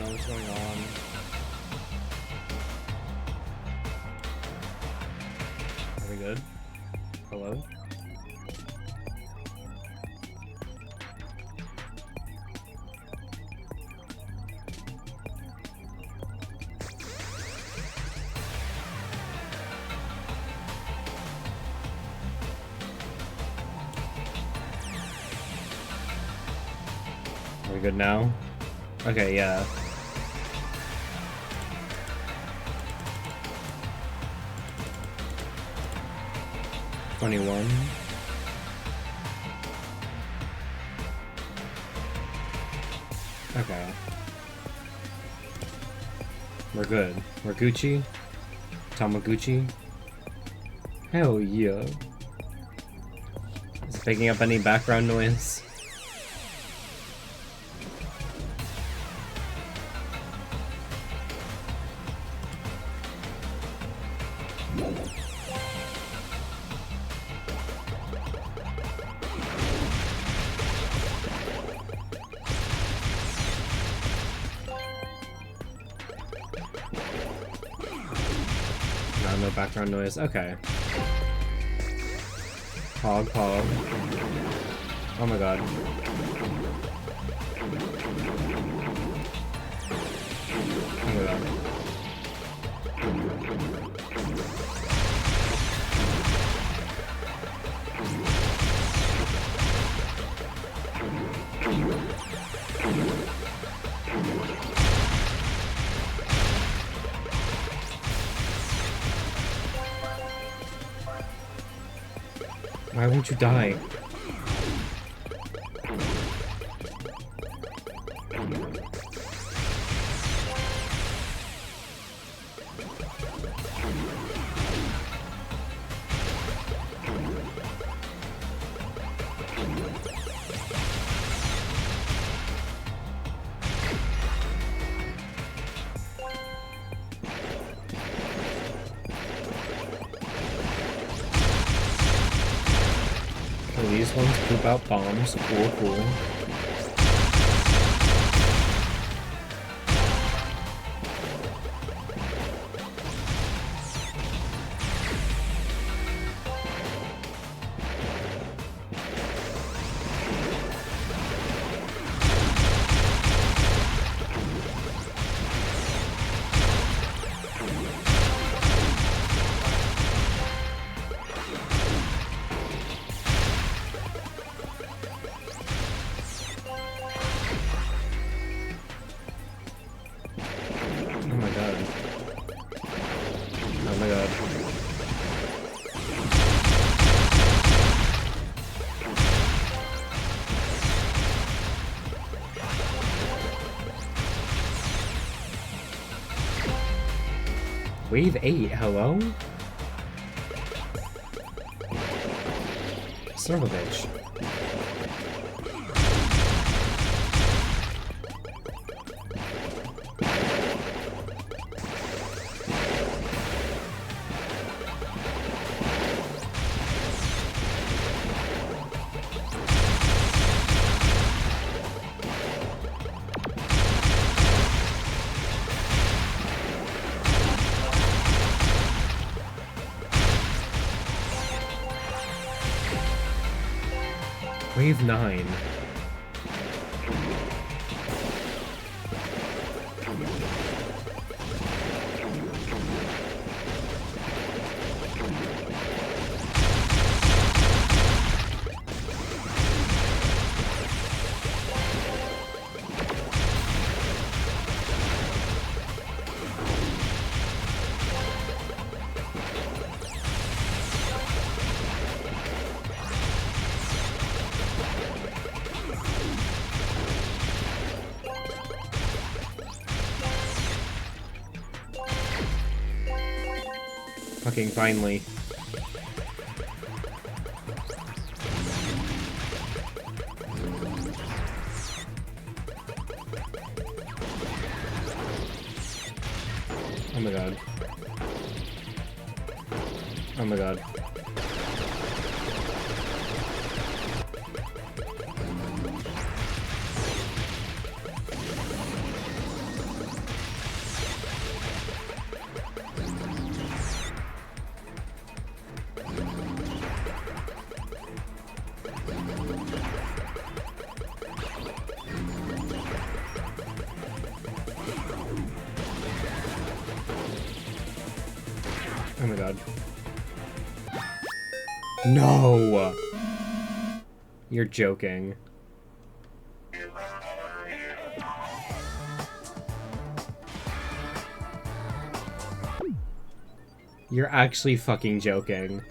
What's going on? Are we good? Hello? Are we good now? Okay, yeah. Okay. We're good. We're Gucci. Tamaguchi. Hell yeah. Is it picking up any background noise? No background noise. Okay. Hog. Oh my god. Oh my god. Why won't you die? Those ones poop out bombs. Cool, cool. Wave 8, hello? Son of a bitch. Wave 9. Fucking finally. Oh my god. Oh my god. Oh my god. No! You're joking. You're actually fucking joking.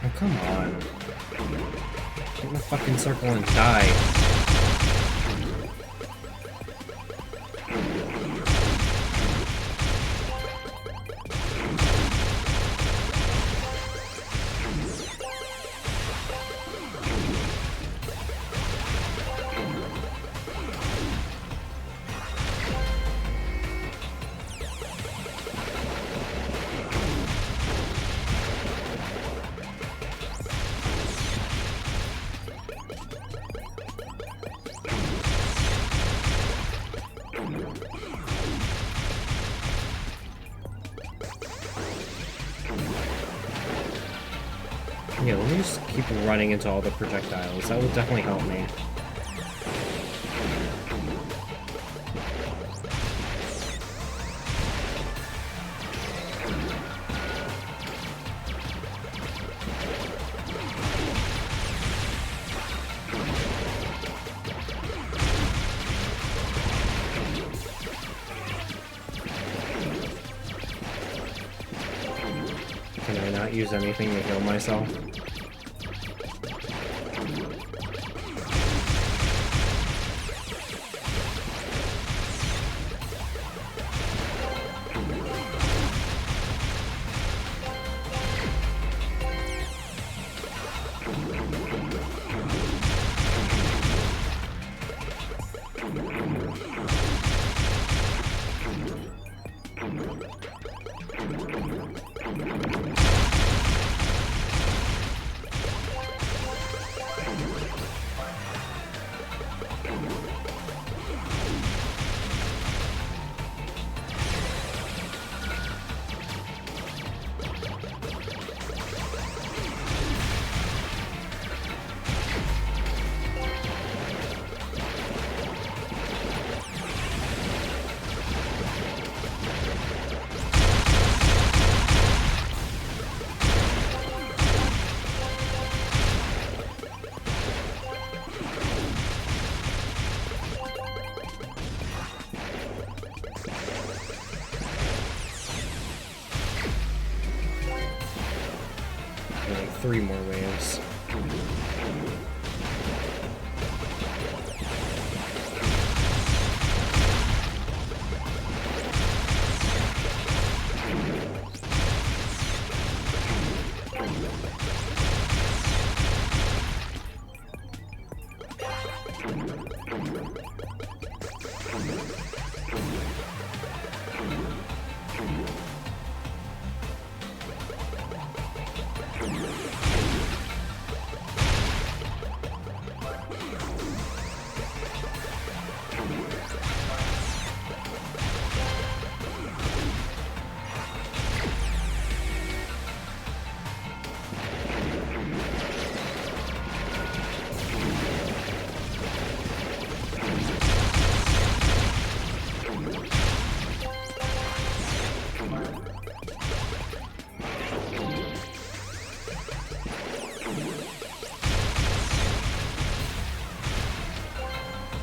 Oh, come on. Get in the fucking circle and die. Yeah, let me just keep running into all the projectiles. That will definitely help me. not use anything to heal myself. Like 3 more waves.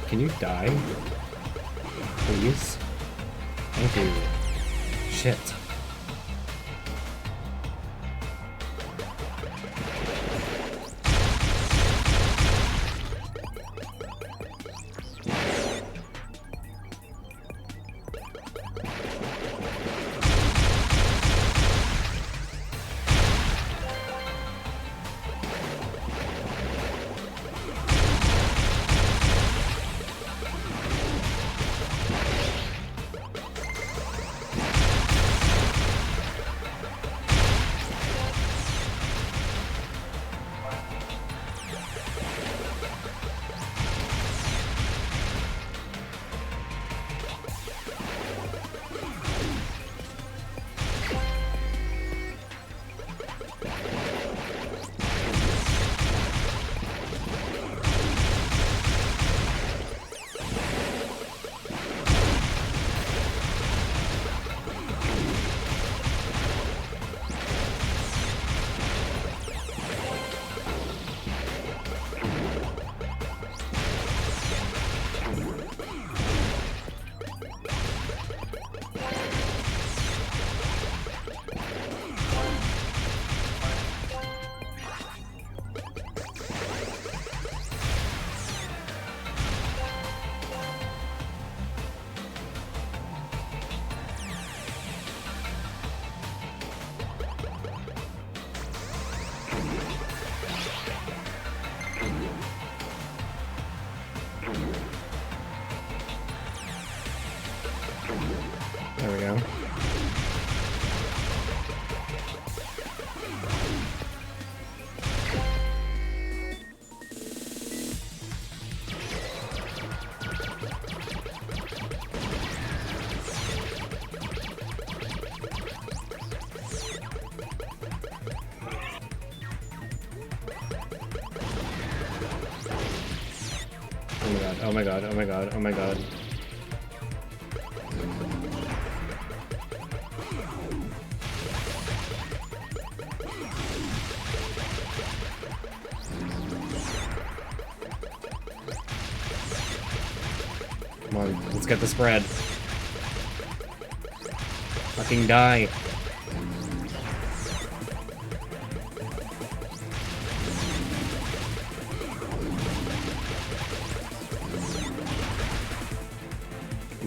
Can you die? Please? Thank you. Shit. There we go. Oh my god, oh my god, oh my god. Come on, let's get the spread. Fucking die.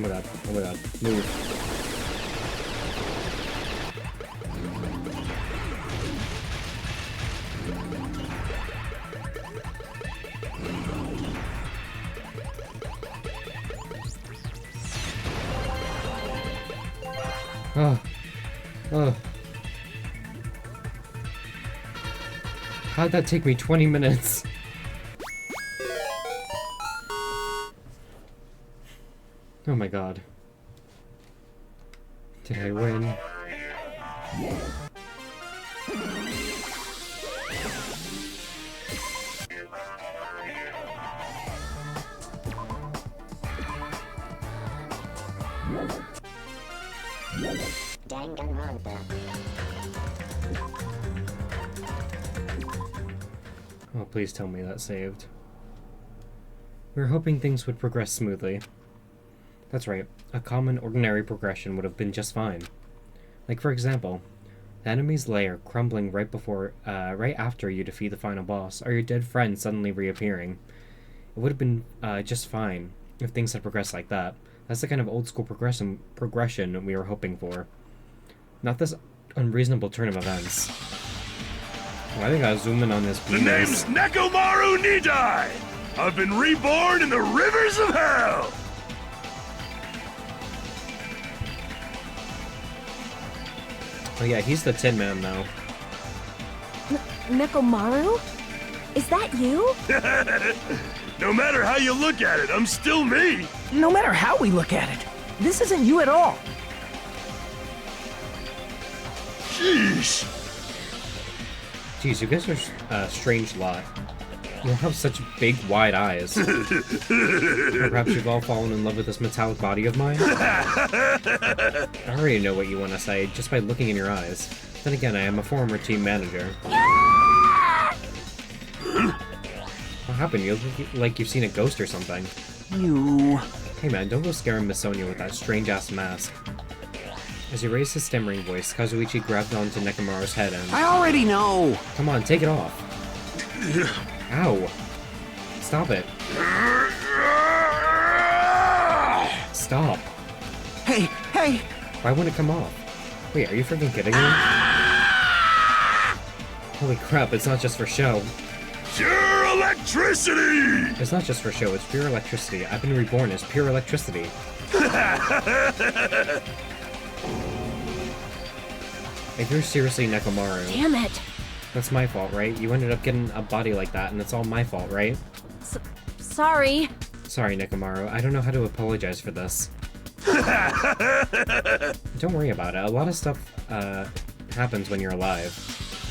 my god. Oh my god. Move. Oh. Oh. How'd that take me 20 minutes? Oh my god. Did I win? Danganronpa. Oh, please tell me that saved. We were hoping things would progress smoothly. That's right, a common, ordinary progression would have been just fine. Like, for example, the enemy's lair crumbling right after you defeat the final boss, or your dead friend suddenly reappearing. It would have been just fine if things had progressed like that. That's the kind of old-school progression we were hoping for. Not this unreasonable turn of events. Why do I gotta zoom in on this penis? The name's Nekomaru Nidai! I've been reborn in the rivers of hell! Oh yeah, he's the Tin Man now. Nekomaru? Is that you? No matter how you look at it, I'm still me! No matter how we look at it, this isn't you at all. Sheesh! Jeez, you guys are a strange lot. You all have such big, wide eyes. Or perhaps you've all fallen in love with this metallic body of mine? I already know what you want to say, just by looking in your eyes. Then again, I am a former team manager. What happened? You look like you've seen a ghost or something. You... Hey man, don't go scaring Miss Sonia with that strange-ass mask. As he raised his stammering voice, Kazuichi grabbed onto Nekomaru's head and... I already know! Come on, take it off. Ow. Stop it. Stop. Hey, hey! Why wouldn't it come off? Wait, are you freaking kidding me? Holy crap, it's not just for show. Pure electricity! It's not just for show, it's pure electricity. I've been reborn as pure electricity. If you're seriously Nekomaru... Damn it! That's my fault, right? You ended up getting a body like that, and it's all my fault, right? Sorry. Sorry, Nekomaru. I don't know how to apologize for this. Don't worry about it. A lot of stuff, happens when you're alive.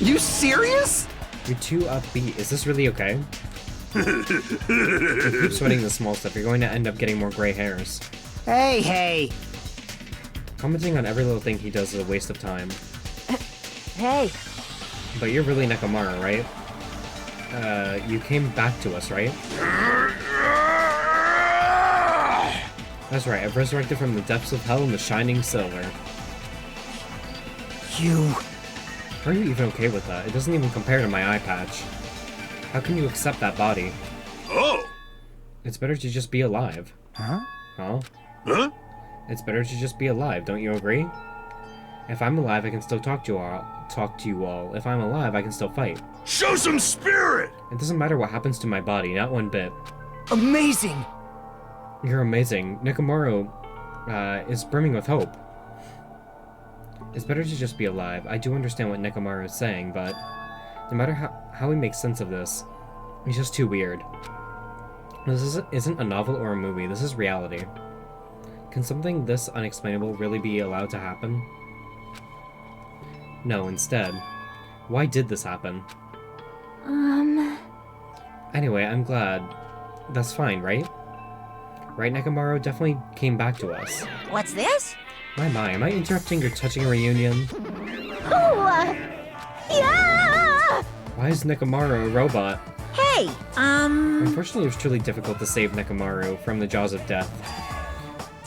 You serious? You're too upbeat. Is this really okay? If you keep sweating the small stuff, you're going to end up getting more gray hairs. Hey, hey! Commenting on every little thing he does is a waste of time. Hey. But you're really Nekomaru, right? You came back to us, right? That's right, I've resurrected from the depths of hell in the shining silver. You... How are you even okay with that? It doesn't even compare to my eye patch. How can you accept that body? Oh! It's better to just be alive. Huh? Huh? Huh? It's better to just be alive, don't you agree? If I'm alive, I can still talk to you all. If I'm alive, I can still fight. Show some spirit! It doesn't matter what happens to my body, not one bit. Amazing! You're amazing. Nekomaru, is brimming with hope. It's better to just be alive. I do understand what Nekomaru is saying, but no matter how we make sense of this, it's just too weird. This isn't a novel or a movie, this is reality. Can something this unexplainable really be allowed to happen? No, instead. Why did this happen? Anyway, I'm glad. That's fine, right? Right, Nekomaru definitely came back to us. What's this? My, am I interrupting your touching reunion? Oh, yeah! Why is Nekomaru a robot? Hey, Unfortunately, it was truly difficult to save Nekomaru from the jaws of death.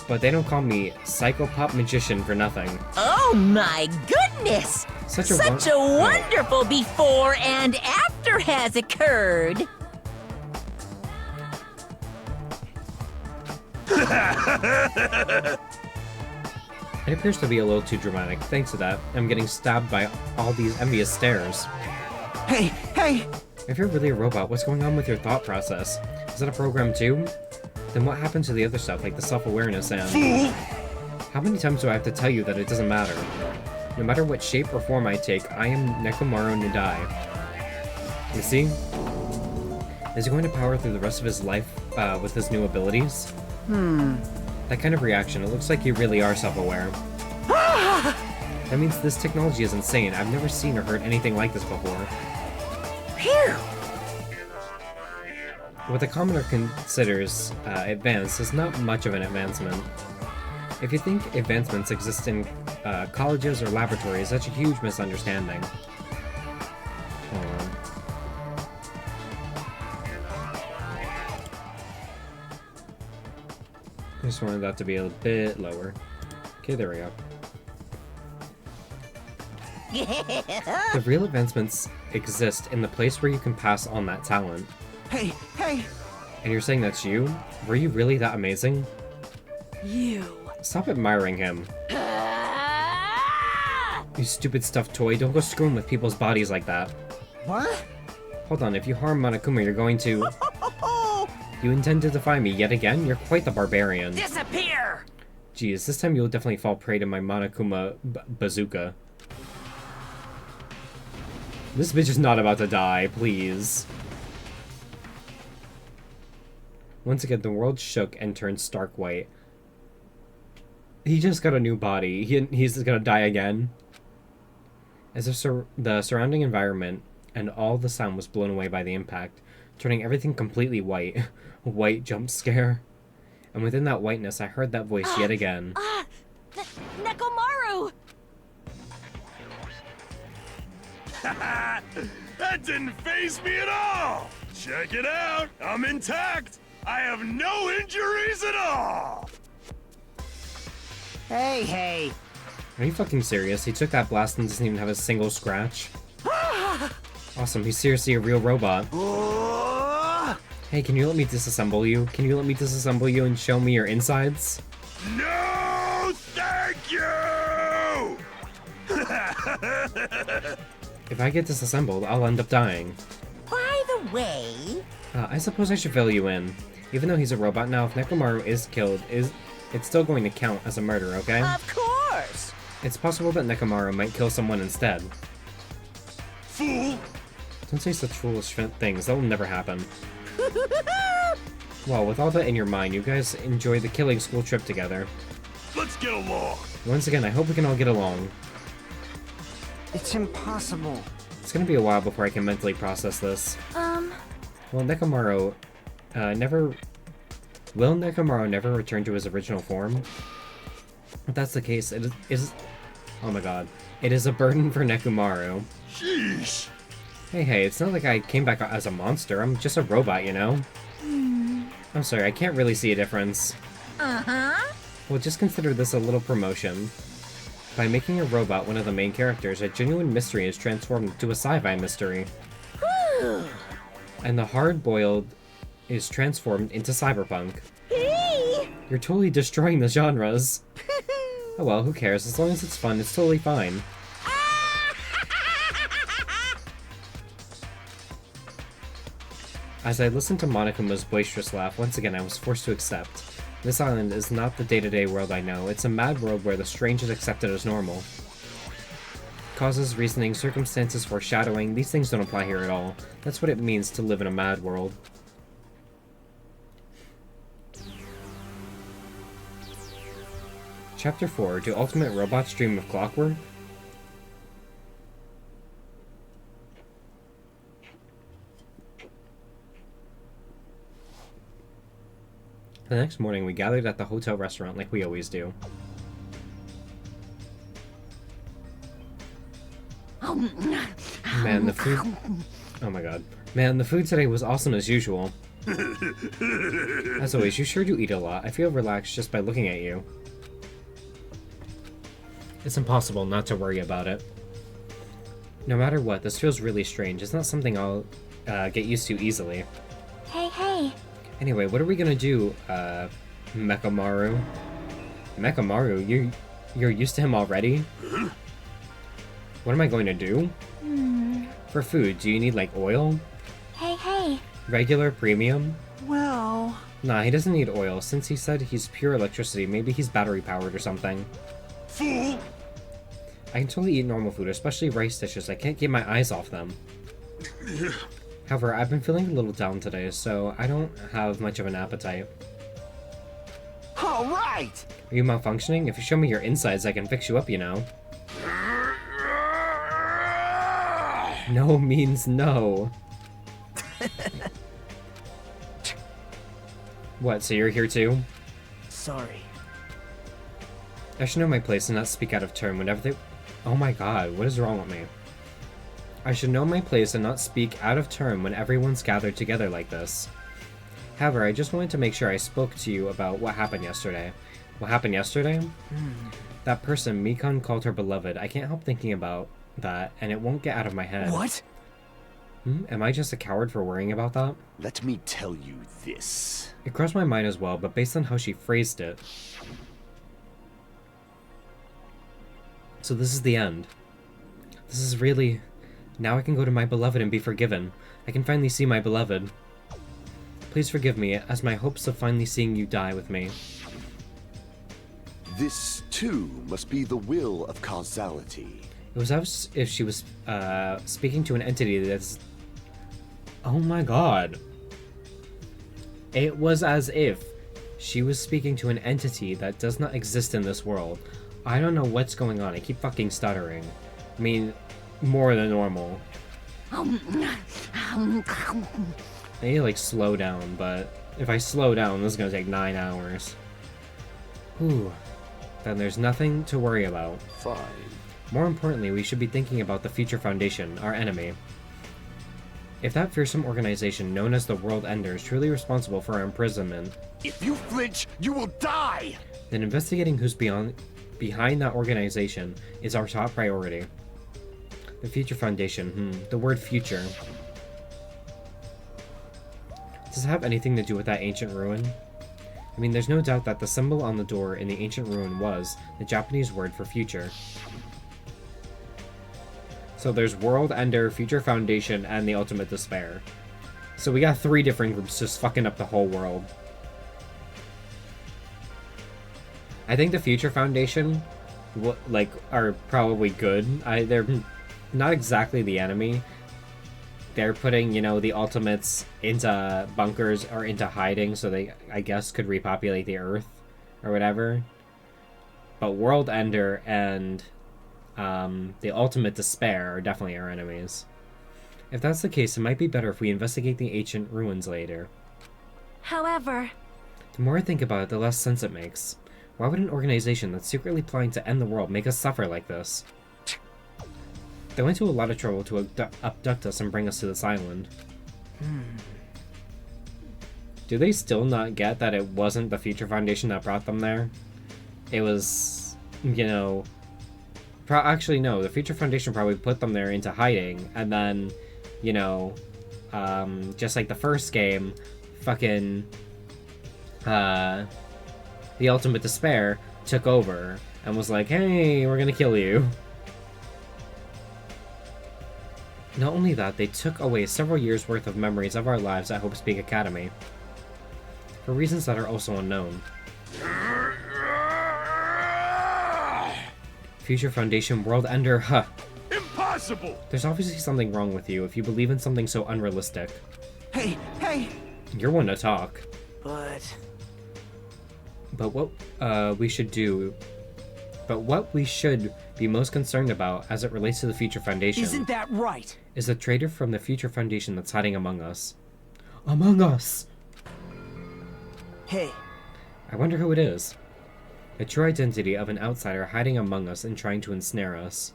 But they don't call me Psychopop Magician for nothing. oh my goodness! Such a wonderful before and after has occurred. It appears to be a little too dramatic. Thanks to that, I'm getting stabbed by all these envious stares. Hey, hey! If you're really a robot, what's going on with your thought process? Is that a program too? Then what happened to the other stuff, like the self-awareness and... Fool! How many times do I have to tell you that it doesn't matter? No matter what shape or form I take, I am Nekomaru Nidai. You see? Is he going to power through the rest of his life with his new abilities? That kind of reaction, it looks like you really are self-aware. That means this technology is insane. I've never seen or heard anything like this before. Phew! What the commoner considers advanced is not much of an advancement. If you think advancements exist in colleges or laboratories, that's a huge misunderstanding. Hold on. I just wanted that to be a bit lower. Okay, there we go. The real advancements exist in the place where you can pass on that talent. Hey, hey! And you're saying that's you? Were you really that amazing? You. Stop admiring him. You stupid stuffed toy, don't go screwing with people's bodies like that. What? Hold on, if you harm Monokuma, you're going to... You intend to defy me yet again? You're quite the barbarian. Disappear! Geez, this time you'll definitely fall prey to my Monokuma bazooka. This bitch is not about to die, please. Once again, the world shook and turned stark white. He just got a new body. He's gonna die again. As if the surrounding environment and all the sound was blown away by the impact, turning everything completely white. White jump scare. And within that whiteness, I heard that voice yet again. Nekomaru! That didn't faze me at all! Check it out! I'm intact! I have no injuries at all! Hey, hey! Are you fucking serious? He took that blast and doesn't even have a single scratch. Awesome, he's seriously a real robot. Hey, can you let me disassemble you? Can you let me disassemble you and show me your insides? No, thank you! If I get disassembled, I'll end up dying. By the way... I suppose I should fill you in. Even though he's a robot now, if Nekomaru is killed, it's still going to count as a murder, okay? Of course! It's possible that Nekomaru might kill someone instead. Fool! Don't say such foolish things, that will never happen. Well, with all that in your mind, you guys enjoy the killing school trip together. Let's get along! Once again, I hope we can all get along. It's impossible. It's gonna be a while before I can mentally process this. Well, Nekomaru, Will Nekomaru never return to his original form? If that's the case, it is... Oh my god. It is a burden for Nekomaru. Sheesh! Hey, it's not like I came back as a monster. I'm just a robot, you know? I'm sorry, I can't really see a difference. Uh-huh. Well, just consider this a little promotion. By making a robot one of the main characters, a genuine mystery is transformed into a sci-fi mystery. And the hard-boiled is transformed into cyberpunk. You're totally destroying the genres. Oh well, who cares? As long as it's fun, it's totally fine. As I listened to Monokuma's boisterous laugh, once again I was forced to accept. This island is not the day-to-day world I know. It's a mad world where the strange is accepted as normal. Causes, reasoning, circumstances, foreshadowing, these things don't apply here at all. That's what it means to live in a mad world. Chapter 4, Do Ultimate Robots Dream of Clockwork? The next morning, we gathered at the hotel restaurant like we always do. Man, the food... Oh my god. Man, the food today was awesome as usual. As always, you sure do eat a lot. I feel relaxed just by looking at you. It's impossible not to worry about it. No matter what, this feels really strange. It's not something I'll get used to easily. Hey, hey. Anyway, what are we gonna do, Mechamaru. Mechamaru, you're used to him already? What am I going to do? For food, do you need, like, oil? Hey. Regular, premium? Well... Nah, he doesn't need oil. Since he said he's pure electricity, maybe he's battery-powered or something. Fool! I can totally eat normal food, especially rice dishes. I can't get my eyes off them. However, I've been feeling a little down today, so I don't have much of an appetite. All right! Are you malfunctioning? If you show me your insides, I can fix you up, you know. No means no. What, so you're here too? Sorry. I should know my place and not speak out of turn whenever they... Oh my god, what is wrong with me? I should know my place and not speak out of turn when everyone's gathered together like this. However, I just wanted to make sure I spoke to you about what happened yesterday. What happened yesterday? That person Mikon called her beloved. I can't help thinking about that, and it won't get out of my head. What? Am I just a coward for worrying about that? Let me tell you this. It crossed my mind as well, but based on how she phrased it... So this is the end. This is really... Now I can go to my beloved and be forgiven. I can finally see my beloved. Please forgive me, as my hopes of finally seeing you die with me. This, too, must be the will of causality. It was as if she was speaking to an entity that's... Oh my god. It was as if she was speaking to an entity that does not exist in this world. I don't know what's going on. I keep fucking stuttering. I mean, more than normal. I need to, like, slow down, but if I slow down, this is gonna take 9 hours. Whew. Then there's nothing to worry about. Fine. More importantly, we should be thinking about the Future Foundation, our enemy. If that fearsome organization known as the World Ender is truly responsible for our imprisonment, If you flinch, you will die! then investigating who's behind that organization is our top priority. The Future Foundation, the word future. Does it have anything to do with that ancient ruin? I mean, there's no doubt that the symbol on the door in the ancient ruin was the Japanese word for future. So there's World Ender, Future Foundation, and the Ultimate Despair. So we got 3 different groups just fucking up the whole world. I think the Future Foundation, are probably good. They're not exactly the enemy. They're putting, the Ultimates into bunkers or into hiding so they, I guess, could repopulate the Earth or whatever. But World Ender and the Ultimate Despair are definitely our enemies. If that's the case, it might be better if we investigate the ancient ruins later. However... The more I think about it, the less sense it makes. Why would an organization that's secretly plotting to end the world make us suffer like this? They went to a lot of trouble to abduct us and bring us to this island. Do they still not get that it wasn't the Future Foundation that brought them there? It was, actually, no, the Future Foundation probably put them there into hiding, and then, just like the first game, fucking, the Ultimate Despair took over and was like, hey, we're gonna kill you. Not only that, they took away several years' worth of memories of our lives at Hope Speak Academy, for reasons that are also unknown. Future Foundation World Ender, huh. Impossible! There's obviously something wrong with you if you believe in something so unrealistic. Hey! You're one to talk. But what we should be most concerned about as it relates to the Future Foundation... Isn't that right? ...is the traitor from the Future Foundation that's hiding among us. Among us! Hey. I wonder who it is. The true identity of an outsider hiding among us and trying to ensnare us.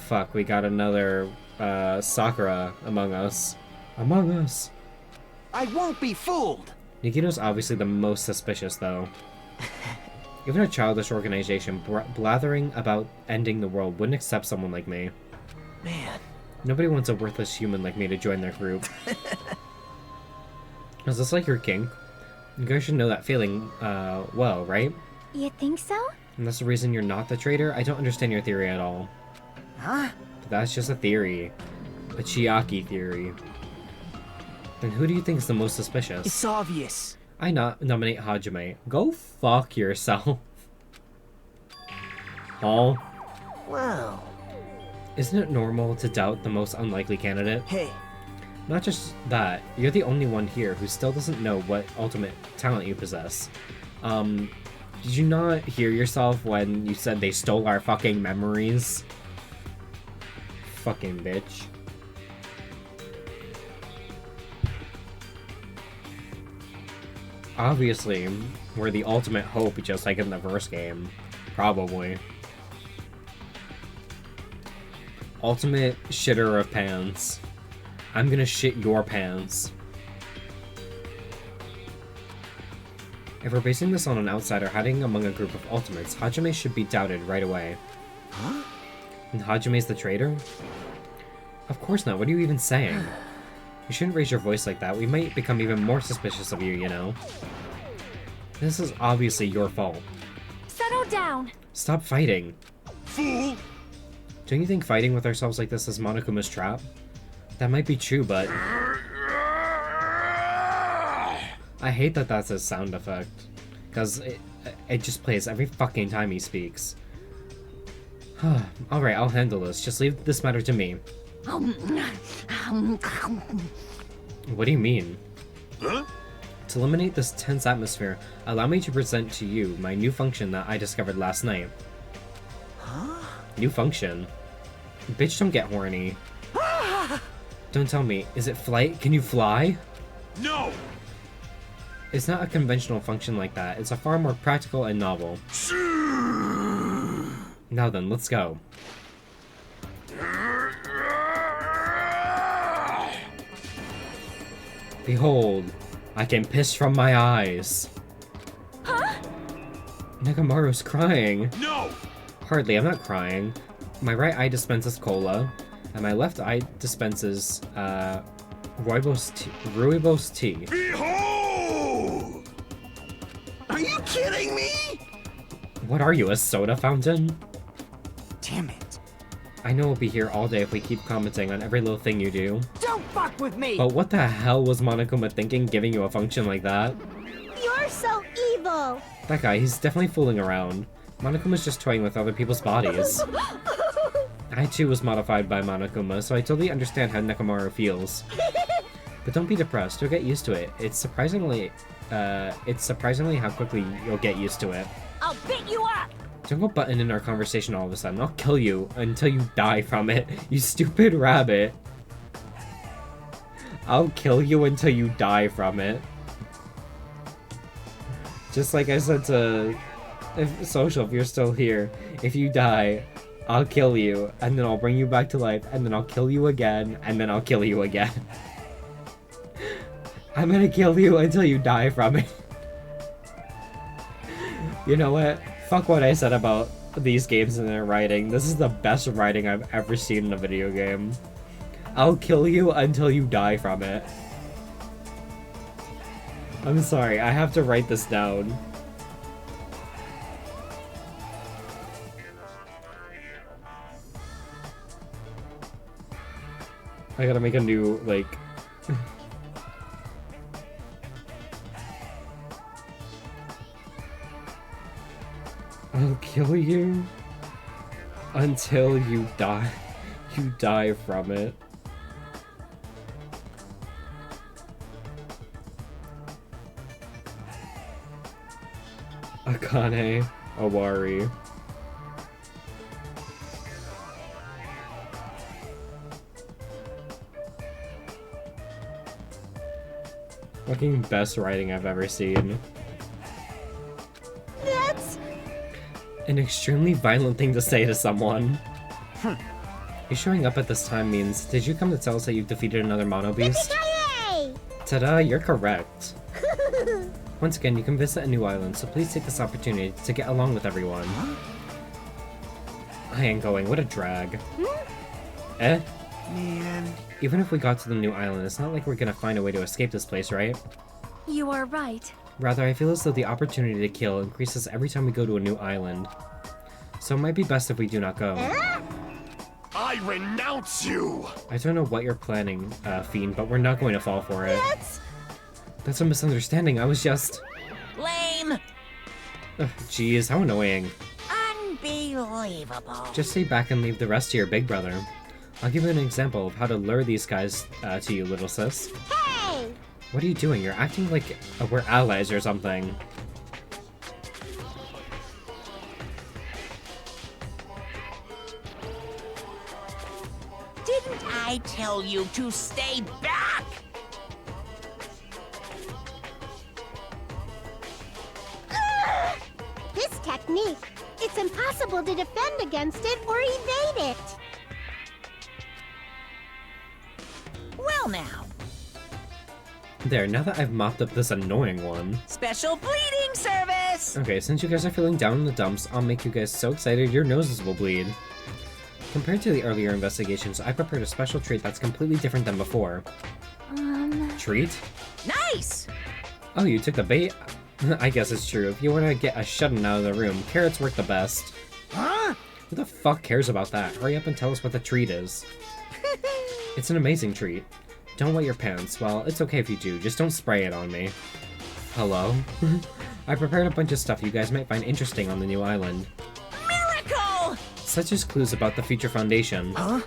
Fuck, we got another, Sakura among us. Among us! I won't be fooled! Nikito's obviously the most suspicious, though. Even a childish organization blathering about ending the world wouldn't accept someone like me. Man. Nobody wants a worthless human like me to join their group. Is this like your kink? You guys should know that feeling, well, right? You think so? And that's the reason you're not the traitor? I don't understand your theory at all. Huh? But that's just a theory. A Chiaki theory. Then who do you think is the most suspicious? It's obvious. I nominate Hajime. Go fuck yourself. Paul, Well. isn't it normal to doubt the most unlikely candidate? Hey, Not just that, you're the only one here who still doesn't know what ultimate talent you possess. Did you not hear yourself when you said they stole our fucking memories? Fucking bitch. Obviously, we're the ultimate hope, just like in the first game. Probably. Ultimate shitter of pants. I'm gonna shit your pants. If we're basing this on an outsider hiding among a group of ultimates, Hajime should be doubted right away. Huh? And Hajime's the traitor? Of course not, what are you even saying? You shouldn't raise your voice like that, we might become even more suspicious of you, you know? This is obviously your fault. Settle down. Stop fighting. Fool! Don't you think fighting with ourselves like this is Monokuma's trap? That might be true, but I hate that that's his sound effect. Because it just plays every fucking time he speaks. Alright, I'll handle this. Just leave this matter to me. What do you mean? Huh? To eliminate this tense atmosphere, allow me to present to you my new function that I discovered last night. Huh? New function? Bitch, don't get horny. Don't tell me, is it flight? Can you fly? No! It's not a conventional function like that. It's a far more practical and novel. Now then, let's go. Behold, I can piss from my eyes. Huh? Nekomaru's crying. No! Hardly, I'm not crying. My right eye dispenses cola, and my left eye dispenses, rooibos tea. Behold! Are you kidding me? What are you, a soda fountain? Damn it. I know we'll be here all day if we keep commenting on every little thing you do. Don't fuck with me! But what the hell was Monokuma thinking giving you a function like that? You're so evil. That guy, he's definitely fooling around. Monokuma's just toying with other people's bodies. I too was modified by Monokuma, so I totally understand how Nekomaru feels. But don't be depressed, you'll get used to it. It's surprisingly how quickly you'll get used to it. I'll beat you up. Don't go butting in our conversation all of a sudden. I'll kill you until you die from it, you stupid rabbit. I'll kill you until you die from it. Just like I said to Social, if you're still here, if you die, I'll kill you, and then I'll bring you back to life, and then I'll kill you again, and then I'll kill you again. I'm gonna kill you until you die from it. You know what? Fuck what I said about these games and their writing. This is the best writing I've ever seen in a video game. I'll kill you until you die from it. I'm sorry, I have to write this down. I gotta make a new, like... I'll kill you until you die. You die from it. Akane Awari. Fucking best writing I've ever seen. That's... An extremely violent thing to say to someone. You showing up at this time means, did you come to tell us that you've defeated another Mono Beast? Ta-da, you're correct. Once again, you can visit a new island, so please take this opportunity to get along with everyone. I ain't going, what a drag. Eh? Man. Even if we got to the new island, it's not like we're gonna find a way to escape this place, right? You are right. Rather, I feel as though the opportunity to kill increases every time we go to a new island. So it might be best if we do not go. I renounce you! I don't know what you're planning, Fiend, but we're not going to fall for it. That's a misunderstanding. I was just... Lame. Ugh, jeez, how annoying. Unbelievable. Just stay back and leave the rest to your big brother. I'll give you an example of how to lure these guys to you, little sis. Hey! What are you doing? You're acting like we're allies or something. Didn't I tell you to stay back? This technique, it's impossible to defend against it or evade it. Well now, There, now that I've mopped up this annoying one. special bleeding service! Okay, since you guys are feeling down in the dumps, I'll make you guys so excited your noses will bleed. Compared to the earlier investigations, I prepared a special treat that's completely different than before. Treat? Nice! Oh, you took the bait? I guess it's true. If you want to get a shut-in out of the room, carrots work the best. Huh? Who the fuck cares about that? Hurry up and tell us what the treat is. It's an amazing treat. Don't wet your pants. Well, it's okay if you do. Just don't spray it on me. Hello? I prepared a bunch of stuff you guys might find interesting on the new island. Miracle! Such as clues about the Future Foundation. Huh?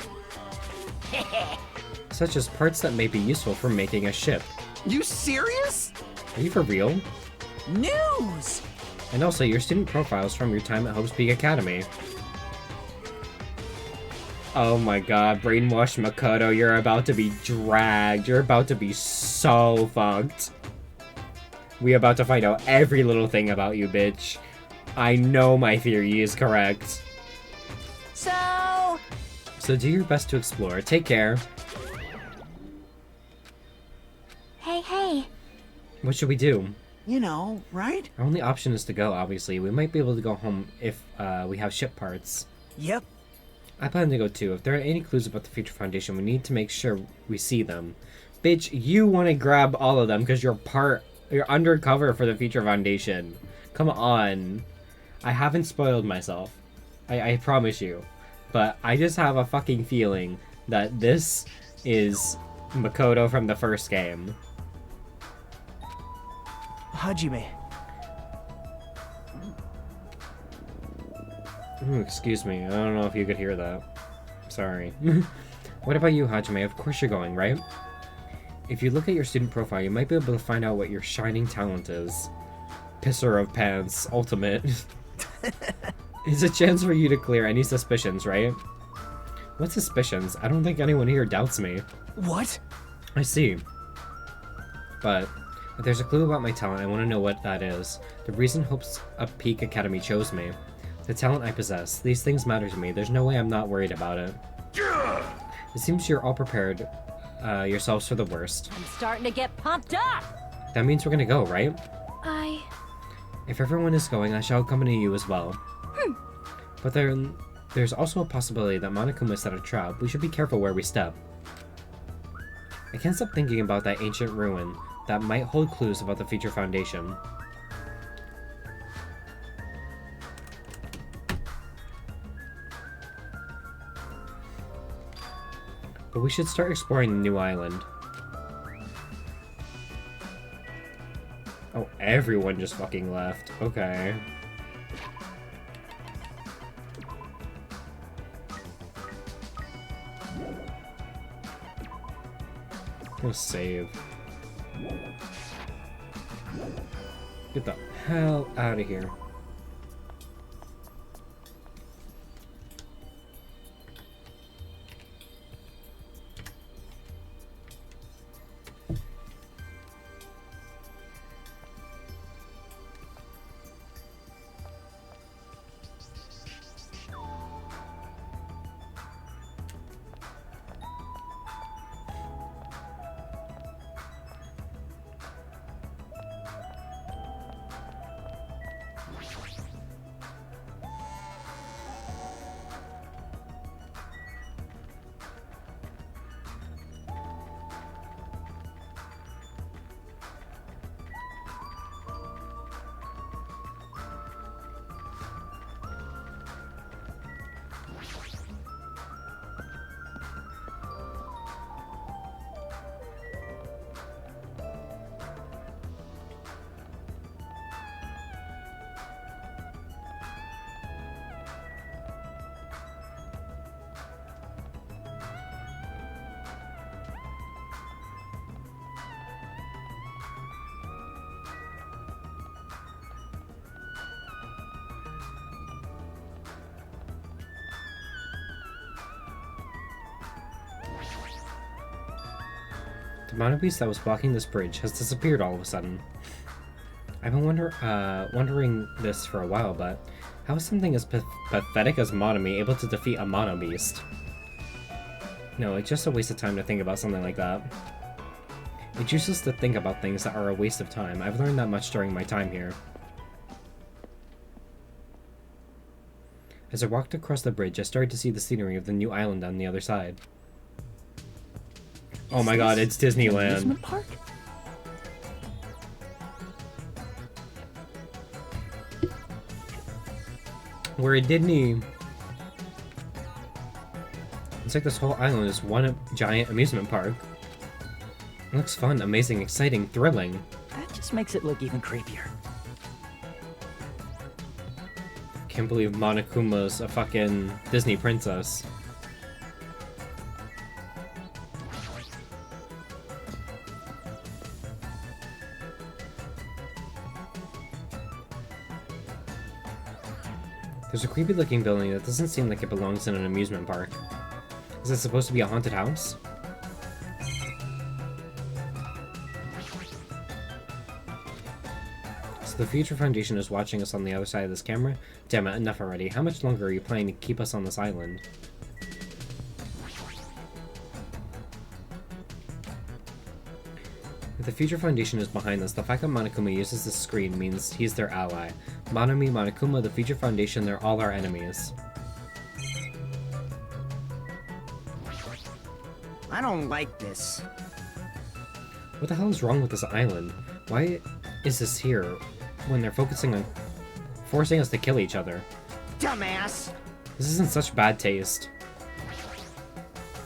Such as parts that may be useful for making a ship. You serious? Are you for real? News! And also your student profiles from your time at Hope's Peak Academy. Oh my god, brainwashed Makoto, you're about to be dragged. You're about to be so fucked. We're about to find out every little thing about you, bitch. I know my theory is correct. So do your best to explore. Take care. Hey. What should we do? You know, right? Our only option is to go, obviously. We might be able to go home if we have ship parts. Yep. I plan to go too. If there are any clues about the Future Foundation, we need to make sure we see them. Bitch, you want to grab all of them because you're undercover for the Future Foundation. Come on. I haven't spoiled myself. I promise you. But I just have a fucking feeling that this is Makoto from the first game. Hajime. Ooh, excuse me. I don't know if you could hear that. Sorry. What about you, Hajime? Of course you're going, right? If you look at your student profile, you might be able to find out what your shining talent is. Pisser of pants, ultimate. It's a chance for you to clear any suspicions, right? What suspicions? I don't think anyone here doubts me. What? I see. But if there's a clue about my talent, I want to know what that is. The reason Hope's Peak Academy chose me. The talent I possess. These things matter to me. There's no way I'm not worried about it. It seems you're all prepared yourselves for the worst. I'm starting to get pumped up. That means we're gonna go, right? I If everyone is going, I shall accompany you as well. But there's also a possibility that Monokuma set a trap. We should be careful where we step. I can't stop thinking about that ancient ruin that might hold clues about the Future Foundation. But we should start exploring the new island. Oh, everyone just fucking left. Okay. I'm gonna save. Get the hell out of here. The mono beast that was blocking this bridge has disappeared all of a sudden. I've been wondering this for a while, but how is something as pathetic as Monomi able to defeat a mono beast? No, it's just a waste of time to think about something like that. It's useless to think about things that are a waste of time. I've learned that much during my time here. As I walked across the bridge, I started to see the scenery of the new island on the other side. Oh my god, it's Disneyland. Amusement park? We're at Disney. It's like this whole island is one giant amusement park. It looks fun, amazing, exciting, thrilling. That just makes it look even creepier. Can't believe Monokuma's a fucking Disney princess. There's a creepy looking building that doesn't seem like it belongs in an amusement park. Is it supposed to be a haunted house? So the Future Foundation is watching us on the other side of this camera? Damn it, enough already. How much longer are you planning to keep us on this island? If the Future Foundation is behind us, the fact that Monokuma uses this screen means he's their ally. Monomi, Monokuma, the Future Foundation, they're all our enemies. I don't like this. What the hell is wrong with this island? Why is this here when they're focusing on forcing us to kill each other? Dumbass! This isn't such bad taste.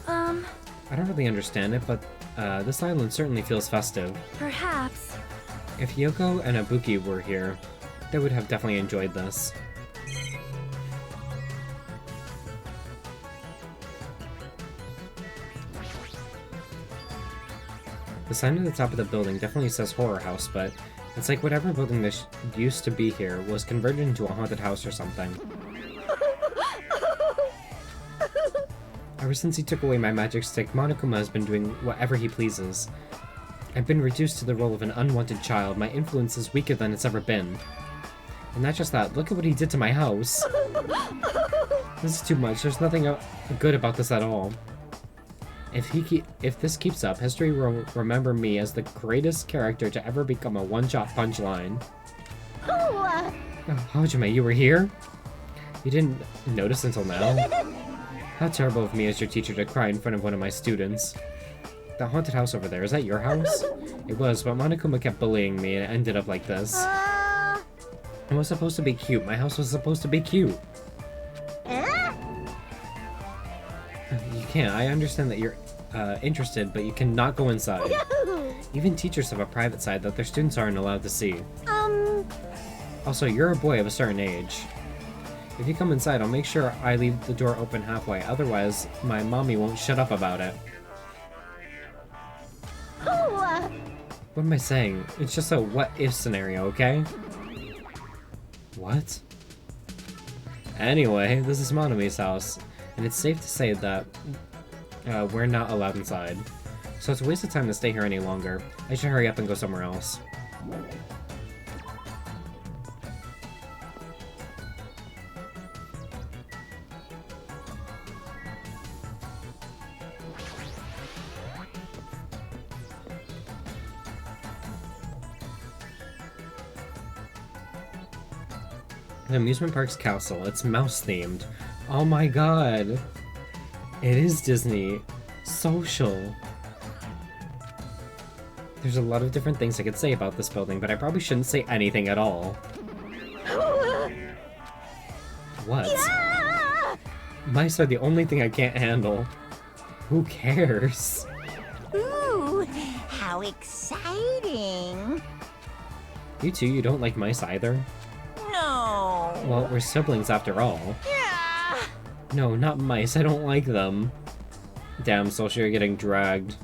I don't really understand it, but this island certainly feels festive. Perhaps. If Yoko and Ibuki were here, they would have definitely enjoyed this. The sign at the top of the building definitely says horror house, but it's like whatever building that used to be here was converted into a haunted house or something. Ever since he took away my magic stick, Monokuma has been doing whatever he pleases. I've been reduced to the role of an unwanted child. My influence is weaker than it's ever been. And not just that, look at what he did to my house. This is too much. There's nothing good about this at all. If this keeps up, history will remember me as the greatest character to ever become a one-shot punchline. Oh, Hajime, you were here? You didn't notice until now? How terrible of me as your teacher to cry in front of one of my students. The haunted house over there, is that your house? It was, but Monokuma kept bullying me and it ended up like this. It was supposed to be cute. My house was supposed to be cute. You can't. I understand that you're interested, but you cannot go inside. Even teachers have a private side that their students aren't allowed to see. Also, you're a boy of a certain age. If you come inside, I'll make sure I leave the door open halfway. Otherwise, my mommy won't shut up about it. What am I saying? It's just a what-if scenario, okay? What? Anyway, this is Monomi's house, and it's safe to say that we're not allowed inside. So it's a waste of time to stay here any longer. I should hurry up and go somewhere else. The amusement park's castle. It's mouse themed. Oh my god. It is Disney. Social. There's a lot of different things I could say about this building, but I probably shouldn't say anything at all. What? Yeah! Mice are the only thing I can't handle. Who cares? Ooh, how exciting. You two, you don't like mice either? No. Well, we're siblings after all. Yeah. No, not mice. I don't like them. Damn, Social, you're getting dragged.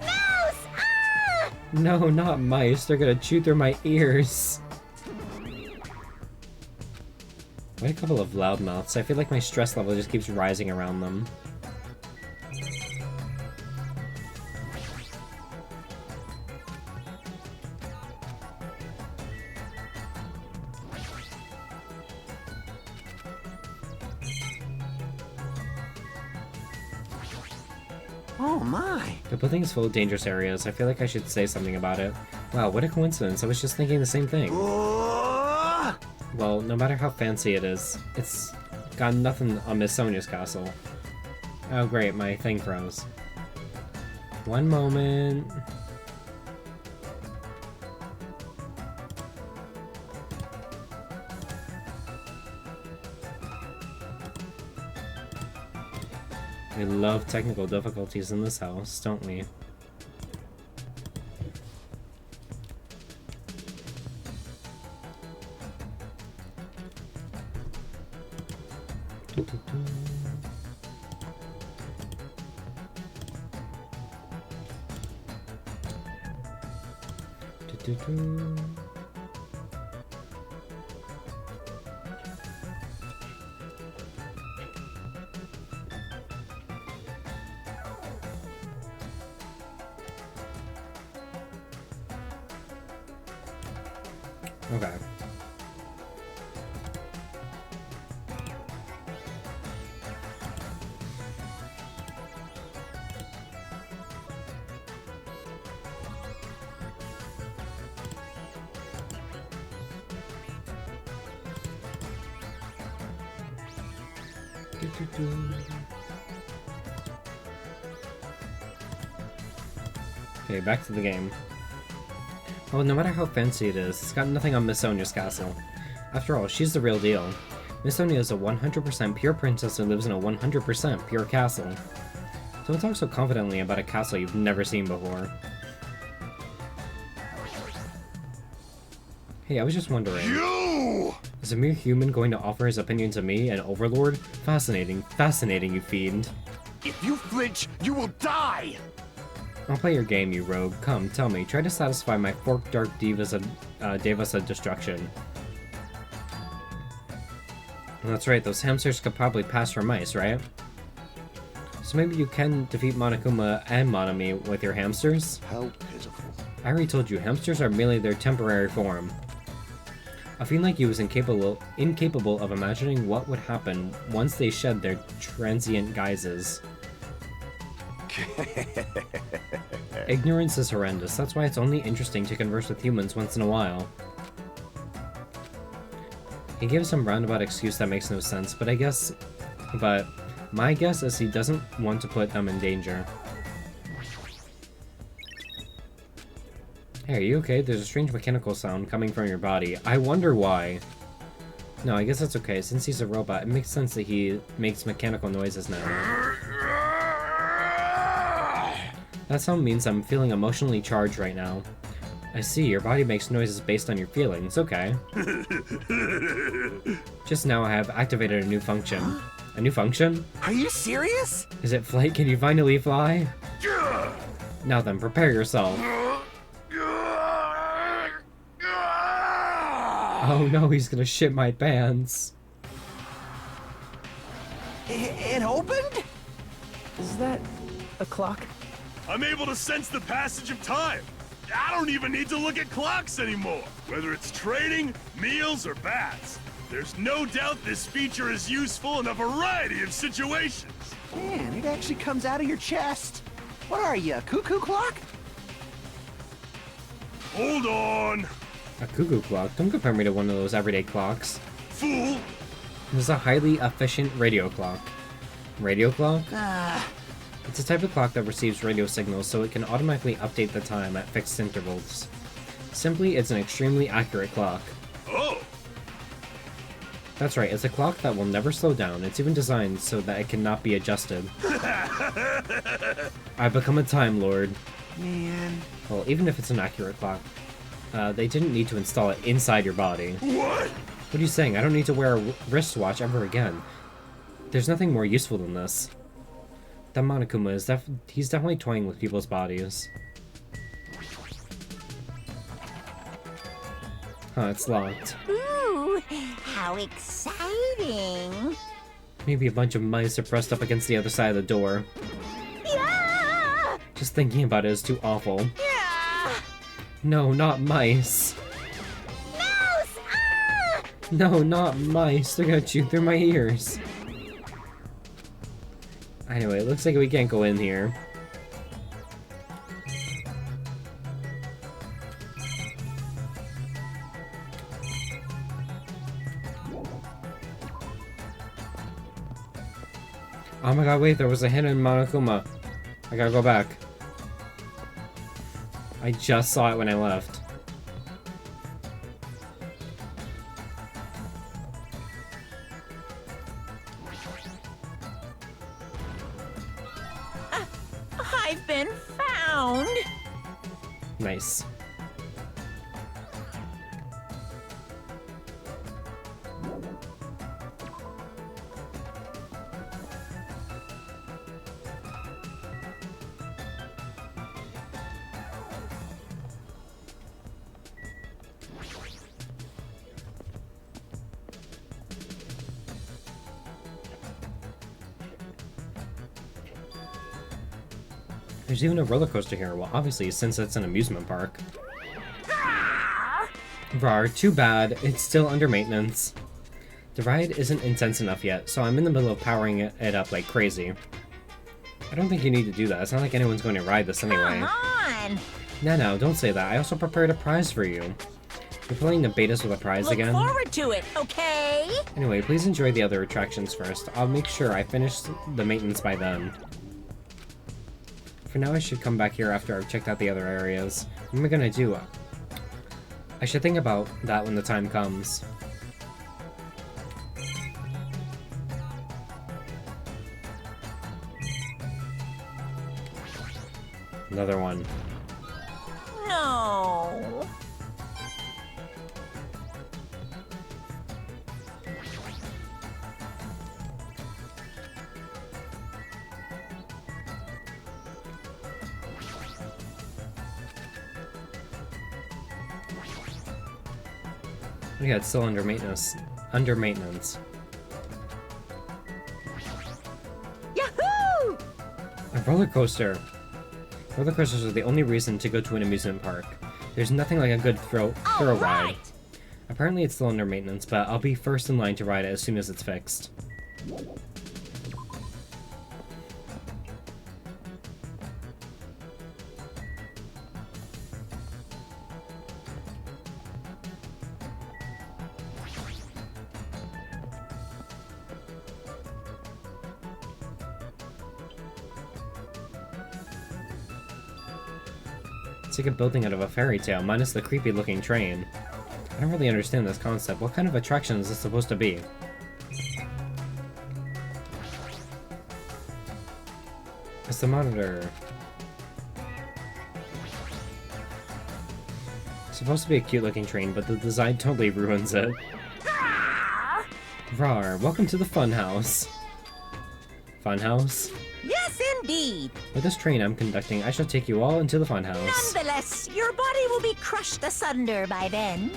Mouse! Ah! No, not mice. They're gonna chew through my ears. What a couple of loudmouths. I feel like my stress level just keeps rising around them. Oh my. The building is full of dangerous areas. I feel like I should say something about it. Wow, what a coincidence. I was just thinking the same thing. Oh! Well, no matter how fancy it is, it's got nothing on Miss Sonia's castle. Oh great, my thing froze. One moment. We love technical difficulties in this house, don't we? Okay. Okay, back to the game. Well, no matter how fancy it is, it's got nothing on Miss Sonia's castle. After all, she's the real deal. Miss Sonia is a 100% pure princess who lives in a 100% pure castle. Don't talk so confidently about a castle you've never seen before. Hey, I was just wondering. You! Is a mere human going to offer his opinion to me, an overlord? Fascinating, fascinating, you fiend. If you flinch, you will die! I'll play your game, you rogue. Come, tell me. Try to satisfy my forked dark Devasa destruction. Well, that's right, those hamsters could probably pass for mice, right? So maybe you can defeat Monokuma and Monami with your hamsters? How pitiful. I already told you, hamsters are merely their temporary form. I feel like you was incapable of imagining what would happen once they shed their transient guises. Ignorance is horrendous. That's why it's only interesting to converse with humans once in a while. He gives some roundabout excuse that makes no sense, but my guess is he doesn't want to put them in danger. Hey, are you okay? There's a strange mechanical sound coming from your body. I wonder why. No, I guess that's okay. Since he's a robot, it makes sense that he makes mechanical noises now. That sound means I'm feeling emotionally charged right now. I see, your body makes noises based on your feelings, okay. Just now I have activated a new function. A new function? Are you serious? Is it flight? Can you finally fly? Now then, prepare yourself. Oh no, he's gonna shit my pants. It opened? Is that a clock? I'm able to sense the passage of time. I don't even need to look at clocks anymore. Whether it's training, meals, or baths. There's no doubt this feature is useful in a variety of situations. Man, it actually comes out of your chest. What are you, a cuckoo clock? Hold on. A cuckoo clock? Don't compare me to one of those everyday clocks. Fool. This is a highly efficient radio clock. Radio clock? Ah, It's a type of clock that receives radio signals so it can automatically update the time at fixed intervals. Simply, it's an extremely accurate clock. Oh. That's right, it's a clock that will never slow down. It's even designed so that it cannot be adjusted. I've become a Time Lord. man. Well, even if it's an accurate clock, they didn't need to install it inside your body. What? What are you saying? I don't need to wear a wristwatch ever again. There's nothing more useful than this. That Monokuma is he's definitely toying with people's bodies. Huh, it's locked. Ooh, how exciting. Maybe a bunch of mice are pressed up against the other side of the door. Yeah! Just thinking about it is too awful. Yeah! No, not mice. Mouse! Ah! No, not mice. They're gonna chew through my ears. Anyway, it looks like we can't go in here. Oh my god, wait, there was a hidden Monokuma. I gotta go back. I just saw it when I left. I've been found. Nice. There's even a roller coaster here. Well, obviously, since it's an amusement park. Rar, too bad. It's still under maintenance. The ride isn't intense enough yet, so I'm in the middle of powering it up like crazy. I don't think you need to do that. It's not like anyone's going to ride this anyway. Come on. No, don't say that. I also prepared a prize for you. You're playing the betas with a prize Look again? forward to it, okay? Anyway, please enjoy the other attractions first. I'll make sure I finish the maintenance by then. For now, I should come back here after I've checked out the other areas. What am I gonna do? I should think about that when the time comes. Another one. No. Yeah, it's still under maintenance. Under maintenance. Yahoo! A roller coaster! Roller coasters are the only reason to go to an amusement park. There's nothing like a good thrill ride. Right. Apparently it's still under maintenance, but I'll be first in line to ride it as soon as it's fixed. It's like a building out of a fairy tale, minus the creepy looking train. I don't really understand this concept. What kind of attraction is this supposed to be? It's the monitor. It's supposed to be a cute looking train, but the design totally ruins it. Rar, welcome to the funhouse. Funhouse? Yes, indeed. With this train I'm conducting, I shall take you all into the funhouse. Nonetheless, your body will be crushed asunder by then.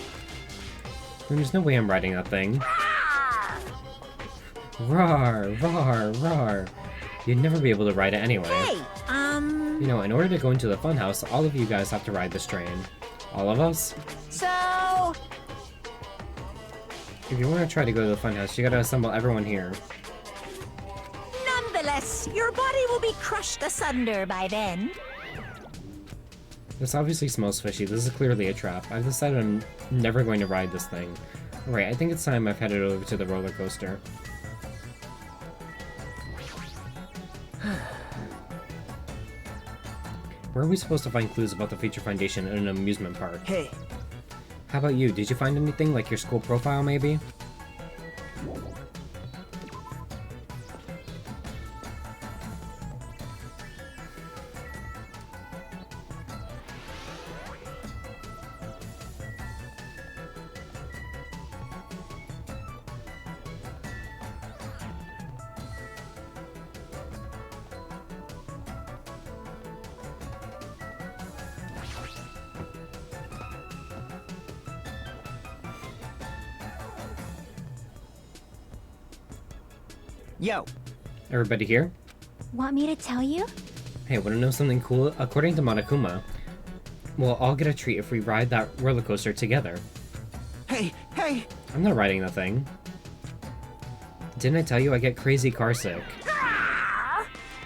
There's no way I'm riding that thing. Ah! Rar, rar, rar. You'd never be able to ride it anyway. Hey, You know, in order to go into the funhouse, all of you guys have to ride this train. All of us? so... If you want to try to go to the funhouse, you gotta assemble everyone here. Nonetheless, your body will be crushed asunder by then. This obviously smells fishy. This is clearly a trap. I've decided I'm never going to ride this thing. Alright, I think it's time I've headed over to the roller coaster. Where are we supposed to find clues about the Future Foundation in an amusement park? Hey, How about you? Did you find anything, like your school profile, maybe? yo, Everybody here? Want me to tell you? Hey, wanna know something cool? According to Monokuma, we'll all get a treat if we ride that roller coaster together. hey, hey! I'm not riding that thing. Didn't I tell you I get crazy car sick?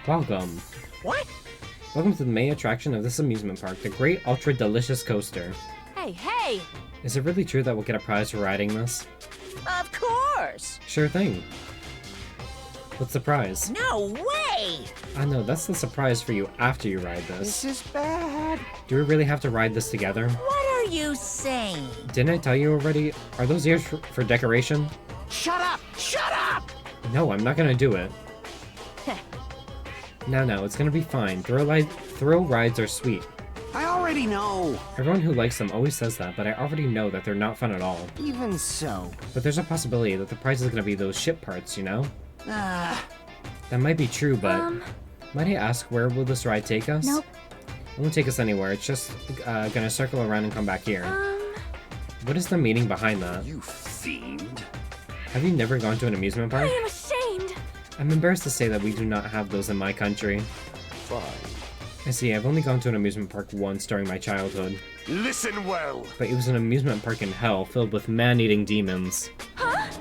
Welcome. What? Welcome to the main attraction of this amusement park, the Great Ultra Delicious Coaster. Hey! Is it really true that we'll get a prize for riding this? Of course! Sure thing. What's the prize? No way! I know, that's the surprise for you after you ride This this. is bad. Do we really have to ride this together? What are you saying? Didn't I tell you already? Are those ears for decoration? Shut up! Shut up! No, I'm not gonna do it. No, it's gonna be fine. Thrill rides are sweet. I already know. Everyone who likes them always says that, but I already know that they're not fun at all. Even so. But there's a possibility that the prize is gonna be those ship parts, you know? Ah, That might be true, but... Might I ask, where will this ride take us? Nope. It won't take us anywhere. It's just gonna circle around and come back here. What is the meaning behind that? You fiend. Have you never gone to an amusement park? am ashamed. I'm embarrassed to say that we do not have those in my country. Fine. I see, I've only gone to an amusement park once during my childhood. Listen well. But it was an amusement park in hell, filled with man-eating demons. Huh?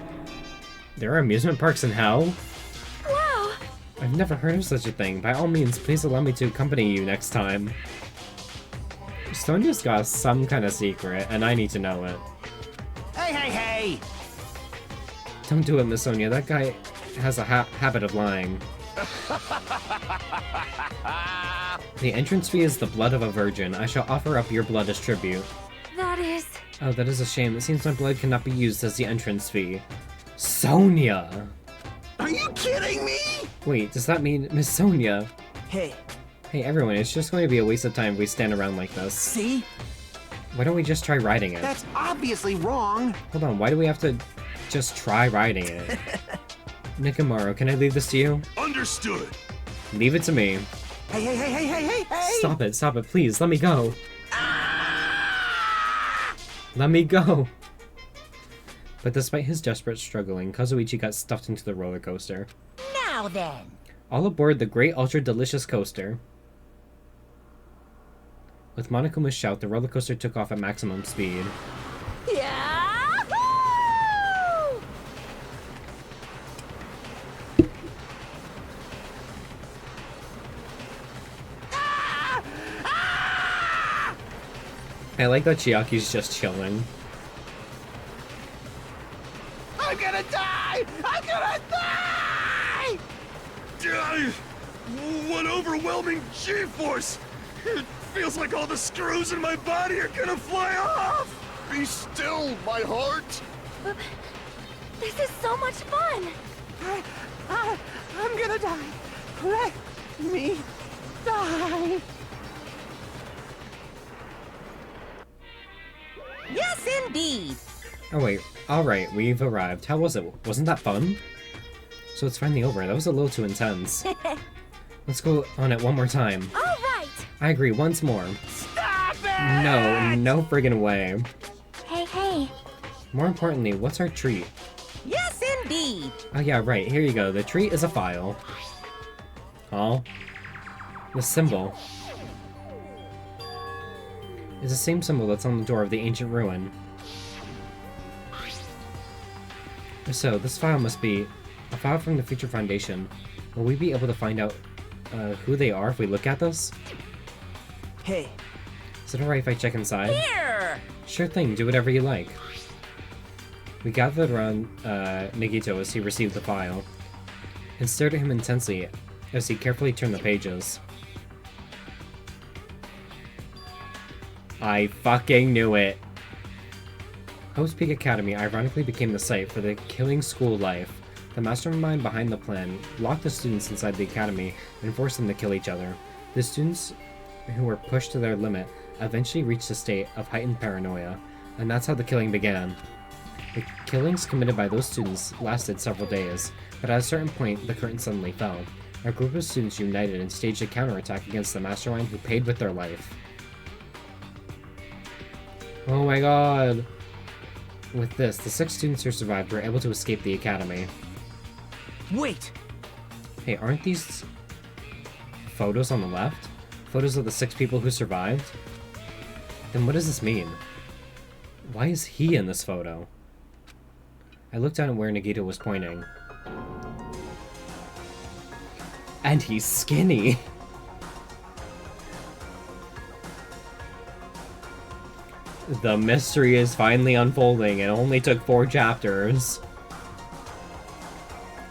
There are amusement parks in hell? Wow. I've never heard of such a thing. By all means, please allow me to accompany you next time. Sonia's got some kind of secret, and I need to know it. hey! Don't do it, Miss Sonia. That guy has a habit of lying. The entrance fee is the blood of a virgin. I shall offer up your blood as tribute. That is... Oh, that is a shame. It seems my blood cannot be used as the entrance fee. Sonia! Are you kidding me? Wait, does that mean Miss Sonia? Hey, Hey everyone, it's just going to be a waste of time if we stand around like this. see? Why don't we just try riding it? That's obviously wrong. Hold on, why do we have to just try riding it? Nikamaro, can I leave this to you? Understood. Leave it to me. Hey! Stop it, please, let me go. Let me go. But despite his desperate struggling, Kazuichi got stuffed into the roller coaster. Now then. All aboard the great ultra delicious coaster. With Monokuma's shout, the roller coaster took off at maximum speed. Yahoo! I like that Chiaki's just chilling. I'm gonna die! I'm gonna die! What overwhelming G-force! It feels like all the screws in my body are gonna fly off! Be still, my heart. This is so much fun. I'm gonna die. Let me die. Yes, indeed. Oh wait, alright, we've arrived. How was it? Wasn't that fun? So it's finally over. That was a little too intense. Let's go on it one more time. All right. I agree, once more. Stop it! No friggin' way. Hey. More importantly, what's our treat? Yes, indeed. Oh yeah, right, here you go. The treat is a file. Oh. The symbol is the same symbol that's on the door of the ancient ruin. So, this file must be a file from the Future Foundation. Will we be able to find out who they are if we look at this? Hey, Is it alright if I check inside? Here. Sure thing, do whatever you like. We gathered around Nagito as he received the file, and stared at him intensely as he carefully turned the pages. I fucking knew it! Hope's Peak Academy ironically became the site for the killing school life. The mastermind behind the plan locked the students inside the academy and forced them to kill each other. The students who were pushed to their limit eventually reached a state of heightened paranoia, and that's how the killing began. The killings committed by those students lasted several days, but at a certain point, the curtain suddenly fell. A group of students united and staged a counterattack against the mastermind who paid with their life. Oh my god! With this, the 6 students who survived were able to escape the academy. wait. Hey, aren't these photos on the left? Photos of the 6 people who survived? Then what does this mean? Why is he in this photo? I looked down at where Nagito was pointing. And he's skinny! The mystery is finally unfolding. It only took 4 chapters.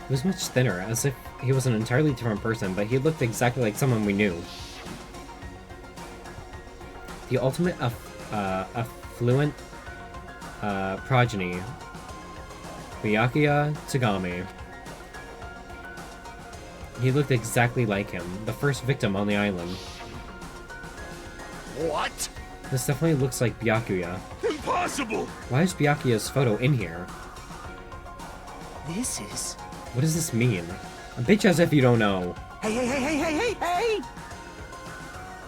He was much thinner, as if he was an entirely different person, but he looked exactly like someone we knew. The ultimate affluent progeny, Byakuya Tsugami. He looked exactly like him, the first victim on the island. What? This definitely looks like Byakuya. Impossible! Why is Byakuya's photo in here? This is... What does this mean? A bitch as if you don't know. Hey!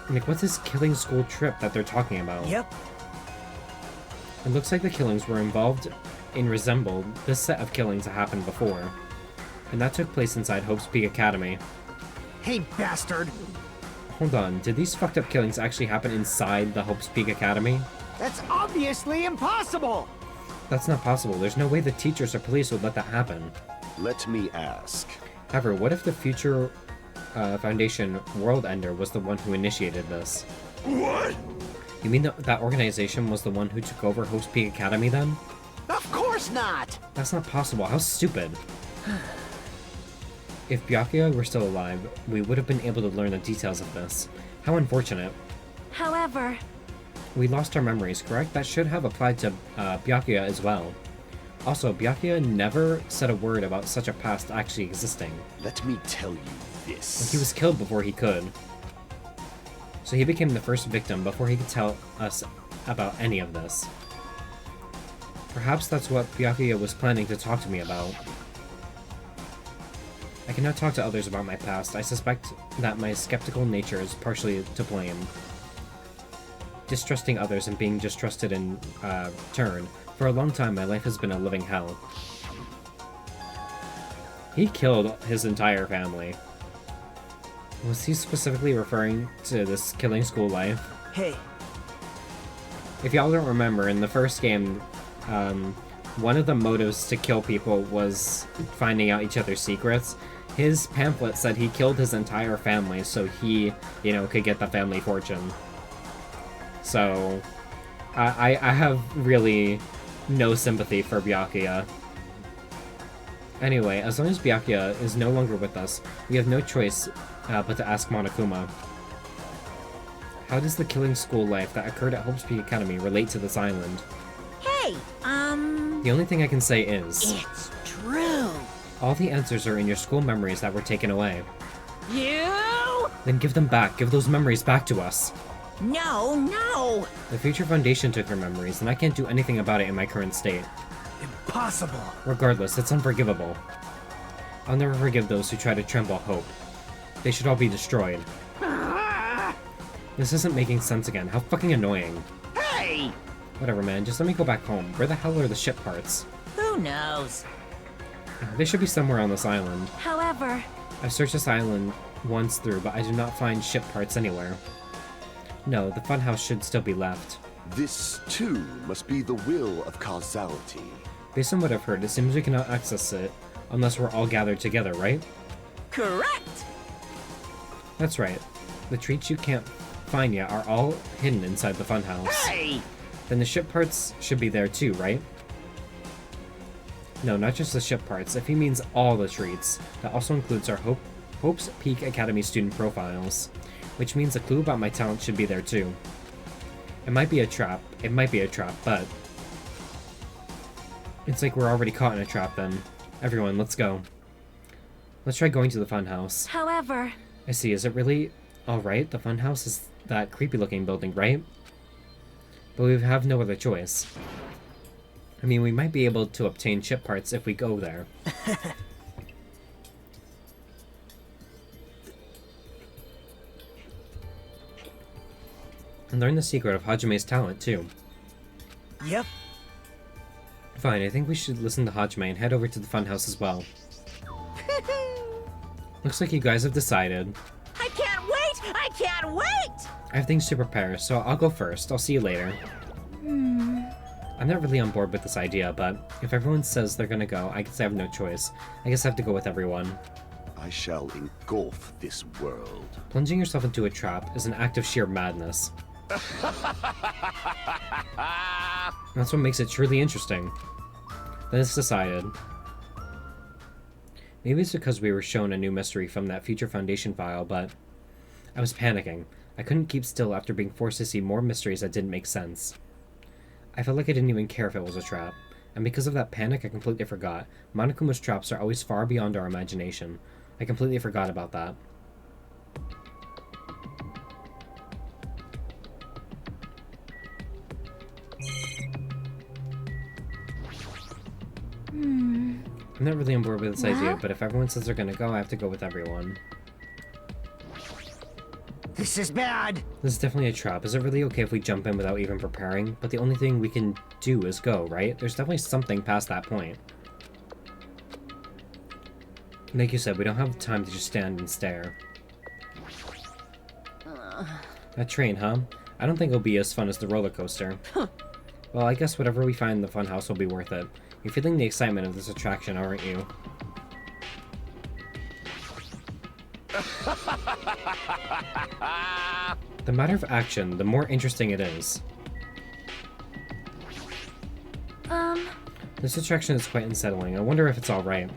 Like, what's this killing school trip that they're talking about? Yep. It looks like the killings were involved in resembled this set of killings that happened before. And that took place inside Hope's Peak Academy. Hey, bastard! Hold on, did these fucked up killings actually happen inside the Hope's Peak Academy? That's obviously impossible! That's not possible. There's no way the teachers or police would let that happen. Let me ask. However, what if the future Foundation World Ender was the one who initiated this? What? You mean that organization was the one who took over Hope's Peak Academy then? Of course not! That's not possible. How stupid. If Byakuya were still alive, we would have been able to learn the details of this. How unfortunate. However, We lost our memories, correct? That should have applied to Byakuya as well. Also, Byakuya never said a word about such a past actually existing. Let me tell you this. He was killed before he could. So he became the first victim before he could tell us about any of this. Perhaps that's what Byakuya was planning to talk to me about. I cannot talk to others about my past. I suspect that my skeptical nature is partially to blame. Distrusting others and being distrusted in turn. For a long time, my life has been a living hell. He killed his entire family. Was he specifically referring to this killing school life? Hey, If y'all don't remember, in the first game, one of the motives to kill people was finding out each other's secrets. His pamphlet said he killed his entire family so he, could get the family fortune. So, I have really no sympathy for Byakuya. Anyway, as long as Byakuya is no longer with us, we have no choice but to ask Monokuma. How does the killing school life that occurred at Hope's Peak Academy relate to this island? hey, The only thing I can say is, it's true. all the answers are in your school memories that were taken away. You? Then give them back. Give those memories back to us. No. The Future Foundation took your memories, and I can't do anything about it in my current state. impossible! Regardless, it's unforgivable. I'll never forgive those who try to trample hope. They should all be destroyed. This isn't making sense again. How fucking annoying. Hey! Whatever, man. Just let me go back home. Where the hell are the ship parts? Who knows? They should be somewhere on this island. However, I've searched this island once through, but I do not find ship parts anywhere. No, the funhouse should still be left. This, too, must be the will of causality. Based on what I've heard, it seems we cannot access it unless we're all gathered together, right? correct. That's right. The treats you can't find yet are all hidden inside the funhouse. Hey! Then the ship parts should be there too, right? No, not just the ship parts. If he means all the treats, that also includes our Hope's Peak Academy student profiles, which means a clue about my talent should be there too. It might be a trap, but it's like we're already caught in a trap then. Everyone, let's go. Let's try going to the funhouse. However, I see, is it really alright? The funhouse is that creepy looking building, right? But we have no other choice. I mean, we might be able to obtain chip parts if we go there. And learn the secret of Hajime's talent, too. Yep. Fine, I think we should listen to Hajime and head over to the funhouse as well. Looks like you guys have decided. I can't wait! I can't wait! I have things to prepare, so I'll go first. I'll see you later. I'm not really on board with this idea, but if everyone says they're gonna go, I guess I have no choice. I guess I have to go with everyone. I shall engulf this world. Plunging yourself into a trap is an act of sheer madness. That's what makes it truly interesting. Then it's decided. Maybe it's because we were shown a new mystery from that Future Foundation file, but I was panicking. I couldn't keep still after being forced to see more mysteries that didn't make sense. I felt like I didn't even care if it was a trap, and because of that panic I completely forgot. Monokuma's traps are always far beyond our imagination. I completely forgot about that. I'm not really on board with this idea, but if everyone says they're gonna go, I have to go with everyone. This is bad. This is definitely a trap. Is it really okay if we jump in without even preparing? But the only thing we can do is go, right? There's definitely something past that point. Like you said, we don't have time to just stand and stare. That train, huh? I don't think it'll be as fun as the roller coaster. Well, I guess whatever we find in the funhouse will be worth it. You're feeling the excitement of this attraction, aren't you? The matter of action, the more interesting it is. This attraction is quite unsettling. I wonder if it's alright.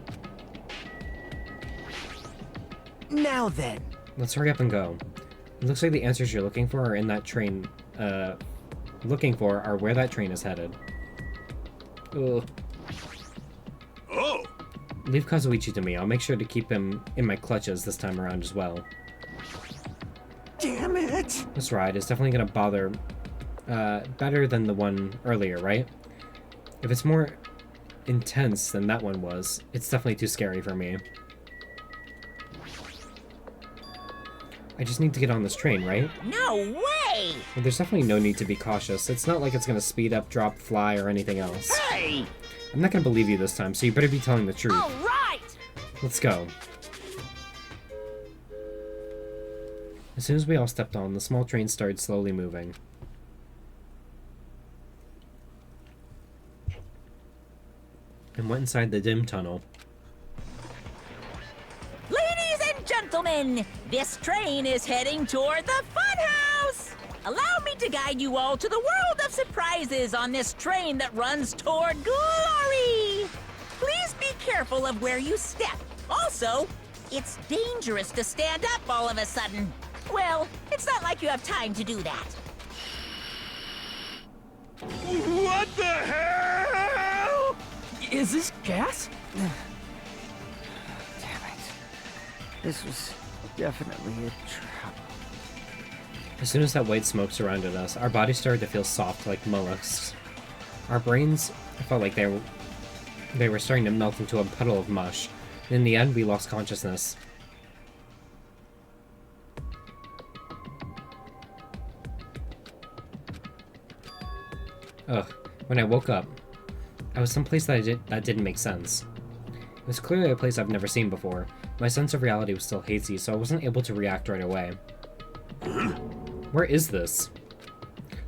Now then. Let's hurry up and go. It looks like the answers you're looking for are in that train, are where that train is headed. Ugh. Oh! Leave Kazuichi to me. I'll make sure to keep him in my clutches this time around as well. Damn it! This ride is definitely gonna bother, better than the one earlier, right? If it's more intense than that one was, it's definitely too scary for me. I just need to get on this train, right? No way! Well, there's definitely no need to be cautious. It's not like it's gonna speed up, drop, fly, or anything else. Hey! I'm not gonna believe you this time, so you better be telling the truth. All right! Let's go. As soon as we all stepped on, the small train started slowly moving. And went inside the dim tunnel. Ladies and gentlemen, this train is heading toward the funhouse! Allow me to guide you all to the world of surprises on this train that runs toward glory! Please be careful of where you step. Also, it's dangerous to stand up all of a sudden. Well, it's not like you have time to do that. What the hell? Is this gas? Damn it. This was definitely a trap. As soon as that white smoke surrounded us, our bodies started to feel soft like mollusks. Our brains felt like they were starting to melt into a puddle of mush. And in the end, we lost consciousness. Ugh. When I woke up, I was someplace that didn't make sense. It was clearly a place I've never seen before. My sense of reality was still hazy, so I wasn't able to react right away. Where is this?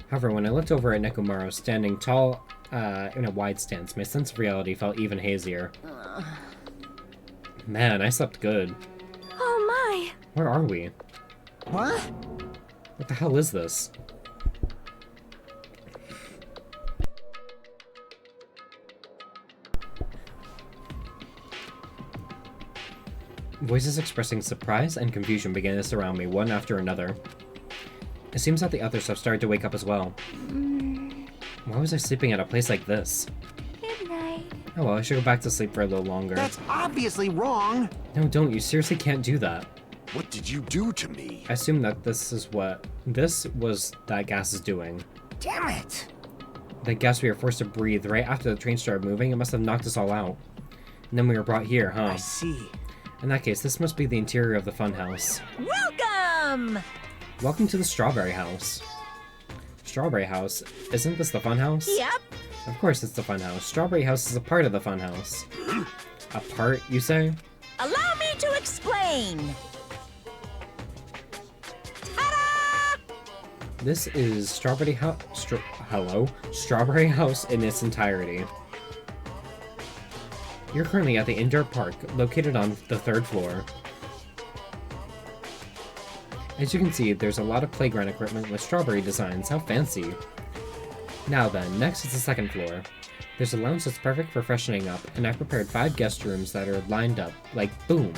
However, when I looked over at Nekomaru standing tall in a wide stance, my sense of reality felt even hazier. Man, I slept good. Oh my! Where are we? What? What the hell is this? Voices expressing surprise and confusion began to surround me, one after another. It seems that the others have started to wake up as well. Why was I sleeping at a place like this? Good night. Oh well, I should go back to sleep for a little longer. That's obviously wrong. No, don't. You seriously can't do that. What did you do to me? I assume that this was that gas is doing. Damn it. The gas we were forced to breathe right after the train started moving, it must have knocked us all out. And then we were brought here, huh? I see. In that case, this must be the interior of the funhouse. Welcome! Welcome to the Strawberry House. Strawberry House? Isn't this the funhouse? Yep. Of course it's the funhouse. Strawberry House is a part of the funhouse. A part, you say? Allow me to explain. Ta-da! This is Strawberry Strawberry House in its entirety. You're currently at the indoor park, located on the 3rd floor. As you can see, there's a lot of playground equipment with strawberry designs. How fancy. Now then, next is the 2nd floor. There's a lounge that's perfect for freshening up, and I've prepared 5 guest rooms that are lined up, like boom.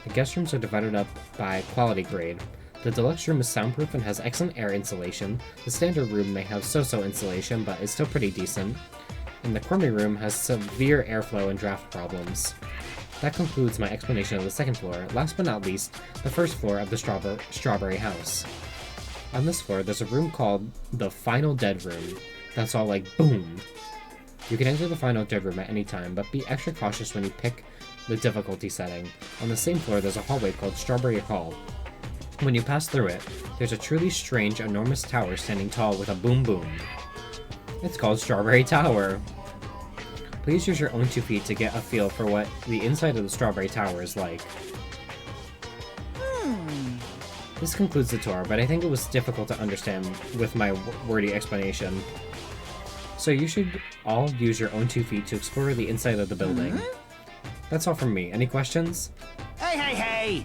The guest rooms are divided up by quality grade. The deluxe room is soundproof and has excellent air insulation. The standard room may have so-so insulation, but is still pretty decent. And the Crummy room has severe airflow and draft problems. That concludes my explanation of the second floor. Last but not least, the first floor of the Strawberry House. On this floor, there's a room called the Final Dead Room. That's all like boom. You can enter the Final Dead Room at any time, but be extra cautious when you pick the difficulty setting. On the same floor, there's a hallway called Strawberry Hall. When you pass through it, there's a truly strange, enormous tower standing tall with a boom boom. It's called Strawberry Tower. Please use your own 2 feet to get a feel for what the inside of the Strawberry Tower is like. This concludes the tour, but I think it was difficult to understand with my wordy explanation. So you should all use your own 2 feet to explore the inside of the building. That's all from me. Any questions? Hey!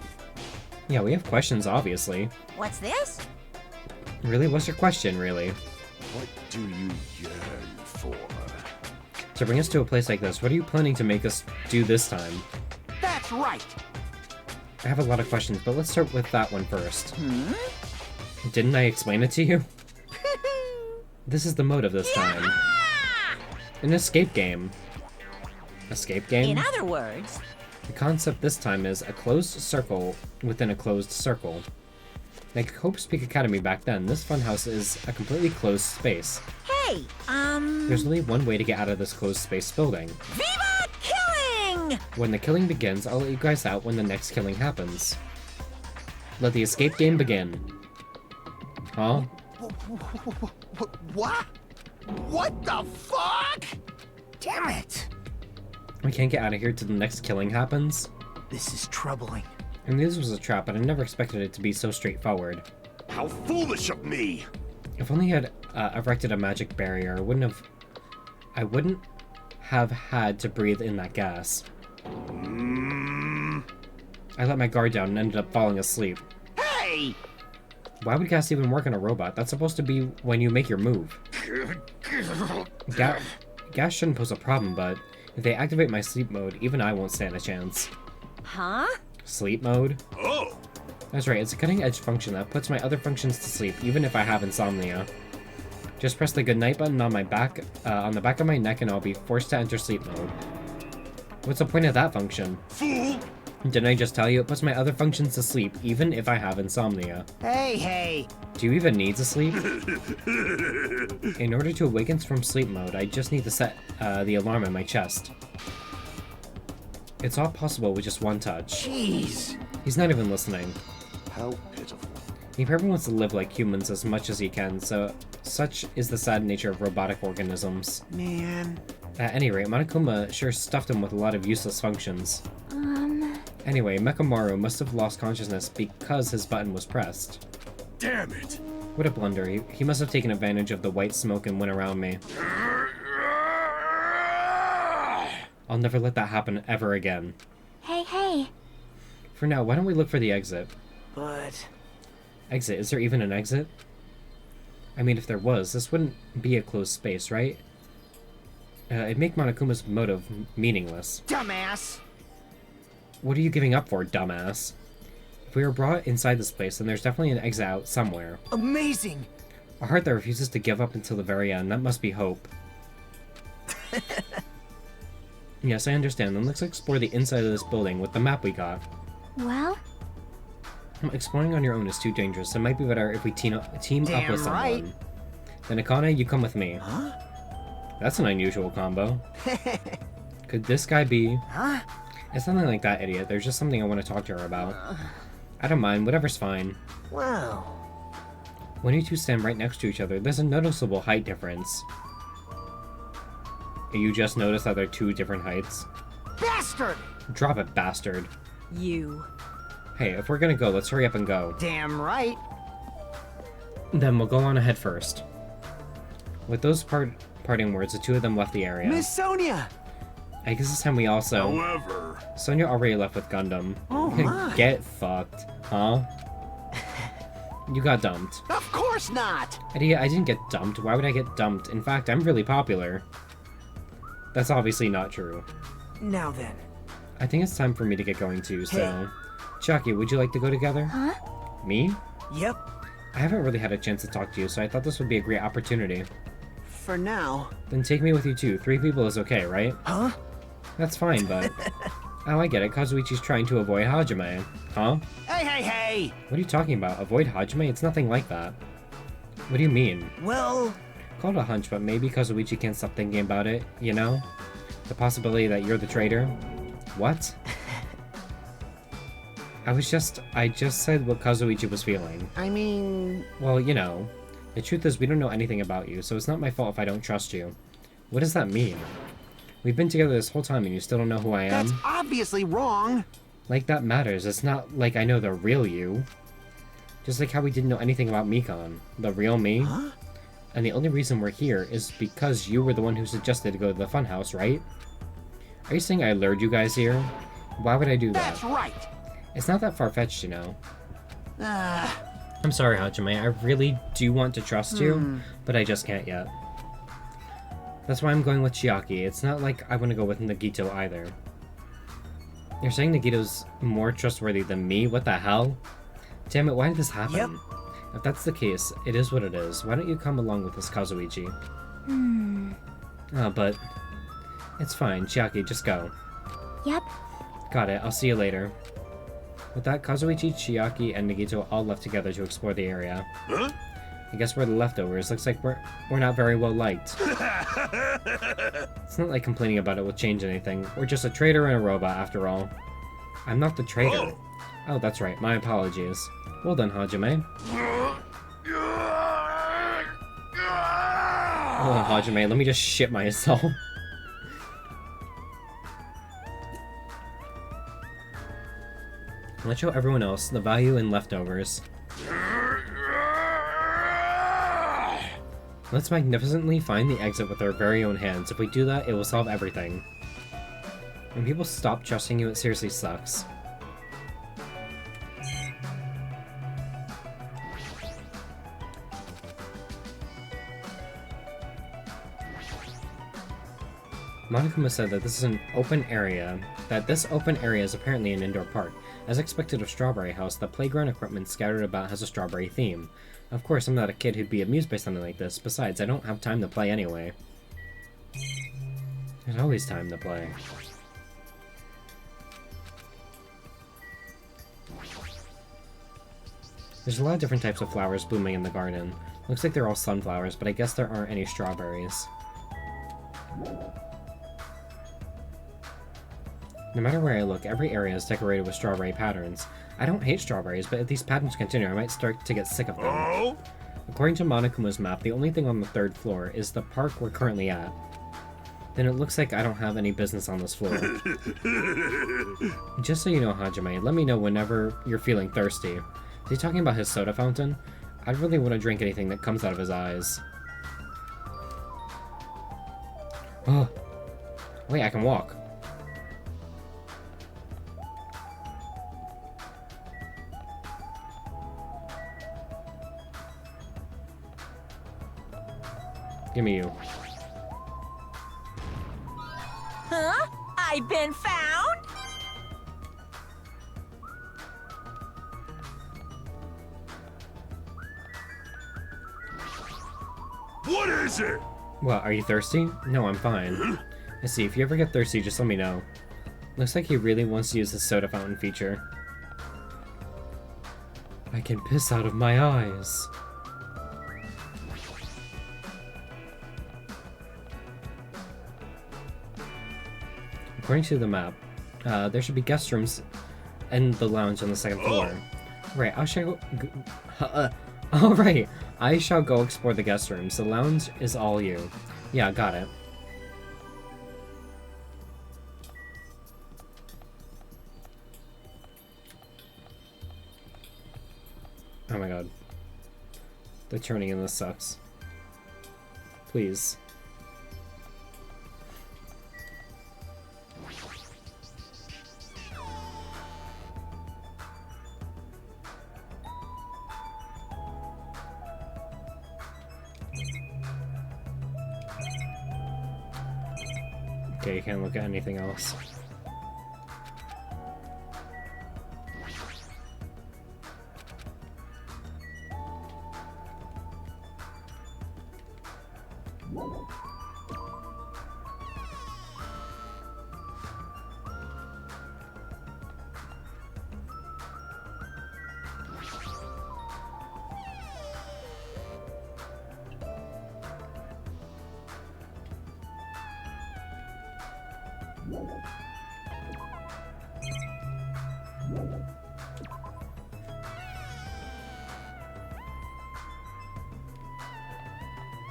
Yeah, we have questions, obviously. What's this? Really? What's your question, really? What do you yearn for? To bring us to a place like this, what are you planning to make us do this time? That's right! I have a lot of questions, but let's start with that one first. Didn't I explain it to you? This is the motive this time. An escape game. Escape game? In other words... The concept this time is a closed circle within a closed circle. Like Hope's Peak Academy back then, this funhouse is a completely closed space. Hey, There's only one way to get out of this closed space building. Viva killing! When the killing begins, I'll let you guys out when the next killing happens. Let the escape game begin. Huh? What? What the fuck? Damn it! We can't get out of here till the next killing happens? This is troubling. I knew this was a trap, but I never expected it to be so straightforward. How foolish of me! If only I had erected a magic barrier, I wouldn't have had to breathe in that gas. I let my guard down and ended up falling asleep. Hey! Why would gas even work on a robot? That's supposed to be when you make your move. Gas shouldn't pose a problem, but if they activate my sleep mode, even I won't stand a chance. Huh? Sleep mode? Oh! That's right, it's a cutting-edge function that puts my other functions to sleep, even if I have insomnia. Just press the goodnight button on my back, on the back of my neck, and I'll be forced to enter sleep mode. What's the point of that function? Fool! Didn't I just tell you it puts my other functions to sleep, even if I have insomnia? Hey! Do you even need to sleep? In order to awaken from sleep mode, I just need to set the alarm in my chest. It's all possible with just one touch. Jeez! He's not even listening. How pitiful. He probably wants to live like humans as much as he can, so such is the sad nature of robotic organisms. Man. At any rate, Monokuma sure stuffed him with a lot of useless functions. Anyway, Mechamaru must have lost consciousness because his button was pressed. Damn it! What a blunder. He must have taken advantage of the white smoke and went around me. I'll never let that happen ever again. Hey. For now, why don't we look for the exit? But... Exit? Is there even an exit? I mean, if there was, this wouldn't be a closed space, right? It'd make Monokuma's motive meaningless. Dumbass! What are you giving up for, dumbass? If we were brought inside this place, then there's definitely an exit out somewhere. Amazing! A heart that refuses to give up until the very end, that must be hope. Yes, I understand, then let's explore the inside of this building with the map we got. Well, Exploring on your own is too dangerous. It might be better if we team up with Damn someone. right. Then Akane, you come with me. Huh? That's an unusual combo. Could this guy be... Huh? It's something like that, idiot. There's just something I want to talk to her about. I don't mind, whatever's fine. Wow. When you two stand right next to each other, there's a noticeable height difference. You just noticed that they're 2 different heights? Bastard! Drop it, bastard. You. Hey, if we're gonna go, let's hurry up and go. Damn right. Then we'll go on ahead first. With those parting words, the 2 of them left the area. Miss Sonia! I guess this time we also... However... Sonia already left with Gundam. Oh my. Get fucked, huh? You got dumped. Of course not! Idiot, I didn't get dumped. Why would I get dumped? In fact, I'm really popular. That's obviously not true. Now then. I think it's time for me to get going too, so... Hey. Chucky, would you like to go together? Huh? Me? Yep. I haven't really had a chance to talk to you, so I thought this would be a great opportunity. For now. Then take me with you too. 3 people is okay, right? Huh? That's fine, but... Oh, I get it. Kazuichi's trying to avoid Hajime. Huh? Hey, hey, hey! What are you talking about? Avoid Hajime? It's nothing like that. What do you mean? Well... Call it a hunch, but maybe Kazuichi can't stop thinking about it, you know? The possibility that you're the traitor? What? I just said what Kazuichi was feeling. I mean... Well, you know. The truth is we don't know anything about you, so it's not my fault if I don't trust you. What does that mean? We've been together this whole time and you still don't know who I am? That's obviously wrong! Like that matters. It's not like I know the real you. Just like how we didn't know anything about Mikon. The real me. Huh? And the only reason we're here is because you were the one who suggested to go to the funhouse, right? Are you saying I lured you guys here? Why would I do that? That's right! It's not that far-fetched, you know. Ah, I'm sorry, Hajime. I really do want to trust you, but I just can't yet. That's why I'm going with Chiaki. It's not like I want to go with Nagito either. You're saying Nagito's more trustworthy than me? What the hell? Damn it, why did this happen? Yep. If that's the case, it is what it is. Why don't you come along with us, Kazuichi? Oh, but... It's fine. Chiaki, just go. Yep. Got it. I'll see you later. With that, Kazuichi, Chiaki, and Nagito all left together to explore the area. Huh? I guess we're the leftovers. Looks like we're not very well liked. It's not like complaining about it will change anything. We're just a traitor and a robot, after all. I'm not the traitor. Oh, that's right. My apologies. Well done, Hajime. Hold on, Hajime. Let me just shit myself. Let's show everyone else the value in leftovers. Let's magnificently find the exit with our very own hands. If we do that, it will solve everything. When people stop trusting you, it seriously sucks. Monokuma said that this is an open area, this open area is apparently an indoor park. As expected of Strawberry House, the playground equipment scattered about has a strawberry theme. Of course, I'm not a kid who'd be amused by something like this. Besides, I don't have time to play anyway. There's always time to play. There's a lot of different types of flowers blooming in the garden. Looks like they're all sunflowers, but I guess there aren't any strawberries. No matter where I look, every area is decorated with strawberry patterns. I don't hate strawberries, but if these patterns continue, I might start to get sick of them. Oh? According to Monokuma's map, the only thing on the 3rd floor is the park we're currently at. Then it looks like I don't have any business on this floor. Just so you know, Hajime, let me know whenever you're feeling thirsty. Is he talking about his soda fountain? I'd really want to drink anything that comes out of his eyes. Oh. Wait, I can walk. Give me you. Huh? I've been found? What is it? What, are you thirsty? No, I'm fine. I see, if you ever get thirsty, just let me know. Looks like he really wants to use the soda fountain feature. I can piss out of my eyes. According to the map, there should be guest rooms in the lounge on the 2nd floor. Right, I shall go... Alright, I shall go explore the guest rooms. The lounge is all you. Yeah, got it. Oh my god. The turning in this sucks. Please. Okay, you can't look at anything else.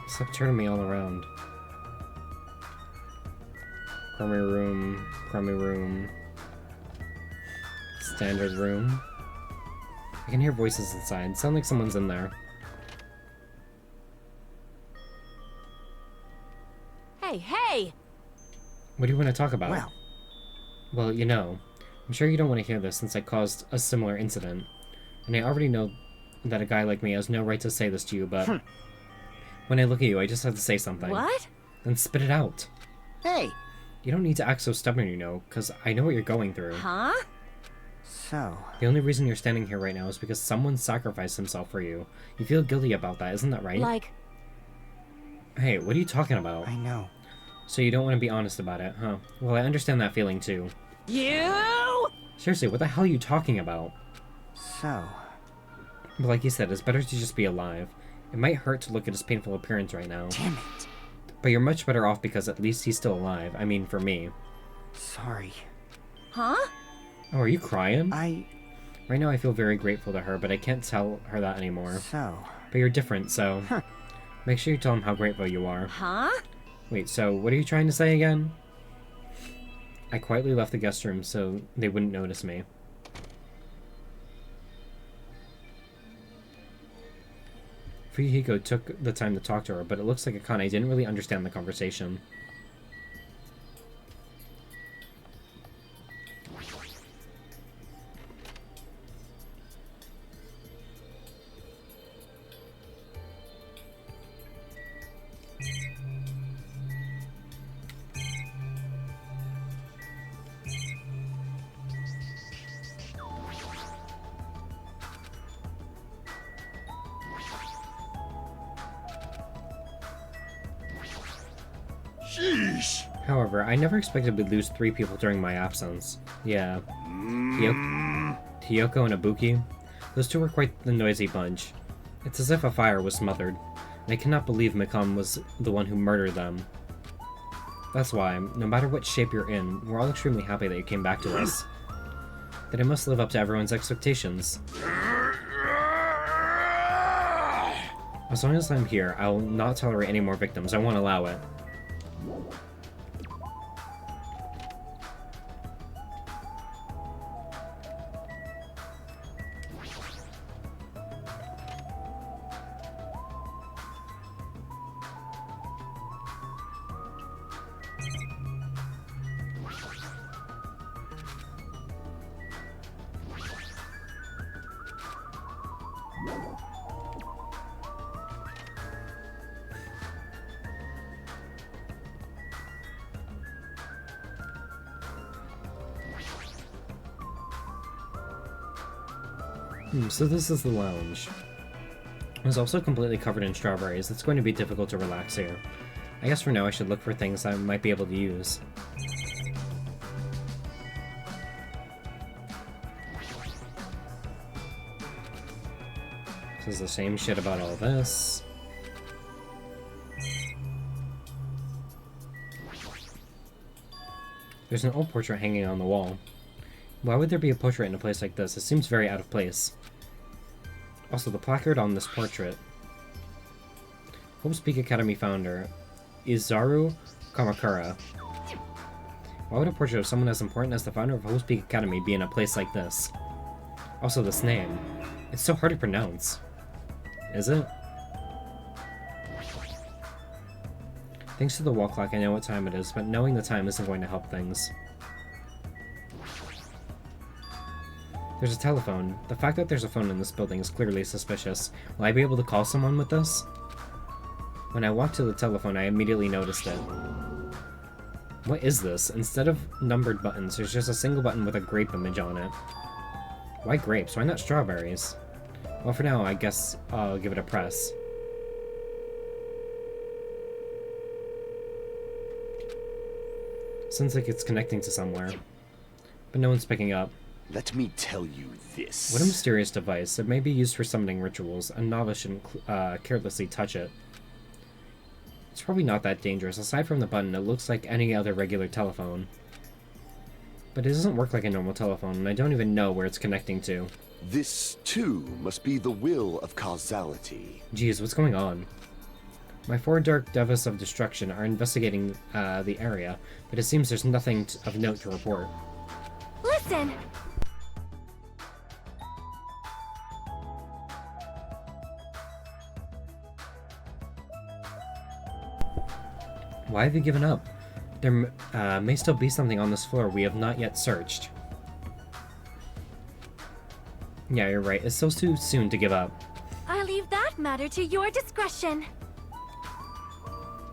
Stop turning me all around. Crummy room, standard room. I can hear voices inside. Sound like someone's in there. Hey! What do you want to talk about? Well, Well, you know, I'm sure you don't want to hear this since I caused a similar incident. And I already know that a guy like me has no right to say this to you, but when I look at you, I just have to say something. What? Then spit it out. hey. You don't need to act so stubborn, you know, because I know what you're going through. Huh? So, The only reason you're standing here right now is because someone sacrificed himself for you. You feel guilty about that, isn't that right? Like, Hey, what are you talking about? I know. So you don't want to be honest about it, huh? Well, I understand that feeling too. you? Seriously, what the hell are you talking about? So, But like you said, it's better to just be alive. It might hurt to look at his painful appearance right now. damn it. But you're much better off because at least he's still alive. I mean, for me. Sorry. Huh? Oh, are you crying? Right now I feel very grateful to her, but I can't tell her that anymore. So, But you're different, so... Make sure you tell him how grateful you are. Huh? Wait, so what are you trying to say again? I quietly left the guest room so they wouldn't notice me. Fuyuhiko took the time to talk to her, but it looks like Akane didn't really understand the conversation. Sheesh. However, I never expected we'd lose 3 people during my absence. Yeah. Hiyoko and Ibuki. Those 2 were quite the noisy bunch. It's as if a fire was smothered, and I cannot believe Mikam was the one who murdered them. That's why, no matter what shape you're in, we're all extremely happy that you came back to us. That I must live up to everyone's expectations. As long as I'm here, I will not tolerate any more victims. I won't allow it. So this is the lounge. It's also completely covered in strawberries. It's going to be difficult to relax here. I guess for now I should look for things I might be able to use. This is the same shit about all this. There's an old portrait hanging on the wall. Why would there be a portrait in a place like this? It seems very out of place. Also, the placard on this portrait. Hope's Peak Academy founder, Izaru Kamakura. Why would a portrait of someone as important as the founder of Hope's Peak Academy be in a place like this? Also, this name. It's so hard to pronounce. Is it? Thanks to the wall clock, I know what time it is, but knowing the time isn't going to help things. There's a telephone. The fact that there's a phone in this building is clearly suspicious. Will I be able to call someone with this? When I walked to the telephone, I immediately noticed it. What is this? Instead of numbered buttons, there's just a single button with a grape image on it. Why grapes? Why not strawberries? Well, for now, I guess I'll give it a press. Sounds like it's connecting to somewhere. But no one's picking up. Let me tell you this. What a mysterious device. It may be used for summoning rituals. A novice shouldn't carelessly touch it. It's probably not that dangerous. Aside from the button, it looks like any other regular telephone. But it doesn't work like a normal telephone, and I don't even know where it's connecting to. This, too, must be the will of causality. Geez, what's going on? My 4 dark devas of destruction are investigating the area, but it seems there's nothing of note to report. Listen! Why have you given up? There may still be something on this floor we have not yet searched. Yeah, you're right. It's still too soon to give up. I'll leave that matter to your discretion.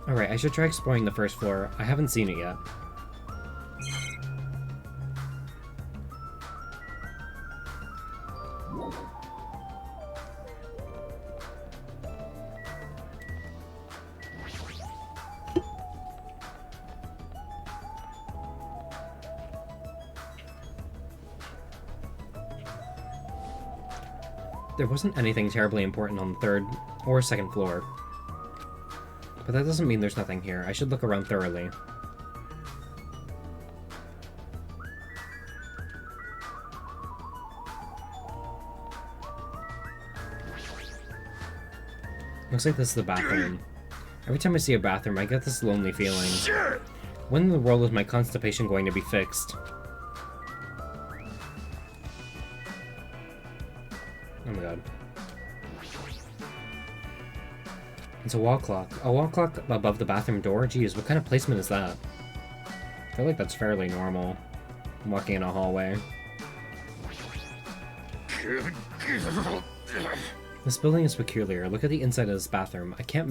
Alright, I should try exploring the first floor. I haven't seen it yet. There wasn't anything terribly important on the 3rd or 2nd floor. But that doesn't mean there's nothing here. I should look around thoroughly. Looks like this is the bathroom. Every time I see a bathroom, I get this lonely feeling. When in the world is my constipation going to be fixed? Oh my god. It's a wall clock. A wall clock above the bathroom door? Geez, what kind of placement is that? I feel like that's fairly normal. I'm walking in a hallway. This building is peculiar. Look at the inside of this bathroom. I can't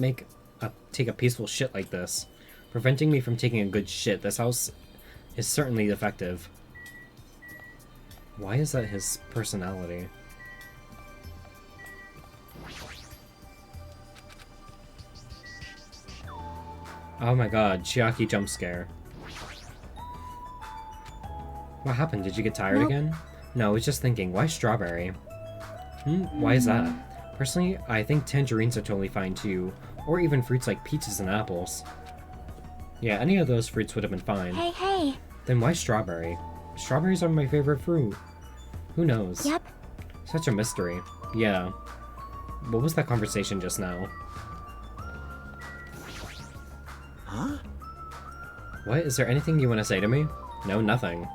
take a peaceful shit like this. Preventing me from taking a good shit. This house is certainly defective. Why is that his personality? Oh my god, Chiaki jump scare. What happened? Did you get tired again? No, I was just thinking, why strawberry? Why is that? Personally, I think tangerines are totally fine too, or even fruits like peaches and apples. Yeah, any of those fruits would have been fine. Hey. Then why strawberry? Strawberries are my favorite fruit. Who knows? Yep. Such a mystery. Yeah. What was that conversation just now? Huh? What? Is there anything you want to say to me? No, nothing.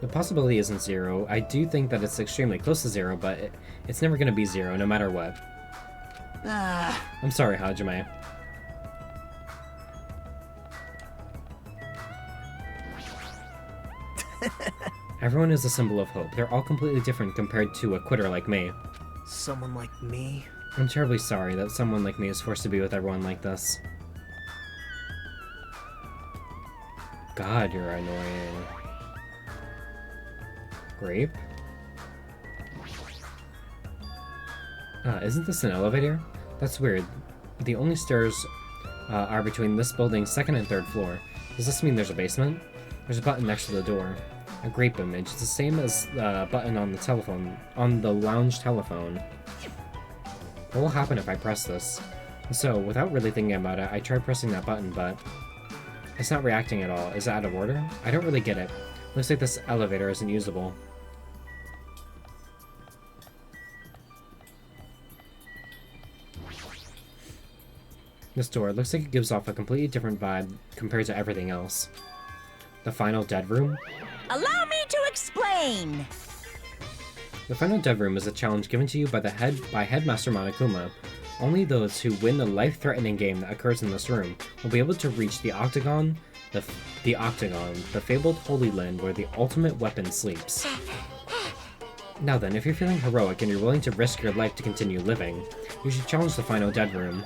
The possibility isn't 0. I do think that it's extremely close to 0, but it's never going to be 0, no matter what. I'm sorry, Hajime. Everyone is a symbol of hope. They're all completely different compared to a quitter like me. Someone like me? I'm terribly sorry that someone like me is forced to be with everyone like this. God, you're annoying. Grape? Isn't this an elevator? That's weird. The only stairs are between this building's 2nd and 3rd floor. Does this mean there's a basement? There's a button next to the door. A grape image. It's the same as the button on the telephone, on the lounge telephone. What will happen if I press this? So, without really thinking about it, I tried pressing that button, but it's not reacting at all. Is it out of order? I don't really get it. Looks like this elevator isn't usable. This door looks like it gives off a completely different vibe compared to everything else. The final dead room? Allow me to explain. The final dead room is a challenge given to you by Headmaster Monokuma. Only those who win the life-threatening game that occurs in this room will be able to reach the Octagon, the fabled Holy Land where the ultimate weapon sleeps. Now then, if you're feeling heroic and you're willing to risk your life to continue living, you should challenge the final dead room.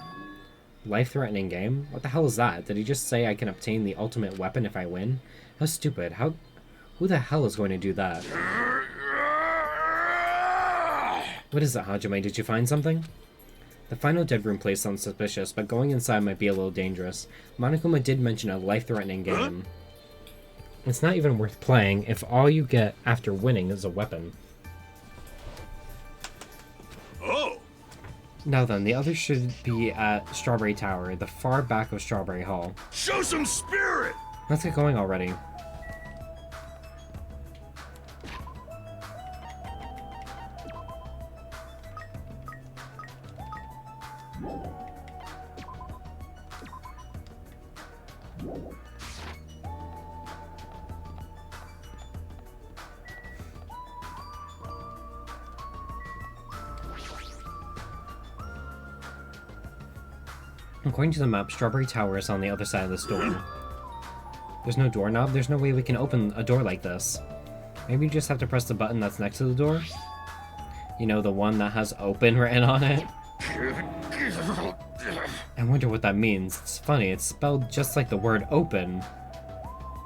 Life-threatening game? What the hell is that? Did he just say I can obtain the ultimate weapon if I win? How stupid. Who the hell is going to do that? What is it, Hajime? Did you find something? The final dead room place sounds suspicious, but going inside might be a little dangerous. Monokuma did mention a life-threatening game. It's not even worth playing if all you get after winning is a weapon. Oh! Now then, the others should be at Strawberry Tower, the far back of Strawberry Hall. Show some spirit! Let's get going already. According to the map, Strawberry Tower is on the other side of this door. There's no doorknob? There's no way we can open a door like this. Maybe you just have to press the button that's next to the door? You know, the one that has open written on it? I wonder what that means. It's funny, it's spelled just like the word open.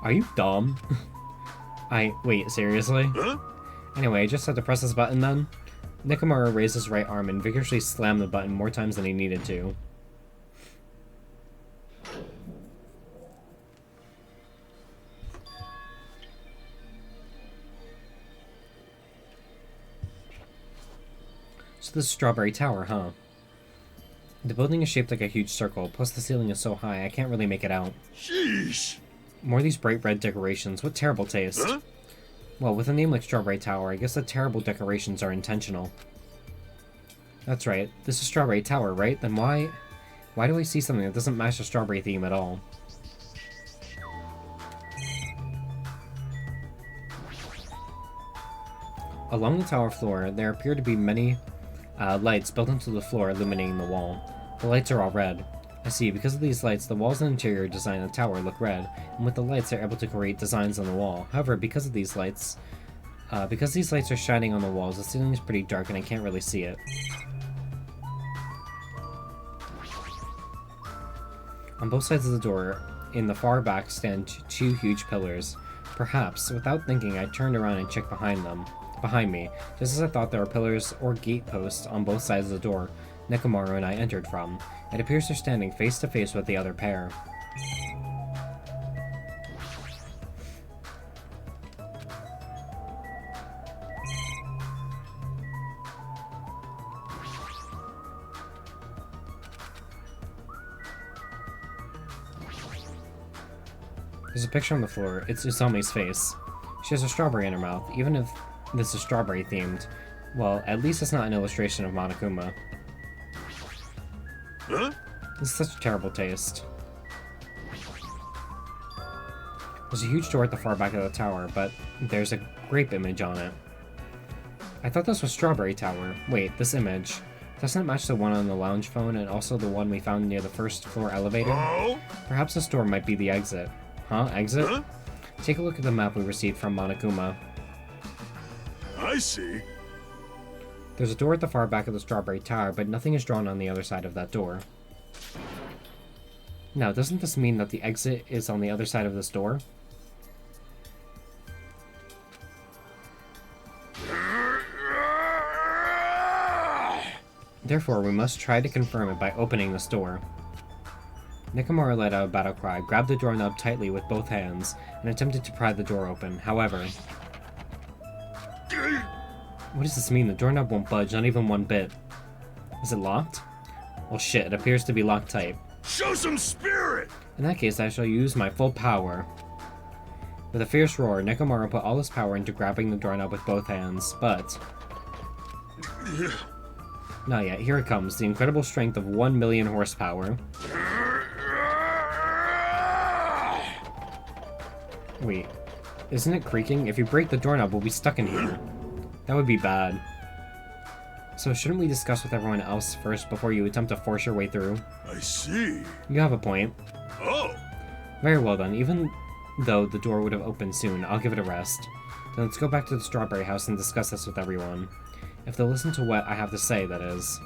Are you dumb? Wait, seriously? Huh? Anyway, I just had to press this button then? Nekomaru raised his right arm and vigorously slammed the button more times than he needed to. So this is Strawberry Tower, huh? The building is shaped like a huge circle, plus the ceiling is so high I can't really make it out. Sheesh! More of these bright red decorations, what terrible taste. Huh? Well, with a name like Strawberry Tower, I guess the terrible decorations are intentional. That's right, this is Strawberry Tower, right? Then why do I see something that doesn't match the strawberry theme at all? Along the tower floor, there appear to be many lights built into the floor illuminating the wall. The lights are all red. I see, because of these lights, the walls and interior design of the tower look red, and with the lights they're able to create designs on the wall. However, because these lights are shining on the walls, the ceiling is pretty dark and I can't really see it. On both sides of the door, in the far back, stand two huge pillars. Perhaps, without thinking, I turned around and checked behind me, just as I thought there were pillars or gate posts on both sides of the door Nekomaru and I entered from. It appears they're standing face to face with the other pair. There's a picture on the floor. It's Usami's face. She has a strawberry in her mouth, even if this is strawberry themed. Well, at least it's not an illustration of Monokuma. Huh? This is such a terrible taste. There's a huge door at the far back of the tower, but there's a grape image on it. I thought this was Strawberry Tower. Wait, this image. Doesn't it match the one on the lounge phone and also the one we found near the first floor elevator? Oh? Perhaps this door might be the exit. Huh? Exit? Huh? Take a look at the map we received from Monokuma. I see. There's a door at the far back of the Strawberry Tower, but nothing is drawn on the other side of that door. Now, doesn't this mean that the exit is on the other side of this door? Therefore, we must try to confirm it by opening this door. Nekomaru let out a battle cry, grabbed the doorknob tightly with both hands, and attempted to pry the door open. However... What does this mean? The doorknob won't budge, not even one bit. Is it locked? Well shit, it appears to be locked tight. Show some spirit! In that case, I shall use my full power. With a fierce roar, Nekomaru put all his power into grabbing the doorknob with both hands, but... Not yet, here it comes, the incredible strength of 1 million horsepower. Wait, isn't it creaking? If you break the doorknob, we'll be stuck in here. That would be bad. So shouldn't we discuss with everyone else first before you attempt to force your way through? I see. You have a point. Oh! Very well then, even though the door would have opened soon, I'll give it a rest. Then let's go back to the Strawberry House and discuss this with everyone. If they'll listen to what I have to say, that is.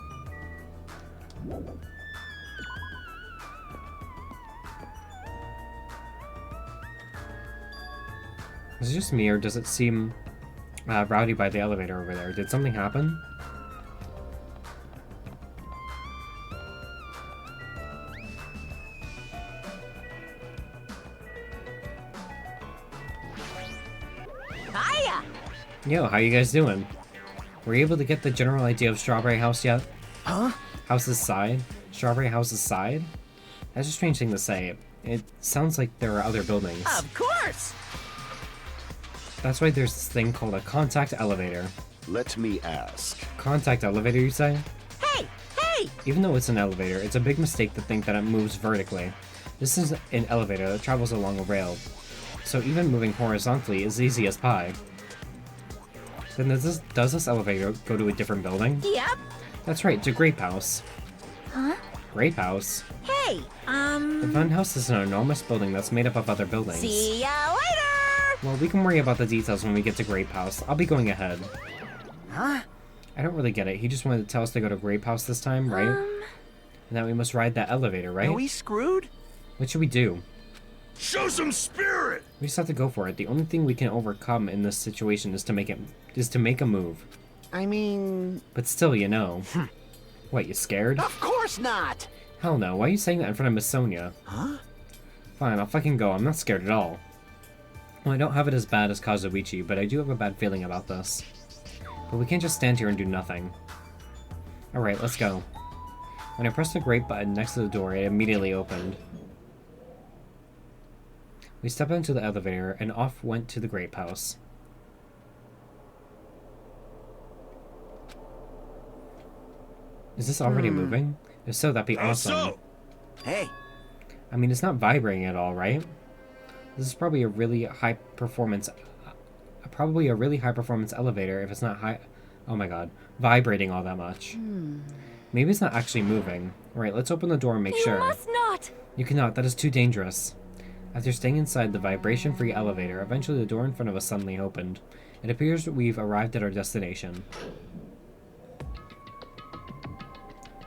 Is it just me, or does it seem rowdy by the elevator over there? Did something happen? Hiya! Yo, how you guys doing? Were you able to get the general idea of Strawberry House yet? Huh? House's side? Strawberry House's side? That's a strange thing to say. It sounds like there are other buildings. Of course! That's why there's this thing called a contact elevator. Let me ask. Contact elevator, you say? Hey! Hey! Even though it's an elevator, it's a big mistake to think that it moves vertically. This is an elevator that travels along a rail, so even moving horizontally is easy as pie. Then does this elevator go to a different building? Yep. That's right, to Grape House. Huh? Grape House? Hey, The Fun House is an enormous building that's made up of other buildings. see ya later! Well, we can worry about the details when we get to Grape House. I'll be going ahead. Huh? I don't really get it. He just wanted to tell us to go to Grape House this time, right? And that we must ride that elevator, right? Are we screwed? What should we do? Show some spirit! We just have to go for it. The only thing we can overcome in this situation is to make a move. I mean... But still, you know. What, you scared? Of course not! Hell no, why are you saying that in front of Miss Sonia? Huh? Fine, I'll fucking go. I'm not scared at all. Well, I don't have it as bad as Kazuichi, but I do have a bad feeling about this. But we can't just stand here and do nothing. Alright, let's go. When I pressed the grate button next to the door, it immediately opened. We stepped into the elevator, and off went to the Grape House. Is this already moving? If so, that'd be How awesome. so? Hey, I mean, it's not vibrating at all, right? This is probably a really high performance elevator if it's not oh my god, vibrating all that much. Maybe it's not actually moving. Alright, let's open the door and make You sure. must not! You cannot, that is too dangerous. After staying inside the vibration-free elevator, eventually the door in front of us suddenly opened. It appears that we've arrived at our destination.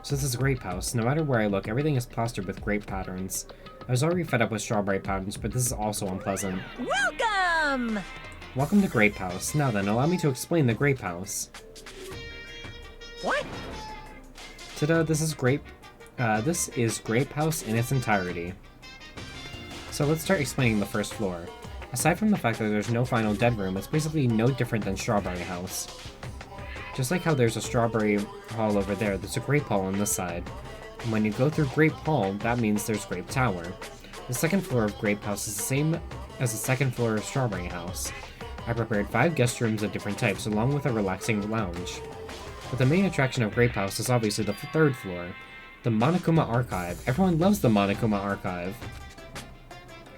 So this is a grape house. No matter where I look, everything is plastered with grape patterns. I was already fed up with strawberry patterns, but this is also unpleasant. Welcome! Welcome to Grape House. Now then, allow me to explain the Grape House. What? Ta-da, this is Grape House in its entirety. So let's start explaining the first floor. Aside from the fact that there's no final dead room, it's basically no different than Strawberry House. Just like how there's a Strawberry Hall over there, there's a Grape Hall on this side. And when you go through Grape Hall, that means there's Grape Tower. The second floor of Grape House is the same as the second floor of Strawberry House. I prepared 5 guest rooms of different types, along with a relaxing lounge. But the main attraction of Grape House is obviously the third floor, the Monokuma Archive. Everyone loves the Monokuma Archive.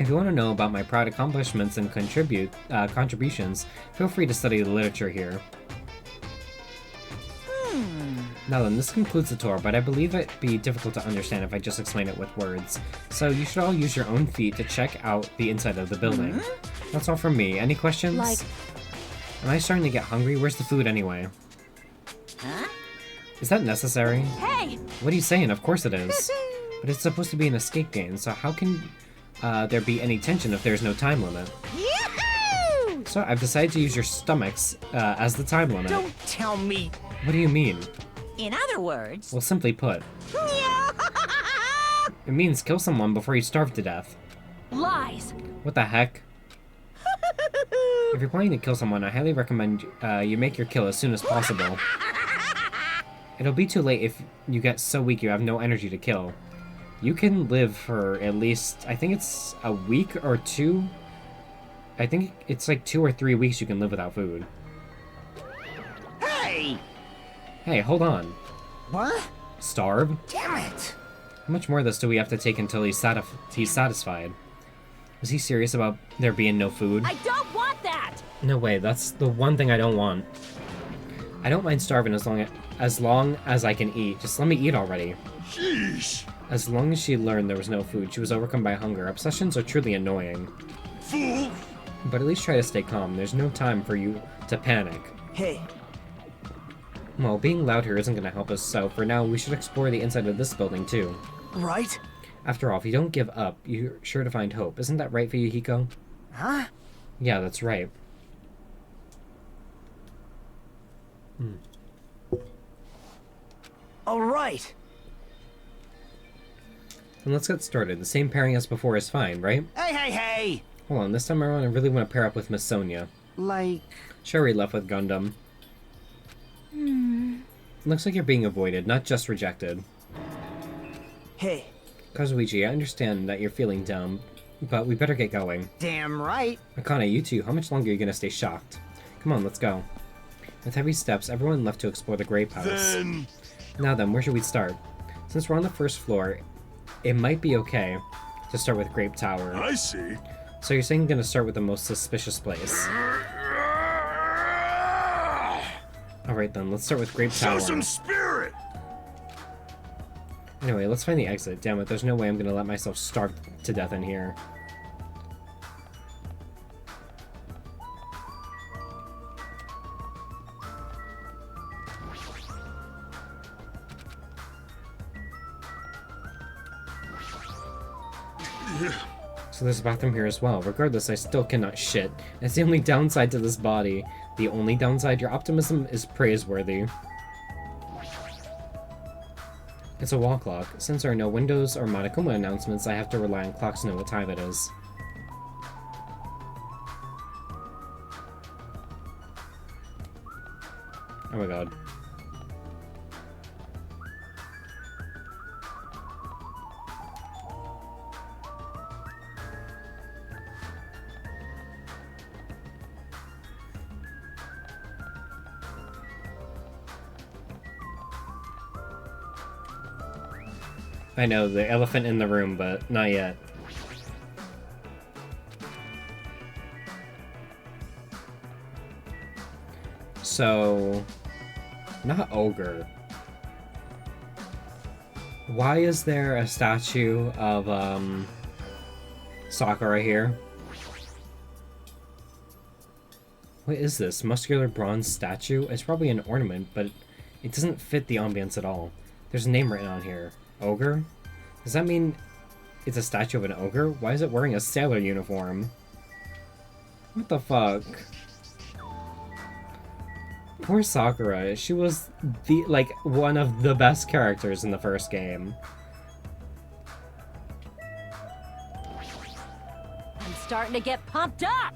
If you want to know about my proud accomplishments and contributions, feel free to study the literature here. Now then, this concludes the tour, but I believe it'd be difficult to understand if I just explain it with words. So you should all use your own feet to check out the inside of the building. That's all from me. Any questions? Like- Am I starting to get hungry? Where's the food anyway? Huh? Is that necessary? Hey! What are you saying? Of course it is. But it's supposed to be an escape game, so how can there be any tension if there's no time limit? Yahoo! So I've decided to use your stomachs as the time limit. don't tell me. What do you mean? In other words... Well, simply put, it means kill someone before you starve to death. Lies! What the heck? If you're planning to kill someone, I highly recommend you make your kill as soon as possible. It'll be too late if you get so weak you have no energy to kill. You can live for at least, I think it's a week or 2. I think it's like 2 or 3 weeks you can live without food. Hey! Hey, hold on. What? Starve? Damn it! How much more of this do we have to take until he's satisfied? Is he serious about there being no food? I don't want that! No way, that's the one thing I don't want. I don't mind starving as long as I can eat. Just let me eat already. Sheesh! As long as she learned there was no food, she was overcome by hunger. Obsessions are truly annoying. Fool! But at least try to stay calm. There's no time for you to panic. Hey, Well, being loud here isn't going to help us, so for now we should explore the inside of this building too. right? After all, if you don't give up, you're sure to find hope. Isn't that right for you, Hiko? Huh? Yeah, that's right. All right. And let's get started. The same pairing as before is fine, right? Hey! Hold on, this time around I really want to pair up with Miss Sonia. Like... Sherry left with Gundam. Looks like you're being avoided, not just rejected. Hey. Kazuichi, I understand that you're feeling dumb, but we better get going. Damn right. Akane, you two, how much longer are you gonna stay shocked? Come on, let's go. With heavy steps, everyone left to explore the Grape House. Now then, where should we start? Since we're on the first floor, it might be okay to start with Grape Tower. I see. So you're saying you're gonna start with the most suspicious place. Alright then, let's start with Grape Tower. Show some spirit! Anyway, let's find the exit. Damn it, there's no way I'm gonna let myself starve to death in here. So there's a bathroom here as well. Regardless, I still cannot shit. That's the only downside to this body. The only downside, your optimism is praiseworthy. It's a wall clock. Since there are no windows or Monokuma announcements, I have to rely on clocks to know what time it is. Oh my god. I know, the elephant in the room, but not yet. So... not ogre. Why is there a statue of, Sakura here? What is this? Muscular bronze statue? It's probably an ornament, but it doesn't fit the ambience at all. There's a name written on here. Ogre? Does that mean it's a statue of an ogre? Why is it wearing a sailor uniform? What the fuck? Poor Sakura. She was the, like, one of the best characters in the first game. I'm starting to get pumped up!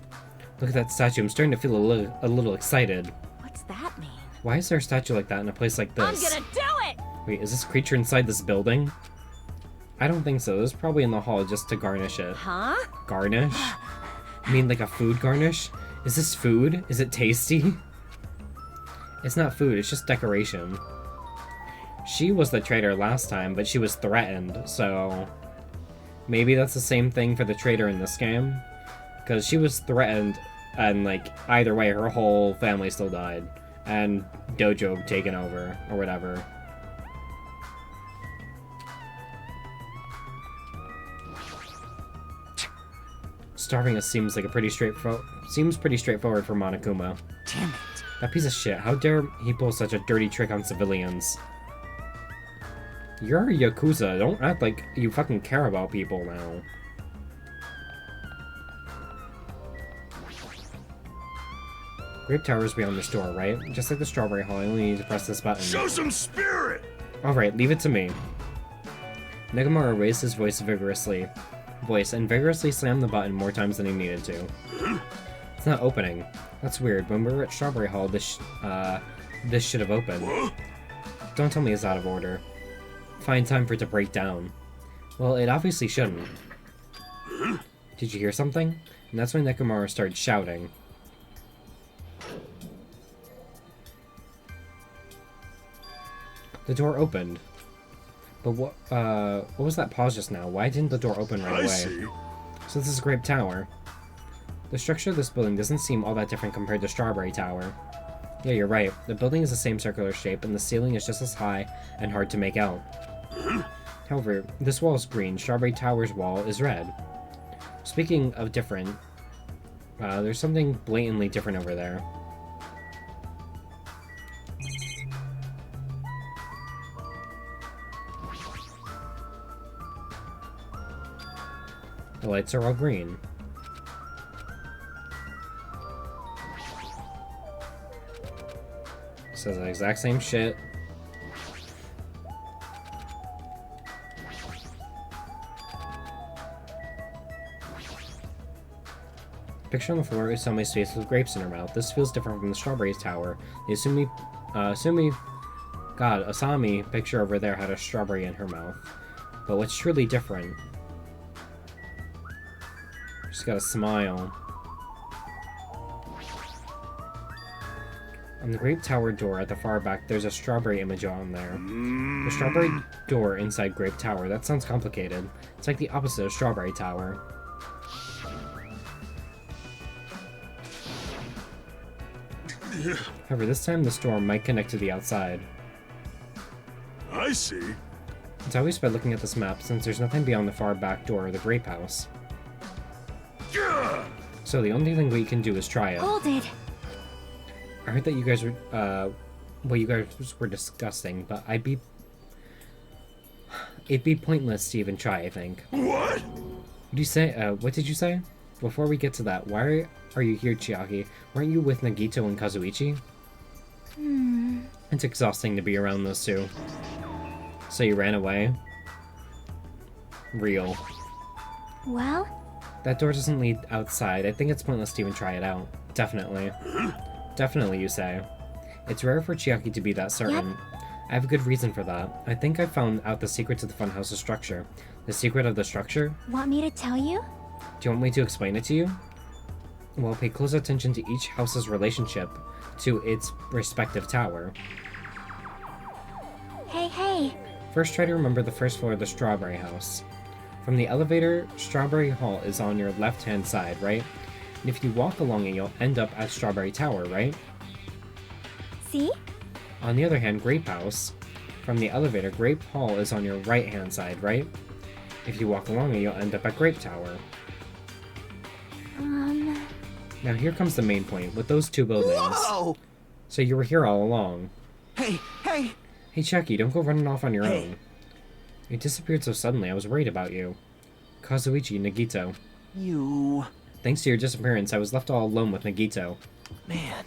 Look at that statue. I'm starting to feel a little excited. What's that mean? Why is there a statue like that in a place like this? I'm gonna do it! Wait, is this creature inside this building? I don't think so. This is probably in the hall just to garnish it. Huh? Garnish? I mean like a food garnish? Is this food? Is it tasty? It's not food, it's just decoration. She was the traitor last time, but she was threatened, so... maybe that's the same thing for the traitor in this game? Because she was threatened, and like, either way, her whole family still died. And Dojo taken over, or whatever. Starving us seems like a pretty straightforward for Monokuma. Damn it. That piece of shit, how dare he pull such a dirty trick on civilians? You're a Yakuza, don't act like you fucking care about people now. Grape Tower's beyond this door, right? Just like the Strawberry Hall, I only need to press this button. Show some spirit! Alright, leave it to me. Negamura raised his voice and vigorously slammed the button more times than he needed to. It's not opening. That's weird. When we were at Strawberry Hall, this should have opened. Don't tell me it's out of order. Find time for it to break down. Well, it obviously shouldn't. Did you hear something? And that's when Negamura started shouting. The door opened. But what was that pause just now? Why didn't the door open right away? I see. So this is Grape Tower. The structure of this building doesn't seem all that different compared to Strawberry Tower. Yeah, you're right. The building is the same circular shape, and the ceiling is just as high and hard to make out. However, this wall is green. Strawberry Tower's wall is red. Speaking of different, there's something blatantly different over there. The lights are all green. Says the exact same shit. Picture on the floor is somebody's face with grapes in her mouth. This feels different from the strawberry tower. The Asami picture over there had a strawberry in her mouth. But what's truly different? She's got a smile. On the grape tower door at the far back, there's a strawberry image on there. The strawberry door inside grape tower. That sounds complicated. It's like the opposite of strawberry tower. However, this time the storm might connect to the outside. I see. It's always by looking at this map, since there's nothing beyond the far back door of the grape house. So the only thing we can do is try it. Hold it. I heard that you guys were, you guys were discussing, but it'd be pointless to even try, I think. What? What did you say? Before we get to that, why are you here, Chiaki? Weren't you with Nagito and Kazuichi? It's exhausting to be around those two. So you ran away? Real. Well? That door doesn't lead outside. I think it's pointless to even try it out. Definitely. Definitely, you say. It's rare for Chiaki to be that certain. Yep. I have a good reason for that. I think I found out the secret to the funhouse's structure. The secret of the structure? Want me to tell you? Do you want me to explain it to you? Well, pay close attention to each house's relationship to its respective tower. Hey. First, try to remember the first floor of the Strawberry House. From the elevator, Strawberry Hall is on your left-hand side, right? And if you walk along it, you'll end up at Strawberry Tower, right? See? On the other hand, Grape House. From the elevator, Grape Hall is on your right-hand side, right? If you walk along it, you'll end up at Grape Tower. Now here comes the main point, with those two buildings. Whoa! So you were here all along. Hey! Hey Chucky, don't go running off on your own. You disappeared so suddenly, I was worried about you. Kazuichi, Nagito. You... Thanks to your disappearance, I was left all alone with Nagito. Man.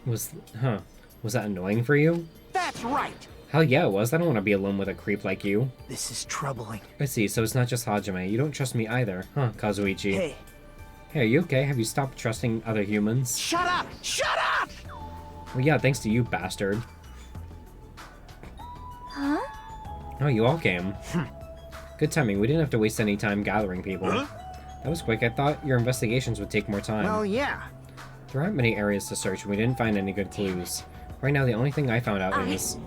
Was that annoying for you? That's right! Hell yeah, it was. I don't want to be alone with a creep like you. This is troubling. I see, so it's not just Hajime. You don't trust me either, huh, Kazuichi? Hey. Hey, are you okay? Have you stopped trusting other humans? Shut up! Shut up! Well, yeah, thanks to you, bastard. Huh? Oh, you all came. Good timing. We didn't have to waste any time gathering people. Huh? That was quick. I thought your investigations would take more time. Well, yeah. There aren't many areas to search, and we didn't find any good clues. Right now, the only thing I found out is...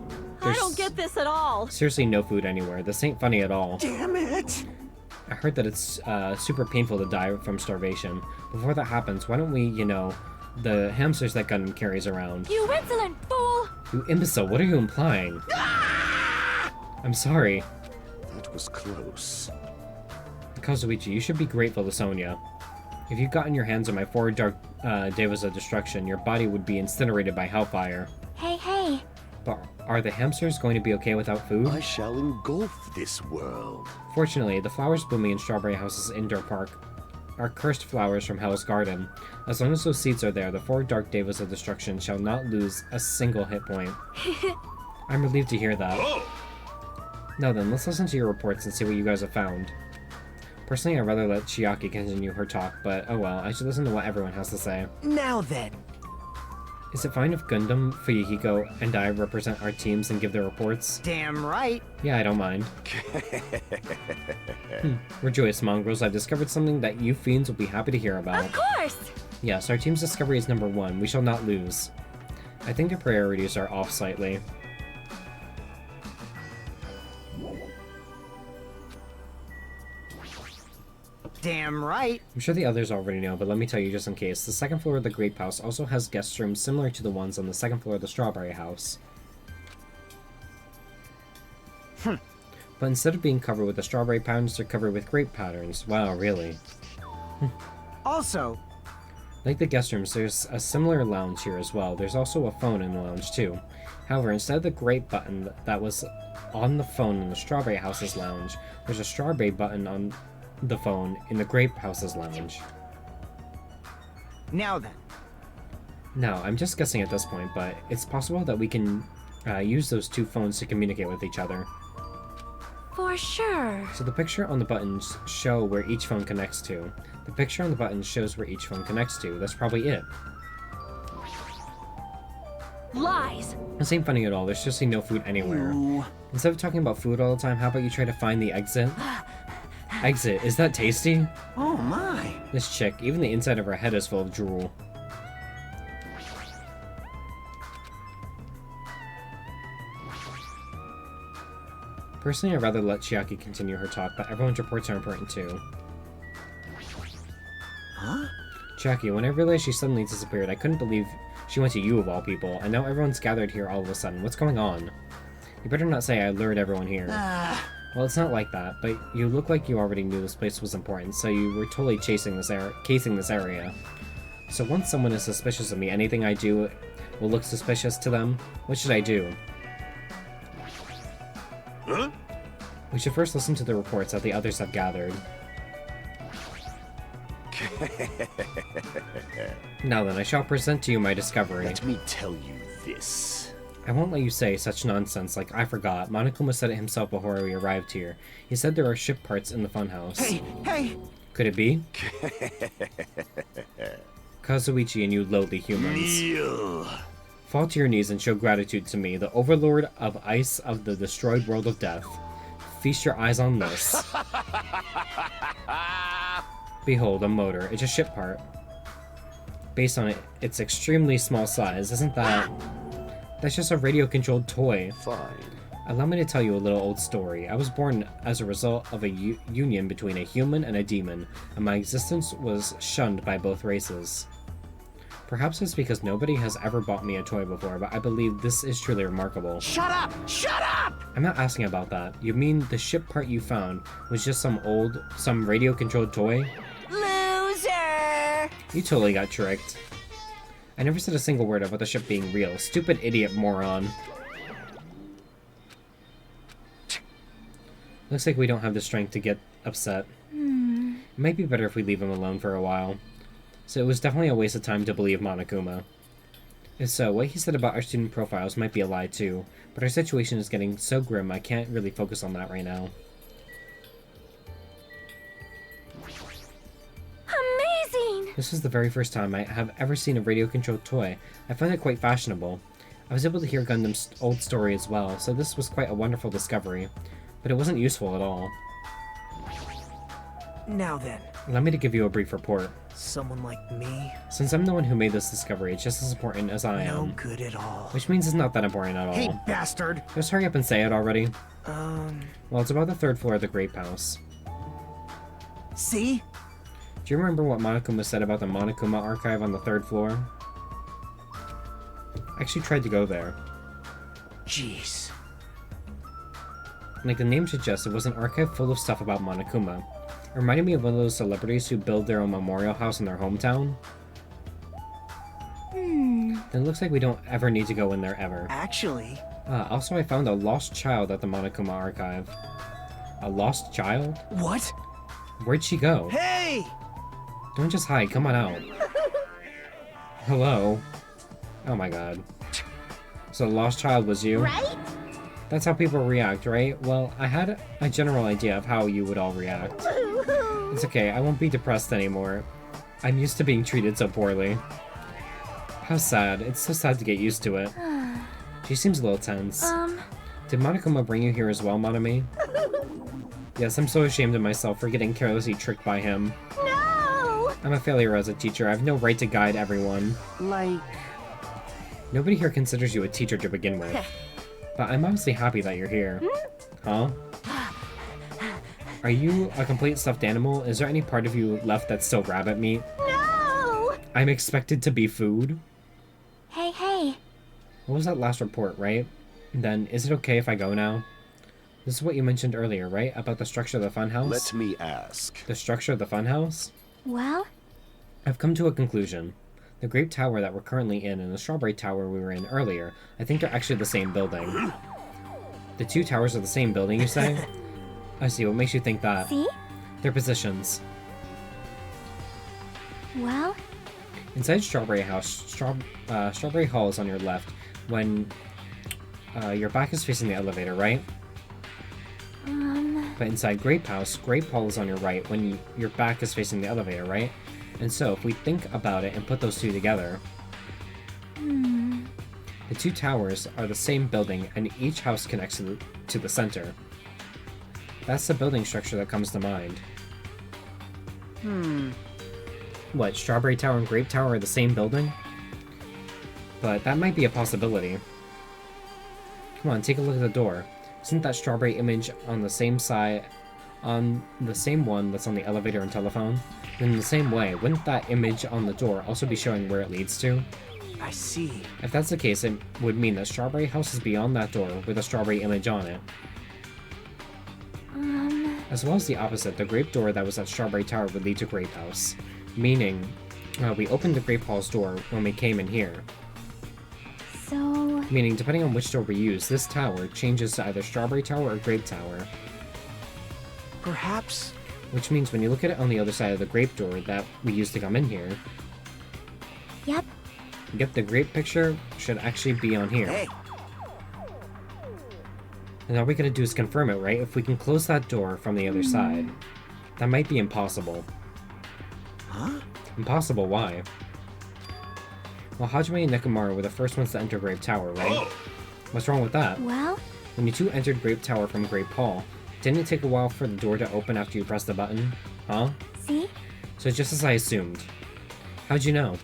I don't get this at all. Seriously no food anywhere. This ain't funny at all. Damn it! I heard that it's super painful to die from starvation. Before that happens, why don't we, the hamsters that Gundam carries around. You insolent fool! You imbecile, what are you implying? I'm sorry. That was close. Kazuichi, you should be grateful to Sonia. If you'd gotten your hands on my 4 Dark Devas of Destruction, your body would be incinerated by hellfire. Hey. But are the hamsters going to be okay without food? I shall engulf this world. Fortunately, the flowers blooming in Strawberry House's indoor park are cursed flowers from Hell's Garden. As long as those seeds are there, the 4 Dark Devas of Destruction shall not lose a single hit point. I'm relieved to hear that. Oh! Now then, let's listen to your reports and see what you guys have found. Personally, I'd rather let Chiaki continue her talk, but oh well, I should listen to what everyone has to say. Now then. Is it fine if Gundam, Fuyuhiko, and I represent our teams and give their reports? Damn right. Yeah, I don't mind. Rejoice, mongrels, I've discovered something that you fiends will be happy to hear about. Of course! Yes, our team's discovery is number 1. We shall not lose. I think their priorities are off slightly. Damn right. I'm sure the others already know, but let me tell you just in case. The second floor of the Grape House also has guest rooms similar to the ones on the second floor of the Strawberry House. But instead of being covered with the strawberry patterns, they're covered with grape patterns. Wow, really? Also, Like the guest rooms, there's a similar lounge here as well. There's also a phone in the lounge too. However, instead of the grape button that was on the phone in the Strawberry House's lounge, there's a strawberry button on the phone in the Grape House's lounge. now then. No, I'm just guessing at this point, but it's possible that we can use those two phones to communicate with each other. For sure. So the picture on the buttons show where each phone connects to. The picture on the buttons shows where each phone connects to. That's probably it. Lies. This ain't funny at all. There's just no food anywhere. Ooh. Instead of talking about food all the time, how about you try to find the exit? Exit, is that tasty? Oh my. This chick, even the inside of her head is full of drool. Personally, I'd rather let Chiaki continue her talk, but everyone's reports are important too. Huh? Chiaki, when I realized she suddenly disappeared, I couldn't believe she went to you of all people, and now everyone's gathered here all of a sudden. What's going on? You better not say I lured everyone here. Well, it's not like that, but you look like you already knew this place was important, so you were totally casing this area. So once someone is suspicious of me, anything I do will look suspicious to them. What should I do? Huh? We should first listen to the reports that the others have gathered. Now then, I shall present to you my discovery. Let me tell you this. I won't let you say such nonsense like I forgot. Monokuma said it himself before we arrived here. He said there are ship parts in the funhouse. Hey! Could it be? Kazuichi and you lowly humans. Kneel. Fall to your knees and show gratitude to me, the overlord of ice of the destroyed world of death. Feast your eyes on this. Behold, a motor. It's a ship part. Based on its extremely small size, isn't that... That's just a radio-controlled toy. Fine. Allow me to tell you a little old story. I was born as a result of a union between a human and a demon, and my existence was shunned by both races. Perhaps it's because nobody has ever bought me a toy before, but I believe this is truly remarkable. Shut up! Shut up! I'm not asking about that. You mean the ship part you found was just some radio-controlled toy? Loser! You totally got tricked. I never said a single word about the ship being real. Stupid idiot moron. Looks like we don't have the strength to get upset. It might be better if we leave him alone for a while. So it was definitely a waste of time to believe Monokuma. If so, what he said about our student profiles might be a lie too, but our situation is getting so grim I can't really focus on that right now. Amazing! This is the very first time I have ever seen a radio-controlled toy. I find it quite fashionable. I was able to hear Gundam's old story as well, so this was quite a wonderful discovery. But it wasn't useful at all. Now then, Allow me to give you a brief report. someone like me? Since I'm the one who made this discovery, it's just as important as I No am. good at all. Which means it's not that important at all. Hey, bastard! Just hurry up and say it already. Well, it's about the 3rd floor of the Grape House. See? Do you remember what Monokuma said about the Monokuma archive on the 3rd floor? I actually tried to go there. Jeez. Like the name suggests, it was an archive full of stuff about Monokuma. It reminded me of one of those celebrities who build their own memorial house in their hometown. Then it looks like we don't ever need to go in there ever. Actually, Also, I found a lost child at the Monokuma archive. A lost child? what? Where'd she go? Hey! Don't just hide, come on out. Hello? Oh my god. So the lost child was you? Right? That's how people react, right? Well, I had a general idea of how you would all react. It's okay, I won't be depressed anymore. I'm used to being treated so poorly. How sad. It's so sad to get used to it. She seems a little tense. Did Monokuma bring you here as well, Monami? Yes, I'm so ashamed of myself for getting carelessly tricked by him. No! I'm a failure as a teacher. I have no right to guide everyone. Like... Nobody here considers you a teacher to begin with. But I'm honestly happy that you're here. Huh? Are you a complete stuffed animal? Is there any part of you left that's still rabbit meat? No! I'm expected to be food? Hey. What was that last report, right? Then, is it okay if I go now? This is what you mentioned earlier, right? About the structure of the funhouse? Let me ask. The structure of the funhouse? Well, I've come to a conclusion. The Grape Tower that we're currently in and the Strawberry Tower we were in earlier, I think they're actually the same building. The 2 towers are the same building, you say? I see. What makes you think that? see? Their positions. Well, Inside Strawberry House, Strawberry Hall is on your left when your back is facing the elevator, right? But inside Grape House, Grape Hall is on your right when your back is facing the elevator, right? And so, if we think about it and put those two together, the two towers are the same building and each house connects to the center. That's the building structure that comes to mind. What, Strawberry Tower and Grape Tower are the same building? But that might be a possibility. Come on, take a look at the door. Isn't that strawberry image on the same side, on the same one that's on the elevator and telephone? In the same way, wouldn't that image on the door also be showing where it leads to? I see. If that's the case, it would mean that Strawberry House is beyond that door with a strawberry image on it. As well as the opposite, the grape door that was at Strawberry Tower would lead to Grape House. Meaning, we opened the Grape Hall's door when we came in here. So... Meaning, depending on which door we use, this tower changes to either Strawberry Tower or Grape Tower. Perhaps... Which means when you look at it on the other side of the grape door that we used to come in here, Yep. the grape picture should actually be on here. Hey, And all we gotta do is confirm it, right? If we can close that door from the other side. That might be impossible. huh? Impossible, why? Well, Hajime and Nekomaru were the first ones to enter Grape Tower, right? Oh, What's wrong with that? Well, When you two entered Grape Tower from Grape Hall, didn't it take a while for the door to open after you pressed the button? Huh? see? So just as I assumed. How'd you know?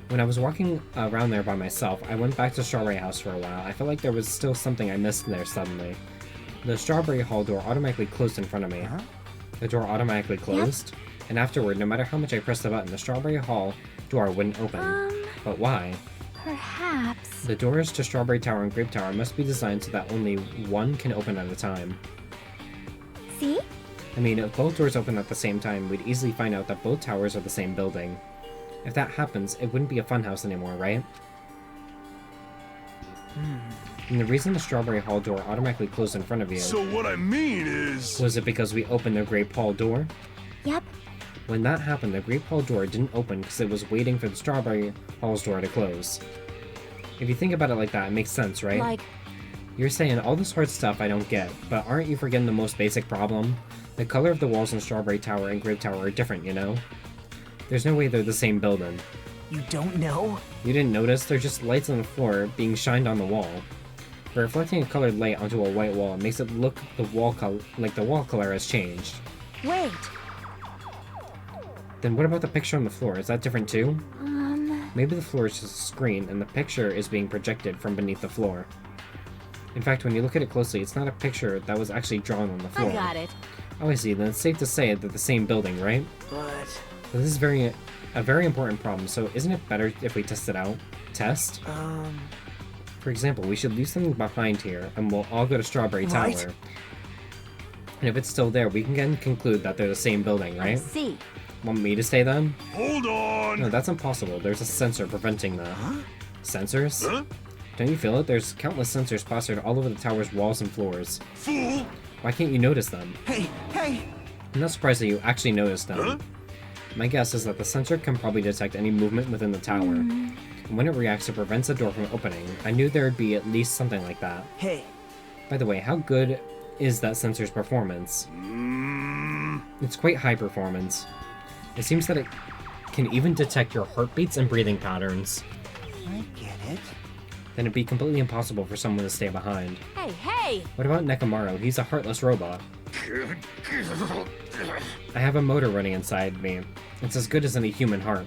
When I was walking around there by myself, I went back to Strawberry House for a while. I felt like there was still something I missed there suddenly. The Strawberry Hall door automatically closed in front of me. The door automatically closed, and afterward, no matter how much I pressed the button, the Strawberry Hall door wouldn't open. But why? Perhaps. The doors to Strawberry Tower and Grape Tower must be designed so that only one can open at a time. See? I mean, if both doors open at the same time, we'd easily find out that both towers are the same building. If that happens, it wouldn't be a funhouse anymore, right? And the reason the Strawberry Hall door automatically closed in front of you, so what I mean is... was it because we opened the Grape Hall door? Yep. When that happened, the Grape Hall door didn't open because it was waiting for the Strawberry Hall's door to close. If you think about it like that, it makes sense, right? Like, You're saying all this hard stuff I don't get, but aren't you forgetting the most basic problem? The color of the walls in Strawberry Tower and Grape Tower are different, you know? There's no way they're the same building. You don't know? You didn't notice? They're just lights on the floor being shined on the wall. By reflecting a colored light onto a white wall, it makes it look like the wall color has changed. wait. Then what about the picture on the floor? Is that different too? Maybe the floor is just a screen and the picture is being projected from beneath the floor. In fact, when you look at it closely, it's not a picture that was actually drawn on the floor. I got it. Oh, I see. Then it's safe to say they're the same building, right? But... But this is a very important problem, so isn't it better if we test it out? Test? For example, we should leave something behind here, and we'll all go to Strawberry Right. Tower. And if it's still there, we can conclude that they're the same building, right? See. Want me to stay then? Hold on! No, that's impossible. There's a sensor preventing that. Sensors? Huh? Don't you feel it? There's countless sensors plastered all over the tower's walls and floors. Fool! Why can't you notice them? Hey, hey! I'm not surprised that you actually noticed them. Huh? My guess is that the sensor can probably detect any movement within the tower. And when it reacts, it prevents the door from opening. I knew there would be at least something like that. Hey! By the way, how good is that sensor's performance? It's quite high performance. It seems that it can even detect your heartbeats and breathing patterns. I get it. Then it'd be completely impossible for someone to stay behind. Hey, hey! What about Nekomaru? He's a heartless robot. I have a motor running inside me. It's as good as any human heart.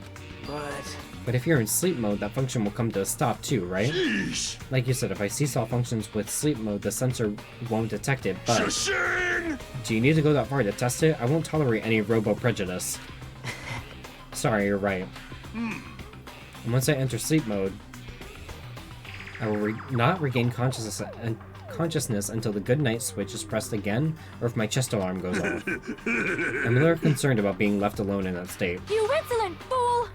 But if you're in sleep mode, that function will come to a stop too, right? Sheesh! Like you said, if I seesaw functions with sleep mode, the sensor won't detect it, but... Shashing! Do you need to go that far to test it? I won't tolerate any robo-prejudice. Sorry, you're right. And once I enter sleep mode, I will not regain consciousness until the good night switch is pressed again, or if my chest alarm goes off. I'm a little concerned about being left alone in that state. You insolent fool!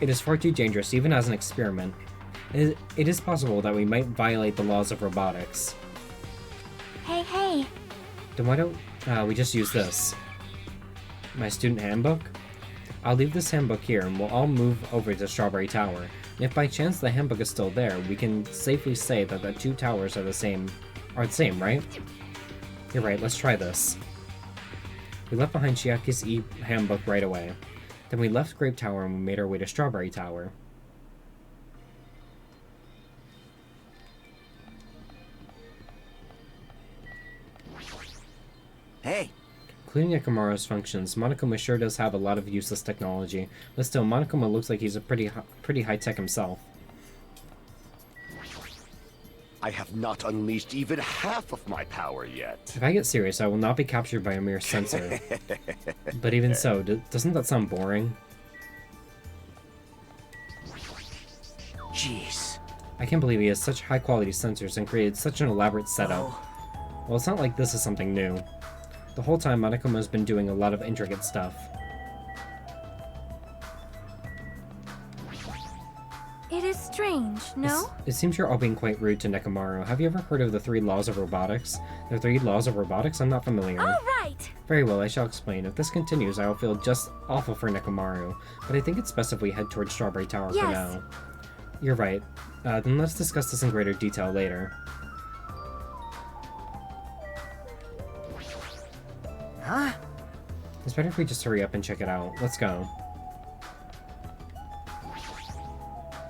It is far too dangerous, even as an experiment. It is possible that we might violate the laws of robotics. Hey, hey! Then why don't we just use this? My student handbook? I'll leave this handbook here and we'll all move over to Strawberry Tower. And if by chance the handbook is still there, we can safely say that the two towers are the same, right? You're right, let's try this. We left behind Chiaki's handbook right away. Then we left Grape Tower and we made our way to Strawberry Tower. Hey, Including Nekomaru's functions, Monokuma sure does have a lot of useless technology, but still, Monokuma looks like he's a pretty high-tech himself. I have not unleashed even half of my power yet. If I get serious, I will not be captured by a mere sensor. But even so, doesn't that sound boring? jeez. I can't believe he has such high-quality sensors and created such an elaborate setup. Well, it's not like this is something new. The whole time, Monokuma has been doing a lot of intricate stuff. It is strange, no? It seems you're all being quite rude to Nekomaru. Have you ever heard of the 3 laws of robotics? The 3 laws of robotics? I'm not familiar. All right. Very well, I shall explain. If this continues, I will feel just awful for Nekomaru. But I think it's best if we head towards Strawberry Tower for now. You're right. Then let's discuss this in greater detail later. Huh? It's better if we just hurry up and check it out. Let's go.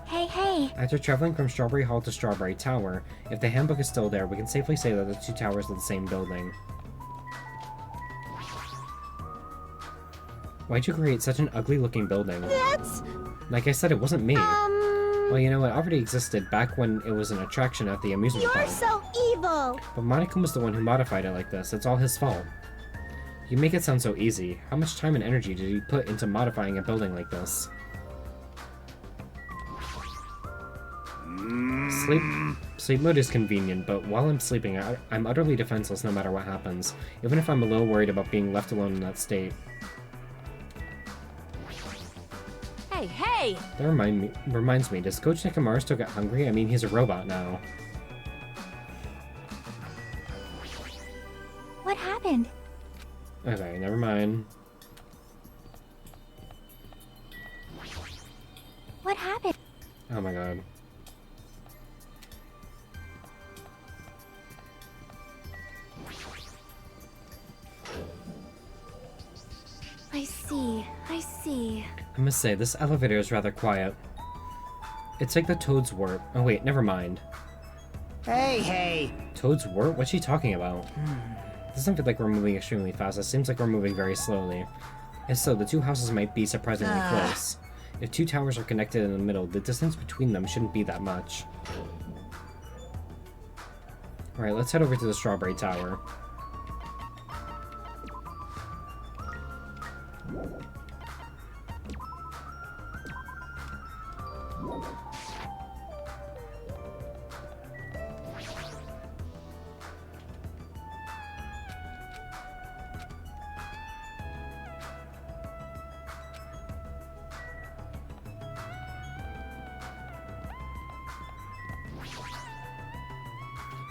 Hey. After traveling from Strawberry Hall to Strawberry Tower, if the handbook is still there, we can safely say that the 2 towers are the same building. Why'd you create such an ugly-looking building? That's... Like I said, it wasn't me. Well, you know, it already existed back when it was an attraction at the amusement You're park. so evil! But Monokuma was the one who modified it like this. It's all his fault. You make it sound so easy. How much time and energy did you put into modifying a building like this? Sleep mode is convenient, but while I'm sleeping, I'm utterly defenseless no matter what happens, even if I'm a little worried about being left alone in that state. Hey. That reminds me, does Coach Nekomaru still get hungry? I mean, he's a robot now. What happened? Okay, never mind. What happened? Oh my god. I see. I must say, this elevator is rather quiet. It's like the Toad's Wart. Oh wait, never mind. Hey. Toad's Wart? What's she talking about? It doesn't feel like we're moving extremely fast. It seems like we're moving very slowly. If so, the 2 houses might be surprisingly close. If 2 towers are connected in the middle, the distance between them shouldn't be that much. Alright, let's head over to the Strawberry Tower.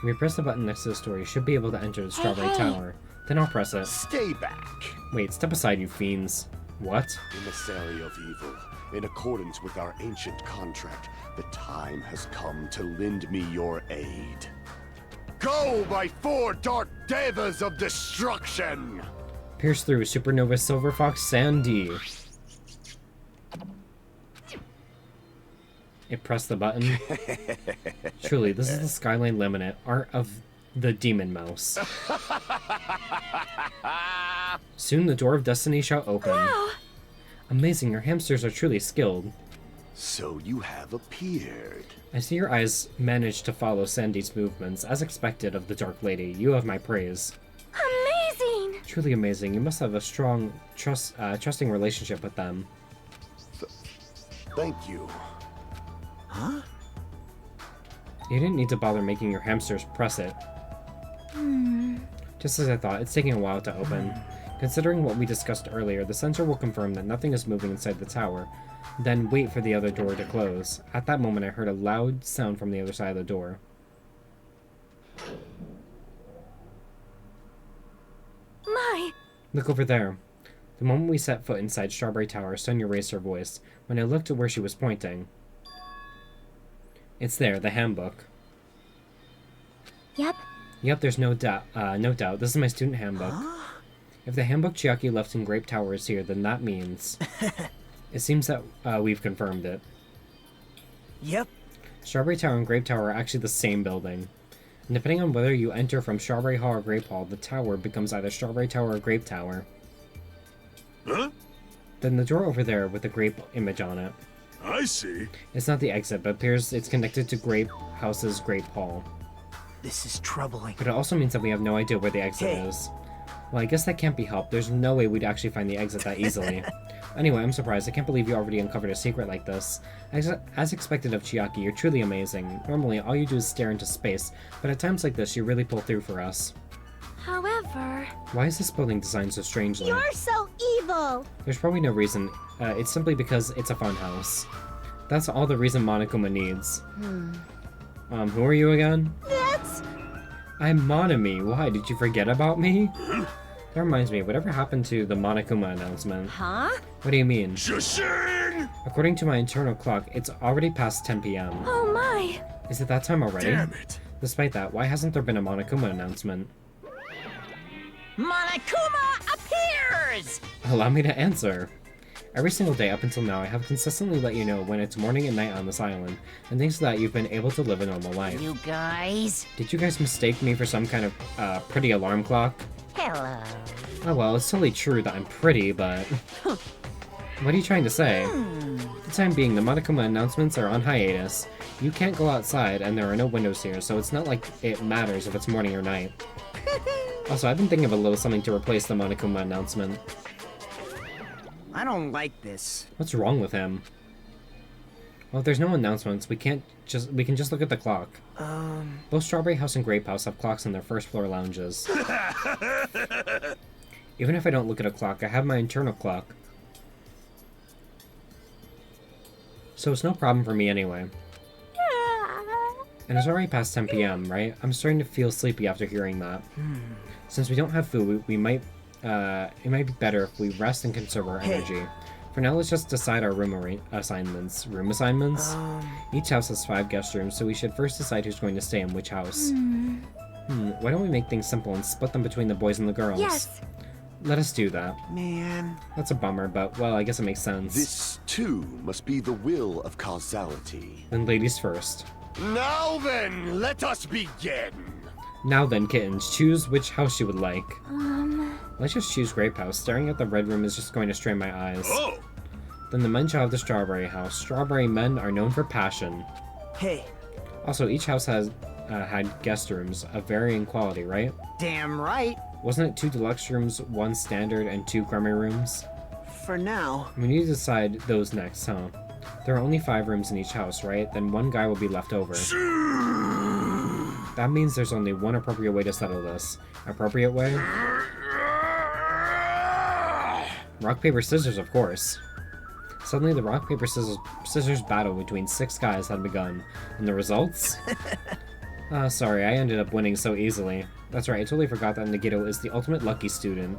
When you press the button next to the store, you should be able to enter the Strawberry Tower. Then I'll press it. Stay back! Wait, step aside, you fiends. What? Emissary of evil, in accordance with our ancient contract, the time has come to lend me your aid. Go, my 4 dark devas of destruction! Pierce through Supernova Silver Fox Sandy. It pressed the button. Truly, this is the Skyline Laminate, art of the Demon Mouse. Soon the door of destiny shall open. Wow. Amazing, your hamsters are truly skilled. So you have appeared. I see your eyes managed to follow Sandy's movements. As expected of the Dark Lady, you have my praise. Amazing. Truly amazing. You must have a strong, trusting relationship with them. Thank you. Huh? You didn't need to bother making your hamsters press it. Just as I thought, it's taking a while to open. Considering what we discussed earlier, the sensor will confirm that nothing is moving inside the tower, then wait for the other door to close. At that moment, I heard a loud sound from the other side of the door. My. Look over there. The moment we set foot inside Strawberry Tower, Sonia raised her voice. When I looked at where she was pointing... It's there, the handbook. Yep. Yep, there's no doubt. This is my student handbook. If the handbook Chiaki left in Grape Tower is here, then that means... It seems that we've confirmed it. Yep. Strawberry Tower and Grape Tower are actually the same building. And depending on whether you enter from Strawberry Hall or Grape Hall, the tower becomes either Strawberry Tower or Grape Tower. Huh? Then the door over there with the grape image on it. I see. It's not the exit, but appears it's connected to Grape House's Grape Hall. This is troubling. But it also means that we have no idea where the exit Hey. is. Well, I guess that can't be helped. There's no way we'd actually find the exit that easily. Anyway, I'm surprised. I can't believe you already uncovered a secret like this. As expected of Chiaki, you're truly amazing. Normally, all you do is stare into space, but at times like this, you really pull through for us. However... Why is this building designed so strangely? You're so evil! There's probably no reason. It's simply because it's a fun house. That's all the reason Monokuma needs. Who are you again? That's... I'm Monami. Why, did you forget about me? That reminds me, whatever happened to the Monokuma announcement? Huh? What do you mean? Shashing! According to my internal clock, it's already past 10 p.m. Oh my! Is it that time already? Damn it. Despite that, why hasn't there been a Monokuma announcement? Monokuma appears! Allow me to answer. Every single day up until now, I have consistently let you know when it's morning and night on this island, and thanks to that, you've been able to live a normal life. You guys? Did you guys mistake me for some kind of, pretty alarm clock? Hello. Oh well, it's totally true that I'm pretty, but... What are you trying to say? For the time being, the Monokuma announcements are on hiatus. You can't go outside, and there are no windows here, so it's not like it matters if it's morning or night. Also, I've been thinking of a little something to replace the Monokuma announcement. I don't like this. What's wrong with him? Well, if there's no announcements, we can just look at the clock. Both Strawberry House and Grape House have clocks in their first floor lounges. Even if I don't look at a clock, I have my internal clock. So it's no problem for me anyway. And it's already past 10 p.m., right? I'm starting to feel sleepy after hearing that. Since we don't have food, we might, it might be better if we rest and conserve our energy. For now, let's just decide our room assignments. Room assignments? Each house has 5 guest rooms, so we should first decide who's going to stay in which house. Why don't we make things simple and split them between the boys and the girls? Yes! Let us do that. Man. That's a bummer, but, well, I guess it makes sense. This, too, must be the will of causality. Then ladies first. Now then, let us begin! Now then, kittens, choose which house you would like. Let's just choose Grape House. Staring at the red room is just going to strain my eyes. Oh! Then the men shall have the Strawberry House. Strawberry men are known for passion. Hey. Also, each house has had guest rooms of varying quality, right? Damn right. Wasn't it 2 deluxe rooms, 1 standard, and 2 crummy rooms? For now. We need to decide those next, huh? There are only 5 rooms in each house, right? Then 1 guy will be left over. That means there's only one appropriate way to settle this. Appropriate way? Rock, paper, scissors, of course. Suddenly, the rock, paper, scissors battle between 6 guys had begun. And the results? Sorry, I ended up winning so easily. That's right, I totally forgot that Nagito is the ultimate lucky student.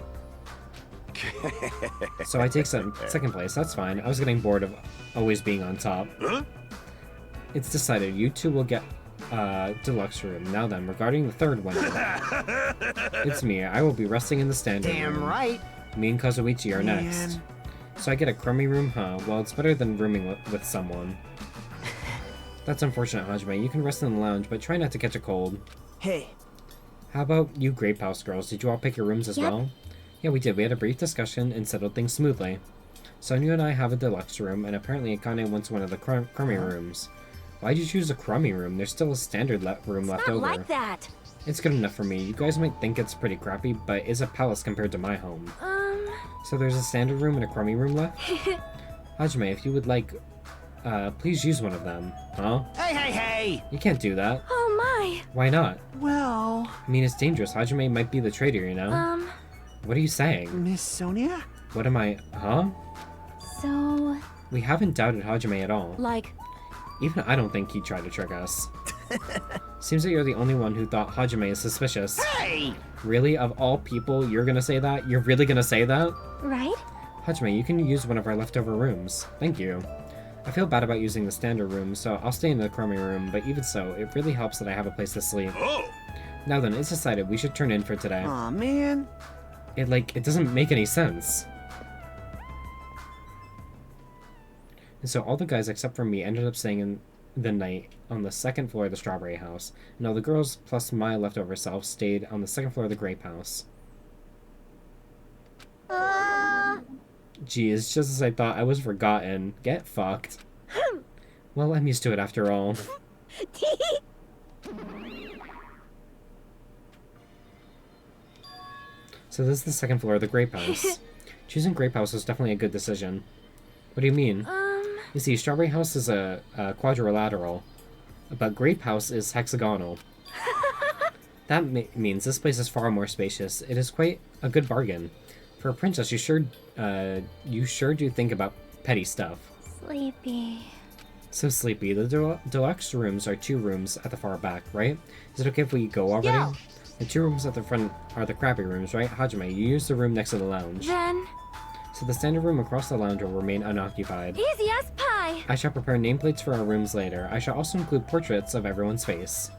So I take second place, that's fine. I was getting bored of always being on top. Huh? It's decided, you 2 will get deluxe room. Now then, regarding the third winner. It's me, I will be resting in the standard room. Damn right. Me and Kazuichi are Man. next. So I get a crummy room, huh? Well, it's better than rooming with someone. That's unfortunate, Hajime. You can rest in the lounge, but try not to catch a cold. Hey. How about you Grape House girls? Did you all pick your rooms as Yep. well? Yeah, we did. We had a brief discussion and settled things smoothly. Sonia and I have a deluxe room, and apparently Akane wants one of the crummy rooms. Why'd you choose a crummy room? There's still a standard room left Not over. like that. It's good enough for me. You guys might think it's pretty crappy, but it's a palace compared to my home. So there's a standard room and a crummy room left? Hajime, if you would like, please use one of them. Huh? Hey, hey, hey! You can't do that. Oh my. Why not? Well, I mean, it's dangerous. Hajime might be the traitor, you know? What are you saying? Miss Sonia? What am I... Huh? So, We haven't doubted Hajime at all. like, Even I don't think he tried to trick us. Seems that you're the only one who thought Hajime is suspicious. Hey! Really? Of all people, you're gonna say that? You're really gonna say that? Right? Hajime, you can use one of our leftover rooms. Thank you. I feel bad about using the standard room, so I'll stay in the Chromie room, but even so, it really helps that I have a place to sleep. Oh! Now then, it's decided we should turn in for today. Aw, man. It doesn't make any sense. And so all the guys except for me ended up staying in the night on the second floor of the Strawberry House, and all the girls plus my leftover self stayed on the second floor of the Grape House. Geez, just as I thought, I was forgotten. Get fucked. Well, I'm used to it after all. So this is the second floor of the Grape House. Choosing Grape House was definitely a good decision. What do you mean? You see, Strawberry House is a quadrilateral, but Grape House is hexagonal. That means this place is far more spacious. It is quite a good bargain. For a princess, you sure do think about petty stuff. Sleepy. So sleepy. The deluxe rooms are 2 rooms at the far back, right? Is it okay if we go already? Yo. The 2 rooms at the front are the crappy rooms, right? Hajime, you use the room next to the lounge. Then, So the standard room across the lounge will remain unoccupied. easy as pie. I shall prepare nameplates for our rooms later. I shall also include portraits of everyone's face.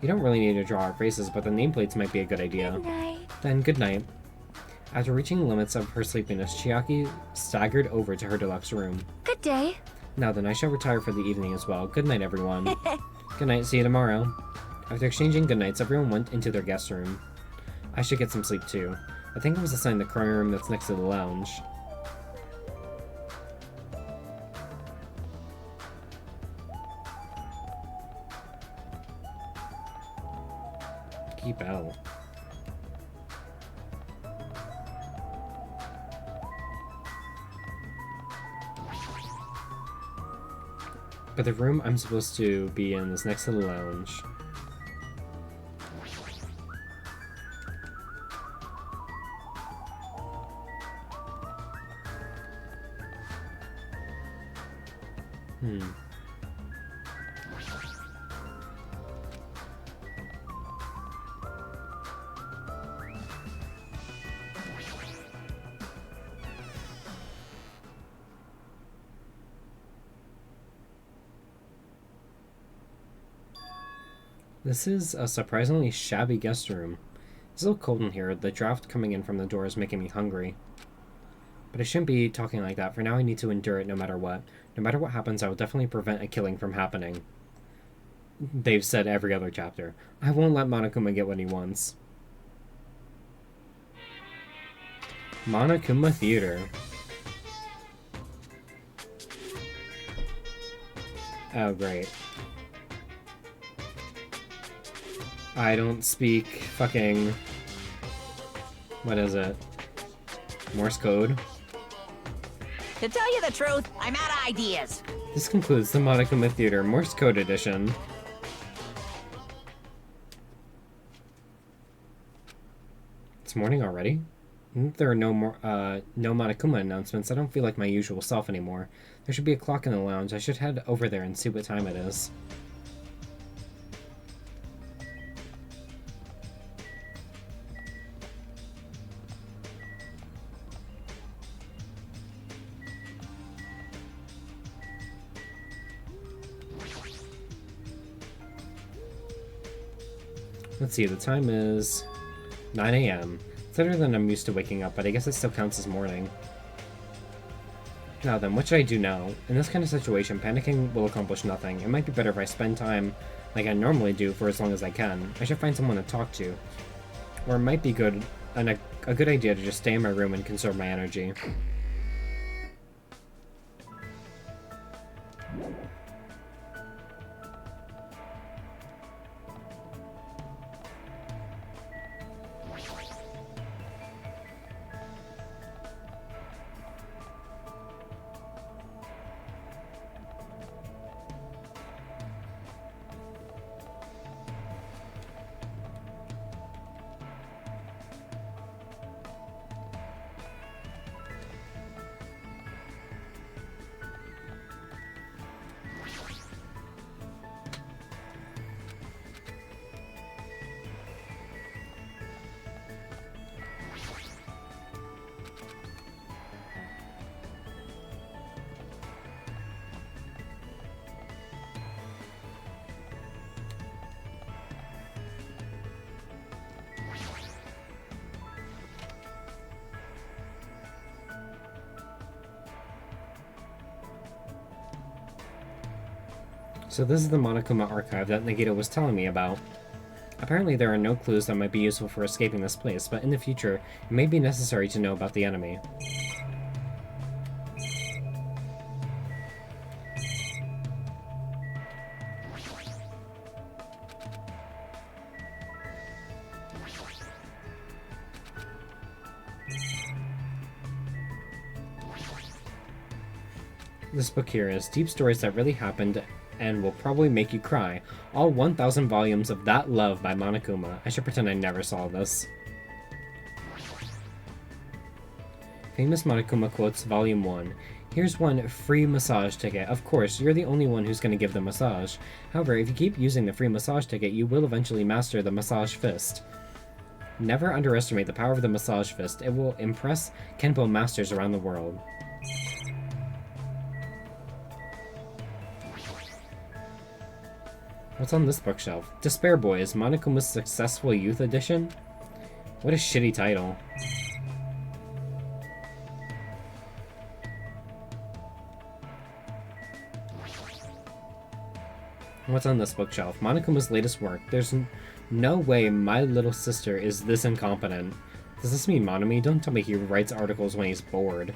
You don't really need to draw our faces, but the nameplates might be a good idea. Night. Then, good night. After reaching the limits of her sleepiness, Chiaki staggered over to her deluxe room. Good day. Now then, I shall retire for the evening as well. Good night, everyone. Good night, see you tomorrow. After exchanging goodnights, everyone went into their guest room. I should get some sleep too. I think I was assigned the Chromie room that's next to the lounge. Keep out. But the room I'm supposed to be in is next to the lounge. This is a surprisingly shabby guest room. It's a little cold in here. The draft coming in from the door is making me hungry. But I shouldn't be talking like that. For now, I need to endure it no matter what. No matter what happens, I will definitely prevent a killing from happening. They've said every other chapter. I won't let Monokuma get what he wants. Monokuma Theater. Oh, great. I don't speak fucking... What is it? Morse code? To tell you the truth, I'm out of ideas. This concludes the Monokuma Theater Morse Code Edition. It's morning already? If there are no Monokuma announcements, I don't feel like my usual self anymore. There should be a clock in the lounge. I should head over there and see what time it is. Let's see, the time is 9 a.m. It's later than I'm used to waking up, but I guess it still counts as morning. Now then, what should I do now? In this kind of situation, panicking will accomplish nothing. It might be better if I spend time like I normally do for as long as I can. I should find someone to talk to. Or it might be a good idea to just stay in my room and conserve my energy. So this is the Monokuma archive that Nagito was telling me about. Apparently there are no clues that might be useful for escaping this place, but in the future, it may be necessary to know about the enemy. This book here is deep stories that really happened and will probably make you cry. All 1,000 volumes of That Love by Monokuma. I should pretend I never saw this. Famous Monokuma Quotes, Volume 1. Here's one free massage ticket. Of course, you're the only one who's going to give the massage. However, if you keep using the free massage ticket, you will eventually master the massage fist. Never underestimate the power of the massage fist. It will impress Kenpo masters around the world. What's on this bookshelf? Despair Boys, Monokuma's Successful Youth Edition? What a shitty title. What's on this bookshelf? Monokuma's latest work. There's no way my little sister is this incompetent. Does this mean Monomi? Don't tell me he writes articles when he's bored.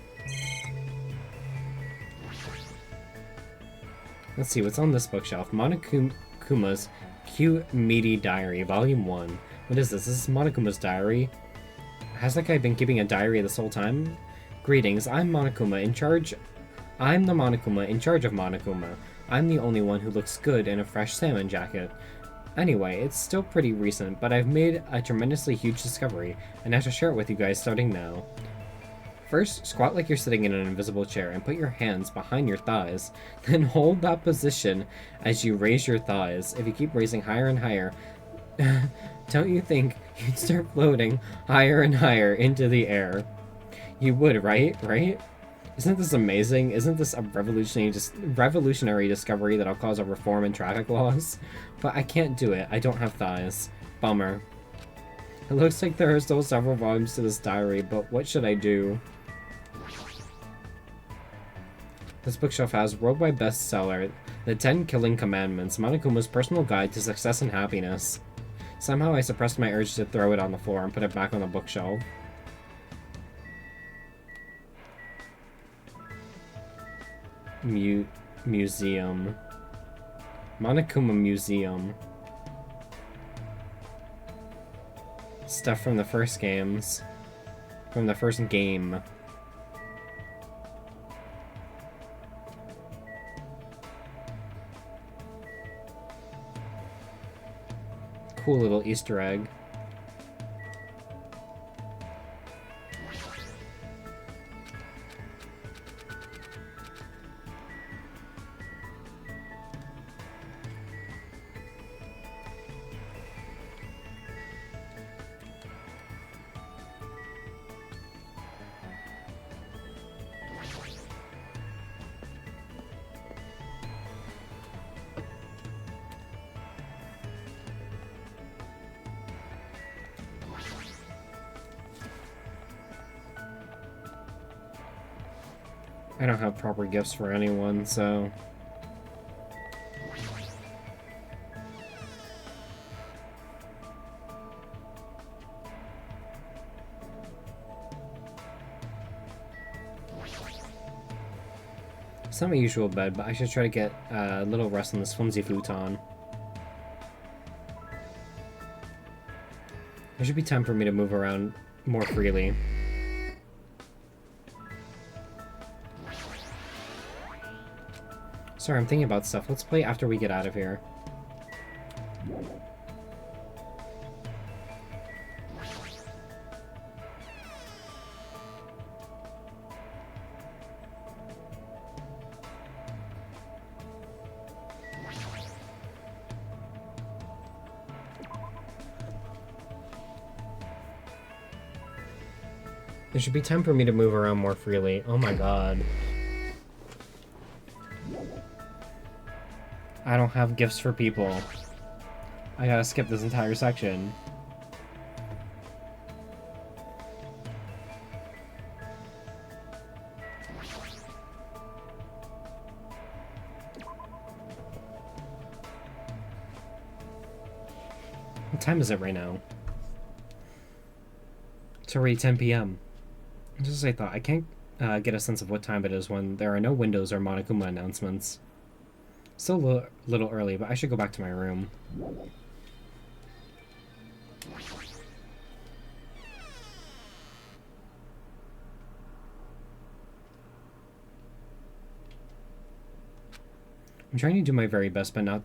Let's see, what's on this bookshelf? Monokuma's Cute Meaty Diary, Volume 1. What is this? This is Monokuma's diary? Has that guy been keeping a diary this whole time? Greetings, I'm the Monokuma in charge of Monokuma. I'm the only one who looks good in a fresh salmon jacket. Anyway, it's still pretty recent, but I've made a tremendously huge discovery, and I have to share it with you guys starting now. First, squat like you're sitting in an invisible chair and put your hands behind your thighs. Then hold that position as you raise your thighs. If you keep raising higher and higher, don't you think you'd start floating higher and higher into the air? You would, right? Right? Isn't this amazing? Isn't this a revolutionary discovery that'll cause a reform in traffic laws? But I can't do it. I don't have thighs. Bummer. It looks like there are still several volumes to this diary, but what should I do? This bookshelf has worldwide bestseller, The 10 Killing Commandments, Monokuma's personal guide to success and happiness. Somehow I suppressed my urge to throw it on the floor and put it back on the bookshelf. Museum. Monokuma Museum. Stuff from the first games. From the first game. Cool little Easter egg. I don't have proper gifts for anyone, so... It's not my usual bed, but I should try to get a little rest on this flimsy futon. There should be time for me to move around more freely. Sorry, I'm thinking about stuff. Let's play after we get out of here. There should be time for me to move around more freely. Oh my god. I don't have gifts for people. I gotta skip this entire section. What time is it right now? It's already 10 p.m. Just as I thought, I can't get a sense of what time it is when there are no windows or Monokuma announcements. Still a little early, but I should go back to my room. I'm trying to do my very best, but not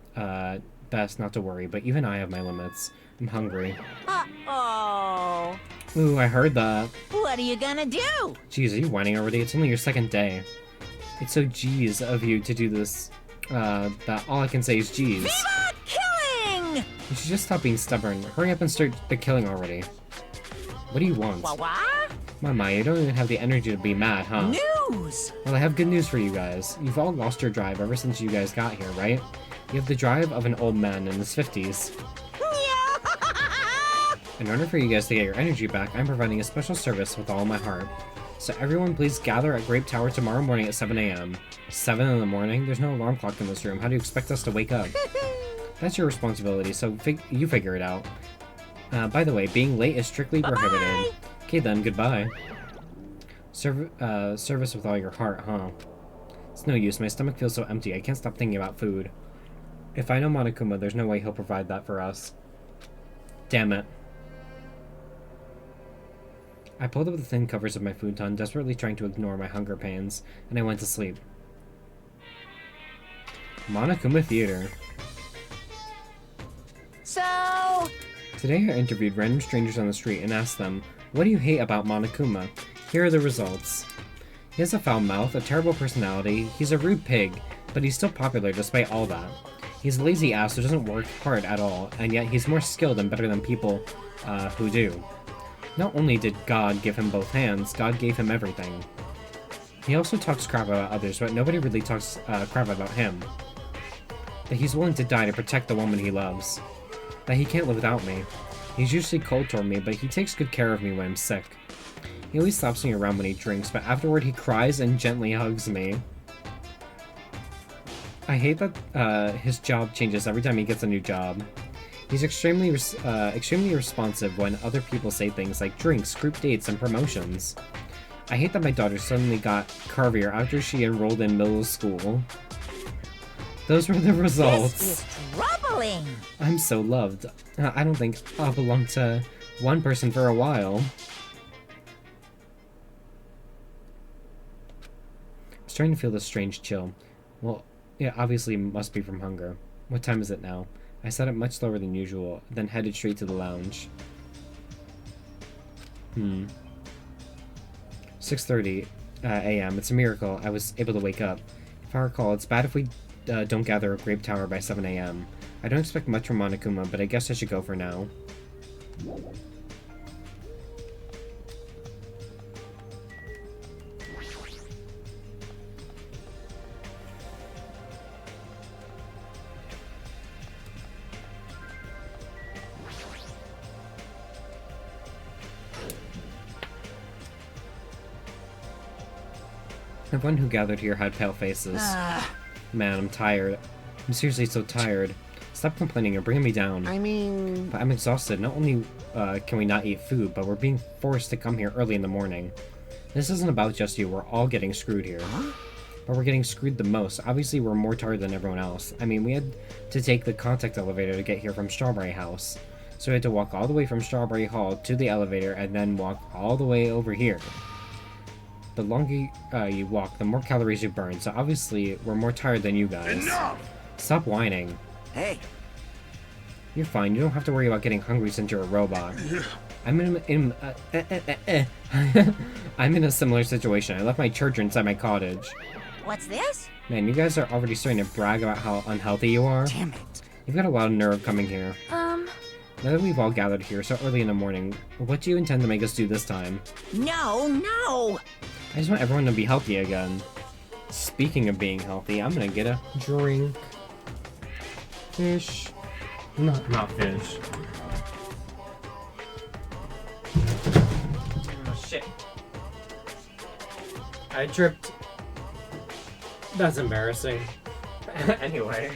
not to worry. But even I have my limits. I'm hungry. Uh-oh. Ooh, I heard that. What are you gonna do? Jeez, are you whining already? It's only your second day. It's so geez of you to do this. That all I can say is geez. Viva killing! You should just stop being stubborn. Hurry up and start the killing already. What do you want? Wah-wah? Mama, you don't even have the energy to be mad, huh? News! Well, I have good news for you guys. You've all lost your drive ever since you guys got here, right? You have the drive of an old man in his 50s. In order for you guys to get your energy back, I'm providing a special service with all my heart. So everyone please gather at Grape Tower tomorrow morning at 7 a.m. 7 in the morning? There's no alarm clock in this room. How do you expect us to wake up? That's your responsibility, so you figure it out. By the way, being late is strictly prohibited. Bye-bye. Okay then, goodbye. Service with all your heart, huh? It's no use, my stomach feels so empty, I can't stop thinking about food. If I know Monokuma, there's no way he'll provide that for us. Damn it. I pulled up the thin covers of my futon, desperately trying to ignore my hunger pains, and I went to sleep. Monokuma Theater. So... Today I interviewed random strangers on the street and asked them, what do you hate about Monokuma? Here are the results. He has a foul mouth, a terrible personality, he's a rude pig, but he's still popular despite all that. He's a lazy ass who doesn't work hard at all, and yet he's more skilled and better than people who do. Not only did God give him both hands, God gave him everything. He also talks crap about others, but nobody really talks crap about him. That he's willing to die to protect the woman he loves. That he can't live without me. He's usually cold toward me, but he takes good care of me when I'm sick. He always slaps me around when he drinks, but afterward he cries and gently hugs me. I hate that his job changes every time he gets a new job. He's extremely responsive when other people say things like drinks, group dates, and promotions. I hate that my daughter suddenly got curvier after she enrolled in middle school. Those were the results. This is troubling! I'm so loved. I don't think I'll belong to one person for a while. I was starting to feel this strange chill. Well, yeah, obviously it must be from hunger. What time is it now? I sat up much slower than usual, then headed straight to the lounge. 6:30 a.m. It's a miracle I was able to wake up. If I recall, it's bad if we don't gather at Grape Tower by 7 a.m. I don't expect much from Monokuma, but I guess I should go for now. Everyone who gathered here had pale faces. Man, I'm tired. I'm seriously so tired. Stop complaining, you're bringing me down. I mean... But I'm exhausted. Not only can we not eat food, but we're being forced to come here early in the morning. This isn't about just you, we're all getting screwed here. But we're getting screwed the most. Obviously, we're more tired than everyone else. I mean, we had to take the contact elevator to get here from Strawberry House. So we had to walk all the way from Strawberry Hall to the elevator and then walk all the way over here. The longer you walk, the more calories you burn, so obviously we're more tired than you guys. Enough! Stop whining. Hey, You're fine, you don't have to worry about getting hungry since you're a robot. I'm in a similar situation. I left my charger inside my cottage. What's this? Man, you guys are already starting to brag about how unhealthy you are. damn it. You've got a lot of nerve coming here. Now that we've all gathered here so early in the morning, what do you intend to make us do this time? No! I just want everyone to be healthy again. Speaking of being healthy, I'm gonna get a drink. Fish. Not fish. Oh shit. I tripped. That's embarrassing. Anyway.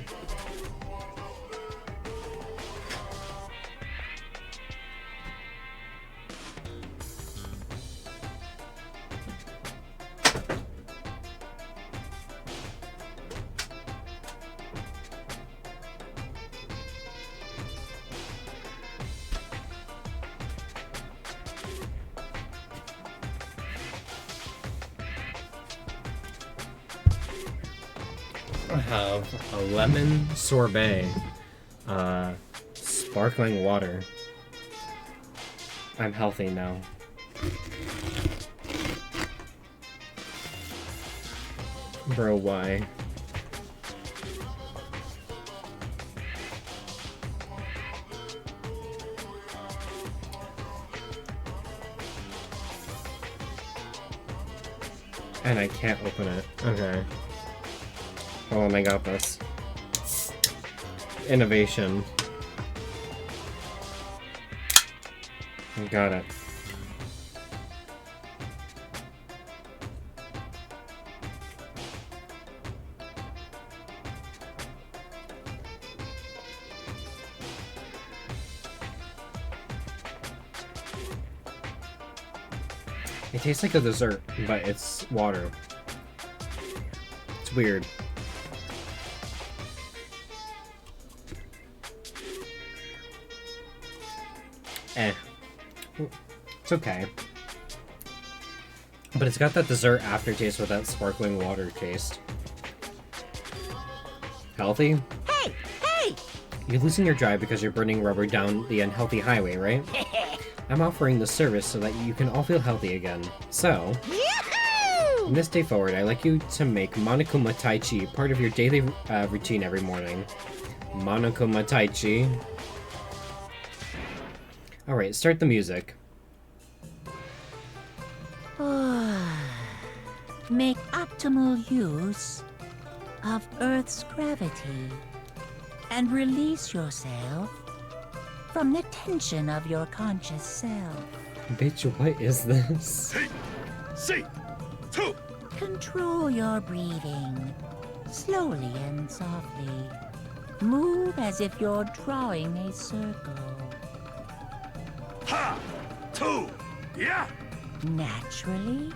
I have a lemon sorbet, sparkling water. I'm healthy now. Bro, why? And I can't open it. Okay. Hold on, I got this. Innovation. I got it. It tastes like a dessert, but it's water. It's weird. It's okay. But it's got that dessert aftertaste with that sparkling water taste. Healthy? Hey! Hey! You're losing your drive because you're burning rubber down the unhealthy highway, right? I'm offering this service so that you can all feel healthy again. So, Yahoo! from this day forward, I'd like you to make Monokuma Tai Chi part of your daily routine every morning. Monokuma Tai Chi. Alright, start the music. Make optimal use of Earth's gravity and release yourself from the tension of your conscious self. Bitch, what is this? See, two. Control your breathing, slowly and softly. Move as if you're drawing a circle. Ha, two. Yeah. Naturally,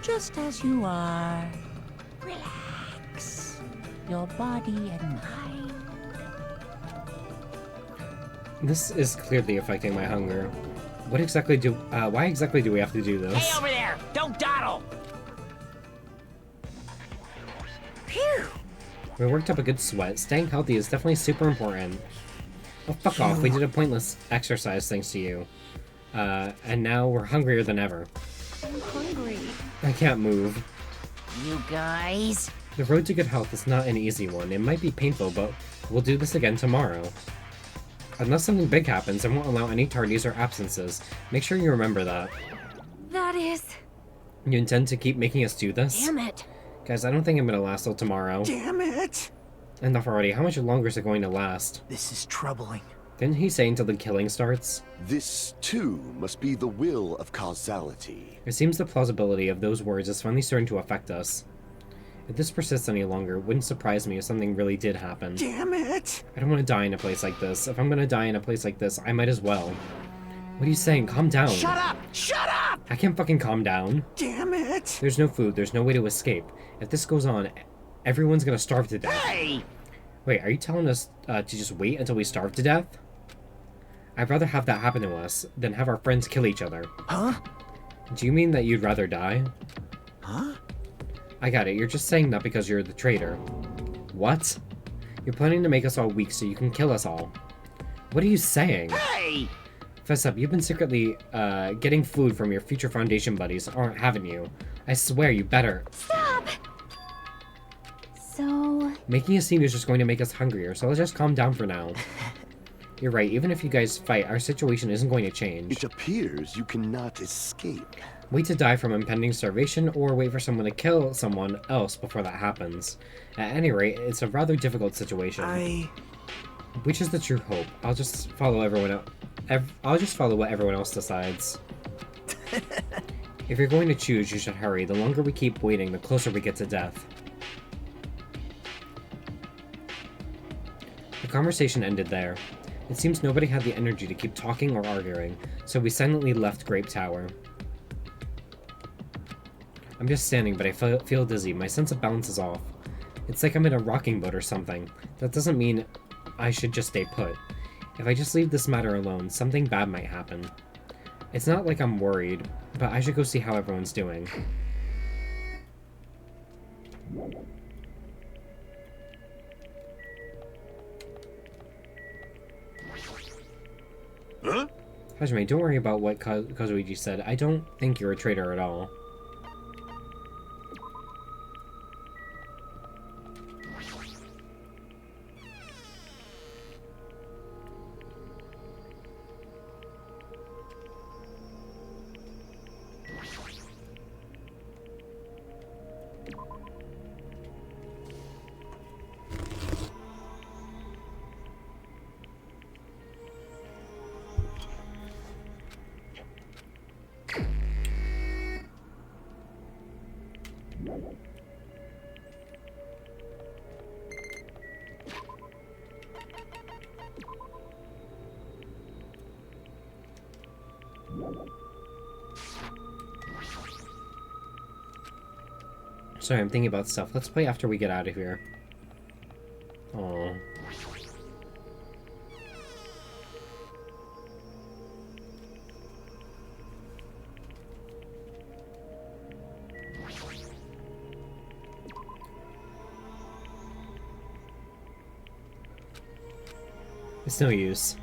just as you are. Relax your body and mind. This is clearly affecting my hunger. What exactly do, why exactly do we have to do this? Hey, over there! Don't dawdle! Phew! We worked up a good sweat. Staying healthy is definitely super important. Oh, fuck off. We did a pointless exercise thanks to you. And now we're hungrier than ever. I'm hungry. I can't move. You guys... The road to good health is not an easy one. It might be painful, but we'll do this again tomorrow. Unless something big happens, I won't allow any tardies or absences. Make sure you remember that. That is... You intend to keep making us do this? Damn it. Guys, I don't think I'm gonna last till tomorrow. Damn it! Enough already. How much longer is it going to last? This is troubling. Didn't he say until the killing starts? This, too, must be the will of causality. It seems the plausibility of those words is finally starting to affect us. If this persists any longer, it wouldn't surprise me if something really did happen. Damn it! I don't want to die in a place like this. If I'm gonna die in a place like this, I might as well. What are you saying? Calm down. Shut up! Shut up! I can't fucking calm down. Damn it! There's no food. There's no way to escape. If this goes on, everyone's gonna starve to death. Hey! Wait, are you telling us to just wait until we starve to death? I'd rather have that happen to us than have our friends kill each other. Huh? Do you mean that you'd rather die? Huh? I got it. You're just saying that because you're the traitor. What? You're planning to make us all weak so you can kill us all. What are you saying? Hey! Fess up, you've been secretly, getting food from your future Foundation buddies, haven't you? I swear, you better. Stop! So... Making a scene is just going to make us hungrier, so let's just calm down for now. You're right, even if you guys fight, our situation isn't going to change. It appears you cannot escape. Wait to die from impending starvation, or wait for someone to kill someone else before that happens. At any rate, it's a rather difficult situation. Which is the true hope? I'll just follow everyone else. I'll just follow what everyone else decides. If you're going to choose, you should hurry. The longer we keep waiting, the closer we get to death. The conversation ended there. It seems nobody had the energy to keep talking or arguing, so we silently left Grape Tower. I'm just standing, but I feel dizzy. My sense of balance is off. It's like I'm in a rocking boat or something. That doesn't mean I should just stay put. If I just leave this matter alone, something bad might happen. It's not like I'm worried, but I should go see how everyone's doing. Huh? Hajime, don't worry about what Kazuichi said. I don't think you're a traitor at all. Sorry, I'm thinking about stuff. Let's play after we get out of here. Oh. It's no use.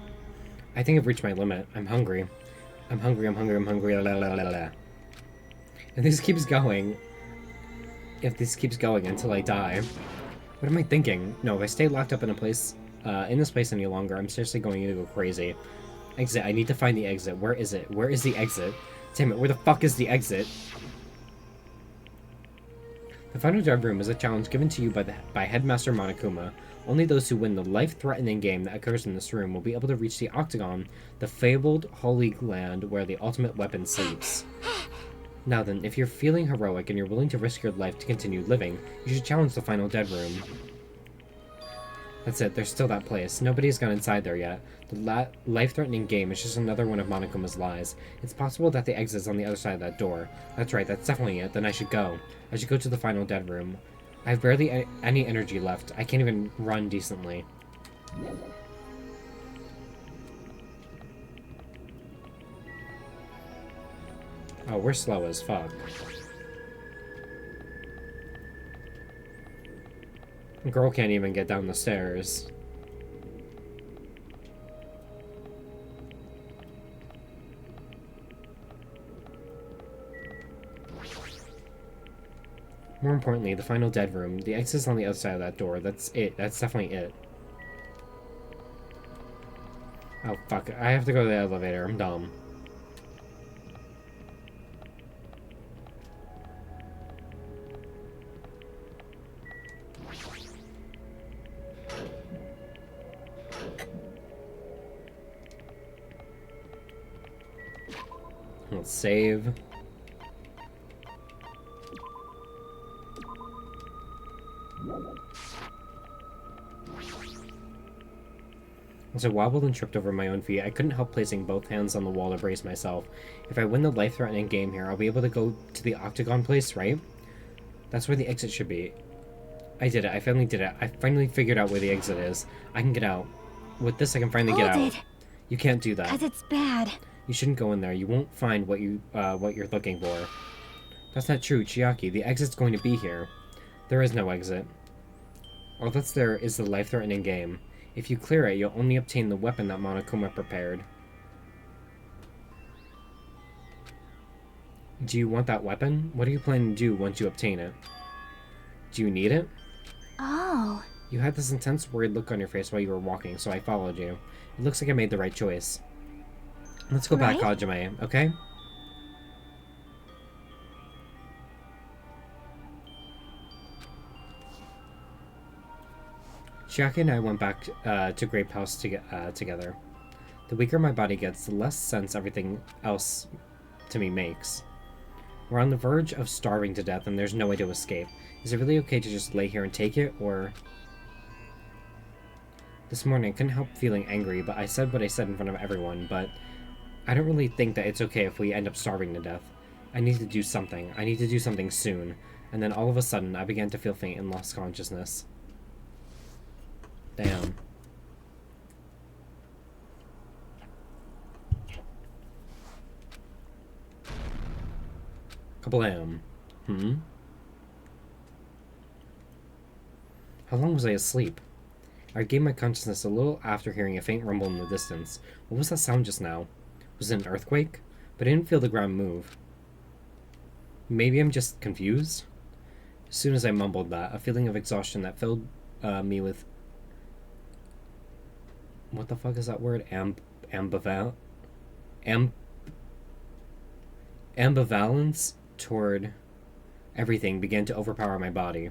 I think I've reached my limit. I'm hungry. I'm hungry, I'm hungry, I'm hungry, la la la la. And this keeps going. If this keeps going until I die. What am I thinking? No, if I stay locked up in this place any longer, I'm seriously going to go crazy. Exit. I need to find the exit. Where is it? Where is the exit? Damn it, where the fuck is the exit? The final dev room is a challenge given to you by Headmaster Monokuma. Only those who win the life-threatening game that occurs in this room will be able to reach the Octagon, the fabled holy land where the ultimate weapon sleeps. Now then, if you're feeling heroic and you're willing to risk your life to continue living, you should challenge the final dead room. That's it, there's still that place. Nobody's gone inside there yet. The life-threatening game is just another one of Monokuma's lies. It's possible that the exit's on the other side of that door. That's right, that's definitely it. Then I should go. I should go to the final dead room. I have barely any energy left. I can't even run decently. Oh, we're slow as fuck. Girl can't even get down the stairs. More importantly, the final dead room. The exit's on the other side of that door. That's it. That's definitely it. Oh, fuck. I have to go to the elevator. I'm dumb. Let's save. As I wobbled and tripped over my own feet, I couldn't help placing both hands on the wall to brace myself. If I win the life-threatening game here, I'll be able to go to the Octagon place, right? That's where the exit should be. I did it. I finally did it. I finally figured out where the exit is. I can get out. With this, I can finally get out. You can't do that. 'Cause it's bad. You shouldn't go in there. You won't find what you're looking for. That's not true, Chiaki. The exit's going to be here. There is no exit. All that's there is the life-threatening game. If you clear it, you'll only obtain the weapon that Monokuma prepared. Do you want that weapon? What are you planning to do once you obtain it? Do you need it? Oh. You had this intense, worried look on your face while you were walking, so I followed you. It looks like I made the right choice. Let's go back, Hajime, okay? Chiaki and I went back to Grape House together. The weaker my body gets, the less sense everything else to me makes. We're on the verge of starving to death and there's no way to escape. Is it really okay to just lay here and take it, or... This morning I couldn't help feeling angry, but I said what I said in front of everyone, but I don't really think that it's okay if we end up starving to death. I need to do something. I need to do something soon. And then all of a sudden, I began to feel faint and lost consciousness. Damn. Kablam. How long was I asleep? I regained my consciousness a little after hearing a faint rumble in the distance. What was that sound just now? Was it an earthquake? But I didn't feel the ground move. Maybe I'm just confused? As soon as I mumbled that, a feeling of exhaustion that filled me with... What the fuck is that word? Ambivalence toward everything began to overpower my body.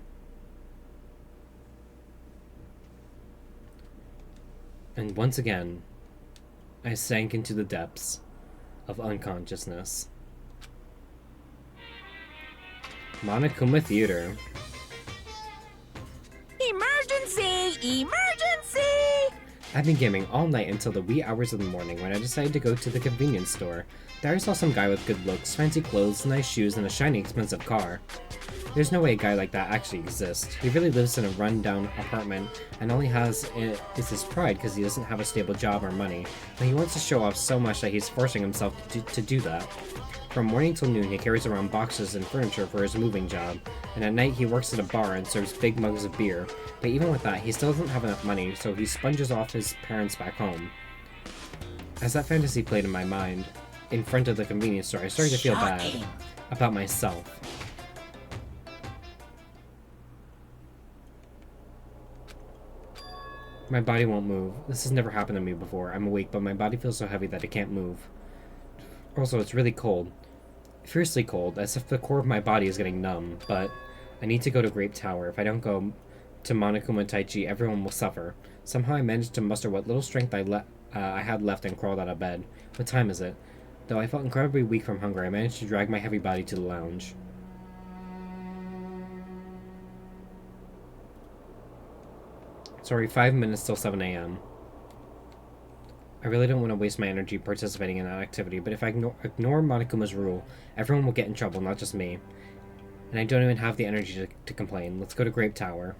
And once again, I sank into the depths of unconsciousness. Monokuma Theater. Emergency! Emergency! I've been gaming all night until the wee hours of the morning when I decided to go to the convenience store. There I saw some guy with good looks, fancy clothes, nice shoes, and a shiny expensive car. There's no way a guy like that actually exists. He really lives in a run-down apartment, and all he has is his pride because he doesn't have a stable job or money, but he wants to show off so much that he's forcing himself to do that. From morning till noon, he carries around boxes and furniture for his moving job, and at night he works at a bar and serves big mugs of beer. But even with that, he still doesn't have enough money, so he sponges off his parents back home. As that fantasy played in my mind, in front of the convenience store, I started to feel bad about myself. My body won't move. This has never happened to me before. I'm awake, but my body feels so heavy that it can't move. Also, it's really cold. Fiercely cold, as if the core of my body is getting numb, but I need to go to Grape Tower. If I don't go to Monokuma Taichi, everyone will suffer. Somehow I managed to muster what little strength I had left and crawled out of bed. What time is it? Though I felt incredibly weak from hunger, I managed to drag my heavy body to the lounge. Sorry, 5 minutes till 7 a.m. I really don't want to waste my energy participating in that activity, but if I ignore Monokuma's rule, everyone will get in trouble, not just me. And I don't even have the energy to complain. Let's go to Grape Tower.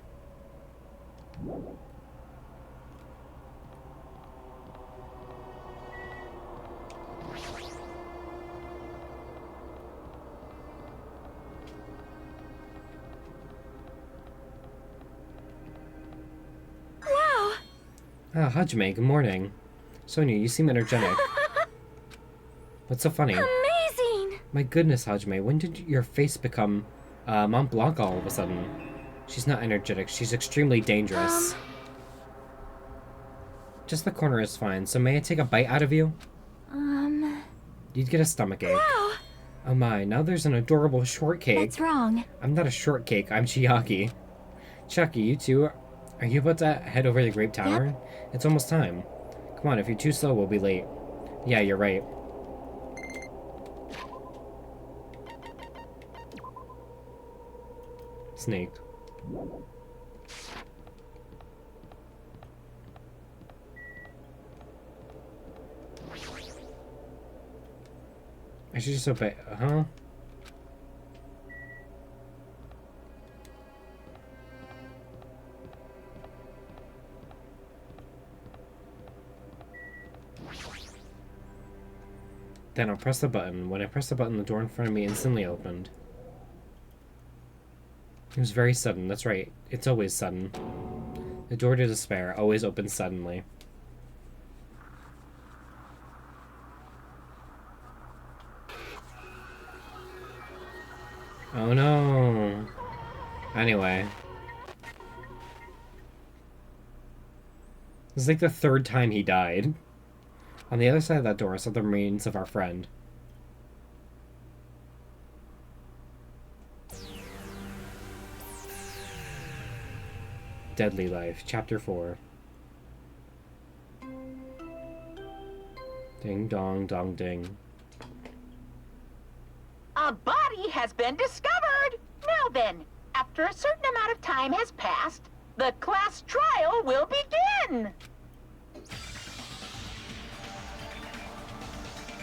Wow! Ah, Hajime, good morning. Sonia, you seem energetic. What's so funny? Amazing! My goodness, Hajime, when did your face become Mont Blanc all of a sudden? She's not energetic, she's extremely dangerous. Just the corner is fine, so may I take a bite out of you? You'd get a stomachache. Wow! Oh my, now there's an adorable shortcake. What's wrong? I'm not a shortcake, I'm Chiaki. Chiaki, you two, are you about to head over to the Grape Tower? Yep. It's almost time. Come on, if you're too slow, we'll be late. Yeah, you're right. Snake. I should just obey, huh? Then I'll press the button. When I pressed the button, the door in front of me instantly opened. It was very sudden, that's right. It's always sudden. The door to despair always opens suddenly. Oh no. Anyway. This is like the third time he died. On the other side of that door, I saw the remains of our friend. Deadly Life, Chapter 4. Ding dong dong ding. A body has been discovered! Now then, after a certain amount of time has passed, the class trial will begin!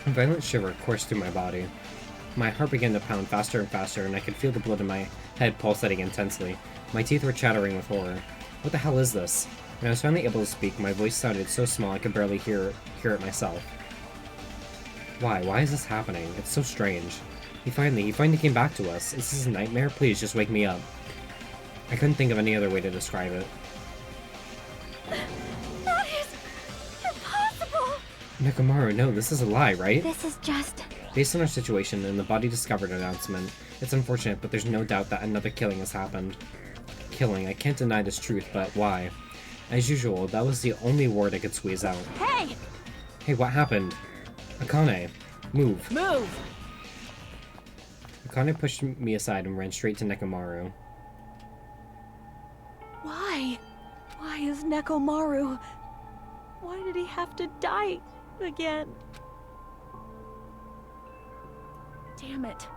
A violent shiver coursed through my body. My heart began to pound faster and faster, and I could feel the blood in my head pulsating intensely. My teeth were chattering with horror. What the hell is this? When I was finally able to speak, my voice sounded so small I could barely hear it myself. Why? Why is this happening? It's so strange. He finally came back to us. Is this a nightmare? Please, just wake me up. I couldn't think of any other way to describe it. That is impossible! Nekomaru, no, this is a lie, right? This is just... Based on our situation and the body discovered announcement, it's unfortunate, but there's no doubt that another killing has happened. Killing, I can't deny this truth, but why? As usual, that was the only word I could squeeze out. Hey! Hey, what happened? Akane, move. Move! Akane pushed me aside and ran straight to Nekomaru. Why? Why is Nekomaru? Why did he have to die again? Damn it.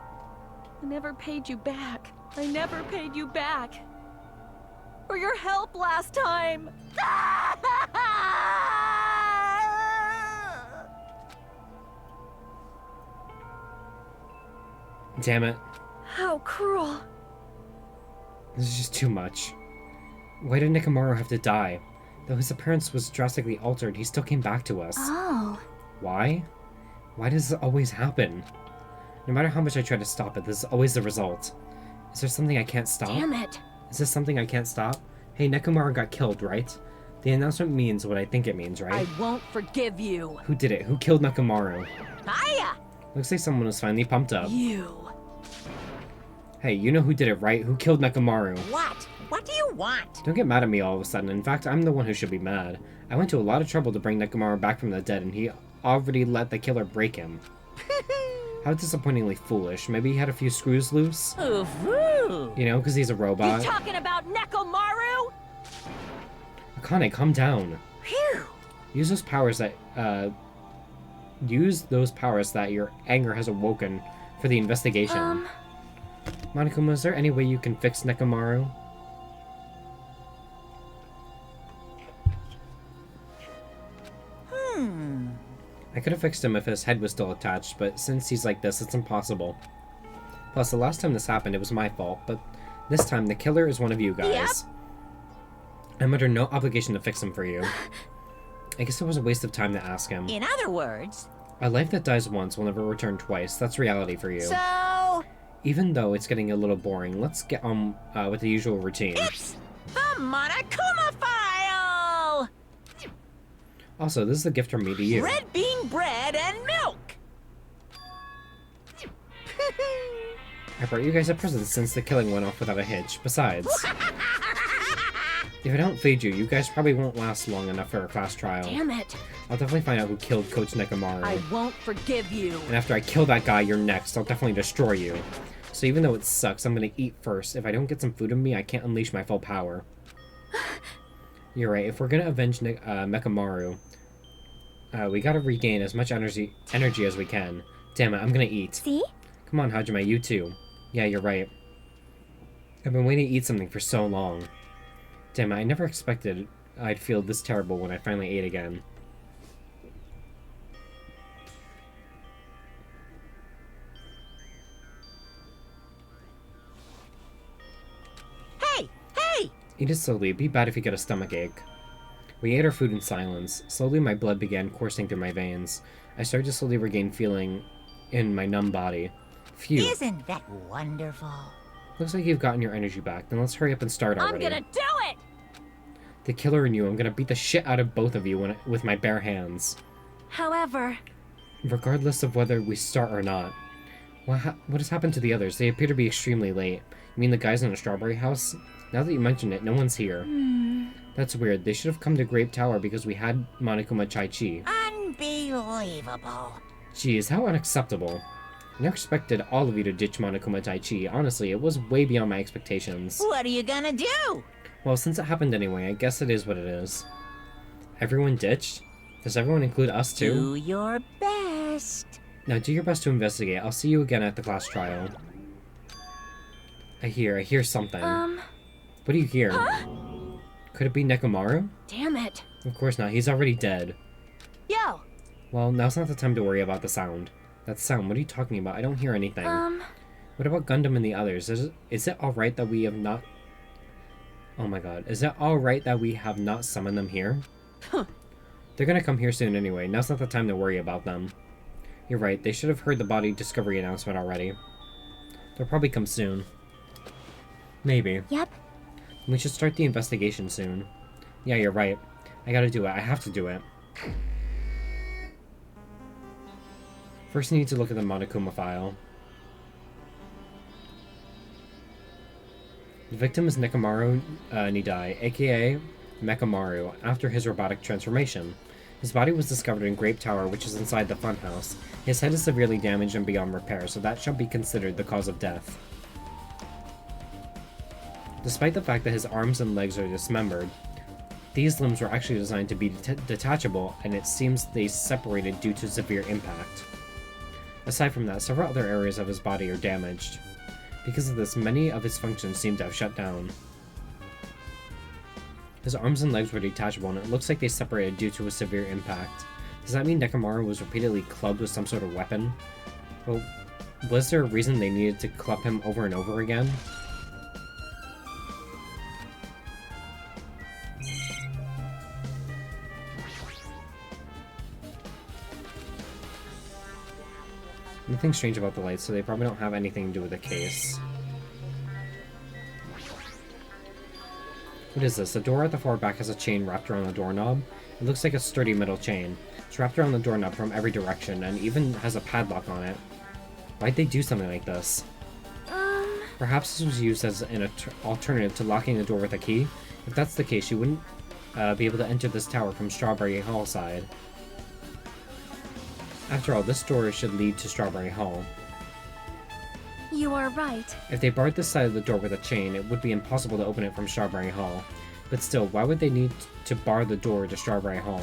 I never paid you back. I never paid you back. For your help last time. Damn it. How cruel. This is just too much. Why did Nekomaru have to die? Though his appearance was drastically altered, he still came back to us. Oh. Why? Why does this always happen? No matter how much I try to stop it, this is always the result. Is there something I can't stop? Damn it. Is this something I can't stop? Hey, Nekomaru got killed, right? The announcement means what I think it means, right? I won't forgive you. Who did it? Who killed Nekomaru? Hiya! Looks like someone was finally pumped up. You. Hey, you know who did it, right? Who killed Nekomaru? What? What do you want? Don't get mad at me all of a sudden. In fact, I'm the one who should be mad. I went to a lot of trouble to bring Nekomaru back from the dead, and he already let the killer break him. How disappointingly foolish. Maybe he had a few screws loose? Ooh-hoo. You know, because he's a robot. You talking about Nekomaru? Akane, calm down. Phew. Use those powers that, your anger has awoken for the investigation. Monokuma, is there any way you can fix Nekomaru? I could have fixed him if his head was still attached, but since he's like this, it's impossible. Plus, the last time this happened, it was my fault, but this time the killer is one of you guys. I'm under no obligation to fix him for you. I guess it was a waste of time to ask him. In other words... A life that dies once will never return twice. That's reality for you. So... Even though it's getting a little boring, let's get on with the usual routine. It's the Monokuma file! Also, this is a gift from me to you. Red bean bread and milk! I brought you guys a present since the killing went off without a hitch. Besides, if I don't feed you, you guys probably won't last long enough for a class trial. Damn it. I'll definitely find out who killed Coach Nekomaru. I won't forgive you. And after I kill that guy, you're next. I'll definitely destroy you. So even though it sucks, I'm gonna eat first. If I don't get some food in me, I can't unleash my full power. You're right. If we're gonna avenge Nekomaru, we gotta regain as much energy as we can. Damn it, I'm gonna eat. See? Come on, Hajime, you too. Yeah, you're right. I've been waiting to eat something for so long. Damn it, I never expected I'd feel this terrible when I finally ate again. Hey! Hey! Eat it slowly. It'd be bad if you get a stomachache. We ate our food in silence. Slowly, my blood began coursing through my veins. I started to slowly regain feeling in my numb body. Phew. Isn't that wonderful? Looks like you've gotten your energy back. Then let's hurry up and start already. I'm gonna do it! The killer and you, I'm gonna beat the shit out of both of you with my bare hands. However... Regardless of whether we start or not. What has happened to the others? They appear to be extremely late. You mean the guys in the strawberry house? Now that you mention it, no one's here. That's weird. They should have come to Grape Tower because we had Monokuma Chai-Chi. Unbelievable. Jeez, how unacceptable. I never expected all of you to ditch Monokuma Tai-Chi. Honestly, it was way beyond my expectations. What are you gonna do? Well, since it happened anyway, I guess it is what it is. Everyone ditched? Does everyone include us too? Do your best. Now do your best to investigate. I'll see you again at the class trial. I hear something. What do you hear? Huh? Could it be Nekomaru? Damn it. Of course not, he's already dead. Yo! Well, now's not the time to worry about the sound. That sound, what are you talking about? I don't hear anything. What about Gundam and the others? Is it alright that we have not... Oh my god. Is it alright that we have not summoned them here? They're gonna come here soon anyway. Now's not the time to worry about them. You're right. They should have heard the body discovery announcement already. They'll probably come soon. Maybe. Yep. We should start the investigation soon. Yeah, you're right. I gotta do it. I have to do it. First, I need to look at the Monokuma file. The victim is Nekomaru Nidai, aka Mechamaru, after his robotic transformation. His body was discovered in Grape Tower, which is inside the funhouse. His head is severely damaged and beyond repair, so that shall be considered the cause of death. Despite the fact that his arms and legs are dismembered, these limbs were actually designed to be detachable, and it seems they separated due to severe impact. Aside from that, several other areas of his body are damaged. Because of this, many of his functions seem to have shut down. His arms and legs were detachable, and it looks like they separated due to a severe impact. Does that mean Nekomaru was repeatedly clubbed with some sort of weapon? Well, was there a reason they needed to club him over and over again? Nothing strange about the lights, so they probably don't have anything to do with the case. What is this? The door at the far back has a chain wrapped around the doorknob. It looks like a sturdy metal chain. It's wrapped around the doorknob from every direction, and even has a padlock on it. Why'd they do something like this? Perhaps this was used as an alternative to locking the door with a key? If that's the case, you wouldn't be able to enter this tower from Strawberry Hall side. After all, this door should lead to Strawberry Hall. You are right. If they barred this side of the door with a chain, it would be impossible to open it from Strawberry Hall. But still, why would they need to bar the door to Strawberry Hall?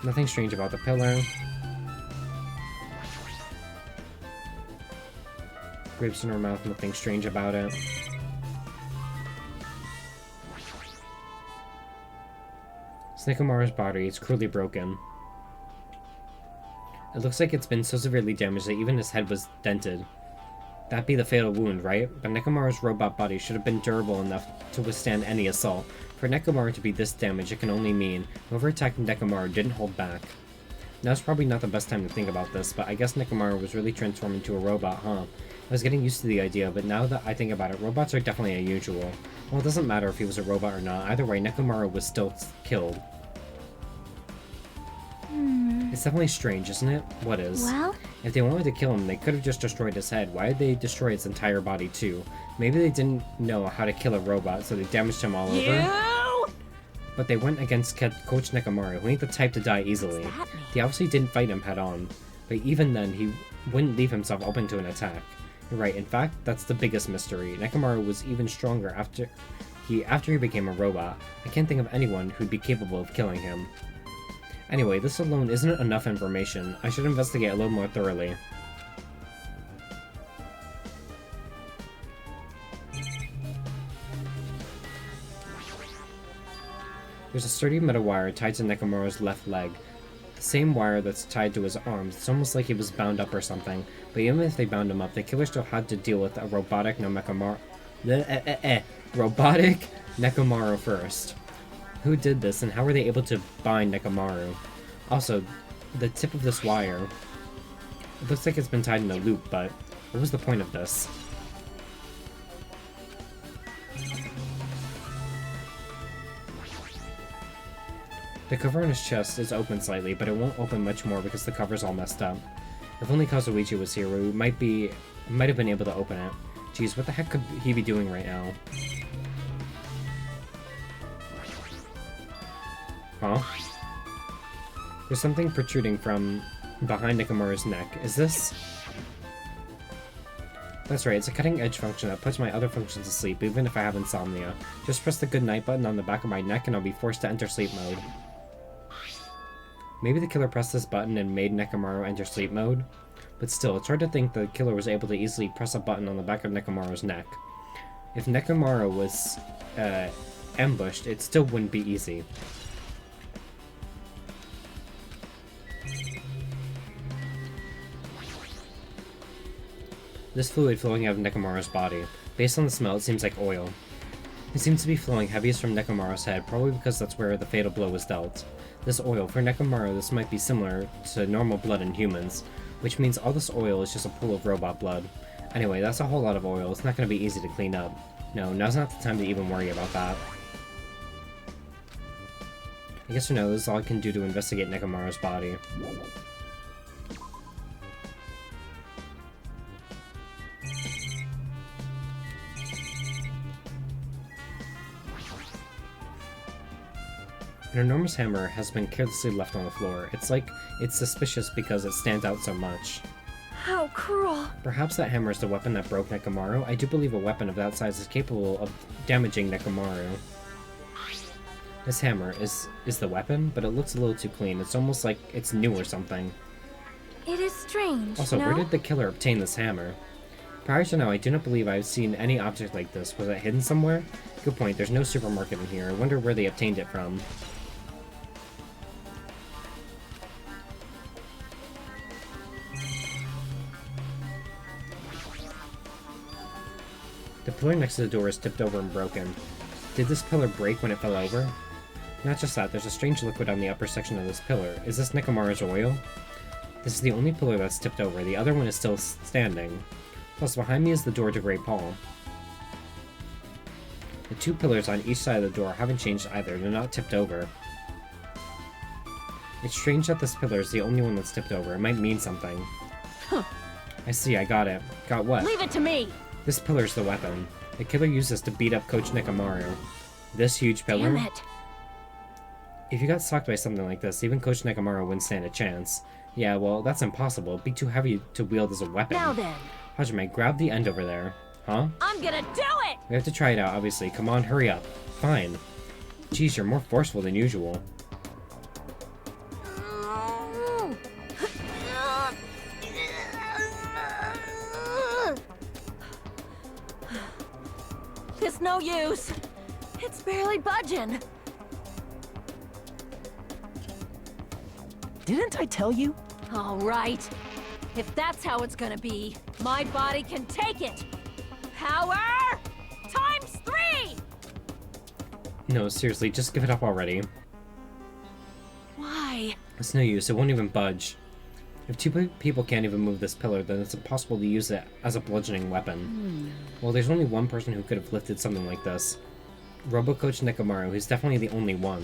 Nothing strange about the pillar. Grapes in her mouth, nothing strange about it. Nekomaru's body is cruelly broken. It looks like it's been so severely damaged that even his head was dented. That'd be the fatal wound, right? But Nekomaru's robot body should have been durable enough to withstand any assault. For Nekomaru to be this damaged, it can only mean whoever attacked Nekomaru didn't hold back. Now's probably not the best time to think about this, but I guess Nekomaru was really transformed into a robot, huh? I was getting used to the idea, but now that I think about it, robots are definitely unusual. Well, it doesn't matter if he was a robot or not. Either way, Nekomaru was still killed. It's definitely strange, isn't it? What is? Well? If they wanted to kill him, they could have just destroyed his head. Why did they destroy his entire body too? Maybe they didn't know how to kill a robot, so they damaged him all over. But they went against Coach Nekomaru, who ain't the type to die easily. They obviously didn't fight him head on. But even then, he wouldn't leave himself open to an attack. You're right, in fact, that's the biggest mystery. Nekomaru was even stronger after he became a robot. I can't think of anyone who'd be capable of killing him. Anyway, this alone isn't enough information. I should investigate a little more thoroughly. There's a sturdy metal wire tied to Nekomaru's left leg. The same wire that's tied to his arms. It's almost like he was bound up or something. But even if they bound him up, the killer still had to deal with a robotic robotic Nekomaru first. Who did this, and how were they able to bind Nekomaru? Also, the tip of this wire, it looks like it's been tied in a loop, but what was the point of this? The cover on his chest is open slightly, but it won't open much more because the cover's all messed up. If only Kazuichi was here, we might have been able to open it. Geez, what the heck could he be doing right now? Huh? There's something protruding from behind Nekomaru's neck. Is this? That's right, it's a cutting-edge function that puts my other functions to sleep, even if I have insomnia. Just press the good night button on the back of my neck and I'll be forced to enter sleep mode. Maybe the killer pressed this button and made Nekomaru enter sleep mode? But still, it's hard to think the killer was able to easily press a button on the back of Nekomaru's neck. If Nekomaru was ambushed, it still wouldn't be easy. This fluid flowing out of Nekomaru's body. Based on the smell, it seems like oil. It seems to be flowing heaviest from Nekomaru's head, probably because that's where the fatal blow was dealt. This oil, for Nekomaru, this might be similar to normal blood in humans, which means all this oil is just a pool of robot blood. Anyway, that's a whole lot of oil. It's not going to be easy to clean up. No, now's not the time to even worry about that. I guess for now, this is all I can do to investigate Nekomaru's body. An enormous hammer has been carelessly left on the floor. It's like it's suspicious because it stands out so much. How cruel. Perhaps that hammer is the weapon that broke Nekomaru. I do believe a weapon of that size is capable of damaging Nekomaru. This hammer is the weapon, but it looks a little too clean. It's almost like it's new or something. It is strange, Also, no? where did the killer obtain this hammer? Prior to now, I do not believe I've seen any object like this. Was it hidden somewhere? Good point, there's no supermarket in here. I wonder where they obtained it from. The pillar next to the door is tipped over and broken. Did this pillar break when it fell over? Not just that, there's a strange liquid on the upper section of this pillar. Is this Nekomaru's oil? This is the only pillar that's tipped over. The other one is still standing. Plus, behind me is the door to Great Hall. The two pillars on each side of the door haven't changed either. They're not tipped over. It's strange that this pillar is the only one that's tipped over. It might mean something. Huh. I see, I got it. Got what? Leave it to me! This pillar's the weapon. The killer used this to beat up Coach Nekomaru. This huge pillar? Damn it! If you got socked by something like this, even Coach Nekomaru wouldn't stand a chance. Yeah, well, that's impossible. It'd be too heavy to wield as a weapon. Now then. Hajime, grab the end over there. Huh? I'm gonna do it! We have to try it out, obviously. Come on, hurry up. Fine. Geez, you're more forceful than usual. It's no use. It's barely budging. Didn't I tell you? All right. If that's how it's gonna be, my body can take it. Power times 3! No, seriously, just give it up already. Why? It's no use, it won't even budge. If two people can't even move this pillar, then it's impossible to use it as a bludgeoning weapon. Well, there's only one person who could have lifted something like this. Robo-Coach Nekomaru, he's definitely the only one.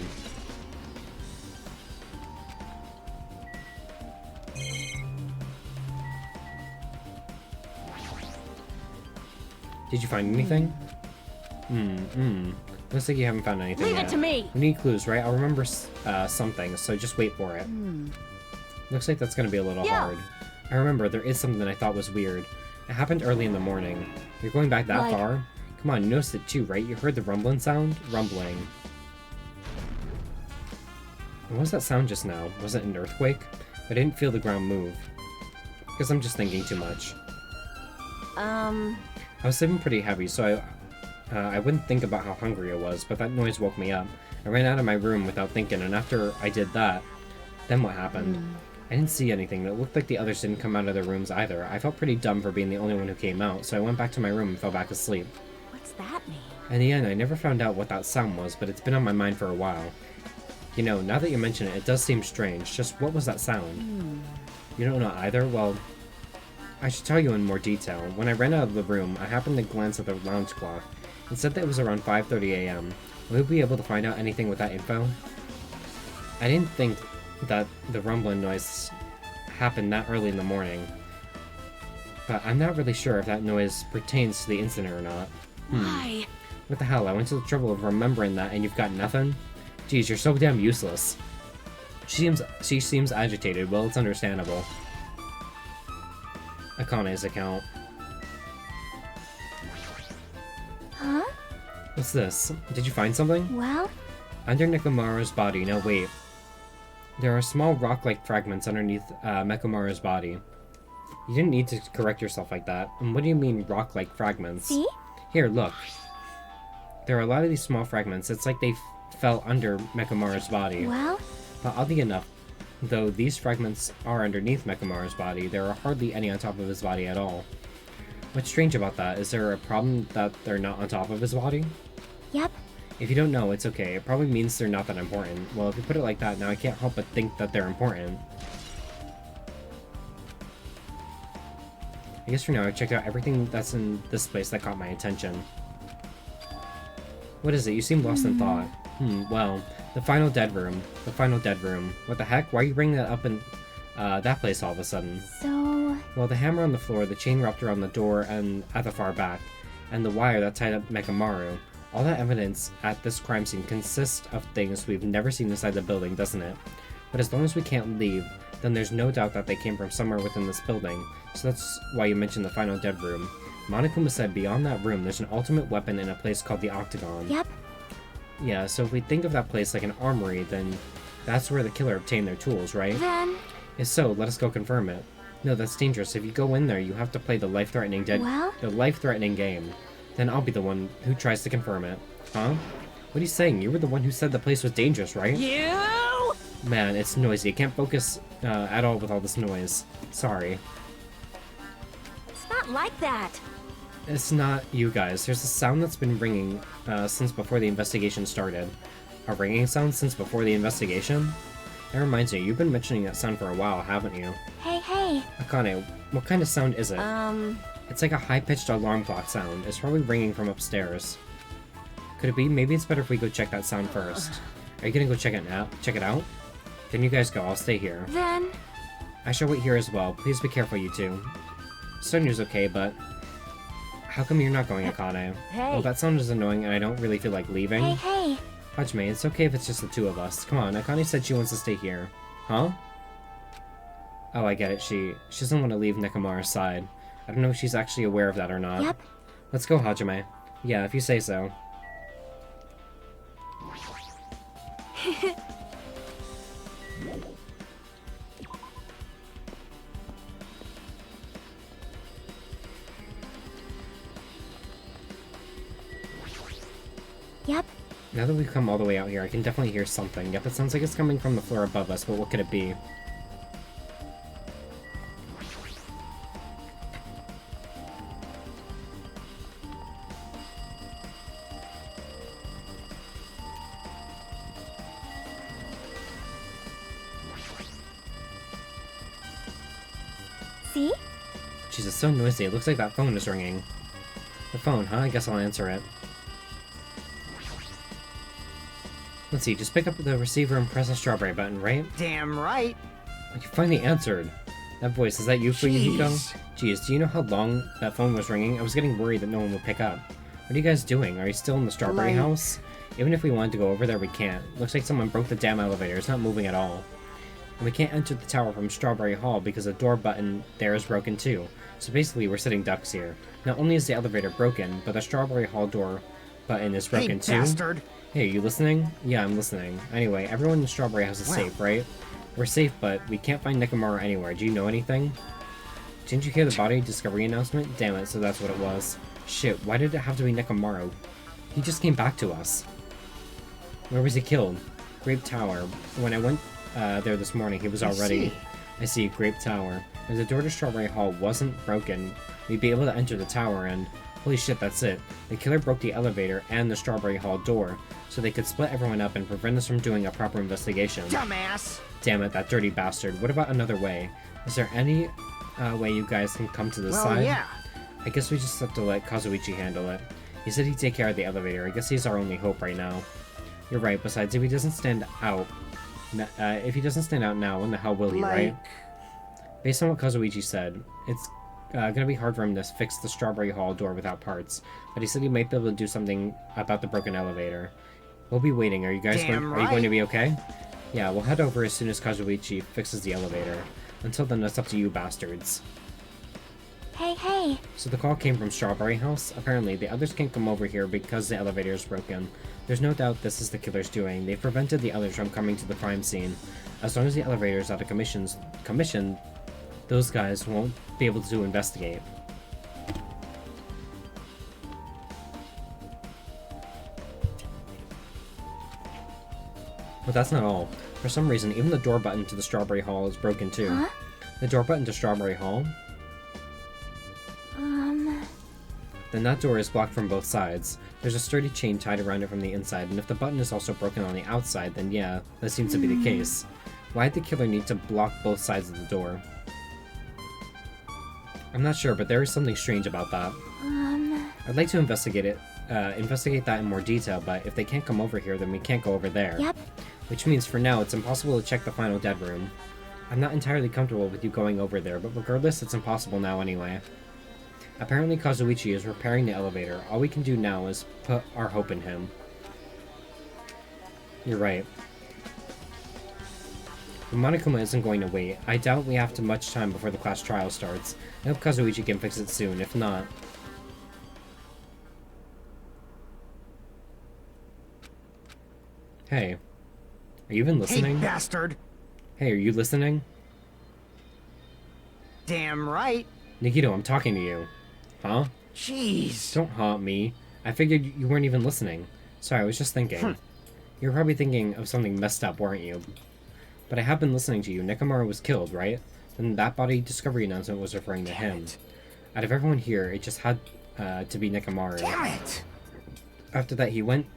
Did you find anything? Looks like you haven't found anything Leave yet. it to me! We need clues, right? I'll remember something, so just wait for it. Looks like that's gonna be a little hard. I remember, there is something I thought was weird. It happened early in the morning. You're going back that far? Come on, you noticed it too, right? You heard the rumbling sound? Rumbling. What was that sound just now? Was it an earthquake? I didn't feel the ground move. Guess I'm just thinking too much. I was sleeping pretty heavy, so I wouldn't think about how hungry I was, but that noise woke me up. I ran out of my room without thinking, and after I did that, then what happened? I didn't see anything. It looked like the others didn't come out of their rooms either. I felt pretty dumb for being the only one who came out, so I went back to my room and fell back asleep. What's that mean? In the end, I never found out what that sound was, but it's been on my mind for a while. You know, now that you mention it, it does seem strange. Just what was that sound? You don't know either? Well, I should tell you in more detail. When I ran out of the room, I happened to glance at the lounge clock. It said that it was around 5:30 a.m. Will we be able to find out anything with that info? I didn't think that the rumbling noise happened that early in the morning, but I'm not really sure if that noise pertains to the incident or not. Why? What the hell, I went to the trouble of remembering that and you've got nothing? Geez, you're so damn useless. She seems agitated. Well, it's understandable. Akane's account. Huh? What's this? Did you find something? Well? Under Nekomaru's body. Now wait. There are small rock-like fragments underneath Nekomaru's body. You didn't need to correct yourself like that. And what do you mean rock-like fragments? See? Here, look. There are a lot of these small fragments. It's like they fell under Nekomaru's body. Well? But oddly enough, though these fragments are underneath Nekomaru's body, there are hardly any on top of his body at all. What's strange about that? Is there a problem that they're not on top of his body? Yep. If you don't know, it's okay. It probably means they're not that important. Well, if you put it like that, now I can't help but think that they're important. I guess for now, I've checked out everything that's in this place that caught my attention. What is it? You seem lost in thought. Well, the final dead room. The final dead room. What the heck? Why are you bringing that up in that place all of a sudden? So... Well, the hammer on the floor, the chain wrapped around the door and at the far back, and the wire that tied up Mekamaru. All that evidence at this crime scene consists of things we've never seen inside the building, doesn't it? But as long as we can't leave, then there's no doubt that they came from somewhere within this building, so that's why you mentioned the final dead room. Monokuma said beyond that room there's an ultimate weapon in a place called the Octagon. Yep. Yeah, so if we think of that place like an armory, then that's where the killer obtained their tools, right? Then... If so, let us go confirm it. No, that's dangerous. If you go in there, you have to play the life-threatening game. Then I'll be the one who tries to confirm it. Huh? What are you saying? You were the one who said the place was dangerous, right? You! Man, it's noisy. I can't focus at all with all this noise. Sorry. It's not like that. It's not you guys. There's a sound that's been ringing since before the investigation started. A ringing sound since before the investigation? That reminds me, you've been mentioning that sound for a while, haven't you? Hey. Akane, what kind of sound is it? It's like a high-pitched alarm clock sound. It's probably ringing from upstairs. Could it be? Maybe it's better if we go check that sound first. Are you gonna go check it now? Check it out? Then you guys go, I'll stay here. Then... I shall wait here as well. Please be careful, you two. Starting okay, but... How come you're not going, Akane? Hey. Well, that sound is annoying and I don't really feel like leaving. Hey. Hajime, it's okay if it's just the two of us. Come on, Akane said she wants to stay here. Huh? Oh, I get it. She doesn't want to leave Nekomara's side. I don't know if she's actually aware of that or not. Yep. Let's go, Hajime. Yeah, if you say so. Yep. Now that we've come all the way out here, I can definitely hear something. Yep, it sounds like it's coming from the floor above us, but what could it be? See? Jeez, it's so noisy. It looks like that phone is ringing. The phone, huh? I guess I'll answer it. Let's see, just pick up the receiver and press the strawberry button, right? Damn right. You finally answered. That voice, is that you, Fuyuhiko? Jeez, do you know how long that phone was ringing? I was getting worried that no one would pick up. What are you guys doing? Are you still in the strawberry house? Even if we wanted to go over there, we can't. Looks like someone broke the damn elevator. It's not moving at all. And we can't enter the tower from Strawberry Hall because the door button there is broken too. So basically, we're sitting ducks here. Not only is the elevator broken, but the Strawberry Hall door button is broken too. Bastard. Hey, are you listening? Yeah, I'm listening. Anyway, everyone in the Strawberry House is safe, right? We're safe, but we can't find Nekomaru anywhere. Do you know anything? Didn't you hear the body discovery announcement? Damn it, so that's what it was. Shit, why did it have to be Nekomaru? He just came back to us. Where was he killed? Grape Tower. When I went there this morning, he was already... I see, Grape Tower. If the door to Strawberry Hall wasn't broken, we'd be able to enter the tower and... Holy shit, that's it. The killer broke the elevator and the Strawberry Hall door, so they could split everyone up and prevent us from doing a proper investigation. Dumbass! Damn it, that dirty bastard. What about another way? Is there any way you guys can come to the side? Well, yeah. I guess we just have to let Kazuichi handle it. He said he'd take care of the elevator. I guess he's our only hope right now. You're right. Besides, if he doesn't stand out... now, when the hell will he, right? Based on what Kazuichi said, it's gonna be hard for him to fix the Strawberry Hall door without parts, but he said he might be able to do something about the broken elevator. We'll be waiting. Are you guys are you going to be okay? Yeah, we'll head over as soon as Kazuichi fixes the elevator. Until then, it's up to you bastards. Hey. So the call came from Strawberry House? Apparently, the others can't come over here because the elevator is broken. There's no doubt this is the killer's doing. They prevented the others from coming to the crime scene. As long as the elevator is out of commission, those guys won't be able to investigate. But that's not all. For some reason, even the door button to the Strawberry Hall is broken too. Huh? The door button to Strawberry Hall? Then that door is blocked from both sides. There's a sturdy chain tied around it from the inside, and if the button is also broken on the outside, then yeah, that seems to be the case. Why did the killer need to block both sides of the door? I'm not sure, but there is something strange about that. I'd like to investigate that in more detail, but if they can't come over here, then we can't go over there. Yep. Which means for now, it's impossible to check the final dead room. I'm not entirely comfortable with you going over there, but regardless, it's impossible now anyway. Apparently Kazuichi is repairing the elevator. All we can do now is put our hope in him. You're right. But Monokuma isn't going to wait. I doubt we have too much time before the class trial starts. I hope Kazuichi can fix it soon. If not... Hey. Are you even listening? Hey, bastard! Hey, are you listening? Damn right. Nikito, I'm talking to you. Huh? Jeez. Don't haunt me. I figured you weren't even listening. Sorry, I was just thinking. You were probably thinking of something messed up, weren't you? But I have been listening to you. Nekomaru was killed, right? Then that body discovery announcement was referring to him. Out of everyone here, it just had to be Nekomaru. Damn it! After that, he went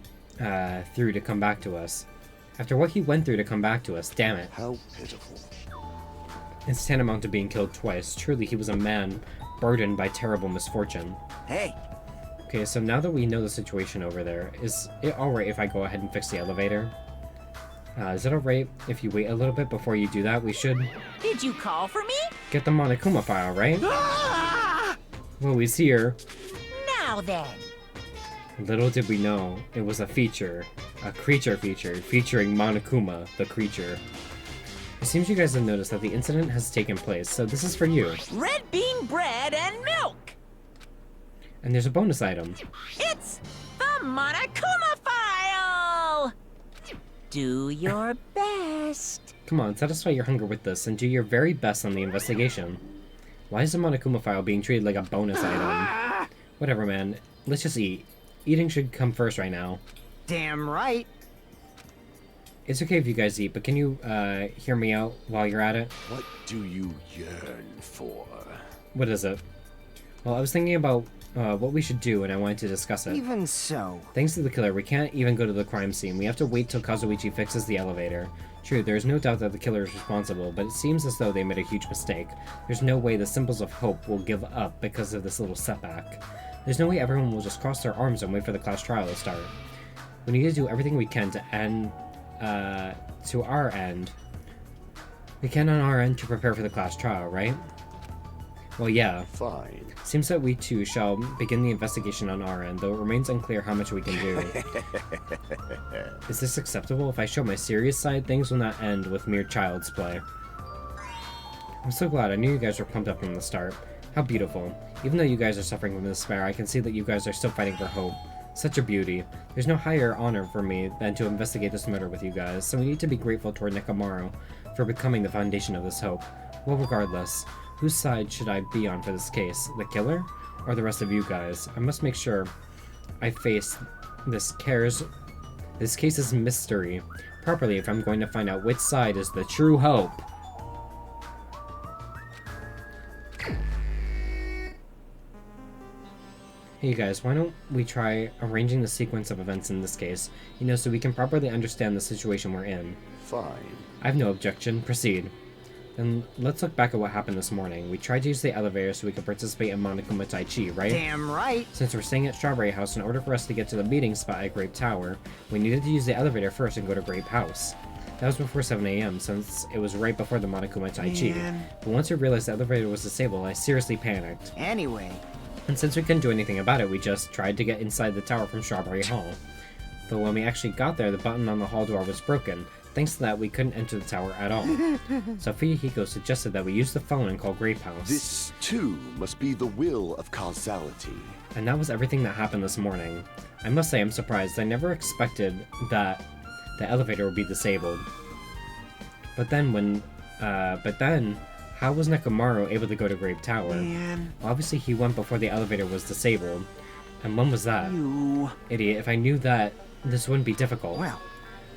through to come back to us. After what he went through to come back to us, damn it. How pitiful. It's tantamount to being killed twice. Truly, he was a man burdened by terrible misfortune. Hey. Okay, so now that we know the situation over there, is it alright if I go ahead and fix the elevator? Is it alright if you wait a little bit before you do that? We should Did you call for me? get the Monokuma file, right? Ah! Well, he's here. Now then. Little did we know, it was a creature feature, featuring Monokuma, the creature. It seems you guys have noticed that the incident has taken place, so this is for you. Red bean bread and milk. And there's a bonus item. It's the Monokuma file. Do your best. Come on, satisfy your hunger with this, and do your very best on the investigation. Why is the Monokuma file being treated like a bonus item? Whatever, man. Let's just eat. Eating should come first right now. Damn right. It's okay if you guys eat, but can you, hear me out while you're at it? What do you yearn for? What is it? Well, I was thinking about, what we should do, and I wanted to discuss it. Even so. Thanks to the killer, we can't even go to the crime scene. We have to wait till Kazuichi fixes the elevator. True, there's no doubt that the killer is responsible, but it seems as though they made a huge mistake. There's no way the symbols of hope will give up because of this little setback. There's no way everyone will just cross their arms and wait for the class trial to start. We need to do everything we can to end, to our end. We can on our end to prepare for the class trial, right? Well, yeah. Fine. Seems that we too shall begin the investigation on our end, though it remains unclear how much we can do. Is this acceptable? If I show my serious side, things will not end with mere child's play. I'm so glad. I knew you guys were pumped up from the start. How beautiful. Even though you guys are suffering from despair, I can see that you guys are still fighting for hope. Such a beauty. There's no higher honor for me than to investigate this murder with you guys, so we need to be grateful toward Nekomaru for becoming the foundation of this hope. Well, regardless, whose side should I be on for this case? The killer? Or the rest of you guys? I must make sure I face this case's mystery properly if I'm going to find out which side is the true hope. Hey you guys, why don't we try arranging the sequence of events in this case, so we can properly understand the situation we're in. Fine. I have no objection. Proceed. Then let's look back at what happened this morning. We tried to use the elevator so we could participate in Monokuma Tai Chi, right? Damn right. Since we're staying at Strawberry House, in order for us to get to the meeting spot at Grape Tower, we needed to use the elevator first and go to Grape House. That was before 7 AM, since it was right before the Monokuma Tai Chi. Man. But once we realized the elevator was disabled, I seriously panicked. Anyway. And since we couldn't do anything about it, we just tried to get inside the tower from Strawberry Hall. But when we actually got there, the button on the hall door was broken. Thanks to that, we couldn't enter the tower at all. So Fuyuhiko suggested that we use the phone and call Grape House. This, too, must be the will of causality. And that was everything that happened this morning. I must say I'm surprised. I never expected that the elevator would be disabled. But then how was Nekomaru able to go to Grape Tower? Man. Obviously he went before the elevator was disabled. And when was that? You. Idiot, if I knew that, this wouldn't be difficult. Well.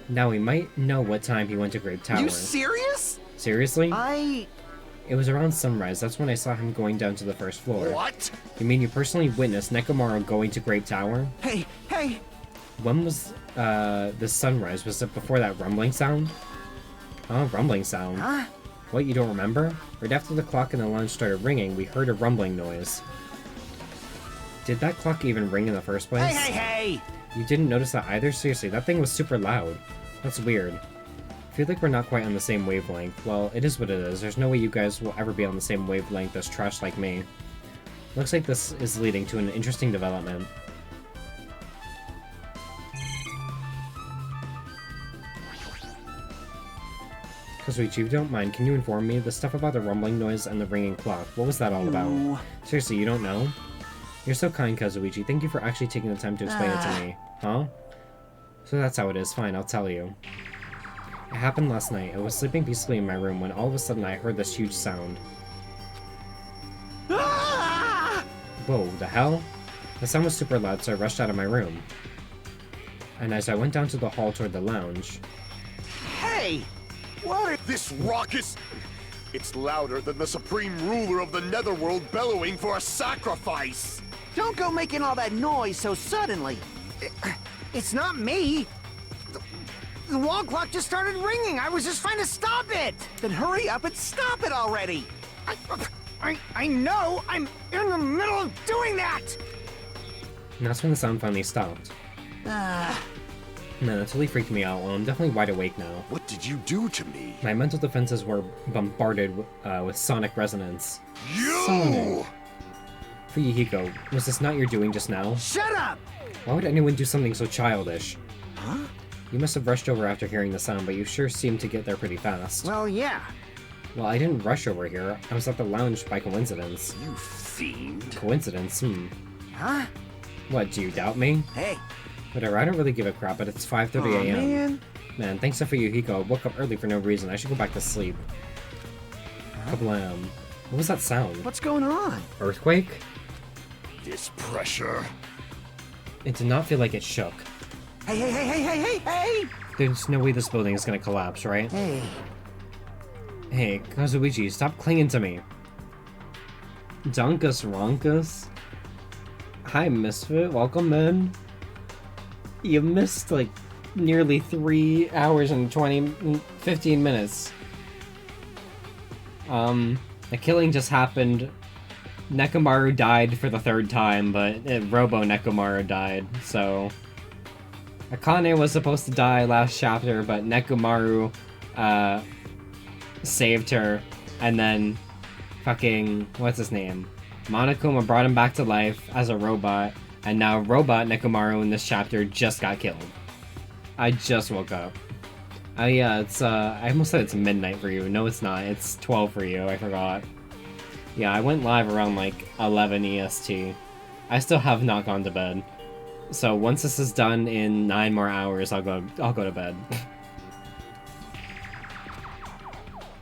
Now we might know what time he went to Grape Tower. You serious? Seriously? I... It was around sunrise. That's when I saw him going down to the first floor. What? You mean you personally witnessed Nekomaru going to Grape Tower? Hey, hey! When was, the sunrise? Was it before that rumbling sound? Rumbling sound. Huh? What, you don't remember? Right after the clock in the lounge started ringing, we heard a rumbling noise. Did that clock even ring in the first place? Hey, hey, hey! You didn't notice that either? Seriously, that thing was super loud. That's weird. I feel like we're not quite on the same wavelength. Well, it is what it is. There's no way you guys will ever be on the same wavelength as trash like me. Looks like this is leading to an interesting development. Kazuichi, if you don't mind, can you inform me? The stuff about the rumbling noise and the ringing clock, what was that all about? Ooh. Seriously, you don't know? You're so kind, Kazuichi. Thank you for actually taking the time to explain it to me. Huh? So that's how it is. Fine, I'll tell you. It happened last night. I was sleeping peacefully in my room when all of a sudden I heard this huge sound. Ah! Whoa, the hell? The sound was super loud, so I rushed out of my room. And as I went down to the hall toward the lounge... Hey! What are... This raucous... It's louder than the supreme ruler of the netherworld bellowing for a sacrifice! Don't go making all that noise so suddenly. It's not me. The wall clock just started ringing. I was just trying to stop it. Then hurry up and stop it already! I know. I'm in the middle of doing that. And that's when the sound finally stopped. Ah... Man, that totally freaked me out. Well, I'm definitely wide awake now. What did you do to me? My mental defenses were bombarded with sonic resonance. You! Sonic. Fuyuhiko, was this not your doing just now? Shut up. Why would anyone do something so childish? Huh? You must have rushed over after hearing the sound, but you sure seemed to get there pretty fast. Well, yeah. Well, I didn't rush over here. I was at the lounge by coincidence. You fiend. Coincidence? Huh? What, do you doubt me? Hey! Whatever, I don't really give a crap, but it's 5:30 a.m. man! Man, thanks to Fuyuhiko, I woke up early for no reason. I should go back to sleep. Kablam. What was that sound? What's going on? Earthquake? This pressure. It did not feel like it shook. Hey, hey, hey, hey, hey, hey, hey! There's no way this building is gonna collapse, right? Hey. Hey, Kazuichi, stop clinging to me. Dunkus Ronkus? Hi, Misfit. Welcome in. You missed, like, nearly 3 hours and 15 minutes. The killing just happened. Nekomaru died for the 3rd time, but Robo Nekomaru died, so... Akane was supposed to die last chapter, but Nekomaru, saved her, and then fucking... what's his name? Monokuma brought him back to life as a robot, and now Robot Nekomaru in this chapter just got killed. I just woke up. Oh yeah, it's, I almost said it's midnight for you. No, it's not. It's 12 for you. I forgot. Yeah, I went live around, like, 11 EST. I still have not gone to bed. So once this is done in 9 more hours, I'll go to bed.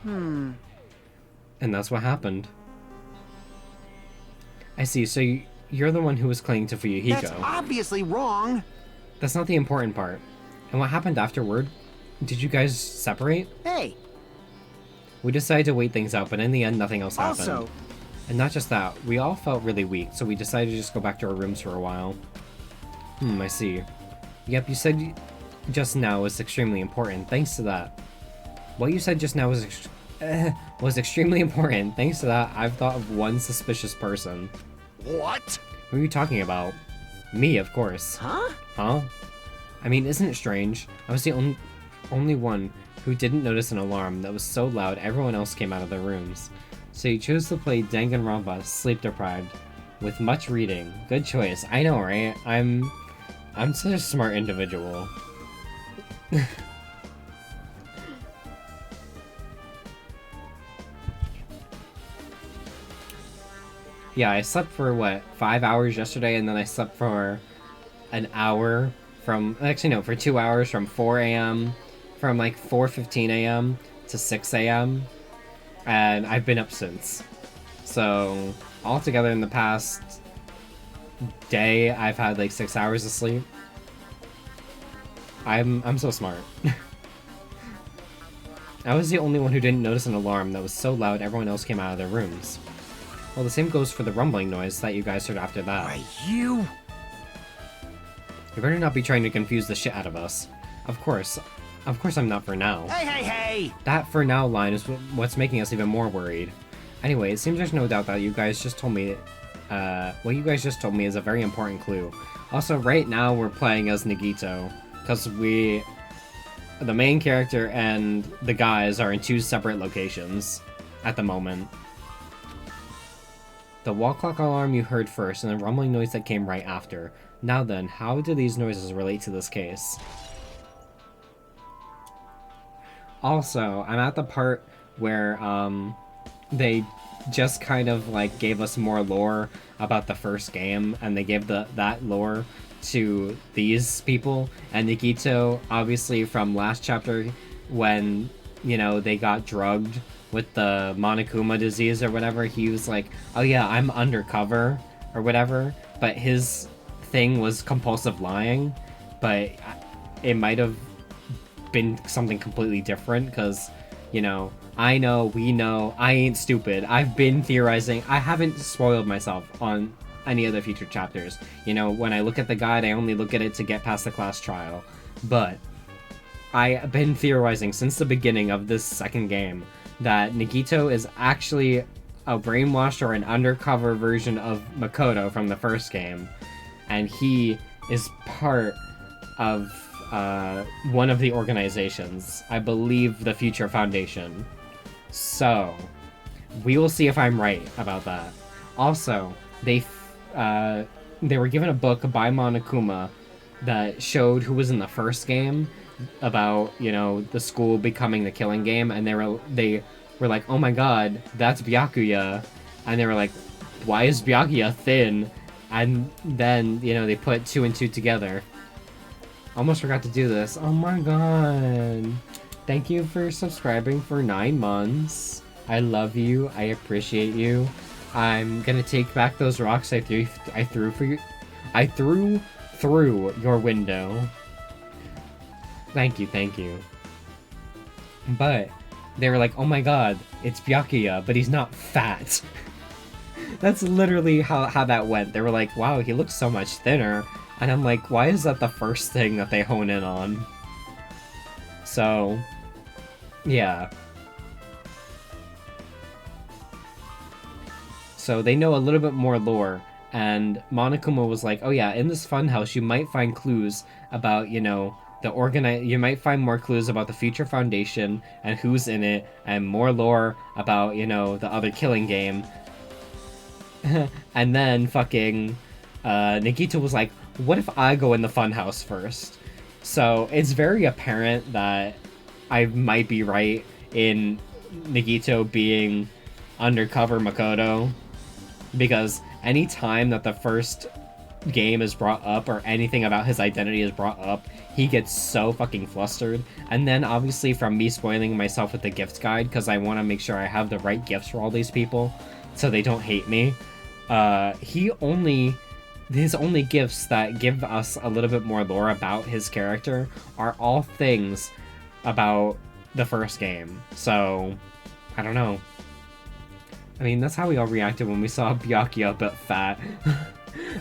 And that's what happened. I see, so you're the one who was clinging to Fuyuhiko. That's obviously wrong! That's not the important part. And what happened afterward? Did you guys separate? Hey! We decided to wait things out, but in the end, nothing else happened. Also... And not just that, we all felt really weak, so we decided to just go back to our rooms for a while. I see. Yep, you said just now was extremely important, thanks to that. What you said just now was extremely important. Thanks to that, I've thought of one suspicious person. What? Who are you talking about? Me, of course. Huh? Huh? I mean, isn't it strange? I was the only one who didn't notice an alarm that was so loud everyone else came out of their rooms. So you chose to play Danganronpa sleep deprived with much reading. Good choice. I know, right? I'm such a smart individual. Yeah, I slept for, what, 5 hours yesterday, and then I slept for an hour from... Actually, no, for 2 hours from 4 a.m. From, like, 4:15 a.m. to 6 a.m. And I've been up since. So, altogether in the past day, I've had, like, 6 hours of sleep. I'm so smart. I was the only one who didn't notice an alarm that was so loud everyone else came out of their rooms. Well, the same goes for the rumbling noise that you guys heard after that. Why, you better not be trying to confuse the shit out of us. Of course, Of course I'm not for now. Hey, hey, hey! That for now line is what's making us even more worried. Anyway, it seems there's no doubt that you guys just told me, what you guys just told me is a very important clue. Also, right now we're playing as Nagito, because the main character and the guys are in 2 separate locations at the moment. The wall clock alarm you heard first, and the rumbling noise that came right after. Now then, how do these noises relate to this case? Also, I'm at the part where, they just kind of, like, gave us more lore about the first game, and they gave that lore to these people, and Nagito, obviously from last chapter, when, you know, they got drugged with the Monokuma disease or whatever, he was like, oh yeah, I'm undercover, or whatever, but his thing was compulsive lying, but it might have been something completely different, because, you know, I know, we know, I ain't stupid. I've been theorizing. I haven't spoiled myself on any of the future chapters. You know, when I look at the guide, I only look at it to get past the class trial. But I've been theorizing since the beginning of this second game that Nagito is actually a brainwashed or an undercover version of Makoto from the first game. And he is part of one of the organizations. I believe the Future Foundation. So, we will see if I'm right about that. Also, they were given a book by Monokuma that showed who was in the first game about, you know, the school becoming the killing game, and they were like, oh my god, that's Byakuya, and they were like, why is Byakuya thin? And then, you know, they put 2 and 2 together. Almost forgot to do this. Oh my god. Thank you for subscribing for 9 months. I love you. I appreciate you. I'm gonna take back those rocks I threw for you. I threw through your window. Thank you, thank you. But they were like, oh my god, it's Byakuya, but he's not fat. That's literally how that went. They were like, wow, he looks so much thinner. And I'm like, why is that the first thing that they hone in on? So, yeah. So they know a little bit more lore, and Monokuma was like, oh yeah, in this funhouse you might find clues about, you know, you might find more clues about the Future Foundation and who's in it, and more lore about, you know, the other killing game. And then fucking Nagito was like, what if I go in the funhouse first? So it's very apparent that I might be right in Nagito being undercover Makoto, because any time that the first game is brought up or anything about his identity is brought up, he gets so fucking flustered. And then obviously from me spoiling myself with the gift guide, because I want to make sure I have the right gifts for all these people so they don't hate me, his only gifts that give us a little bit more lore about his character are all things about the first game. So, I don't know. I mean, that's how we all reacted when we saw Byakuya but fat.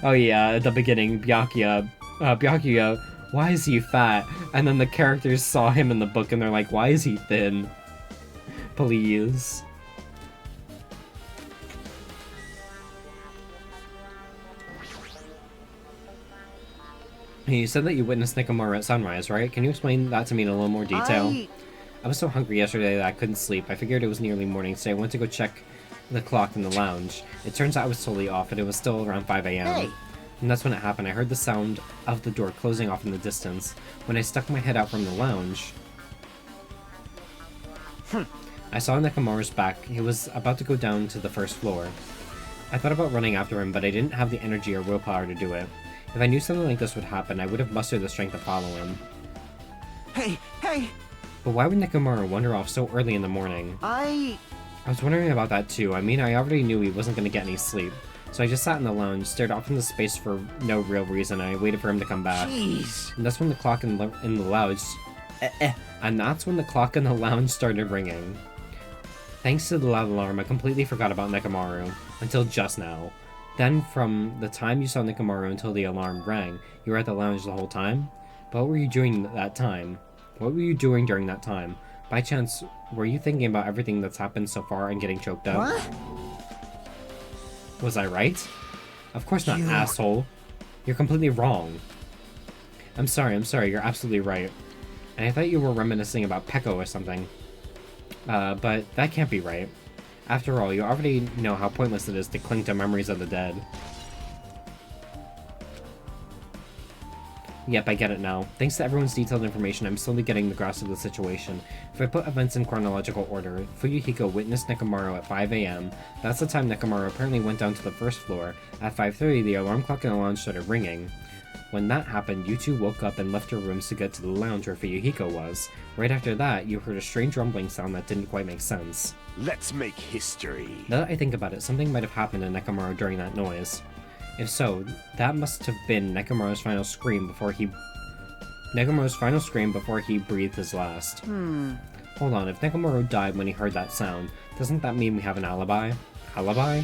Oh yeah, at the beginning, Byakuya, why is he fat? And then the characters saw him in the book and they're like, why is he thin? Please. You said that you witnessed Nekomaru at sunrise, right? Can you explain that to me in a little more detail? I was so hungry yesterday that I couldn't sleep. I figured it was nearly morning, so I went to go check the clock in the lounge. It turns out I was totally off, and it was still around 5 a.m. Hey. And that's when it happened. I heard the sound of the door closing off in the distance. When I stuck my head out from the lounge, I saw Nekomaru's back. He was about to go down to the first floor. I thought about running after him, but I didn't have the energy or willpower to do it. If I knew something like this would happen, I would have mustered the strength to follow him. Hey, hey! But why would Nekomaru wander off so early in the morning? I was wondering about that too. I mean, I already knew he wasn't going to get any sleep. So I just sat in the lounge, stared off into space for no real reason, and I waited for him to come back. Jeez! And that's when the clock in the lounge... And that's when the clock in the lounge started ringing. Thanks to the loud alarm, I completely forgot about Nekomaru. Until just now. Then, from the time you saw Nekomaru until the alarm rang, you were at the lounge the whole time? But what were you doing that time? What were you doing during that time? By chance, were you thinking about everything that's happened so far and getting choked up? What? Was I right? Of course not, You- asshole. You're completely wrong. I'm sorry, you're absolutely right. And I thought you were reminiscing about Peko or something. But that can't be right. After all, you already know how pointless it is to cling to memories of the dead. Yep, I get it now. Thanks to everyone's detailed information, I'm slowly getting the grasp of the situation. If I put events in chronological order, Fuyuhiko witnessed Nekomaru at 5 AM. That's the time Nekomaru apparently went down to the first floor. At 5:30, the alarm clock in the lounge started ringing. When that happened, you two woke up and left your rooms to get to the lounge where Fuyuhiko was. Right after that, you heard a strange rumbling sound that didn't quite make sense. Let's make history. Now that I think about it, something might have happened to Nekomaru during that noise. If so, that must have been Nekomaru's final scream before he breathed his last. Hold on, if Nekomaru died when he heard that sound, doesn't that mean we have an alibi? Alibi?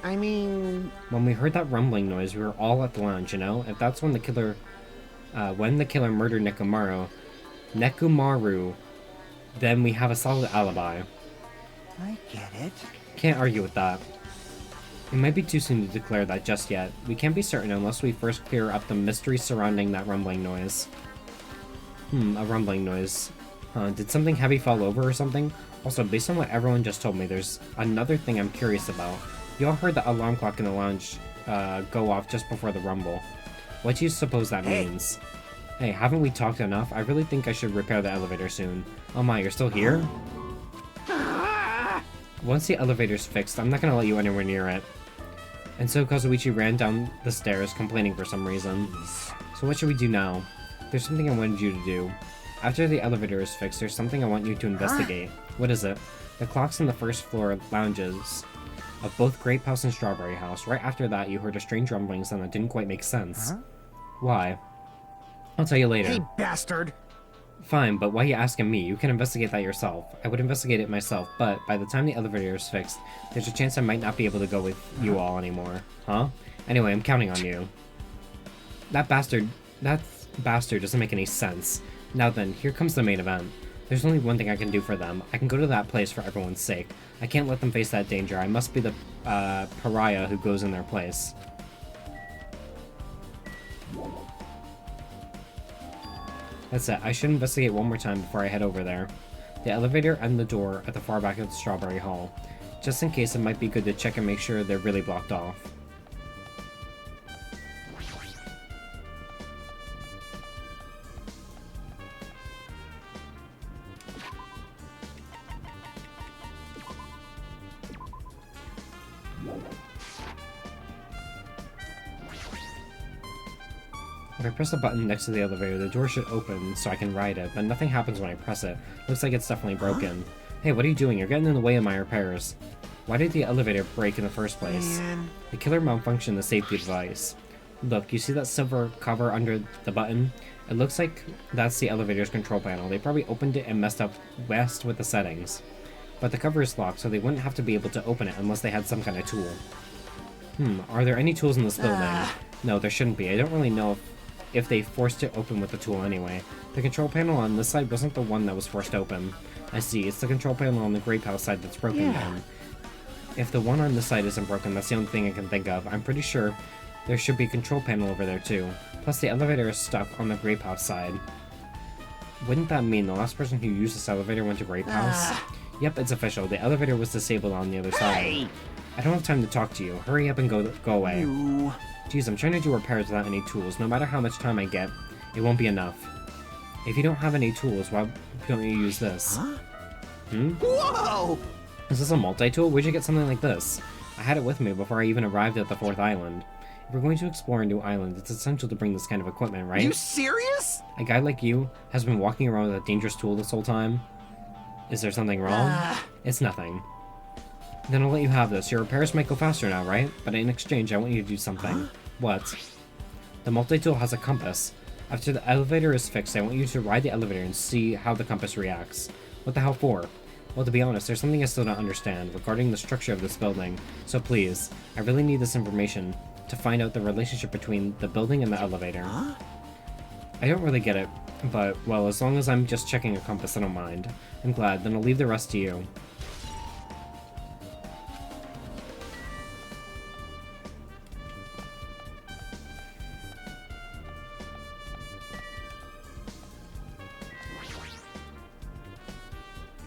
I mean... When we heard that rumbling noise, we were all at the lounge, you know? If that's when the killer murdered Nekomaru, then we have a solid alibi. I get it. Can't argue with that. It might be too soon to declare that just yet. We can't be certain unless we first clear up the mystery surrounding that rumbling noise. A rumbling noise. Did something heavy fall over or something? Also, based on what everyone just told me, there's another thing I'm curious about. You all heard the alarm clock in the lounge go off just before the rumble. What do you suppose that means? Hey, haven't we talked enough? I really think I should repair the elevator soon. Oh my, you're still here? Once the elevator's fixed, I'm not gonna let you anywhere near it. And so Kazuichi ran down the stairs, complaining for some reason. So what should we do now? There's something I wanted you to do. After the elevator is fixed, there's something I want you to investigate. What is it? The clocks in the first floor lounges of both Grape House and Strawberry House. Right after that, you heard a strange rumbling sound that didn't quite make sense. Why? I'll tell you later. Hey, bastard! Fine, but why are you asking me? You can investigate that yourself. I would investigate it myself, but by the time the elevator is fixed, there's a chance I might not be able to go with you all anymore. Huh? Anyway, I'm counting on you. That bastard doesn't make any sense. Now then, here comes the main event. There's only one thing I can do for them. I can go to that place for everyone's sake. I can't let them face that danger. I must be the pariah who goes in their place. That's it. I should investigate one more time before I head over there. The elevator and the door at the far back of the Strawberry Hall. Just in case, it might be good to check and make sure they're really blocked off. If I press a button next to the elevator, the door should open so I can ride it, but nothing happens when I press it. Looks like it's definitely broken. Hey, what are you doing? You're getting in the way of my repairs. Why did the elevator break in the first place? Man. The killer malfunctioned the safety device. Look, you see that silver cover under the button? It looks like that's the elevator's control panel. They probably opened it and messed with the settings. But the cover is locked, so they wouldn't have to be able to open it unless they had some kind of tool. Are there any tools in this building? No, there shouldn't be. I don't really know if they forced it open with the tool anyway. The control panel on this side wasn't the one that was forced open. I see, it's the control panel on the Grape House side that's broken then. If the one on this side isn't broken, that's the only thing I can think of. I'm pretty sure there should be a control panel over there too. Plus the elevator is stuck on the Grape House side. Wouldn't that mean the last person who used this elevator went to Grape House? Yep, it's official. The elevator was disabled on the other side. I don't have time to talk to you. Hurry up and go away. You... Geez, I'm trying to do repairs without any tools. No matter how much time I get, it won't be enough. If you don't have any tools, why don't you use this? Whoa! Is this a multi-tool? Where'd you get something like this? I had it with me before I even arrived at the 4th island. If we're going to explore a new island, it's essential to bring this kind of equipment, right? Are you serious? A guy like you has been walking around with a dangerous tool this whole time? Is there something wrong? It's nothing. Then I'll let you have this. Your repairs might go faster now, right? But in exchange, I want you to do something. What? The multi-tool has a compass. After the elevator is fixed, I want you to ride the elevator and see how the compass reacts. What the hell for? Well, to be honest, there's something I still don't understand regarding the structure of this building. So please, I really need this information to find out the relationship between the building and the elevator. I don't really get it. But, well, as long as I'm just checking a compass, I don't mind. I'm glad, then I'll leave the rest to you.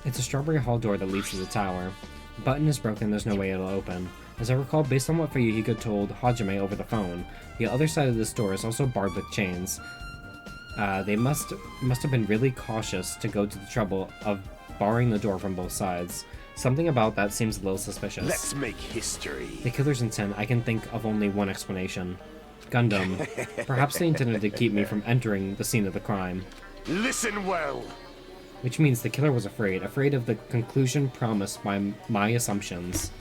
It's a Strawberry Hall door that leads to the tower. The button is broken, there's no way it'll open. As I recall, based on what Fuyuhiko told Hajime over the phone, the other side of this door is also barred with chains. They must have been really cautious to go to the trouble of barring the door from both sides. Something about that seems a little suspicious. Let's make history. The killer's intent, I can think of only one explanation. Gundam. Perhaps they intended to keep me from entering the scene of the crime. Listen well. Which means the killer was afraid of the conclusion promised by my assumptions.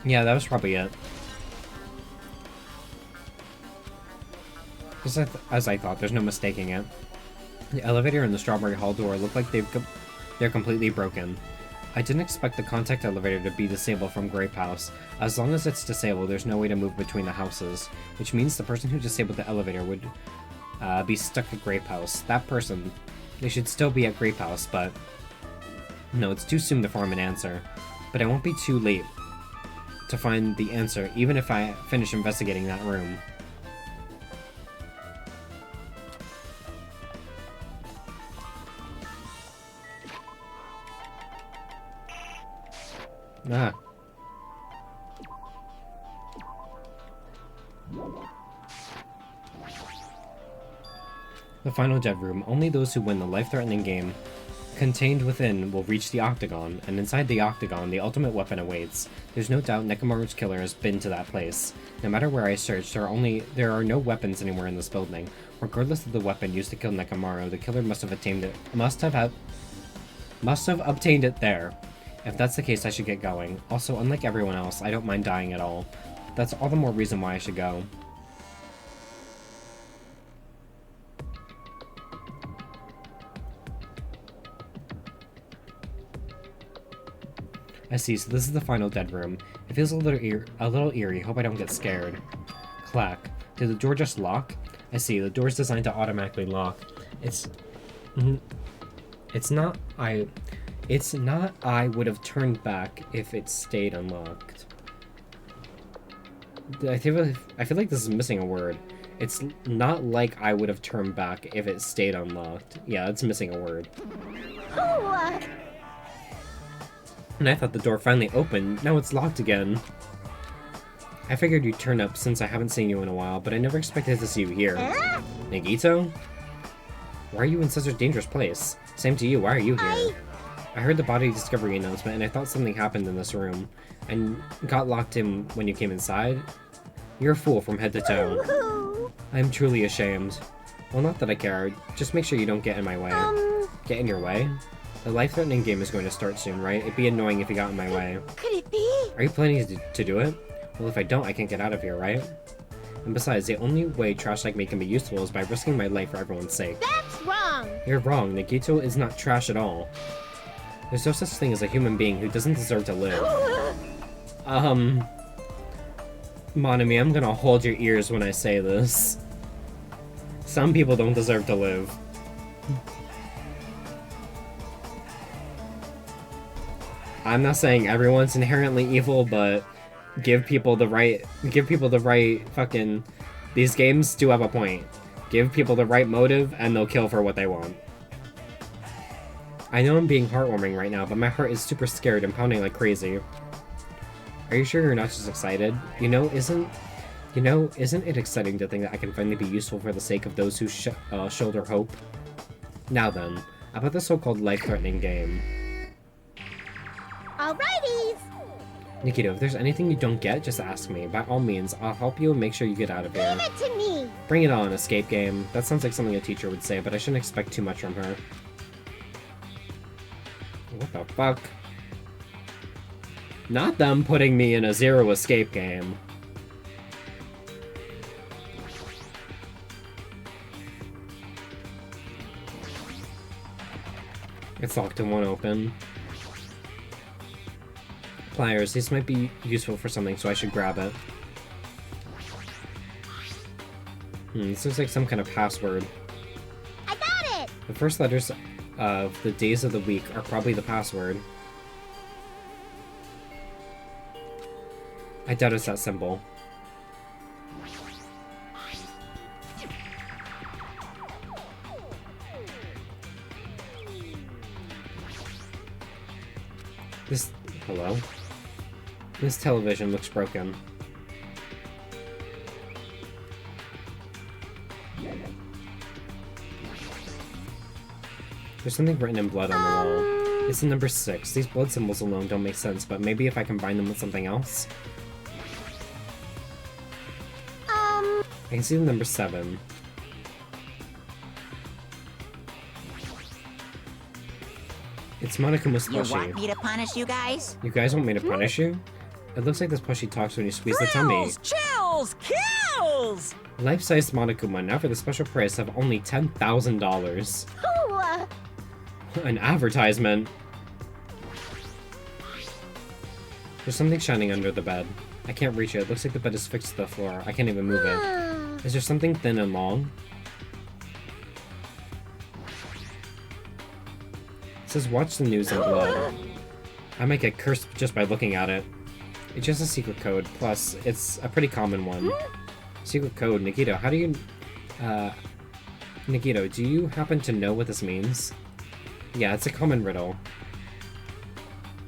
Yeah, that was probably it. Just as I thought, there's no mistaking it. The elevator and the Strawberry Hall door look like they're completely broken. I didn't expect the contact elevator to be disabled from Grape House. As long as it's disabled, there's no way to move between the houses, which means the person who disabled the elevator would be stuck at Grape House. That person, they should still be at Grape House, but no, it's too soon to form an answer. But I won't be too late to find the answer, even if I finish investigating that room. Ah. The final Jet Room. Only those who win the life-threatening game contained within will reach the Octagon, and inside the Octagon, the ultimate weapon awaits. There's no doubt Nekomaru's killer has been to that place. No matter where I search, there are no weapons anywhere in this building. Regardless of the weapon used to kill Nekomaru, the killer must have obtained it there. If that's the case, I should get going. Also, unlike everyone else, I don't mind dying at all. That's all the more reason why I should go. I see, so this is the final dead room. It feels a little eerie, hope I don't get scared. Clack. Did the door just lock? I see, the door's designed to automatically lock. It's not I would have turned back if it stayed unlocked. I feel like this is missing a word. It's not like I would have turned back if it stayed unlocked. Yeah, it's missing a word. And I thought the door finally opened. Now it's locked again. I figured you'd turn up since I haven't seen you in a while, but I never expected to see you here. Nagito? Why are you in such a dangerous place? Same to you, why are you here? I heard the body discovery announcement and I thought something happened in this room. And got locked in when you came inside? You're a fool from head to toe. I'm truly ashamed. Well, not that I care. Just make sure you don't get in my way. Get in your way? The life-threatening game is going to start soon, right? It'd be annoying if you got in my way. Could it be? Are you planning to do it? Well, if I don't, I can't get out of here, right? And besides, the only way trash like me can be useful is by risking my life for everyone's sake. That's wrong! You're wrong. Nagito is not trash at all. There's no such thing as a human being who doesn't deserve to live. Monami, I'm gonna hold your ears when I say this. Some people don't deserve to live. I'm not saying everyone's inherently evil, but give people the right fucking... These games do have a point. Give people the right motive, and they'll kill for what they want. I know I'm being heartwarming right now, but my heart is super scared and pounding like crazy. Are you sure you're not just excited? Isn't it exciting to think that I can finally be useful for the sake of those who shoulder hope? Now then, about the so-called life-threatening game. Alrighties! Nikito, if there's anything you don't get, just ask me. By all means, I'll help you and make sure you get out of here. Give it to me! Bring it on, escape game. That sounds like something a teacher would say, but I shouldn't expect too much from her. What the fuck? Not them putting me in a zero escape game. It's locked and won't open. Pliers, these might be useful for something, so I should grab it. This looks like some kind of password. I got it! The first letters of the days of the week are probably the password. I doubt it's that simple. Hello? This television looks broken. There's something written in blood on the wall. It's the number 6. These blood symbols alone don't make sense, but maybe if I combine them with something else? I can see the number 7. It's Monokuma's You plushie. want me to punish you guys? You guys want me to punish you? It looks like this plushie talks when you squeeze the tummy. Thrills, chills, kills! Life-sized Monokuma, now for the special price of only $10,000. Oh, An advertisement. There's something shining under the bed. I can't reach it. It looks like the bed is fixed to the floor. I can't even move it. Is there something thin and long? It says watch the news in blood. I might get cursed just by looking at it. It's just a secret code, plus it's a pretty common one. Secret code, Nikito, how do you... Nikito, do you happen to know what this means? Yeah, it's a common riddle.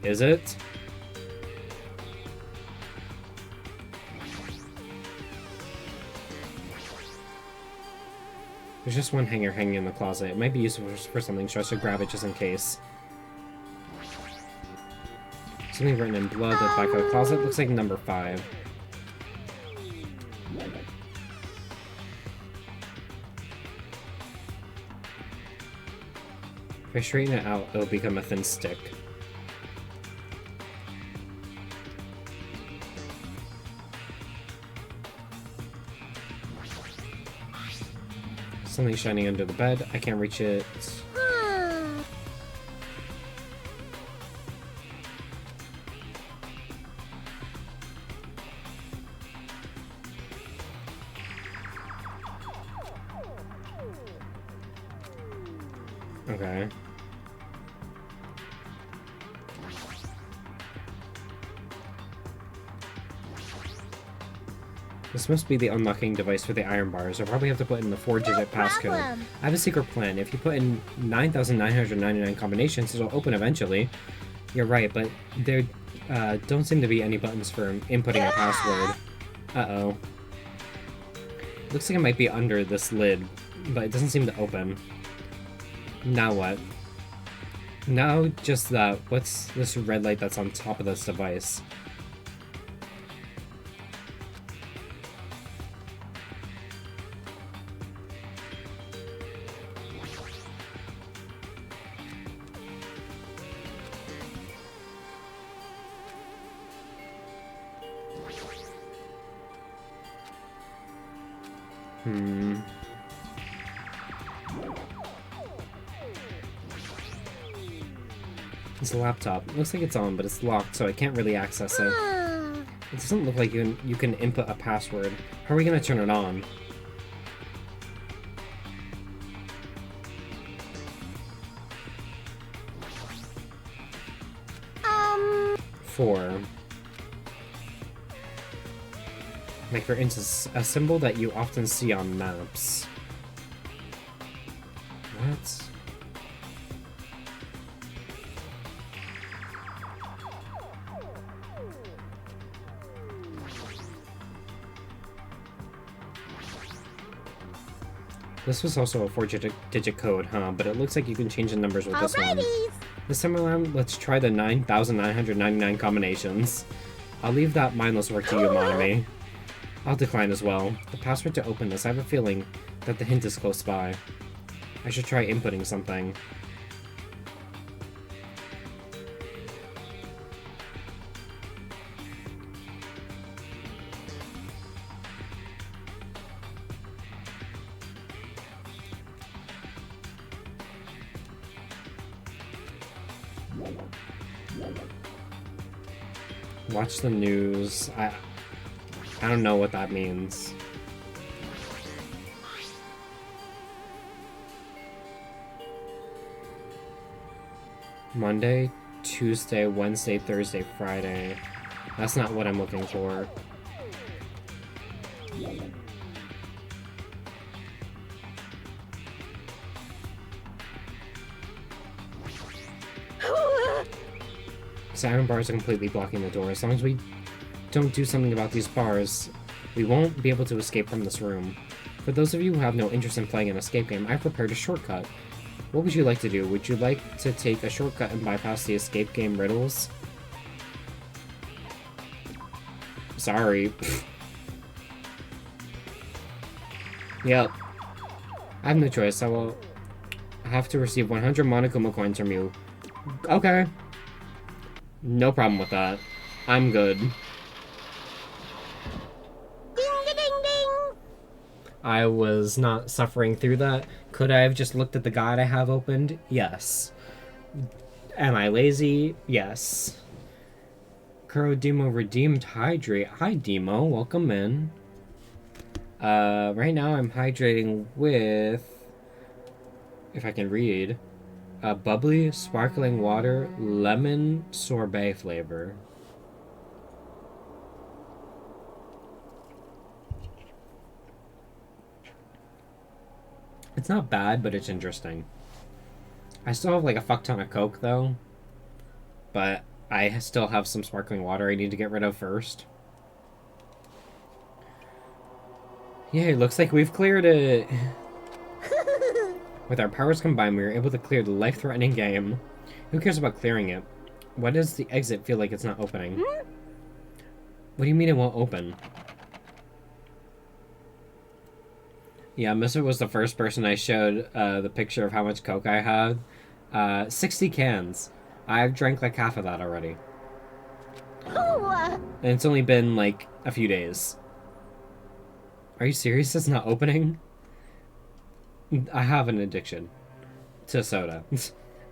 Is it? There's just one hanger hanging in the closet. It might be useful for something, so I should grab it just in case. Something written in blood at the back of the closet. Looks like number 5. If I straighten it out, it'll become a thin stick. Something shining under the bed. I can't reach it. Okay. This must be the unlocking device for the iron bars. I'll probably have to put in the 4-digit passcode. I have a secret plan. If you put in 9,999 combinations, it'll open eventually. You're right, but there don't seem to be any buttons for inputting a password. Uh-oh. Looks like it might be under this lid, but it doesn't seem to open. Now what? Now just that. What's this red light that's on top of this device? It's a laptop. It looks like it's on, but it's locked, so I can't really access it. It doesn't look like you can input a password. How are we gonna turn it on? Four. Like, for instance, a symbol that you often see on maps. What? This was also a 4-digit code, huh? But it looks like you can change the numbers with this one. This time around, let's try the 9,999 combinations. I'll leave that mindless work to you, Monami. I'll decline as well. The password to open this, I have a feeling that the hint is close by. I should try inputting something. Watch the news. I don't know what that means. Monday, Tuesday, Wednesday, Thursday, Friday. That's not what I'm looking for. Siren bars are completely blocking the door. As long as we don't do something about these bars, we won't be able to escape from this room. For those of you who have no interest in playing an escape game, I've prepared a shortcut. What would you like to do? Would you like to take a shortcut and bypass the escape game riddles? Sorry. Yep. I have no choice. I will have to receive 100 Monokuma coins from you. Okay. No problem with that. I'm good. Ding, ding, ding, ding. I was not suffering through that. Could I have just looked at the guide I have opened? Yes. Am I lazy? Yes. Kuro Demo redeemed hydrate. Hi Demo, welcome in. Right now I'm hydrating with, if I can read, bubbly sparkling water lemon sorbet flavor. It's not bad, but it's interesting. I still have like a fuck ton of Coke though, but I still have some sparkling water I need to get rid of first. Yay, looks like we've cleared it! With our powers combined, we were able to clear the life-threatening game. Who cares about clearing it? Why does the exit feel like it's not opening? What do you mean it won't open? Yeah, Mr. was the first person I showed the picture of how much Coke I had. 60 cans. I've drank like half of that already. And it's only been like a few days. Are you serious? It's not opening? I have an addiction to soda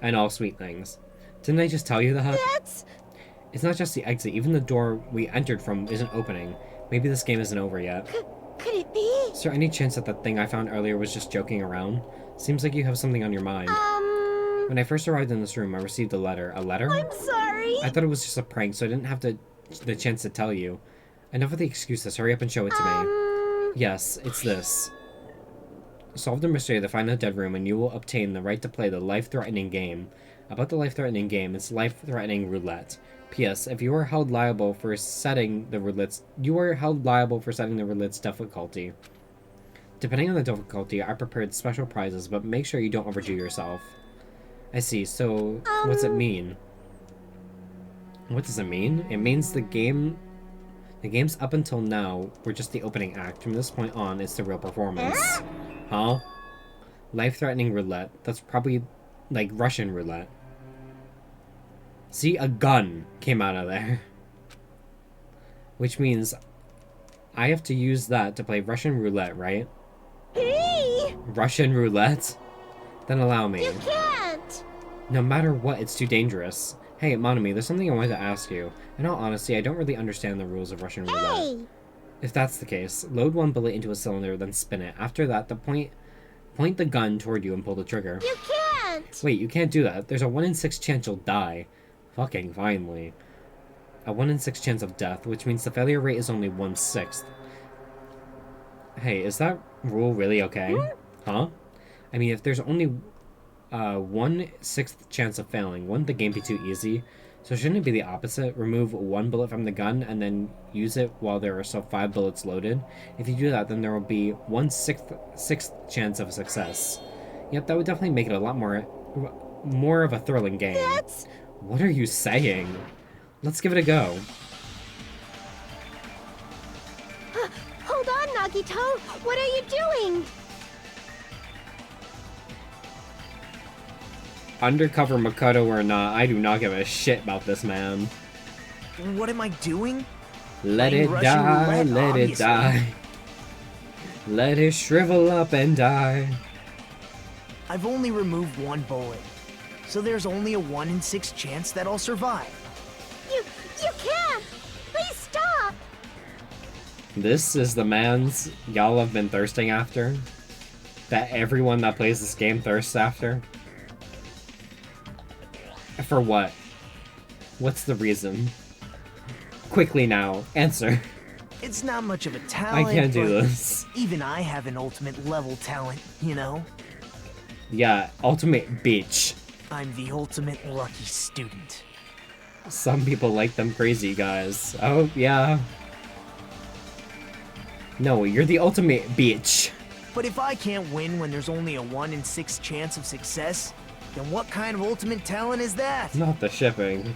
and all sweet things. Didn't I just tell you that? That's... It's not just the exit. Even the door we entered from isn't opening. Maybe this game isn't over yet. Could it be? Is there any chance that that thing I found earlier was just joking around? Seems like you have something on your mind. When I first arrived in this room, I received a letter. A letter? I'm sorry. I thought it was just a prank, so I didn't have the chance to tell you. Enough of the excuses. Hurry up and show it to me. Yes, it's this. Solve the mystery of the final dead room and you will obtain the right to play the life-threatening game. About the life-threatening game, it's life-threatening roulette. P.S. If you are held liable for setting the roulette's... difficulty. Depending on the difficulty, I prepared special prizes, but make sure you don't overdo yourself. I see, so what's it mean? What does it mean? It means the game's up until now were just the opening act. From this point on, it's the real performance. Huh? Life-threatening roulette. That's probably like Russian roulette. See, a gun came out of there. Which means I have to use that to play Russian roulette, right? Hey! Russian roulette? Then allow me. You can't! No matter what, it's too dangerous. Hey, Monomi, there's something I wanted to ask you. In all honesty, I don't really understand the rules of Russian roulette. Hey! If that's the case, load one bullet into a cylinder, then spin it. After that, point the gun toward you and pull the trigger. You can't! Wait, you can't do that. There's a 1 in 6 chance you'll die. Fucking finally. A 1 in 6 chance of death, which means the failure rate is only 1/6. Hey, is that rule really okay? Huh? I mean, if there's only 1/6 chance of failing, wouldn't the game be too easy? So shouldn't it be the opposite? Remove 1 bullet from the gun and then use it while there are still 5 bullets loaded? If you do that, then there will be 1/6 chance of success. Yep, that would definitely make it a lot more of a thrilling game. That's... What are you saying? Let's give it a go. Hold on, Nagito! What are you doing? Undercover Makoto or not, I do not give a shit about this man. What am I doing? Let Playing it Russian die, roulette, let it obviously. die. Let it shrivel up and die. I've only removed 1 bullet, so there's only a 1 in 6 chance that I'll survive. You can't! Please stop! This is the man's y'all have been thirsting after? That everyone that plays this game thirsts after? For what? What's the reason? Quickly now, answer. It's not much of a talent. I can't do but this. Even I have an ultimate level talent, you know? Yeah, ultimate bitch. I'm the ultimate lucky student. Some people like them crazy guys. Oh, yeah. No, you're the ultimate bitch. But if I can't win when there's only a 1 in 6 chance of success, then what kind of ultimate talent is that? Not the shipping.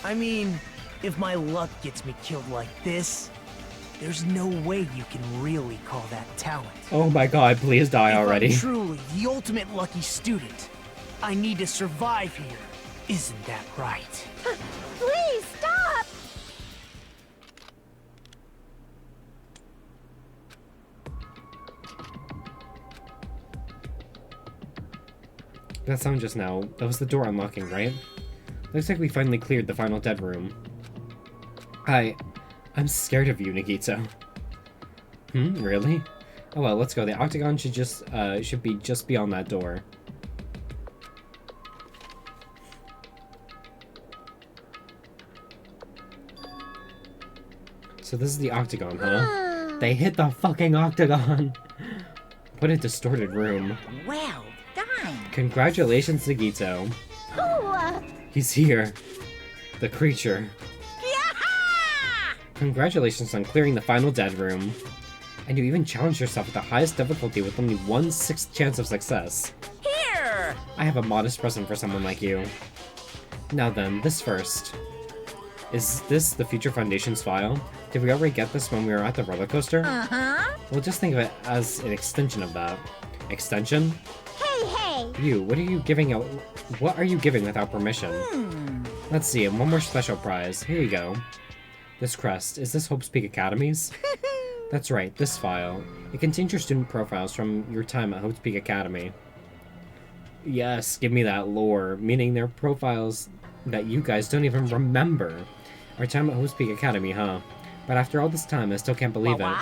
I mean, if my luck gets me killed like this, there's no way you can really call that talent. Oh my god, please die already. If I'm truly the ultimate lucky student, I need to survive here. Isn't that right? Please stop! That sound just now, that was the door unlocking, right? Looks like we finally cleared the final dead room. I'm scared of you, Nagito. Really? Oh well, let's go. The octagon should be just beyond that door. So this is the octagon, huh? They hit the fucking octagon! What a distorted room. Well done. Congratulations, Nagito. Oh, He's here. The creature. Yaha! Congratulations on clearing the final dead room. And you even challenged yourself with the highest difficulty with only 1/6 chance of success. Here! I have a modest present for someone like you. Now then, this first. Is this the Future Foundation's file? Did we already get this when we were at the roller coaster? Uh-huh. Well, just think of it as an extension of that. Extension? hey! You, what are you giving out? What are you giving without permission? Let's see, and one more special prize. Here you go. This crest. Is this Hope's Peak Academy's? That's right, this file. It contains your student profiles from your time at Hope's Peak Academy. Yes, give me that lore, meaning their profiles that you guys don't even remember. Our time at Hope's Peak Academy, huh? But after all this time, I still can't believe it.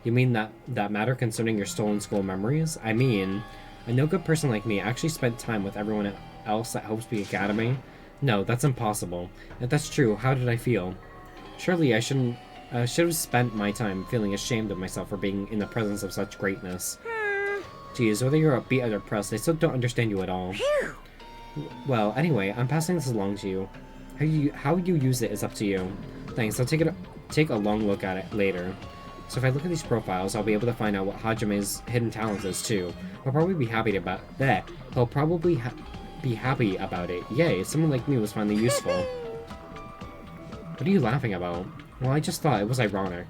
You mean that matter concerning your stolen school memories? I mean, a no-good person like me actually spent time with everyone else at Hope's Peak Academy? No, that's impossible. If that's true, how did I feel? Surely I should have spent my time feeling ashamed of myself for being in the presence of such greatness. Geez, whether you're upbeat or depressed, I still don't understand you at all. Well, anyway, I'm passing this along to you. How you use it is up to you. Thanks, I'll take a long look at it later. So if I look at these profiles, I'll be able to find out what Hajime's hidden talent is too. He'll probably be happy about that. He'll probably be happy about it. Yay, someone like me was finally useful. What are you laughing about? Well, I just thought it was ironic.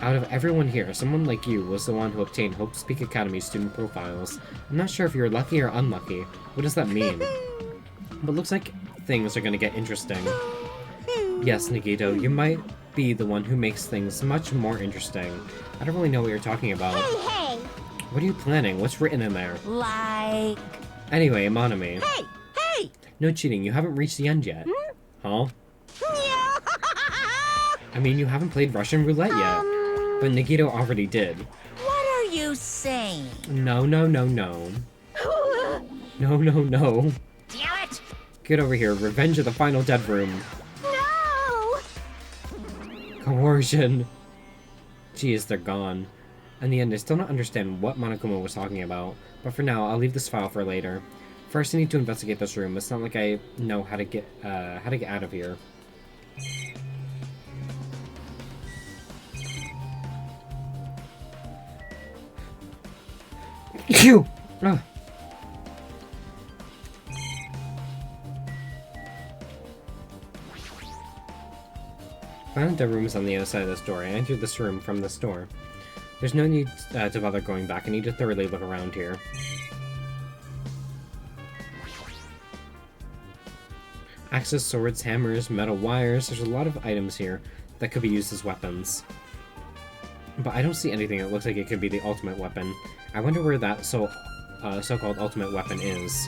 Out of everyone here, someone like you was the one who obtained Hope's Peak Academy student profiles. I'm not sure if you're lucky or unlucky. What does that mean? But looks like things are gonna get interesting. Yes, Nagito, you might be the one who makes things much more interesting. I don't really know what you're talking about. Hey! What are you planning? What's written in there? Like... Anyway, Monami. Hey! No cheating, you haven't reached the end yet. Huh? I mean, you haven't played Russian roulette yet. But Nagito already did. What are you saying? No. No. Damn it! Get over here. Revenge of the final dead room. No! Coercion. Geez, they're gone. In the end, I still don't understand what Monokuma was talking about. But for now, I'll leave this file for later. First, I need to investigate this room. It's not like I know how to get out of here. Phew! Ugh. Final dead room is on the other side of this door. I entered this room from this door. There's no need to bother going back. I need to thoroughly look around here. Axes, swords, hammers, metal wires. There's a lot of items here that could be used as weapons. But I don't see anything that looks like it could be the ultimate weapon. I wonder where that so-called ultimate weapon is.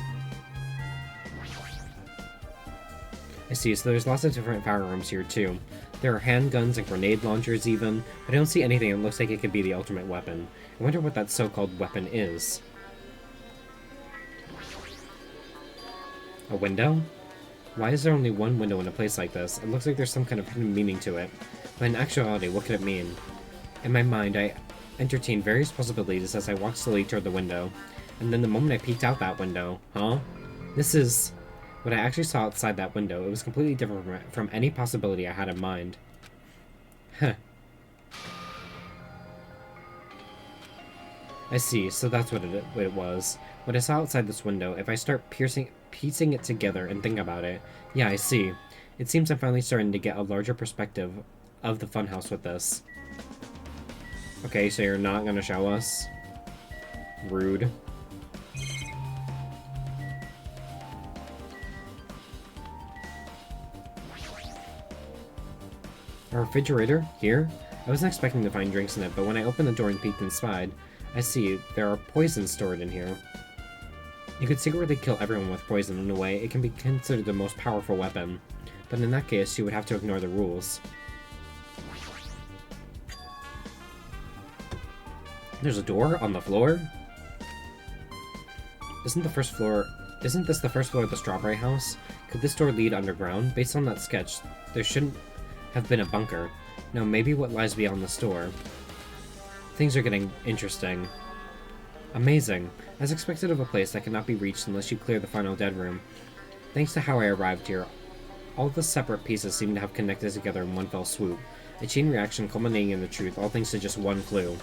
I see, so there's lots of different firearms here too. There are handguns and grenade launchers even, but I don't see anything that looks like it could be the ultimate weapon. I wonder what that so-called weapon is. A window? Why is there only one window in a place like this? It looks like there's some kind of hidden meaning to it. But in actuality, what could it mean? In my mind, I entertained various possibilities as I walked slowly toward the window. And then the moment I peeked out that window, this is what I actually saw outside that window. It was completely different from any possibility I had in mind. Huh. I see, so that's what it was. What I saw outside this window, if I start piecing it together and think about it, yeah, I see. It seems I'm finally starting to get a larger perspective of the funhouse with this. Okay, so you're not gonna show us? Rude. A refrigerator? Here? I wasn't expecting to find drinks in it, but when I opened the door and peeked inside, I see there are poisons stored in here. You could secretly kill everyone with poison. In a way, it can be considered the most powerful weapon. But in that case, you would have to ignore the rules. There's a door on the floor? Isn't this the first floor of the Strawberry House? Could this door lead underground? Based on that sketch, there shouldn't have been a bunker. Now, maybe what lies beyond the store. Things are getting interesting. Amazing. As expected of a place that cannot be reached unless you clear the final dead room. Thanks to how I arrived here, all the separate pieces seem to have connected together in one fell swoop. A chain reaction culminating in the truth, all thanks to just one clue.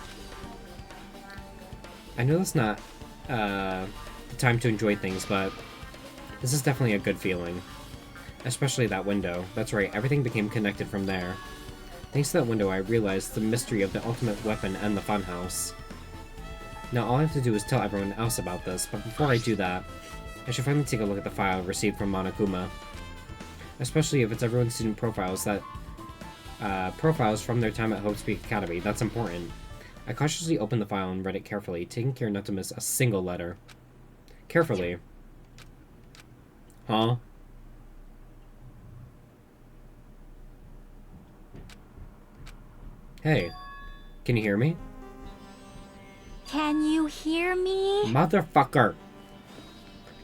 I know it's not the time to enjoy things, but this is definitely a good feeling. Especially that window. That's right, everything became connected from there. Thanks to that window, I realized the mystery of the ultimate weapon and the funhouse. Now all I have to do is tell everyone else about this, but before I do that, I should finally take a look at the file received from Monokuma. Especially if it's everyone's student profiles profiles from their time at Hope's Peak Academy. That's important. I cautiously opened the file and read it carefully, taking care not to miss a single letter. Carefully. Huh? Hey, can you hear me? Can you hear me? Motherfucker!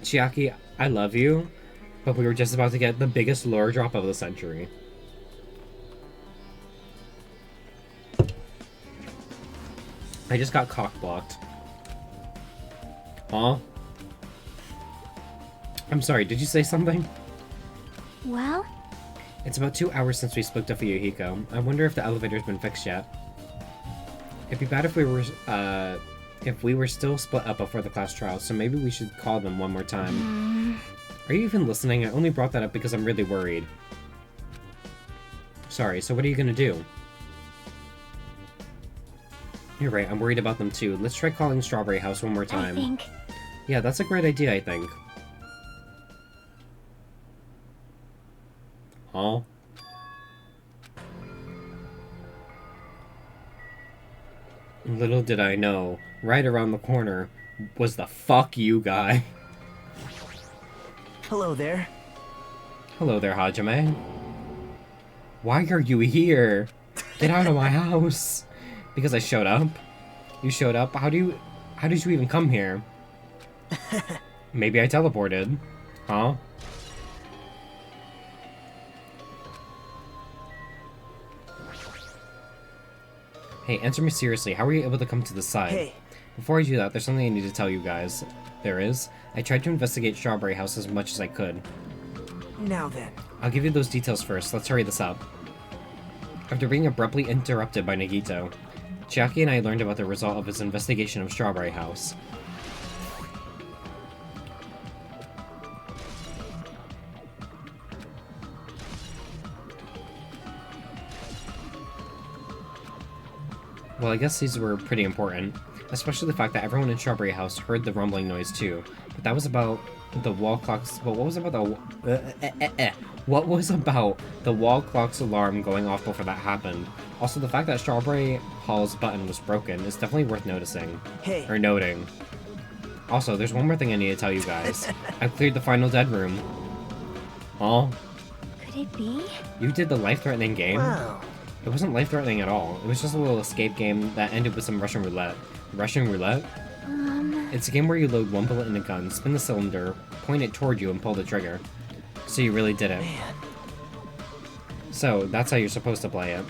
Chiaki, I love you, but we were just about to get the biggest lore drop of the century. I just got cock-blocked. Huh? I'm sorry, did you say something? Well? It's about 2 hours since we spoke to Fuyuhiko. I wonder if the elevator's been fixed yet. It'd be bad if we were still split up before the class trial, so maybe we should call them one more time. Are you even listening? I only brought that up because I'm really worried. Sorry, so what are you gonna do? You're right, I'm worried about them too. Let's try calling Strawberry House one more time. I think. Yeah, that's a great idea, I think. Huh? Little did I know, right around the corner was the fuck you guy. Hello there. Hello there, Hajime. Why are you here? Get out of my house. Because I showed up? You showed up? How did you even come here? Maybe I teleported. Huh? Hey, answer me seriously. How were you able to come to the side? Hey. Before I do that, there's something I need to tell you guys. There is. I tried to investigate Strawberry House as much as I could. Now then. I'll give you those details first. Let's hurry this up. After being abruptly interrupted by Nagito, Chiaki and I learned about the result of his investigation of Strawberry House. Well, I guess these were pretty important, especially the fact that everyone in Strawberry House heard the rumbling noise too. But that was about the wall clock's. Well, what was about the wall clock's alarm going off before that happened? Also, the fact that Strawberry Hall's button was broken is definitely worth noticing. Hey. Or noting. Also, there's one more thing I need to tell you guys. I've cleared the final dead room. Oh? Could it be? You did the life-threatening game? Wow. It wasn't life-threatening at all. It was just a little escape game that ended with some Russian roulette. Russian roulette? It's a game where you load one bullet in a gun, spin the cylinder, point it toward you, and pull the trigger. So you really did it. Man. So, that's how you're supposed to play it.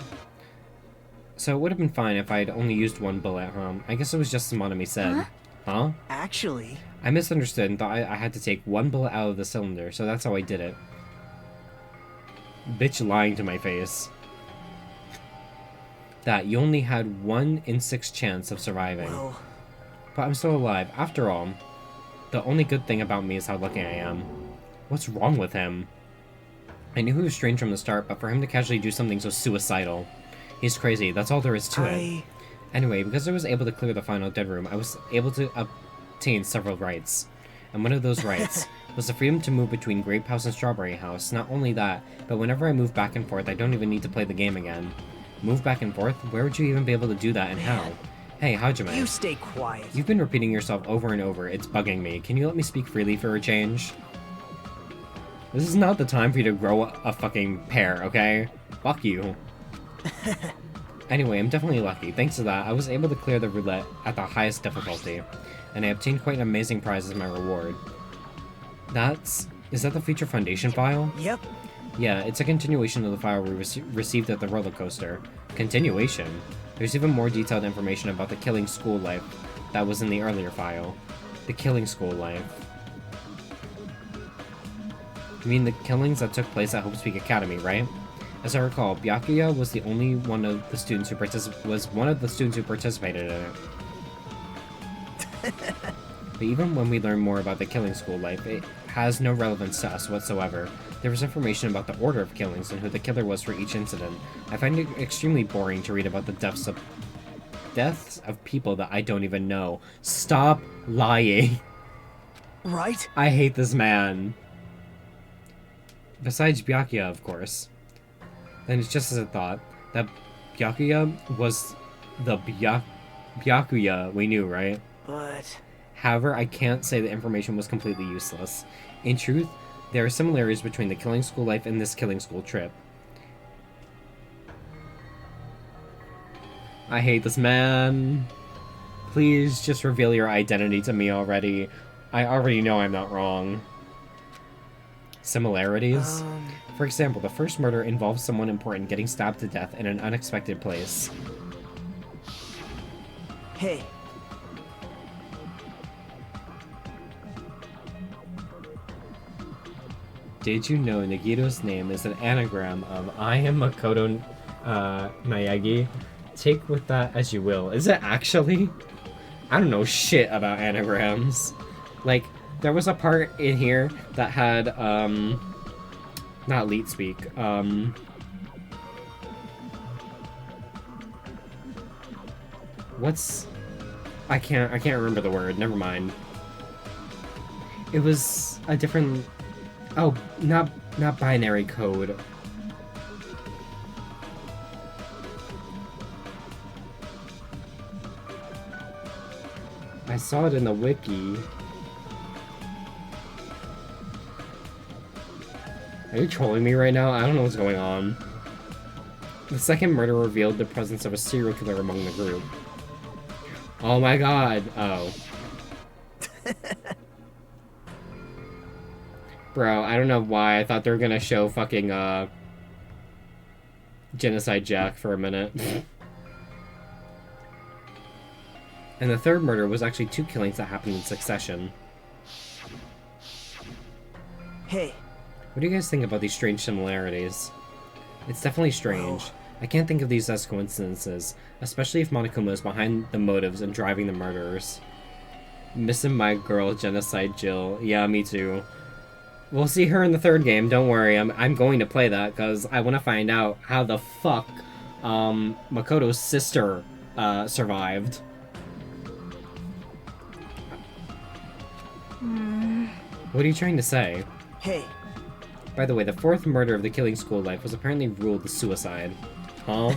So it would have been fine if I'd only used one bullet, huh? I guess it was just what Monami said. Huh? Actually... I misunderstood and thought I had to take one bullet out of the cylinder, so that's how I did it. Bitch lying to my face. That you only had 1 in 6 chance of surviving. Well... But I'm still alive. After all, the only good thing about me is how lucky I am. What's wrong with him? I knew he was strange from the start, but for him to casually do something so suicidal... He's crazy, that's all there is to it. Anyway, because I was able to clear the final dead room, I was able to obtain several rights. And one of those rights was the freedom to move between Grape House and Strawberry House. Not only that, but whenever I move back and forth, I don't even need to play the game again. Move back and forth? Where would you even be able to do that and how? Hey, Hajime. You stay quiet. You've been repeating yourself over and over. It's bugging me. Can you let me speak freely for a change? This is not the time for you to grow a fucking pear, okay? Fuck you. Anyway, I'm definitely lucky. Thanks to that, I was able to clear the roulette at the highest difficulty, and I obtained quite an amazing prize as my reward. Is that the Future Foundation file? Yep. Yeah, it's a continuation of the file we received at the roller coaster. Continuation? There's even more detailed information about the Killing School Life that was in the earlier file. The Killing School Life. You mean the killings that took place at Hope Peak Academy, right? As I recall, Byakuya was one of the students who participated in it. But even when we learn more about the Killing School Life, it has no relevance to us whatsoever. There was information about the order of killings and who the killer was for each incident. I find it extremely boring to read about the deaths of people that I don't even know. Stop lying. Right? I hate this man. Besides Byakuya, of course. Then it's just as I thought, that Byakuya was the Byakuya we knew, right? But... However, I can't say the information was completely useless. In truth, there are similarities between the Killing School Life and this Killing School trip. I hate this man. Please just reveal your identity to me already. I already know I'm not wrong. Similarities? For example, the first murder involves someone important getting stabbed to death in an unexpected place. Hey. Did you know Nagito's name is an anagram of I am Makoto Naegi? Take with that as you will. Is it actually? I don't know shit about anagrams. Like, there was a part in here that had, not leet speak, what's, I can't remember the word, never mind. It was a different, oh, not binary code. I saw it in the wiki. Are you trolling me right now? I don't know what's going on. The second murder revealed the presence of a serial killer among the group. Oh my god. Oh. Bro, I don't know why. I thought they were gonna show fucking, Genocide Jack for a minute. And the third murder was actually 2 killings that happened in succession. Hey. What do you guys think about these strange similarities? It's definitely strange. Whoa. I can't think of these as coincidences, especially if Monokuma is behind the motives and driving the murderers. Missing my girl, Genocide Jill. Yeah, me too. We'll see her in the third game, don't worry. I'm going to play that, because I want to find out how the fuck Makoto's sister survived. What are you trying to say? Hey. By the way, the fourth murder of the Killing School Life was apparently ruled a suicide. Huh?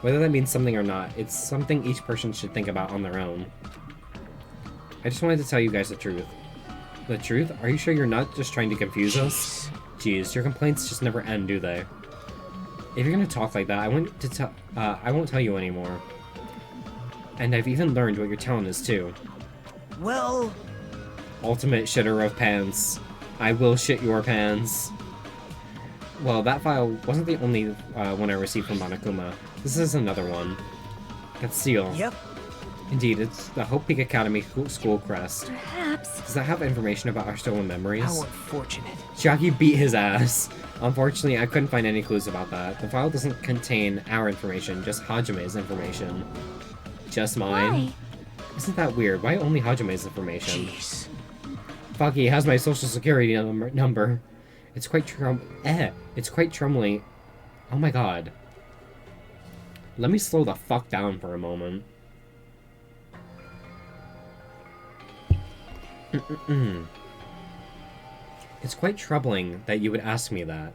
Whether that means something or not, it's something each person should think about on their own. I just wanted to tell you guys the truth. The truth? Are you sure you're not just trying to confuse us? Jeez, your complaints just never end, do they? If you're gonna talk like that, I won't tell you anymore. And I've even learned what your talent is too. Well, Ultimate shitter of pants. I will shit your pants. Well, that file wasn't the only one I received from Monokuma. This is another one. That seal. yep. Indeed, it's the Hope Peak Academy school crest. Perhaps. Does that have information about our stolen memories? How unfortunate. Chiaki beat his ass. Unfortunately, I couldn't find any clues about that. The file doesn't contain our information, just Hajime's information. Just mine? Why? Isn't that weird? Why only Hajime's information? Jeez. Fuck, he has my social security number. It's quite it's quite troubling. Oh my god. Let me slow the fuck down for a moment. It's quite troubling that you would ask me that.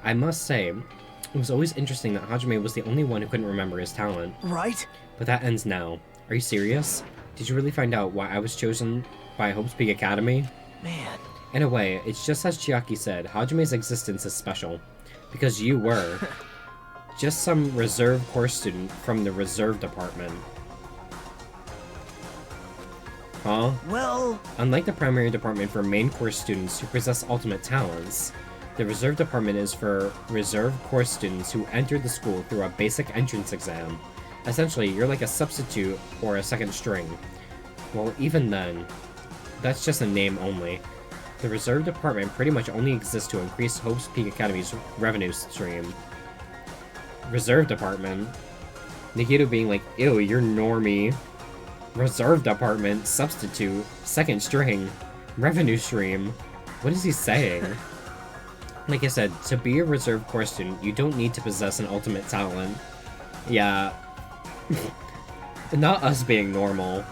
I must say, it was always interesting that Hajime was the only one who couldn't remember his talent. Right? But that ends now. Are you serious? Did you really find out why I was chosen by Hope's Peak Academy? Man. In a way, it's just as Chiaki said, Hajime's existence is special. Because you were just some reserve course student from the reserve department. Huh? Well, Unlike the primary department for main course students who possess ultimate talents, the reserve department is for reserve course students who entered the school through a basic entrance exam. Essentially, you're like a substitute or a second string. Well, even then, that's just a name only. The reserve department pretty much only exists to increase Hope's Peak Academy's revenue stream. Reserve department? Nikito being like, ew, you're normie. Reserve department, substitute, second string, revenue stream. What is he saying? Like I said, to be a reserve course student, you don't need to possess an ultimate talent. Yeah. Not us being normal.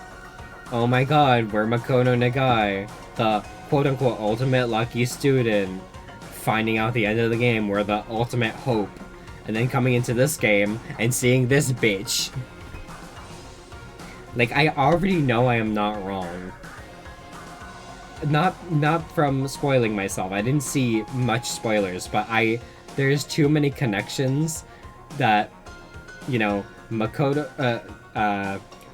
Oh my god, we're Makoto Nagai, the quote-unquote ultimate lucky student. Finding out at the end of the game we're the ultimate hope. And then coming into this game and seeing this bitch. Like, I already know I am not wrong. Not from spoiling myself. I didn't see much spoilers, but there's too many connections that, you know, Makoto,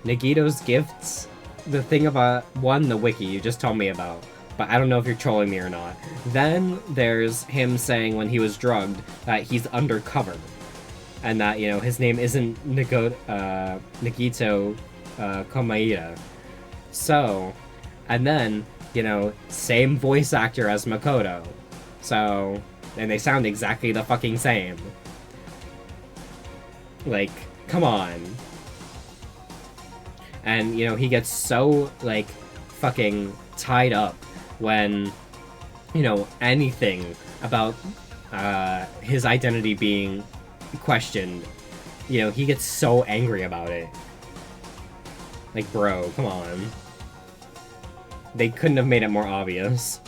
Nagito's gifts, the thing about, the wiki you just told me about, but I don't know if you're trolling me or not. Then there's him saying when he was drugged that he's undercover, and that, you know, his name isn't Nagito Komaeda. So, and then, you know, same voice actor as Makoto. So, and they sound exactly the fucking same. Like, come on. And, you know, he gets so, like, fucking tied up when, you know, anything about his identity being questioned. You know, he gets so angry about it. Like, bro, come on. They couldn't have made it more obvious.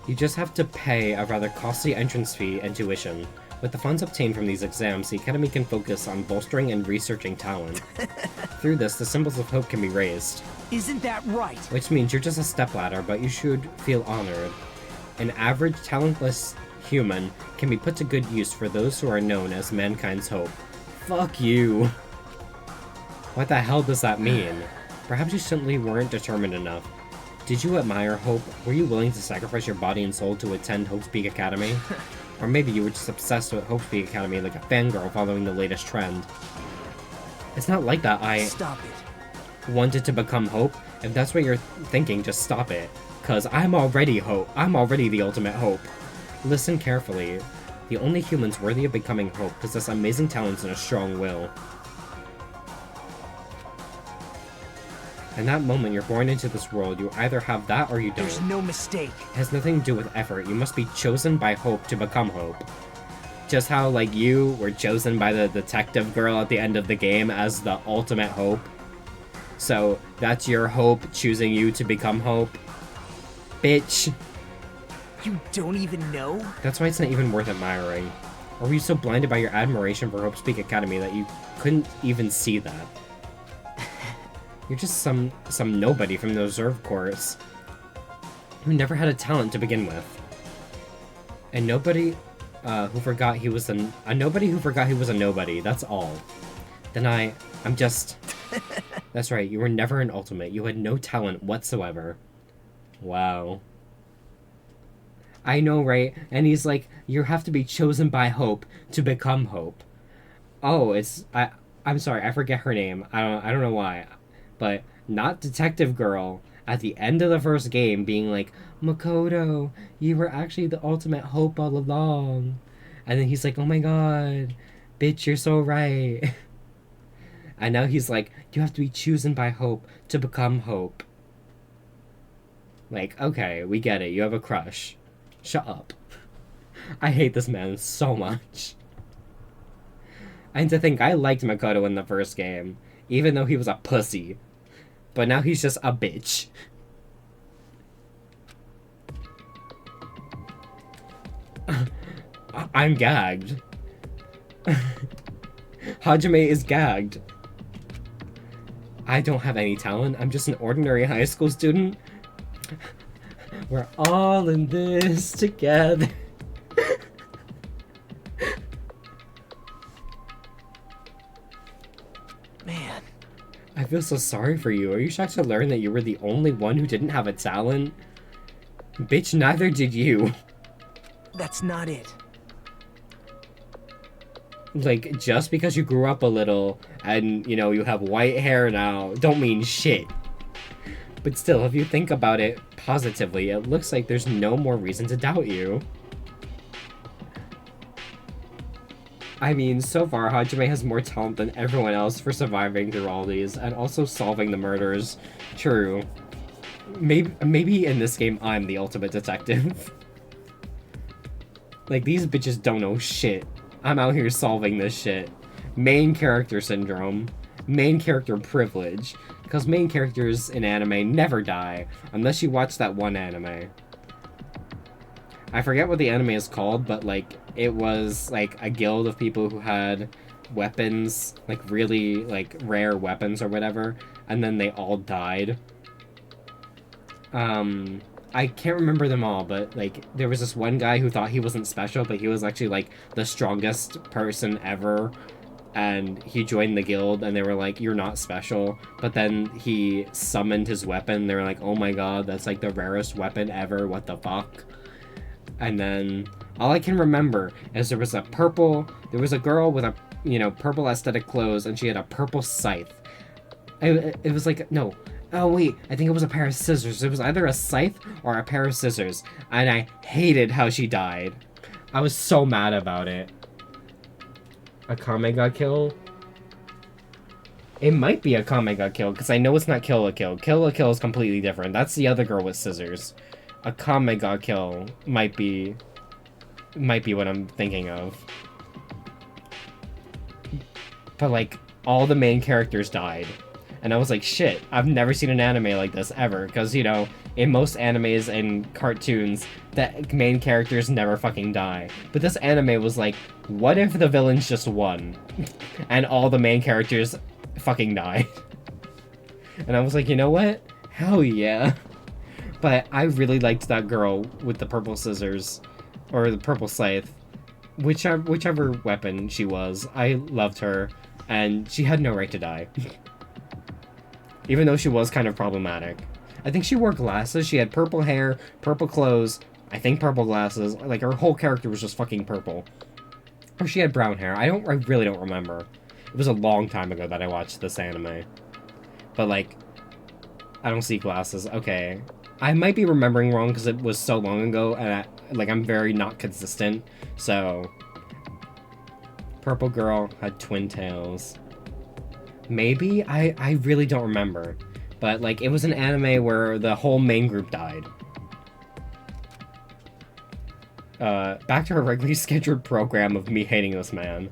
You just have to pay a rather costly entrance fee and tuition. With the funds obtained from these exams, the Academy can focus on bolstering and researching talent. Through this, the symbols of hope can be raised. Isn't that right? Which means you're just a stepladder, but you should feel honored. An average, talentless human can be put to good use for those who are known as mankind's hope. Fuck you. What the hell does that mean? Perhaps you simply weren't determined enough. Did you admire Hope? Were you willing to sacrifice your body and soul to attend Hope's Peak Academy? Or maybe you were just obsessed with Hope's Peak Academy like a fangirl following the latest trend. It's not like that Stop it. wanted to become Hope. If that's what you're thinking, just stop it. Cause I'm already Hope. I'm already the ultimate Hope. Listen carefully. The only humans worthy of becoming Hope possess amazing talents and a strong will. In that moment you're born into this world, you either have that or you don't. There's no mistake. It has nothing to do with effort. You must be chosen by Hope to become Hope. Just how, like, you were chosen by the detective girl at the end of the game as the ultimate Hope. So, that's your Hope choosing you to become Hope. Bitch. You don't even know? That's why it's not even worth admiring. Or were you so blinded by your admiration for Hope's Peak Academy that you couldn't even see that? You're just some nobody from the reserve course who never had a talent to begin with. And nobody who forgot he was a nobody who forgot he was a nobody, that's all. Then I'm just... That's right, you were never an ultimate. You had no talent whatsoever. Wow. I know, right? And he's like, you have to be chosen by Hope to become Hope. Oh, I'm sorry, I forget her name. I don't know why. But not Detective Girl at the end of the first game being like, Makoto, you were actually the ultimate Hope all along. And then he's like, oh my god, bitch, you're so right. And now he's like, you have to be chosen by Hope to become Hope. Like, okay, we get it. You have a crush. Shut up. I hate this man so much. And to think I liked Makoto in the first game, even though he was a pussy. But now he's just a bitch. I'm gagged. Hajime is gagged. I don't have any talent. I'm just an ordinary high school student. We're all in this together. Man. I feel so sorry for you. Are you shocked to learn that you were the only one who didn't have a talent? Bitch, neither did you. That's not it. Like, just because you grew up a little and, you know, you have white hair now, don't mean shit. But still, if you think about it positively, it looks like there's no more reason to doubt you. I mean, so far, Hajime has more talent than everyone else for surviving through all these, and also solving the murders. True. Maybe in this game, I'm the ultimate detective. Like, these bitches don't know shit. I'm out here solving this shit. Main character syndrome. Main character privilege. Because main characters in anime never die, unless you watch that one anime. I forget what the anime is called, but, like, it was, like, a guild of people who had weapons, like, really, like, rare weapons or whatever, and then they all died. I can't remember them all, but, like, there was this one guy who thought he wasn't special, but he was actually, like, the strongest person ever, and he joined the guild, and they were like, you're not special, but then he summoned his weapon, they were like, oh my god, that's, like, the rarest weapon ever, what the fuck? And then, all I can remember is there was a girl with a, you know, purple aesthetic clothes, and she had a purple scythe. It was like, no, oh wait, I think it was a pair of scissors. It was either a scythe or a pair of scissors, and I hated how she died. I was so mad about it. A Kamega kill? It might be a Kamega kill, because I know it's not Kill la Kill. Kill la Kill is completely different. That's the other girl with scissors. A Kamega kill might be what I'm thinking of. But, like, all the main characters died. And I was like, shit, I've never seen an anime like this ever. Because, you know, in most animes and cartoons, the main characters never fucking die. But this anime was like, what if the villains just won? And all the main characters fucking died. And I was like, you know what? Hell yeah. But I really liked that girl with the purple scissors. Or the purple scythe. Whichever weapon she was. I loved her. And she had no right to die. Even though she was kind of problematic. I think she wore glasses. She had purple hair, purple clothes, I think purple glasses. Like, her whole character was just fucking purple. Or she had brown hair. I really don't remember. It was a long time ago that I watched this anime. But, like, I don't see glasses. Okay. I might be remembering wrong because it was so long ago, and I'm very not consistent. So, purple girl had twin tails. Maybe? I really don't remember. But, like, it was an anime where the whole main group died. Back to our regularly scheduled program of me hating this man.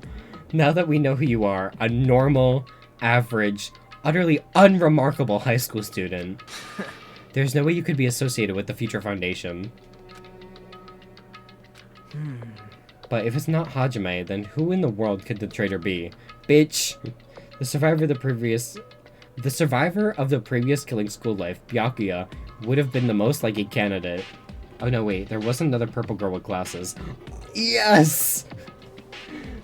Now that we know who you are, a normal, average, utterly unremarkable high school student, there's no way you could be associated with the Future Foundation. But if it's not Hajime, then who in the world could the traitor be? Bitch! The survivor of the previous killing school life, Byakuya, would have been the most likely candidate. Oh no, wait, there was another purple girl with glasses. Yes!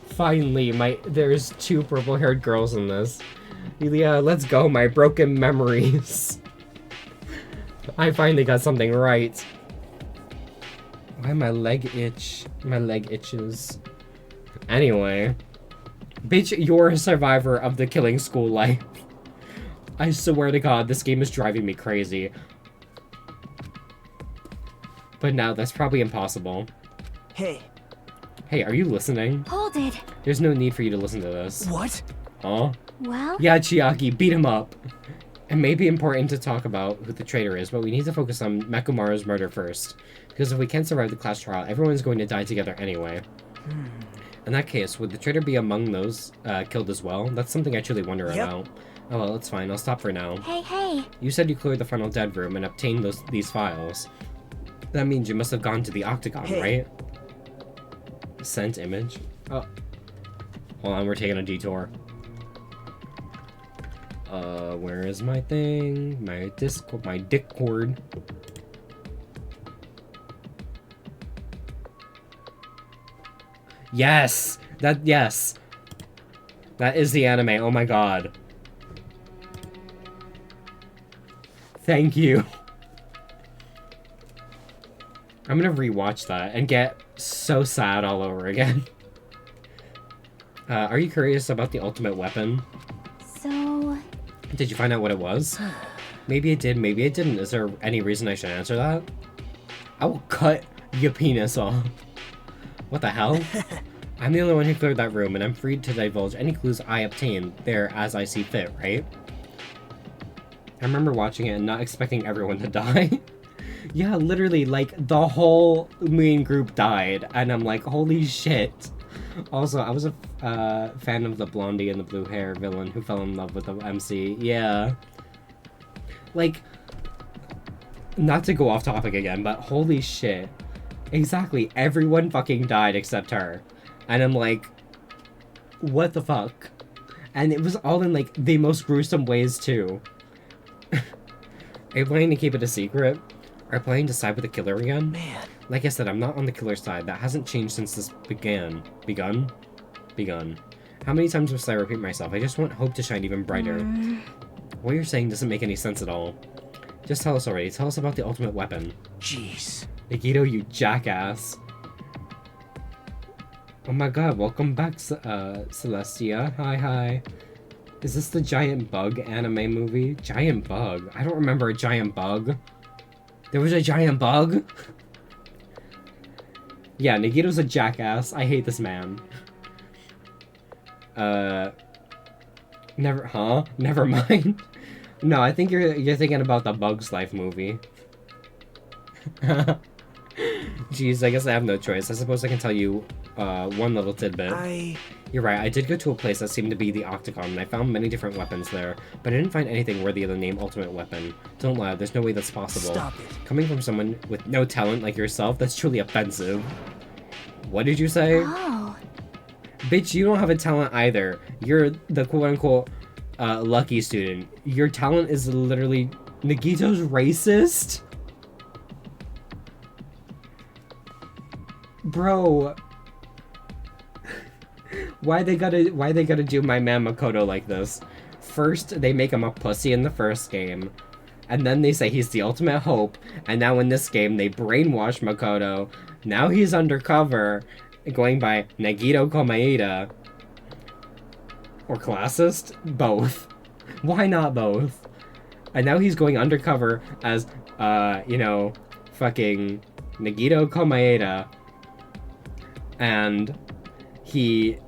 Finally, there's two purple-haired girls in this. Yeah, let's go, my broken memories. I finally got something right. Why my leg itch? My leg itches. Anyway. Bitch, you're a survivor of the killing school life. I swear to God, this game is driving me crazy. But now, that's probably impossible. Hey. Hey, are you listening? Hold it. There's no need for you to listen to this. What? Huh? Well? Yeah, Chiaki, beat him up. It may be important to talk about who the traitor is, but we need to focus on Mekumaru's murder first. Because if we can't survive the class trial, everyone's going to die together anyway. In that case, would the traitor be among those killed as well? That's something I truly wonder about. Oh well, it's fine. I'll stop for now. Hey. You said you cleared the final dead room and obtained these files. That means you must have gone to the Octagon, right? Sent image? Oh. Hold on, we're taking a detour. Where is my thing? My Discord. Yes! Yes! That is the anime, oh my god. Thank you. I'm gonna rewatch that and get so sad all over again. Are you curious about the ultimate weapon? So... Did you find out what it was? Maybe it did, maybe it didn't. Is there any reason I should answer that? I will cut your penis off. What the hell? I'm the only one who cleared that room, and I'm free to divulge any clues I obtain there as I see fit, right? I remember watching it and not expecting everyone to die. Yeah, literally, like, the whole main group died, and I'm like, holy shit. Also, I was a fan of the blondie and the blue hair villain who fell in love with the MC. Yeah. Like, not to go off topic again, but holy shit. Exactly, everyone fucking died except her. And I'm like, what the fuck? And it was all in, like, the most gruesome ways, too. Are you planning to keep it a secret? Are you planning to side with the killer again? Man. Like I said, I'm not on the killer's side. That hasn't changed since this began. Begun? How many times must I repeat myself? I just want hope to shine even brighter. What you're saying doesn't make any sense at all. Just tell us already. Tell us about the ultimate weapon. Jeez. Nagito, you jackass. Oh my god, welcome back, Celestia. Hi. Is this the Giant Bug anime movie? Giant Bug? I don't remember a giant bug. There was a giant bug? Yeah, Nagito's a jackass. I hate this man. Never mind. No, I think you're thinking about the Bug's Life movie. Jeez, I guess I have no choice. I suppose I can tell you one little tidbit. You're right, I did go to a place that seemed to be the Octagon, and I found many different weapons there, but I didn't find anything worthy of the name Ultimate Weapon. Don't lie, there's no way that's possible. Stop it. Coming from someone with no talent like yourself, that's truly offensive. What did you say? Oh. Bitch, you don't have a talent either. You're the quote-unquote lucky student. Your talent is literally... Nagito's racist? Bro... Why they gotta do my man Makoto like this? First, they make him a pussy in the first game, and then they say he's the ultimate hope, and now in this game they brainwash Makoto. Now he's undercover, going by Nagito Komaeda. Or classist? Both. Why not both? And now he's going undercover as, fucking Nagito Komaeda. And he...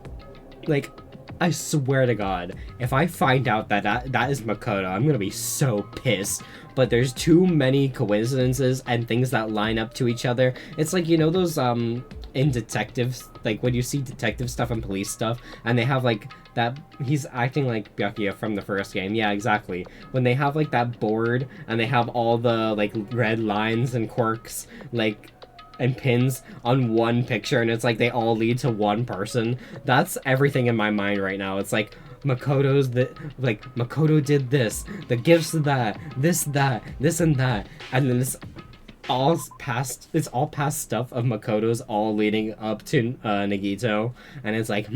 Like, I swear to God, if I find out that is Makoto, I'm gonna be so pissed. But there's too many coincidences and things that line up to each other. It's like, you know those, in detectives, like when you see detective stuff and police stuff, and they have like that, he's acting like Byakuya from the first game. Yeah, exactly. When they have like that board, and they have all the like red lines and quirks, like, and pins on one picture, and it's like they all lead to one person. That's everything in my mind right now. It's like Makoto did this, the gifts of that, this and that, and then it's all past stuff of Makoto's all leading up to Nagito, and it's like,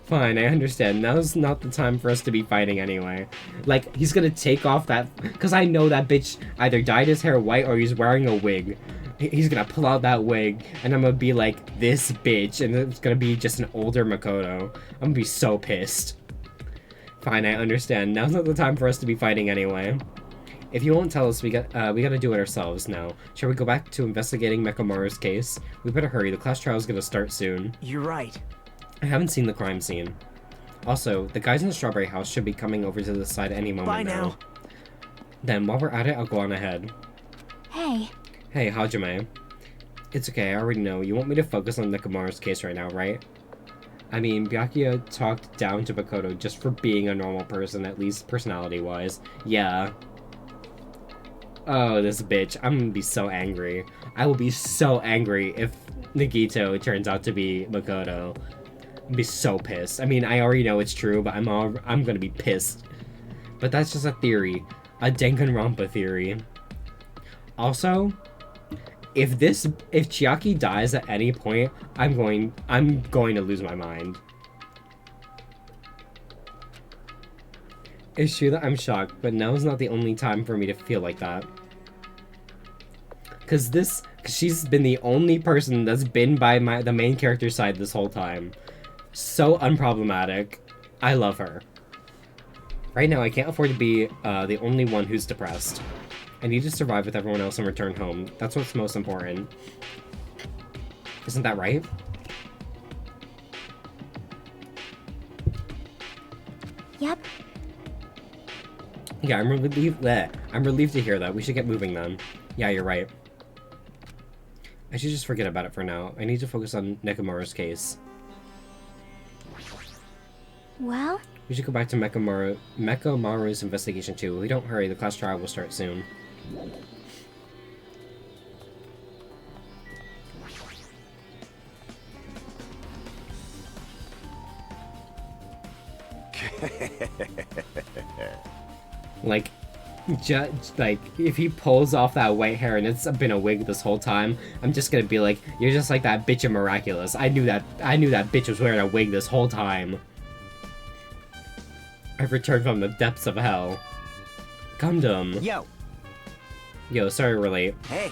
Fine, I understand. Now's not the time for us to be fighting anyway. Like, he's gonna take off that... Because I know that bitch either dyed his hair white or he's wearing a wig. He's gonna pull out that wig, and I'm gonna be like, this bitch, and it's gonna be just an older Makoto. I'm gonna be so pissed. Fine, I understand. Now's not the time for us to be fighting anyway. If you won't tell us, we gotta do it ourselves now. Shall we go back to investigating Mekamaru's case? We better hurry, the class trial's gonna start soon. You're right. I haven't seen the crime scene. Also, the guys in the strawberry house should be coming over to the side any moment Bye now. now. Then, while we're at it, I'll go on ahead. Hey. Hey, Hajime. It's okay, I already know. You want me to focus on Nekomaru's case right now, right? I mean, Byakuya talked down to Makoto just for being a normal person, at least personality-wise. Yeah. Oh, this bitch. I'm gonna be so angry. I will be so angry if Nagito turns out to be Makoto. I'd be so pissed. I mean, I already know it's true, but I'm gonna be pissed. But that's just a theory. A Danganronpa theory. Also, if Chiaki dies at any point, I'm going to lose my mind. It's true that I'm shocked, but now is not the only time for me to feel like that. Cause she's been the only person that's been by the main character's side this whole time. So unproblematic. I love her. Right now, I can't afford to be the only one who's depressed. I need to survive with everyone else and return home. That's what's most important. Isn't that right? Yep. Yeah, I'm relieved to hear that. We should get moving then. Yeah, you're right. I should just forget about it for now. I need to focus on Nekomaru's case. Well? We should go back to Mekamaru's investigation too. If we don't hurry, the class trial will start soon. Like, like, if he pulls off that white hair and it's been a wig this whole time, I'm just gonna be like, you're just like that bitch in Miraculous. I knew that bitch was wearing a wig this whole time. I've returned from the depths of hell. Gundam. Yo, sorry we're late. Hey.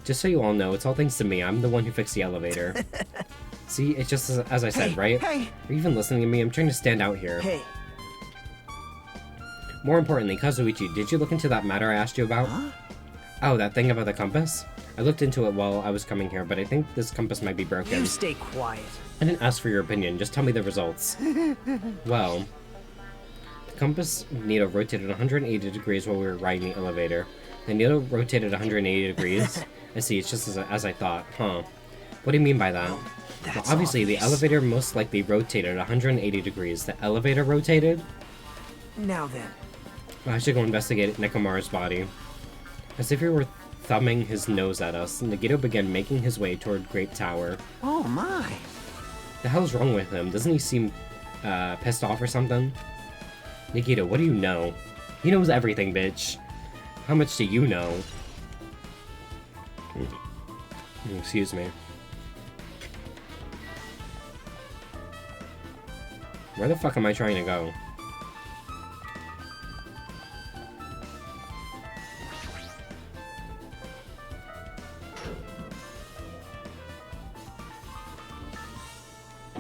Just so you all know, it's all thanks to me. I'm the one who fixed the elevator. See, it's just as I said, right? Hey. Are you even listening to me? I'm trying to stand out here. Hey. More importantly, Kazuichi, did you look into that matter I asked you about? Huh? Oh, that thing about the compass? I looked into it while I was coming here, but I think this compass might be broken. You stay quiet. I didn't ask for your opinion, just tell me the results. Well, the compass needle rotated 180 degrees while we were riding the elevator. The needle rotated 180 degrees. I see, it's just as I thought. Huh. What do you mean by that? Well, obviously, the elevator most likely rotated 180 degrees. The elevator rotated? Now then. I should go investigate Nekomaru's body. As if he were thumbing his nose at us, Nagito began making his way toward Great Tower. Oh my. The hell's wrong with him? Doesn't he seem pissed off or something? Nagito, what do you know? He knows everything, bitch. How much do you know? Excuse me. Where the fuck am I trying to go?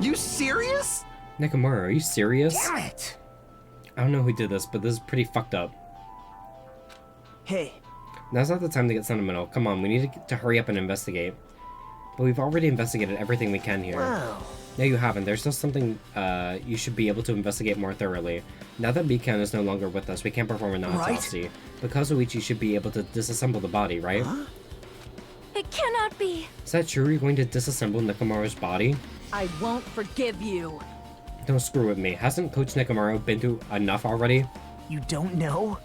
You serious? Nekomaru, are you serious? Damn it! I don't know who did this, but this is pretty fucked up. Hey. Now's not the time to get sentimental. Come on, we need to hurry up and investigate. But we've already investigated everything we can here. Wow. No, you haven't. There's still something you should be able to investigate more thoroughly. Now that Mikan is no longer with us, we can't perform an autopsy. But Kazuichi should be able to disassemble the body, right? Huh? It cannot be. Is that true? You're going to disassemble Nekomaru's body? I won't forgive you. Don't screw with me. Hasn't Coach Nekomaru been through enough already? You don't know?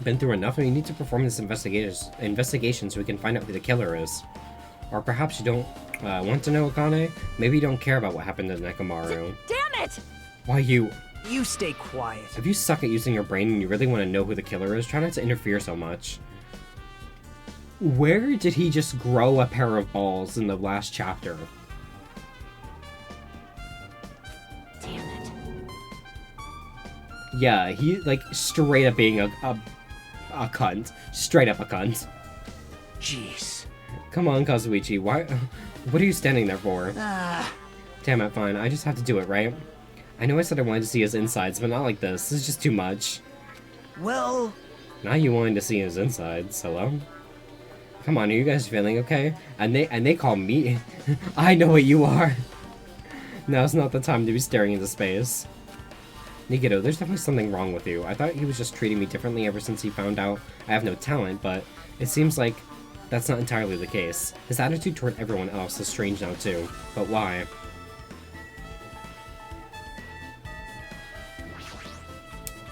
Been through enough? And we need to perform this investigation so we can find out who the killer is. Or perhaps you don't want to know, Akane? Maybe you don't care about what happened to Nekomaru. Damn it! Why you... You stay quiet. If you suck at using your brain and you really want to know who the killer is, try not to interfere so much. Where did he just grow a pair of balls in the last chapter? Yeah, he, like, straight up being a cunt. Straight up a cunt. Jeez. Come on, Kazuichi, why... What are you standing there for? Ah. Damn it, fine, I just have to do it, right? I know I said I wanted to see his insides, but not like this. This is just too much. Well... Now you wanting to see his insides, hello? Come on, are you guys feeling okay? And they call me... I know what you are! Now's not the time to be staring into space. Nikito, there's definitely something wrong with you. I thought he was just treating me differently ever since he found out I have no talent, but it seems like that's not entirely the case. His attitude toward everyone else is strange now too. But why?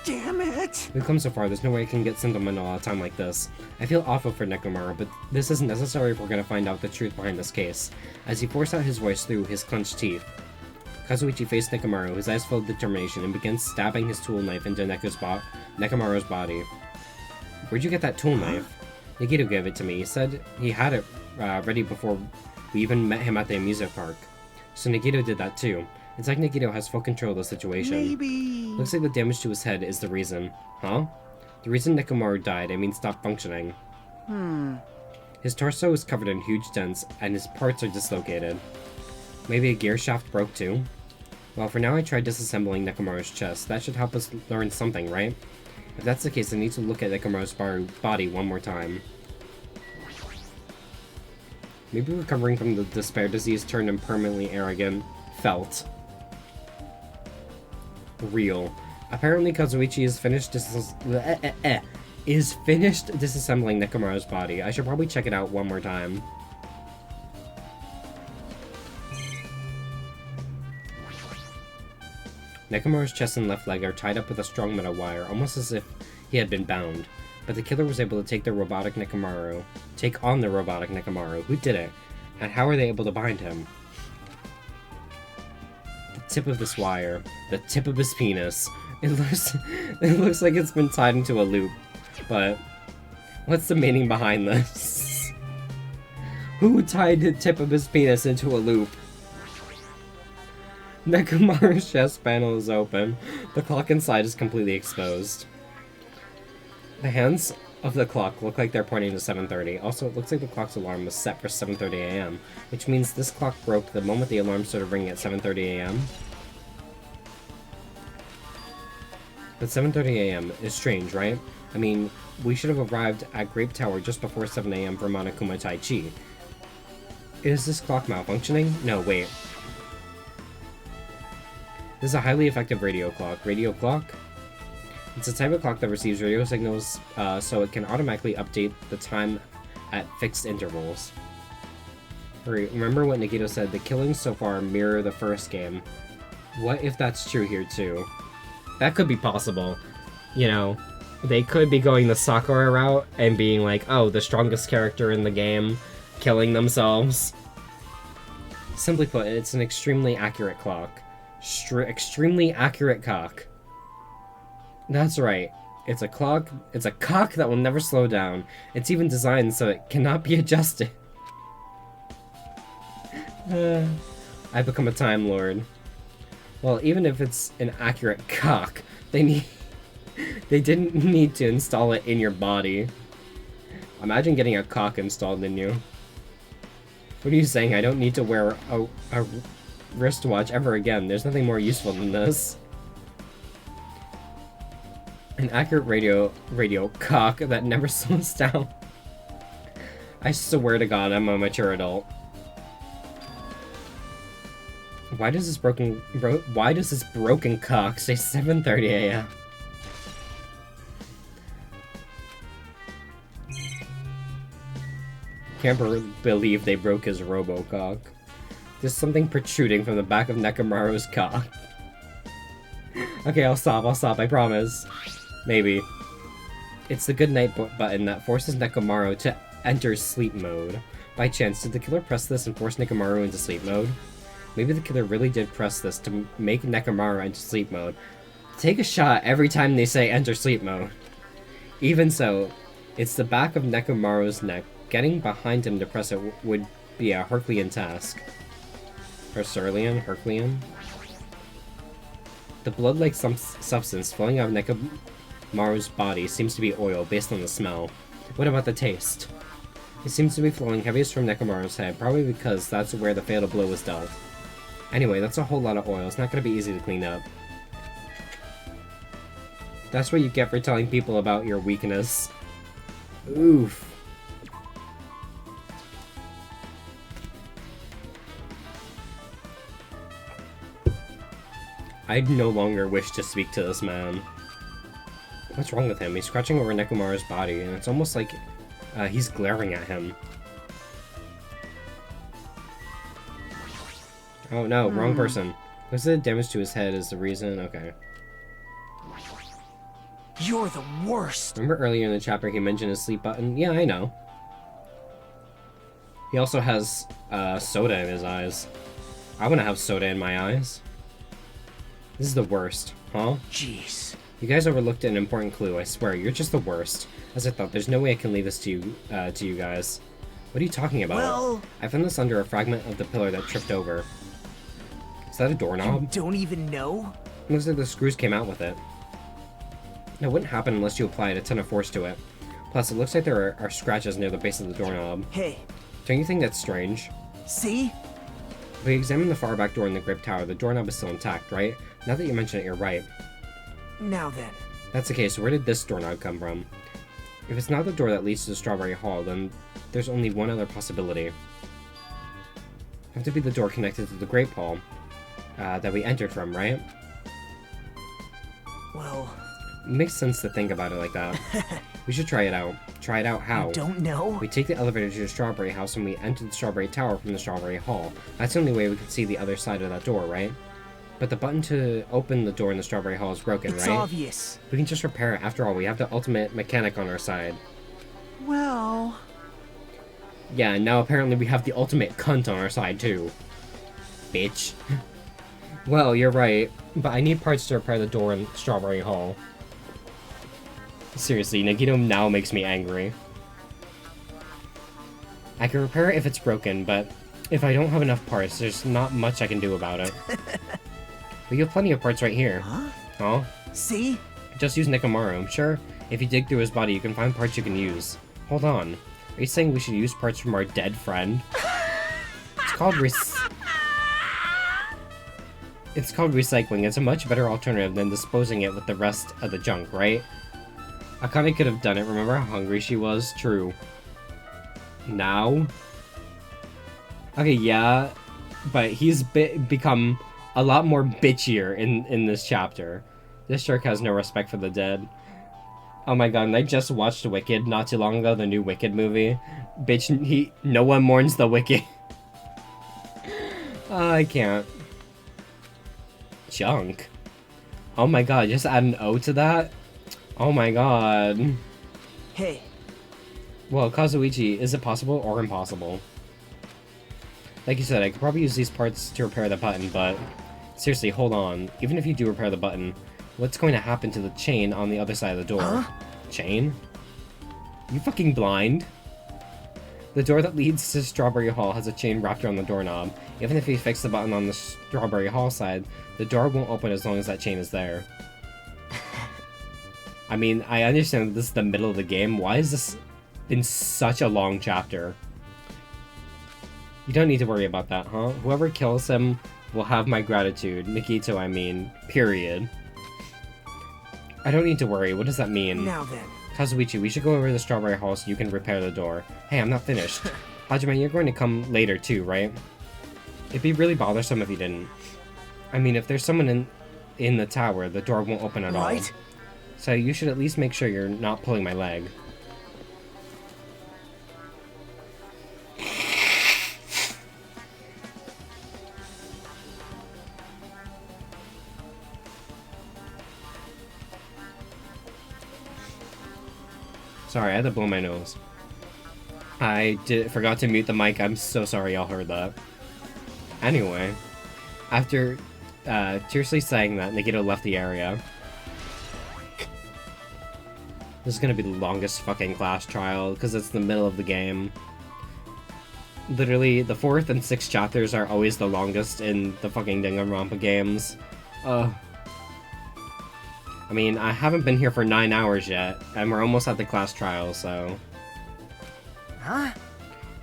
Damn it! We've come so far, there's no way I can get sentimental at a time like this. I feel awful for Nekomaru, but this isn't necessary if we're gonna find out the truth behind this case. As he forced out his voice through his clenched teeth, Kazuichi faced Nekomaru, his eyes full of determination, and began stabbing his tool knife into Nekomaru's body. Where'd you get that tool knife? Nikito gave it to me. He said he had it ready before we even met him at the amusement park. So Nikito did that too. It's like Nikito has full control of the situation. Maybe... Looks like the damage to his head is the reason. Huh? The reason Nekomaru died, I mean stopped functioning. His torso is covered in huge dents, and his parts are dislocated. Maybe a gear shaft broke too? Well, for now I tried disassembling Nekomaru's chest. That should help us learn something, right? If that's the case, I need to look at Nekomaru's body one more time. Maybe recovering from the despair disease turned him permanently arrogant. Felt. Real. Apparently Kazuichi is finished disassembling Nekomaru's body. I should probably check it out one more time. Nekomaru's chest and left leg are tied up with a strong metal wire, almost as if he had been bound. But the killer was able to take on the robotic Nekomaru. Who did it? And how are they able to bind him? The tip of this wire. The tip of his penis. It looks like it's been tied into a loop. But what's the meaning behind this? Who tied the tip of his penis into a loop? Nekomaru's chest panel is open. The clock inside is completely exposed. The hands of the clock look like they're pointing to 7:30. Also, it looks like the clock's alarm was set for 7:30 a.m., which means this clock broke the moment the alarm started ringing at 7:30 a.m. But 7:30 a.m. is strange, right? I mean, we should have arrived at Grape Tower just before 7 a.m. for Monokuma Tai Chi. Is this clock malfunctioning? No, wait. This is a highly effective radio clock. Radio clock? It's a type of clock that receives radio signals, so it can automatically update the time at fixed intervals. Remember what Nikito said, the killings so far mirror the first game. What if that's true here too? That could be possible. You know, they could be going the Sakura route and being like, oh, the strongest character in the game, killing themselves. Simply put, it's an extremely accurate clock. Extremely accurate cock. That's right. It's a clock. It's a cock that will never slow down. It's even designed so it cannot be adjusted. I've become a Time Lord. Well, even if it's an accurate cock, they didn't need to install it in your body. Imagine getting a cock installed in you. What are you saying? I don't need to wear a wristwatch ever again. There's nothing more useful than this. An accurate radio cock that never slows down. I swear to God, I'm a mature adult. Why does this broken cock say 7:30 a.m.? Can't believe they broke his robo-cock. There's something protruding from the back of Nekomaru's cock. Okay, I'll stop, I promise. Maybe. It's the good night button that forces Nekomaru to enter sleep mode. By chance, did the killer press this and force Nekomaru into sleep mode? Maybe the killer really did press this to make Nekomaru enter sleep mode. Take a shot every time they say enter sleep mode. Even so, it's the back of Nekomaru's neck. Getting behind him to press it would be a Herculean task. Herculean? The blood-like substance flowing out of Nekomaru's body seems to be oil based on the smell. What about the taste? It seems to be flowing heaviest from Nekomaru's head, probably because that's where the fatal blow was dealt. Anyway, that's a whole lot of oil. It's not going to be easy to clean up. That's what you get for telling people about your weakness. Oof. I no longer wish to speak to this man. What's wrong with him? He's scratching over Nekomaru's body, and it's almost like he's glaring at him. Oh no, wrong person. Was the damage to his head is the reason? Okay. You're the worst! Remember earlier in the chapter he mentioned his sleep button? Yeah, I know. He also has soda in his eyes. I want to have soda in my eyes. This is the worst, huh? Jeez. You guys overlooked an important clue, I swear. You're just the worst. As I thought, there's no way I can leave this to you guys. What are you talking about? Well... I found this under a fragment of the pillar that tripped over. Is that a doorknob? You don't even know? Looks like the screws came out with it. It wouldn't happen unless you applied a ton of force to it. Plus, it looks like there are scratches near the base of the doorknob. Hey. Don't you think that's strange? See? If we examine the far back door in the Grip Tower, the doorknob is still intact, right? Now that you mention it, you're right. Now then. That's the case, so where did this doorknob come from? If it's not the door that leads to the Strawberry Hall, then there's only one other possibility. It would have to be the door connected to the Great Hall that we entered from, right? Well... It makes sense to think about it like that. We should try it out. Try it out how? I don't know. We take the elevator to the Strawberry House and we enter the Strawberry Tower from the Strawberry Hall. That's the only way we can see the other side of that door, right? But the button to open the door in the Strawberry Hall is broken, It's right? obvious. We can just repair it. After all, we have the ultimate mechanic on our side. Well... Yeah, and now apparently we have the ultimate cunt on our side, too. Bitch. Well, you're right, but I need parts to repair the door in Strawberry Hall. Seriously, Nagito now makes me angry. I can repair it if it's broken, but if I don't have enough parts, there's not much I can do about it. We have plenty of parts right here. Huh? Oh? See? Just use Nekomaru. Sure, if you dig through his body, you can find parts you can use. Hold on. Are you saying we should use parts from our dead friend? It's called It's called recycling. It's a much better alternative than disposing it with the rest of the junk, right? Akane could have done it. Remember how hungry she was? True. Now? Okay, yeah, but he's become a lot more bitchier in this chapter. This jerk has no respect for the dead. Oh my god, and I just watched Wicked not too long ago, the new Wicked movie. Bitch, no one mourns the wicked. I can't. Junk. Oh my god, just add an O to that? Oh my god. Hey. Well, Kazuichi, is it possible or impossible? Like you said, I could probably use these parts to repair the button, but seriously, hold on. Even if you do repair the button, what's going to happen to the chain on the other side of the door? Huh? Chain? You fucking blind? The door that leads to Strawberry Hall has a chain wrapped around the doorknob. Even if you fix the button on the Strawberry Hall side, the door won't open as long as that chain is there. I mean, I understand that this is the middle of the game. Why has this been such a long chapter? You don't need to worry about that, huh? Whoever kills him will have my gratitude. Nikito, I mean. Period. I don't need to worry. What does that mean? Now then. Kazuichi, we should go over to the Strawberry Hall so you can repair the door. Hey, I'm not finished. Hajime, you're going to come later too, right? It'd be really bothersome if you didn't. I mean, if there's someone in the tower, the door won't open at all. So you should at least make sure you're not pulling my leg. Sorry, I had to blow my nose. I forgot to mute the mic. I'm so sorry y'all heard that. Anyway, after tearfully saying that, Nagito left the area. This is gonna be the longest fucking class trial, because it's the middle of the game. Literally, the 4th and 6th chapters are always the longest in the fucking Danganronpa games. I mean, I haven't been here for 9 hours yet, and we're almost at the class trial, so... Huh?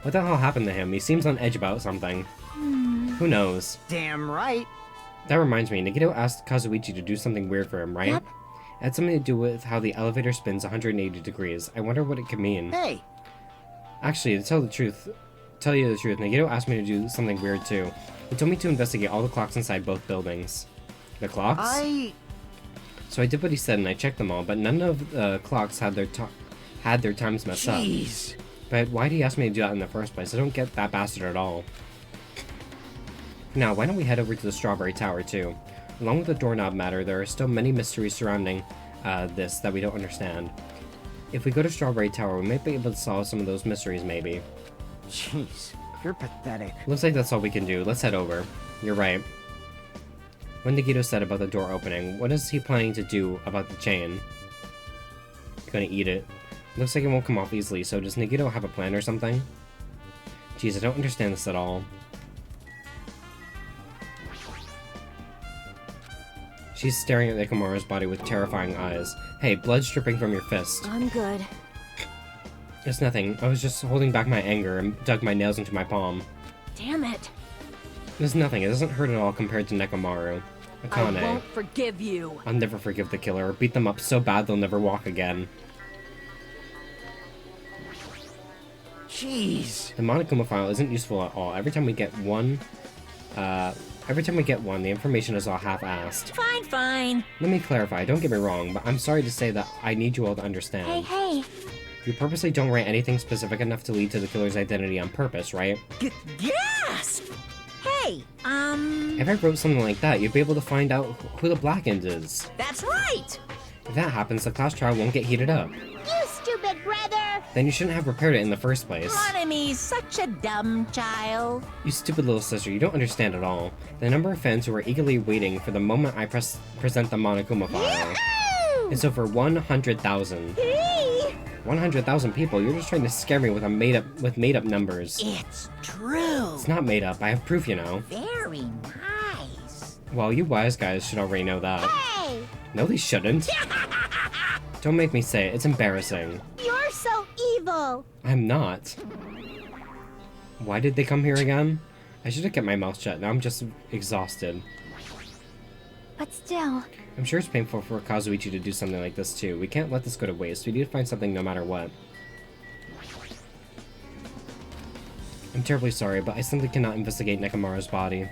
What the hell happened to him? He seems on edge about something. Who knows? Damn right. That reminds me, Nagito asked Kazuichi to do something weird for him, right? Yep. It had something to do with how the elevator spins 180 degrees. I wonder what it could mean. Hey, Actually, to tell you the truth, Nagito asked me to do something weird too. He told me to investigate all the clocks inside both buildings. The clocks? So I did what he said and I checked them all, but none of the clocks had their times messed up. Jeez. But why'd he ask me to do that in the first place? I don't get that bastard at all. Now, why don't we head over to the Strawberry Tower too? Along with the doorknob matter, there are still many mysteries surrounding this that we don't understand. If we go to Strawberry Tower, we might be able to solve some of those mysteries, maybe. Jeez, you're pathetic. Looks like that's all we can do. Let's head over. You're right. What Nagito said about the door opening, what is he planning to do about the chain? Gonna eat it. Looks like it won't come off easily, so does Nagito have a plan or something? Jeez, I don't understand this at all. She's staring at Nekomaru's body with terrifying eyes. Hey, blood's dripping from your fist. I'm good. It's nothing. I was just holding back my anger and dug my nails into my palm. Damn it. It's nothing. It doesn't hurt at all compared to Nekomaru. Akane. I won't forgive you. I'll never forgive the killer or beat them up so bad they'll never walk again. Jeez. The Monokuma file isn't useful at all. Every time we get one, the information is all half-assed. Fine, fine. Let me clarify, don't get me wrong, but I'm sorry to say that I need you all to understand. Hey. You purposely don't write anything specific enough to lead to the killer's identity on purpose, right? Gasp! Hey, If I wrote something like that, you'd be able to find out who the Black End is. that's right! If that happens, the class trial won't get heated up. You stupid brother! Then you shouldn't have prepared it in the first place. Monami's such a dumb child. You stupid little sister, you don't understand at all. The number of fans who are eagerly waiting for the moment I present the Monokuma file is over 100,000. 100,000 people? You're just trying to scare me with made-up numbers. It's true. It's not made up. I have proof, you know. Very nice. Well, you wise guys should already know that. Hey! No, they shouldn't. Don't make me say it. It's embarrassing. You're so evil! I'm not. Why did they come here again? I should have kept my mouth shut. Now I'm just exhausted. But still. I'm sure it's painful for Kazuichi to do something like this too. We can't let this go to waste. We need to find something no matter what. I'm terribly sorry, but I simply cannot investigate Nekomaru's body.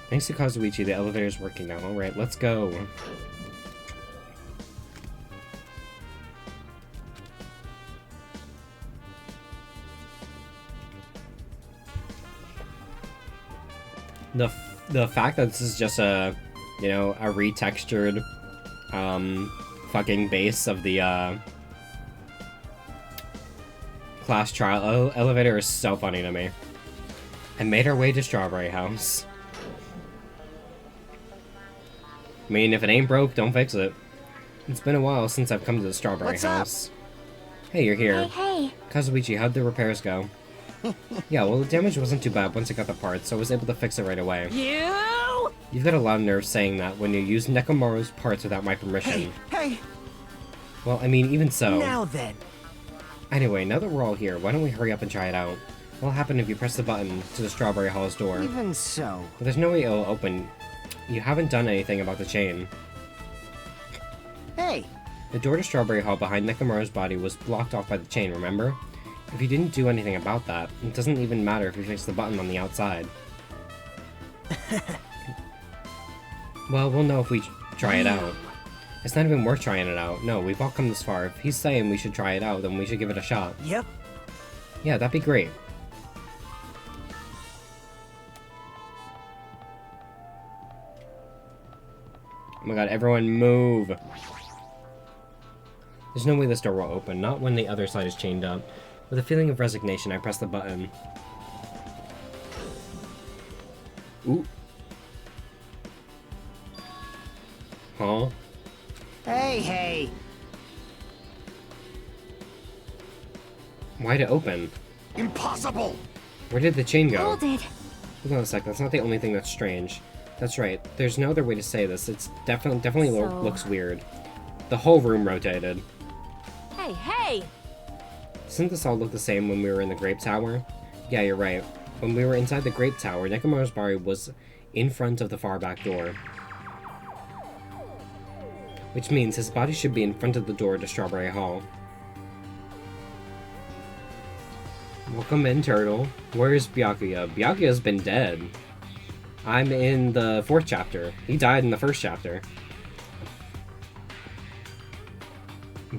Thanks to Kazuichi, the elevator's working now. Alright, let's go. The fact that this is just a, you know, a retextured, fucking base of the, class trial elevator is so funny to me. And made our way to Strawberry House. I mean, if it ain't broke, don't fix it. It's been a while since I've come to the Strawberry What's House. Hey, you're here. Hey. Kazuichi, how'd the repairs go? Yeah, well, the damage wasn't too bad once I got the parts, so I was able to fix it right away. You? You've got a lot of nerve saying that when you use Nekomaru's parts without my permission. Hey! Well, I mean, even so. Now then. Anyway, now that we're all here, why don't we hurry up and try it out? What'll happen if you press the button to the Strawberry Hall's door? Even so. Well, there's no way it'll open. You haven't done anything about the chain. Hey! The door to Strawberry Hall behind Nekomaru's body was blocked off by the chain, remember? If you didn't do anything about that, it doesn't even matter if you fix the button on the outside. Well, we'll know if we try it out. It's not even worth trying it out. No, we've all come this far. If he's saying we should try it out, then we should give it a shot. Yep. Yeah, that'd be great. Oh my god, everyone move! There's no way this door will open, not when the other side is chained up. With a feeling of resignation, I press the button. Ooh. Huh? Hey! Why'd it open? Impossible! Where did the chain go? Hold it. Hold on a sec, that's not the only thing that's strange. That's right, there's no other way to say this. It's definitely So- looks weird. The whole room rotated. Hey, hey! Doesn't this all look the same when we were in the Grape Tower? Yeah, you're right. When we were inside the Grape Tower, Nekomaru's body was in front of the far back door. Which means his body should be in front of the door to Strawberry Hall. Welcome in, Turtle. Where is Byakuya? Byakuya's been dead. I'm in the 4th chapter. He died in the 1st chapter.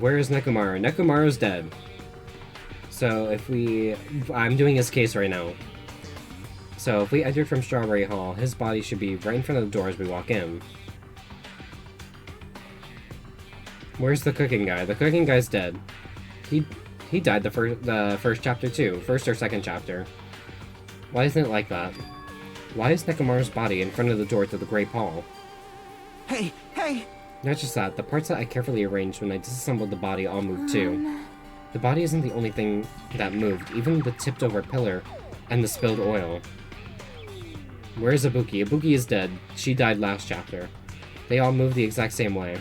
Where is Nekomaru? Nekomaru's dead. So if I'm doing his case right now. So if we entered from Strawberry Hall, his body should be right in front of the door as we walk in. Where's the cooking guy? The cooking guy's dead. He died the first chapter too. 1st or 2nd chapter. Why isn't it like that? Why is Nekomaru's body in front of the door to the Great Hall? Hey, hey! Not just that, the parts that I carefully arranged when I disassembled the body all moved too. The body isn't the only thing that moved, even the tipped over pillar and the spilled oil. Where's Ibuki? Ibuki is dead. She died last chapter. They all moved the exact same way.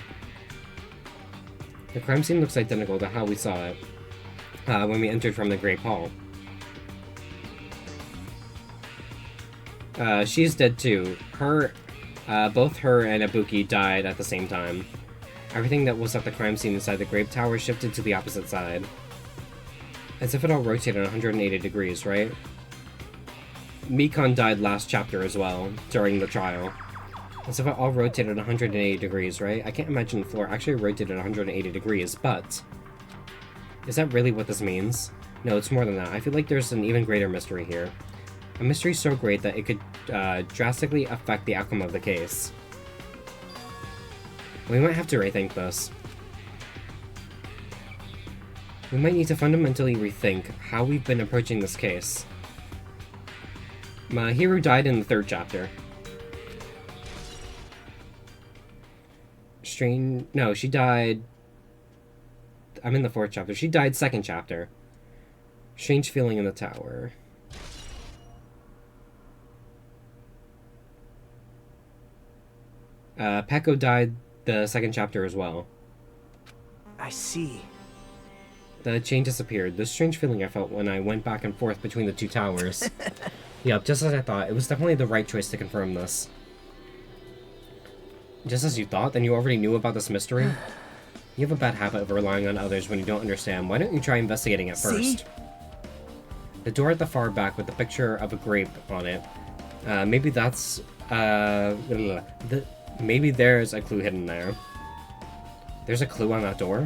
The crime scene looks identical to how we saw it when we entered from the Great Hall. She's dead too. Both her and Ibuki died at the same time. Everything that was at the crime scene inside the Grape Tower shifted to the opposite side. As if it all rotated 180 degrees, right? Mikon died last chapter as well, during the trial. As if it all rotated 180 degrees, right? I can't imagine the floor actually rotated 180 degrees, but... is that really what this means? No, it's more than that. I feel like there's an even greater mystery here. A mystery so great that it could drastically affect the outcome of the case. We might have to rethink this. We might need to fundamentally rethink how we've been approaching this case. Mahiru died in the 3rd chapter. No, she died... I'm in the 4th chapter. She died 2nd chapter. Strange feeling in the tower. Peko died the 2nd chapter as well. I see. The chain disappeared. The strange feeling I felt when I went back and forth between the 2 towers. Yep, just as I thought. It was definitely the right choice to confirm this. Just as you thought? Then you already knew about this mystery? You have a bad habit of relying on others when you don't understand. Why don't you try investigating it first? See? The door at the far back with the picture of a grape on it. Maybe that's... maybe there's a clue hidden there. There's a clue on that door?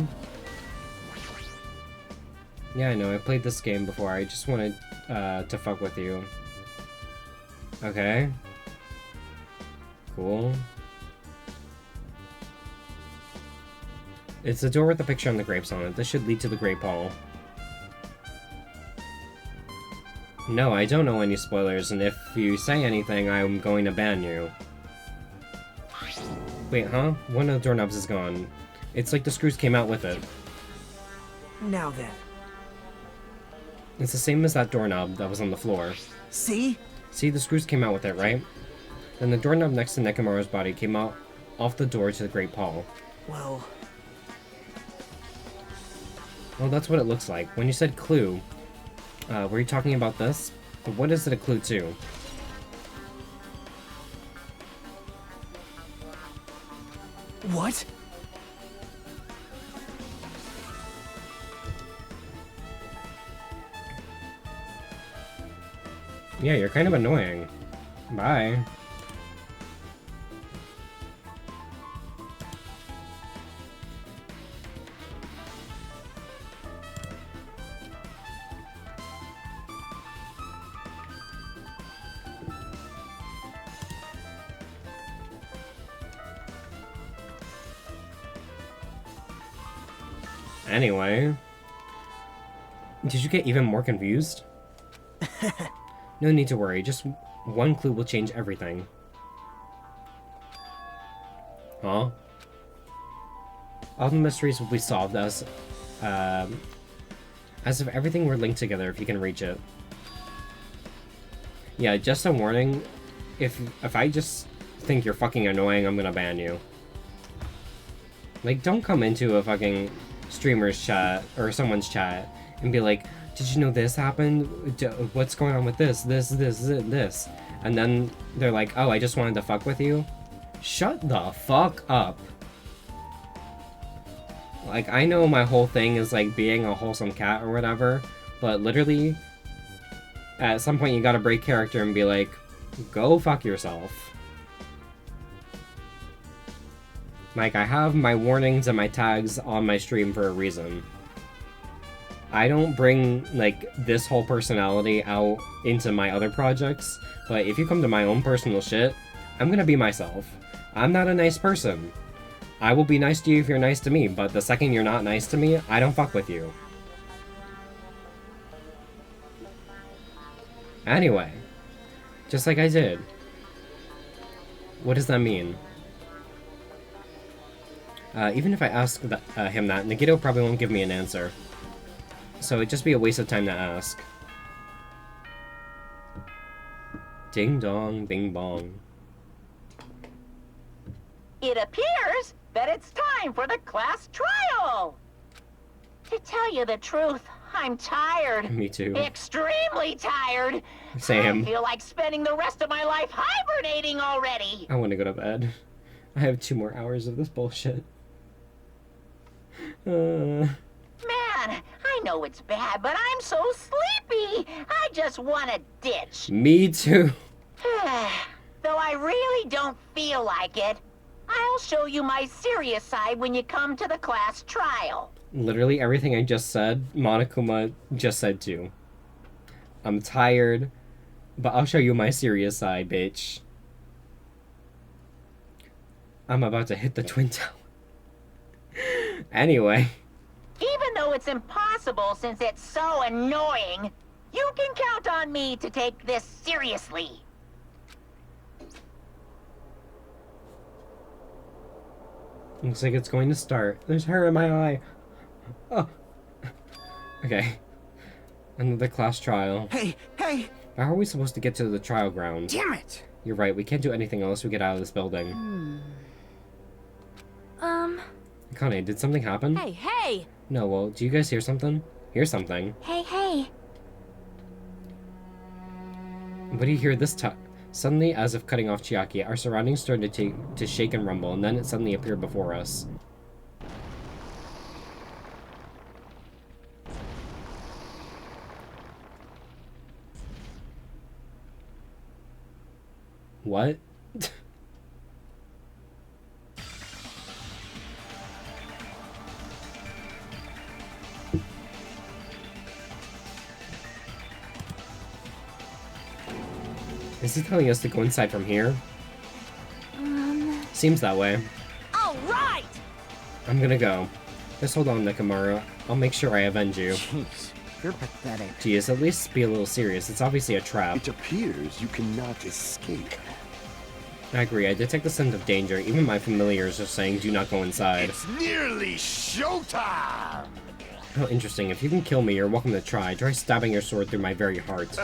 Yeah, I know. I played this game before. I just wanted to fuck with you. Okay. Cool. It's the door with the picture on the grapes on it. This should lead to the Grape Hall. No, I don't know any spoilers, and if you say anything, I'm going to ban you. Wait, huh? One of the doorknobs is gone. It's like the screws came out with it. Now then. It's the same as that doorknob that was on the floor. See? See, the screws came out with it, right? Then the doorknob next to Nekomaru's body came out off the door to the Great Hall. Well, that's what it looks like. When you said clue, were you talking about this? But what is it a clue to? what? Yeah, you're kind of annoying. Bye. Anyway. Did you get even more confused? No need to worry, just one clue will change everything. Huh? All the mysteries will be solved as As if everything were linked together if you can reach it. Yeah, just a warning. If I just think you're fucking annoying, I'm gonna ban you. Like, don't come into a fucking streamer's chat or someone's chat and be like, did you know this happened? What's going on with this? This. And then they're like, oh, I just wanted to fuck with you? Shut the fuck up. Like, I know my whole thing is like being a wholesome cat or whatever, but literally, at some point you gotta break character and be like, go fuck yourself. Like, I have my warnings and my tags on my stream for a reason. I don't bring, like, this whole personality out into my other projects, but if you come to my own personal shit, I'm gonna be myself. I'm not a nice person. I will be nice to you if you're nice to me, but the second you're not nice to me, I don't fuck with you. Anyway, just like I did. What does that mean? Even if I ask him that, Nagito probably won't give me an answer. So it'd just be a waste of time to ask. Ding dong, bing bong. It appears that it's time for the class trial. To tell you the truth, I'm tired. Me too. Extremely tired. Same. I feel like spending the rest of my life hibernating already. I want to go to bed. I have 2 more hours of this bullshit. Man, I know it's bad, but I'm so sleepy. I just want to ditch. Me too. Though I really don't feel like it, I'll show you my serious side when you come to the class trial. Literally everything I just said, Monokuma just said too. I'm tired, but I'll show you my serious side, bitch. I'm about to hit the Twin Tower. Anyway. Even though it's impossible since it's so annoying, you can count on me to take this seriously. Looks like it's going to start. There's hair in my eye. Oh. Okay. Another class trial. Hey! How are we supposed to get to the trial ground? Damn it! You're right, we can't do anything unless we get out of this building. Akane, did something happen? Hey! No, well, do you guys hear something? Hear something? Hey. What do you hear this time? Suddenly, as if cutting off Chiaki, our surroundings started to shake and rumble, and then it suddenly appeared before us. What? Is he telling us to go inside from here? Seems that way. All right! I'm gonna go. Just hold on, Nekomaru. I'll make sure I avenge you. Jeez, you're pathetic. Geez, at least be a little serious. It's obviously a trap. It appears you cannot escape. I agree. I detect the scent of danger. Even my familiars are saying do not go inside. It's nearly showtime! Oh, interesting. If you can kill me, you're welcome to try. Try stabbing your sword through my very heart.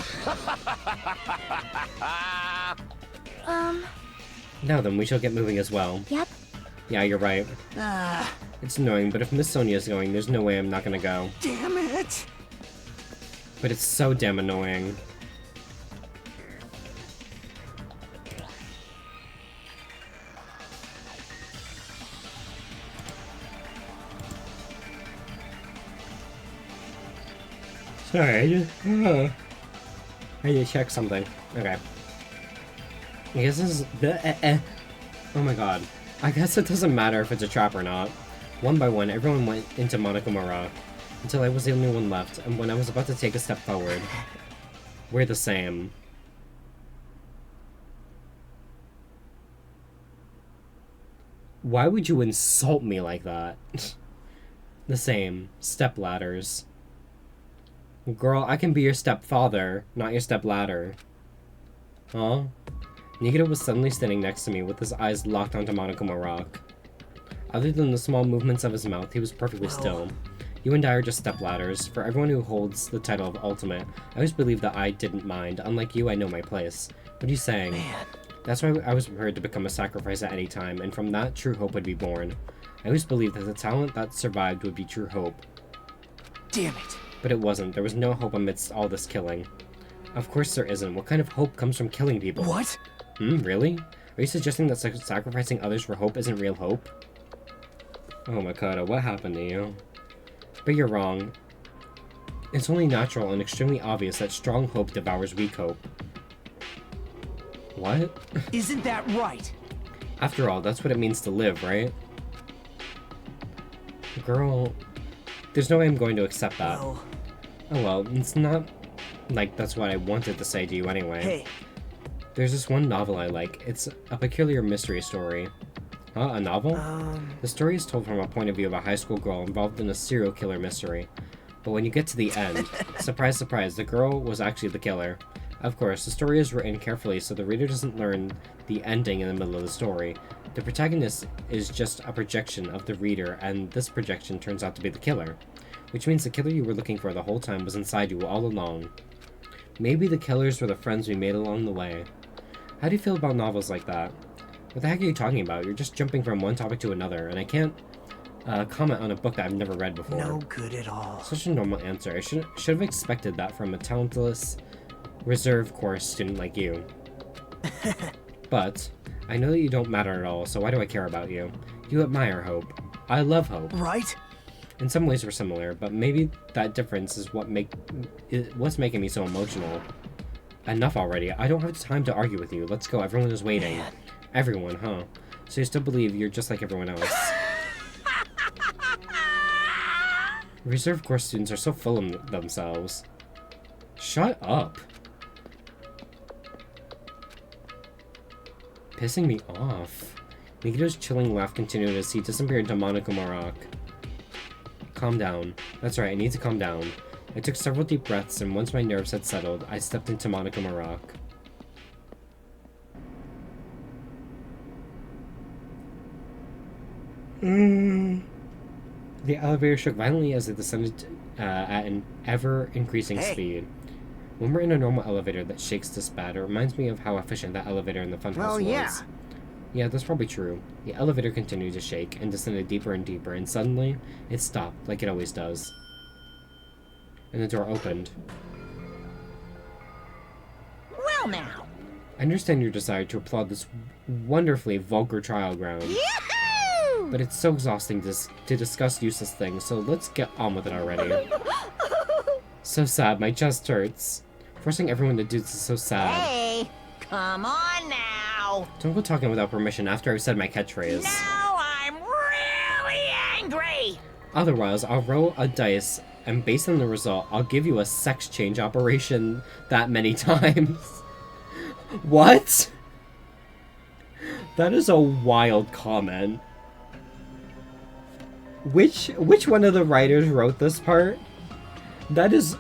Now then, we shall get moving as well. Yep. Yeah, you're right. It's annoying, but if Miss Sonia's going, there's no way I'm not gonna go. Damn it! But it's so damn annoying. Sorry, I need to check something. Okay. I guess this is the Oh my god. I guess it doesn't matter if it's a trap or not. One by one, everyone went into Monokuma Rock, until I was the only one left, and when I was about to take a step forward, we're the same. Why would you insult me like that? The same. Step ladders. Girl, I can be your stepfather, not your stepladder. Huh? Nikita was suddenly standing next to me with his eyes locked onto Monokuma Rock. Other than the small movements of his mouth, he was perfectly still. You and I are just stepladders. For everyone who holds the title of Ultimate, I always believed that I didn't mind. Unlike you, I know my place. What are you saying? Man. That's why I was prepared to become a sacrifice at any time, and from that, true hope would be born. I always believed that the talent that survived would be true hope. Damn it. But it wasn't. There was no hope amidst all this killing. Of course there isn't. What kind of hope comes from killing people? What? Really? Are you suggesting that sacrificing others for hope isn't real hope? Oh Makoto, what happened to you? But you're wrong. It's only natural and extremely obvious that strong hope devours weak hope. What? Isn't that right? After all, that's what it means to live, right? Girl, there's no way I'm going to accept that. Well... Oh well, it's not like that's what I wanted to say to you anyway. Hey. There's this one novel I like. It's a peculiar mystery story. Huh? A novel? The story is told from a point of view of a high school girl involved in a serial killer mystery. But when you get to the end, surprise, surprise, the girl was actually the killer. Of course, the story is written carefully so the reader doesn't learn the ending in the middle of the story. The protagonist is just a projection of the reader, and this projection turns out to be the killer. Which means the killer you were looking for the whole time was inside you all along. Maybe the killers were the friends we made along the way. How do you feel about novels like that? What the heck are you talking about? You're just jumping from one topic to another, and I can't comment on a book that I've never read before. No good at all. Such a normal answer. I should have expected that from a talentless, reserve course student like you. But I know that you don't matter at all, so why do I care about you? You admire hope. I love hope. Right? In some ways we're similar, but maybe that difference is what's making me so emotional. Enough already. I don't have time to argue with you. Let's go. Everyone is waiting. Man. Everyone, huh? So you still believe you're just like everyone else? Reserve course students are so full of themselves. Shut up. Pissing me off. Mikito's chilling laugh continued as he disappeared into Monokuma Rock. Calm down. That's right, I need to calm down. I took several deep breaths, and once my nerves had settled, I stepped into Monokuma Rock. The elevator shook violently as it descended at an ever-increasing speed. When we're in a normal elevator that shakes this bad, it reminds me of how efficient that elevator in the funhouse was. yeah. Yeah, that's probably true. The elevator continued to shake and descended deeper and deeper, and suddenly, it stopped, like it always does. And the door opened. Well now. I understand your desire to applaud this wonderfully vulgar trial ground. Yahoo! But it's so exhausting to discuss useless things, so let's get on with it already. So sad, my chest hurts. Forcing everyone to do this is so sad. Hey, come on now. Don't go talking without permission after I've said my catchphrase. Now I'm really angry. Otherwise, I'll roll a dice, and based on the result, I'll give you a sex change operation that many times. What? That is a wild comment. Which one of the writers wrote this part? That is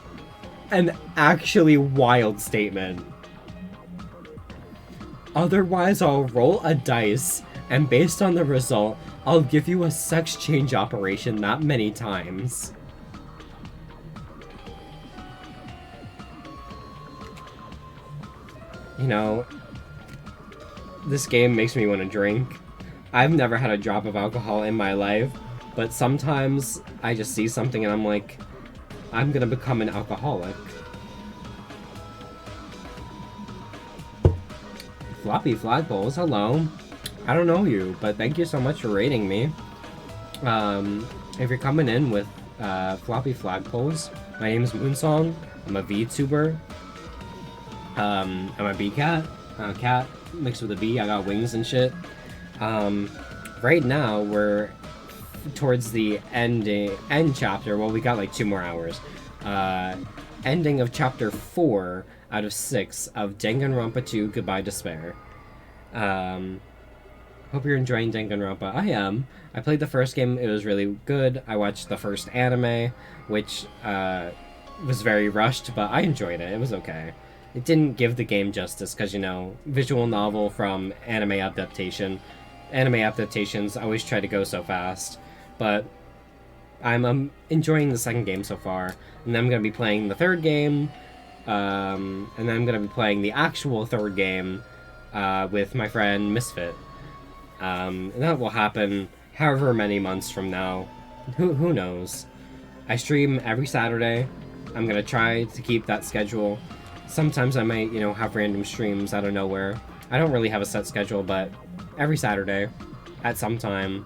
an actually wild statement. Otherwise, I'll roll a dice, and based on the result, I'll give you a sex change operation that many times. You know, this game makes me want to drink. I've never had a drop of alcohol in my life, but sometimes I just see something and I'm like, I'm gonna become an alcoholic. Floppy flagpoles, hello. I don't know you, but thank you so much for rating me. If you're coming in with floppy flagpoles, my name is Moonsong. I'm a VTuber. I'm a bee cat. Cat mixed with a bee. I got wings and shit. Right now we're towards the end chapter. Well, we got like 2 more hours. Ending of chapter 4 out of 6 of Danganronpa 2 Goodbye Despair. Hope you're enjoying Danganronpa. I am. I played the first game, it was really good. I watched the first anime, which was very rushed, but I enjoyed it. It was okay. It didn't give the game justice, because, you know, visual novel from anime adaptation. Anime adaptations always try to go so fast. But I'm enjoying the second game so far, and then I'm gonna be playing the third game, and then I'm gonna be playing the actual third game with my friend Misfit. And that will happen however many months from now. Who knows? I stream every Saturday. I'm gonna try to keep that schedule. Sometimes I might, have random streams out of nowhere. I don't really have a set schedule, but every Saturday at some time.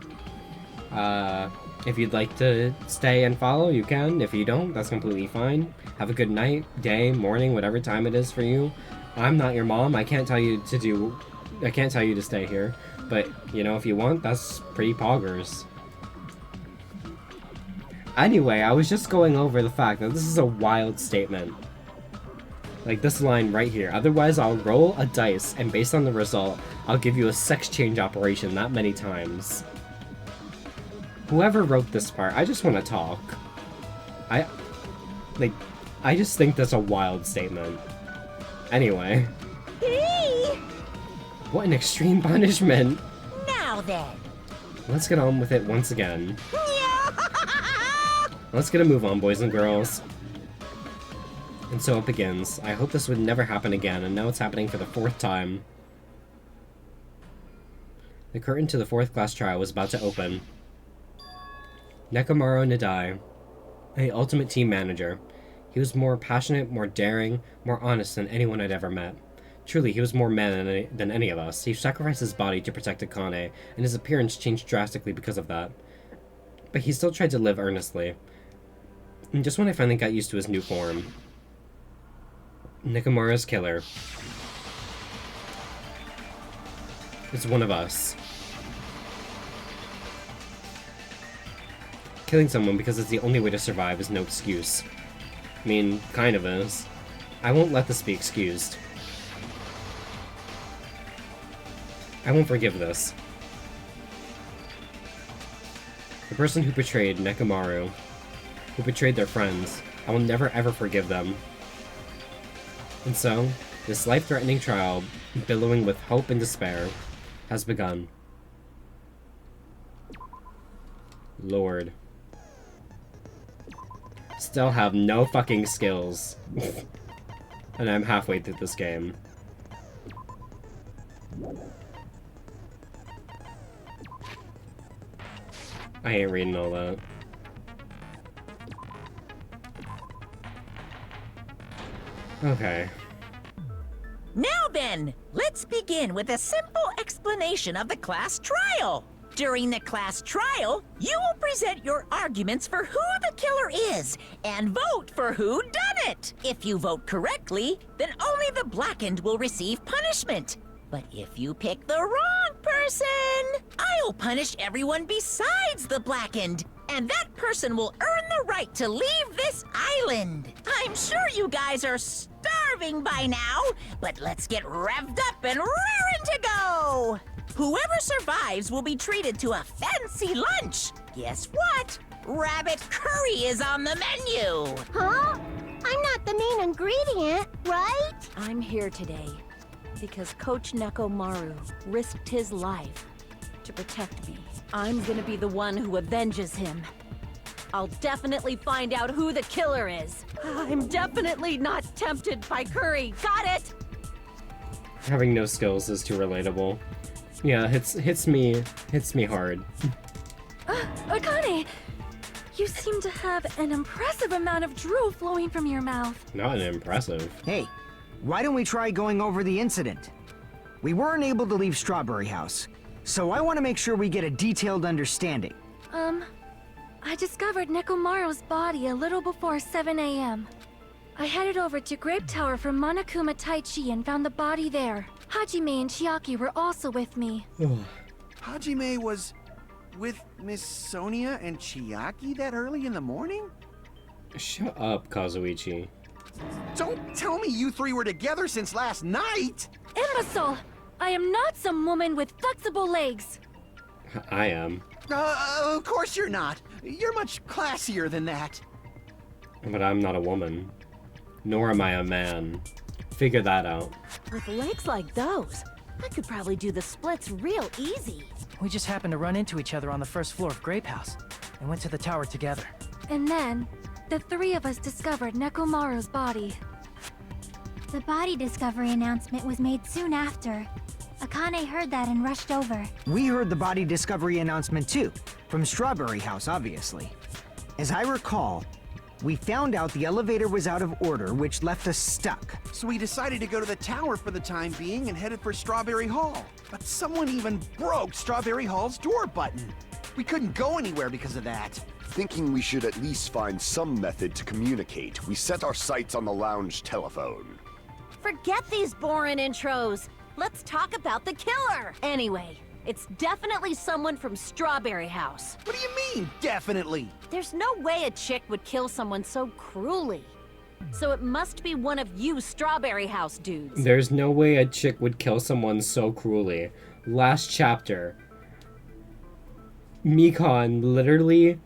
If you'd like to stay and follow, you can. If you don't, that's completely fine. Have a good night, day, morning, whatever time it is for you. I'm not your mom. I can't tell you to stay here. But, if you want, that's pretty poggers. Anyway, I was just going over the fact that this is a wild statement. Like this line right here. Otherwise, I'll roll a dice, and based on the result, I'll give you a sex change operation that many times. Whoever wrote this part, I just want to talk. I just think that's a wild statement. Anyway. Hey! What an extreme punishment. Now then. Let's get on with it once again. Let's get a move on, boys and girls. And so it begins. I hope this would never happen again, and now it's happening for the 4th time. The curtain to the 4th class trial was about to open. Nekomaru Nadai, a ultimate team manager. He was more passionate, more daring, more honest than anyone I'd ever met. Truly, he was more man than any of us. He sacrificed his body to protect Akane, and his appearance changed drastically because of that. But he still tried to live earnestly. And just when I finally got used to his new form. Nekomaru's killer is one of us. Killing someone because it's the only way to survive is no excuse. I mean, kind of is. I won't let this be excused. I won't forgive this. The person who betrayed Nekomaru, who betrayed their friends, I will never ever forgive them. And so, this life-threatening trial, billowing with hope and despair, has begun. Lord. Still have no fucking skills. And I'm halfway through this game. I ain't reading all that. Okay. Now then, let's begin with a simple explanation of the class trial. During the class trial, you will present your arguments for who the killer is and vote for who done it. If you vote correctly, then only the blackened will receive punishment. But if you pick the wrong person, I'll punish everyone besides the blackened, and that person will earn the right to leave this island. I'm sure you guys are starving by now, but let's get revved up and raring to go. Whoever survives will be treated to a fancy lunch. Guess what? Rabbit curry is on the menu. Huh? I'm not the main ingredient, right? I'm here today because Coach Nekomaru risked his life to protect me. I'm gonna be the one who avenges him. I'll definitely find out who the killer is. I'm definitely not tempted by curry. Got it? Having no skills is too relatable. Yeah, hits me hard. Akane! You seem to have an impressive amount of drool flowing from your mouth. Not an impressive. Hey, why don't we try going over the incident? We weren't able to leave Strawberry House, so I want to make sure we get a detailed understanding. I discovered Nekomaru's body a little before 7 a.m. I headed over to Grape Tower from Monokuma Taichi and found the body there. Hajime and Chiaki were also with me. Hajime was with Miss Sonia and Chiaki that early in the morning? Shut up, Kazuichi. Don't tell me you three were together since last night! Imbecile! I am not some woman with flexible legs. I am. Of course you're not. You're much classier than that. But I'm not a woman. Nor am I a man. Figure that out. With legs like those, I could probably do the splits real easy. We just happened to run into each other on the first floor of Grape House. and went to the tower together. And then, the three of us discovered Nekomaru's body. The body discovery announcement was made soon after. Akane heard that and rushed over. We heard the body discovery announcement too, from Strawberry House, obviously. As I recall, we found out the elevator was out of order, which left us stuck. So we decided to go to the tower for the time being and headed for Strawberry Hall. But someone even broke Strawberry Hall's door button. We couldn't go anywhere because of that. Thinking we should at least find some method to communicate, we set our sights on the lounge telephone. Forget these boring intros. Let's talk about the killer. Anyway, it's definitely someone from Strawberry House. What do you mean, definitely? There's no way a chick would kill someone so cruelly. So it must be one of you Strawberry House dudes. There's no way a chick would kill someone so cruelly. Last chapter, Mikan literally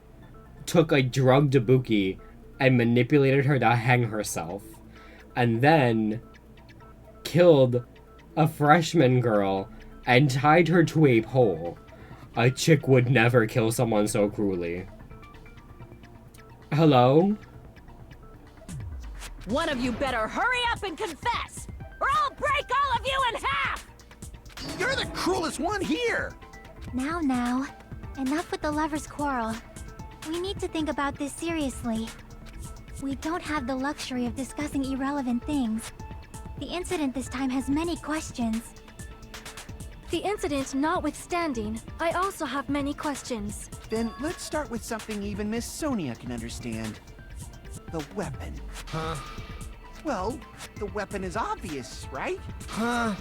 took a drugged Ibuki and manipulated her to hang herself. And then killed a freshman girl and tied her to a pole. A chick would never kill someone so cruelly. Hello? One of you better hurry up and confess, or I'll break all of you in half! You're the cruelest one here! Now, enough with the lovers' quarrel. We need to think about this seriously. We don't have the luxury of discussing irrelevant things. The incident this time has many questions. The incident notwithstanding, I also have many questions. Then let's start with something even Miss Sonia can understand. The weapon. Huh? Well, the weapon is obvious, right? Huh?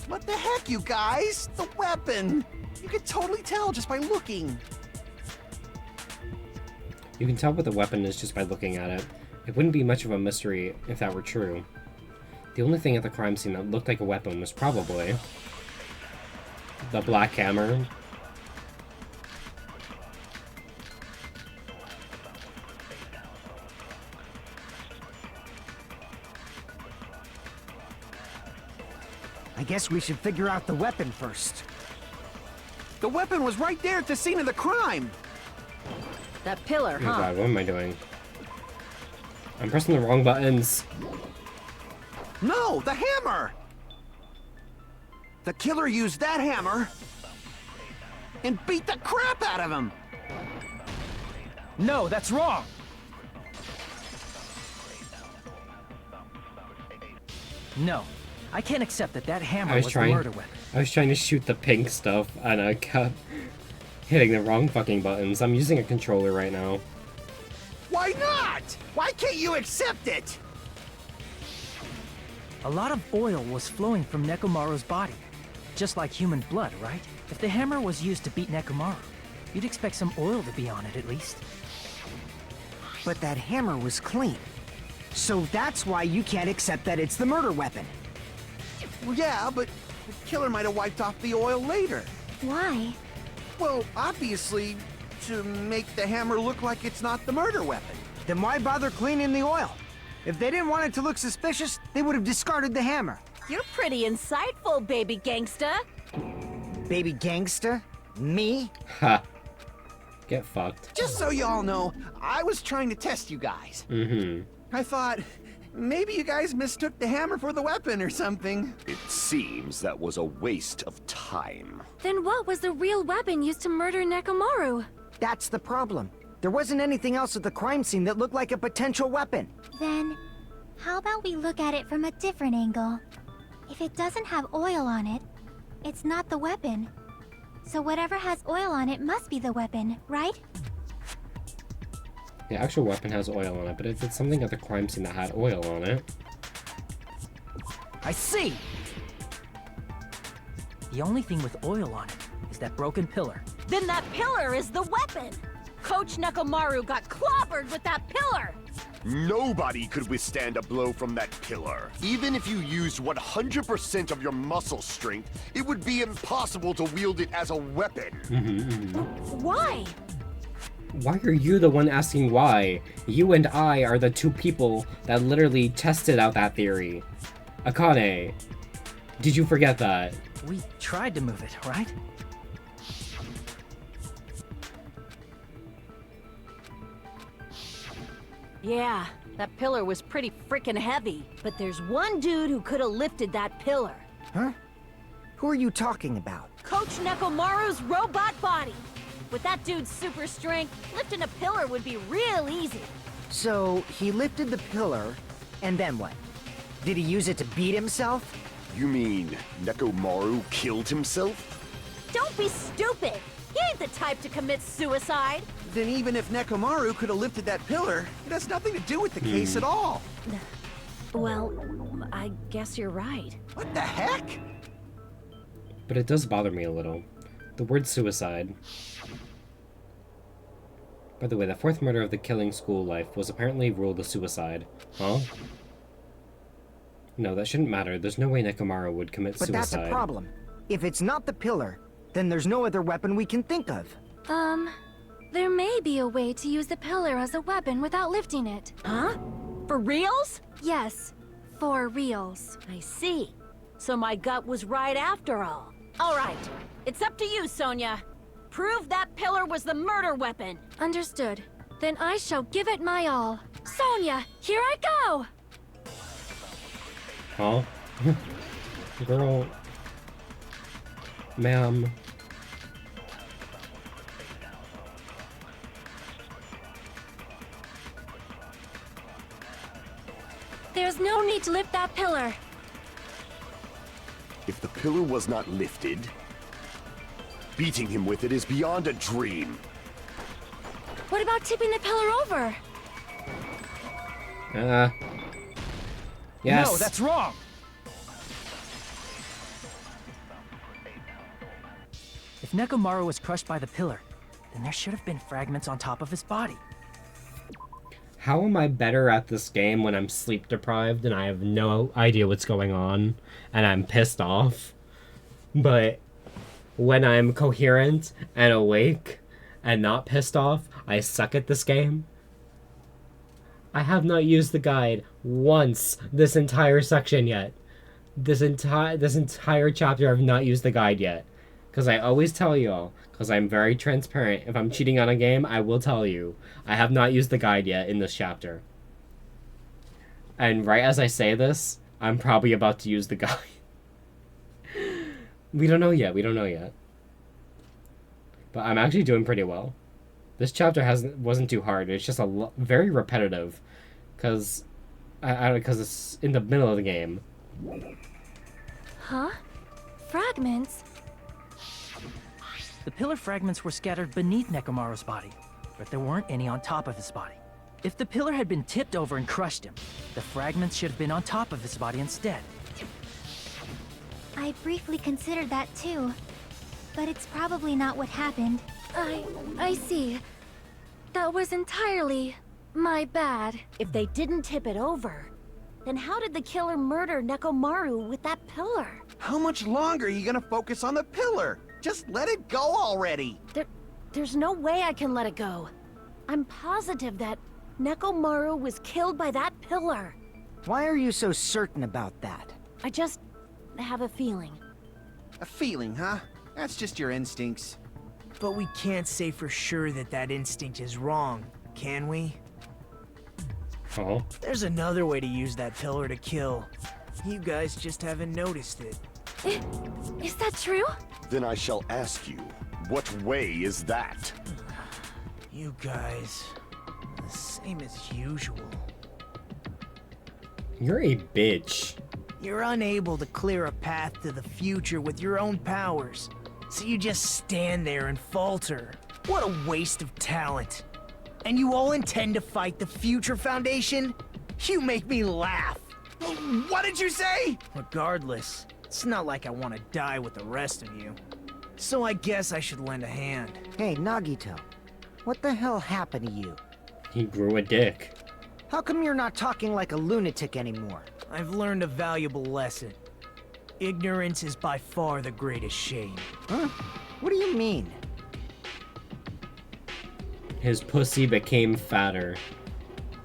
What the heck, you guys? The weapon! You could totally tell just by looking. You can tell what the weapon is just by looking at it. It wouldn't be much of a mystery if that were true. The only thing at the crime scene that looked like a weapon was probably the black hammer. I guess we should figure out the weapon first. The weapon was right there at the scene of the crime! That pillar, Oh my huh? god, what am I doing? I'm pressing the wrong buttons. No, the hammer! The killer used that hammer and beat the crap out of him! No, that's wrong! No, I can't accept that hammer was the murder weapon. I was trying to shoot the pink stuff and I kept hitting the wrong fucking buttons. I'm using a controller right now. Why not? Why can't you accept it? A lot of oil was flowing from Nekomaru's body. Just like human blood, right? If the hammer was used to beat Nekomaru, you'd expect some oil to be on it at least. But that hammer was clean. So that's why you can't accept that it's the murder weapon. Well, yeah, but the killer might have wiped off the oil later. Why? Well, obviously, to make the hammer look like it's not the murder weapon. Then why bother cleaning the oil? If they didn't want it to look suspicious, they would have discarded the hammer. You're pretty insightful, baby gangsta. Baby gangsta? Me? Ha. Get fucked. Just so y'all know, I was trying to test you guys. Mm-hmm. I thought, maybe you guys mistook the hammer for the weapon or something. It seems that was a waste of time. Then what was the real weapon used to murder Nekomaru? That's the problem. There wasn't anything else at the crime scene that looked like a potential weapon. Then, how about we look at it from a different angle? If it doesn't have oil on it, it's not the weapon. So whatever has oil on it must be the weapon, right? The actual weapon has oil on it, but if it's something at the crime scene that had oil on it... I see! The only thing with oil on it is that broken pillar. Then that pillar is the weapon! Coach Nekomaru got clobbered with that pillar! Nobody could withstand a blow from that pillar. Even if you used 100% of your muscle strength, it would be impossible to wield it as a weapon. Why? Why are you the one asking why? You and I are the two people that literally tested out that theory. Akane, did you forget that? We tried to move it, right? Yeah, that pillar was pretty frickin' heavy. But there's one dude who could have lifted that pillar. Huh? Who are you talking about? Coach Nekomaru's robot body. With that dude's super strength, lifting a pillar would be real easy. So, he lifted the pillar, and then what? Did he use it to beat himself? You mean Nekomaru killed himself? Don't be stupid! He ain't the type to commit suicide! Then even if Nekomaru could have lifted that pillar, it has nothing to do with the case at all. Well, I guess you're right. What the heck? But it does bother me a little. The word suicide. By the way, the fourth murder of the killing school life was apparently ruled a suicide. Huh? No, that shouldn't matter. There's no way Nekomaru would commit But suicide. that's a problem. If it's not the pillar, then there's no other weapon we can think of. There may be a way to use the pillar as a weapon without lifting it. Huh? For reals? Yes, for reals. I see. So my gut was right after all. All right, it's up to you, Sonia. Prove that pillar was the murder weapon. Understood. Then I shall give it my all. Sonia, here I go! Huh? Girl. Ma'am. There's no need to lift that pillar. If the pillar was not lifted, beating him with it is beyond a dream. What about tipping the pillar over? Yes. No, that's wrong! If Nekomaru was crushed by the pillar, then there should have been fragments on top of his body. How am I better at this game when I'm sleep deprived and I have no idea what's going on and I'm pissed off? But when I'm coherent and awake and not pissed off, I suck at this game? I have not used the guide once this entire section yet. This entire chapter I've not used the guide yet. Because I always tell y'all, because I'm very transparent, if I'm cheating on a game, I will tell you. I have not used the guide yet in this chapter. And right as I say this, I'm probably about to use the guide. We don't know yet. But I'm actually doing pretty well. This chapter wasn't too hard. It's just very repetitive, because it's in the middle of the game. Huh? Fragments? The pillar fragments were scattered beneath Nekomaru's body, but there weren't any on top of his body. If the pillar had been tipped over and crushed him, the fragments should have been on top of his body instead. I briefly considered that too. But it's probably not what happened. I see. That was entirely my bad. If they didn't tip it over, then how did the killer murder Nekomaru with that pillar? How much longer are you gonna focus on the pillar? Just let it go already! There's no way I can let it go. I'm positive that Nekomaru was killed by that pillar. Why are you so certain about that? I just have a feeling. A feeling, huh? That's just your instincts. But we can't say for sure that that instinct is wrong, can we? Oh. There's another way to use that pillar to kill. You guys just haven't noticed it. Is that true? Then I shall ask you, what way is that? You guys, the same as usual. You're a bitch. You're unable to clear a path to the future with your own powers, so you just stand there and falter. What a waste of talent. And you all intend to fight the Future Foundation? You make me laugh. What did you say? Regardless, it's not like I want to die with the rest of you. So I guess I should lend a hand. Hey, Nagito. What the hell happened to you? He grew a dick. How come you're not talking like a lunatic anymore? I've learned a valuable lesson. Ignorance is by far the greatest shame. Huh? What do you mean? His pussy became fatter,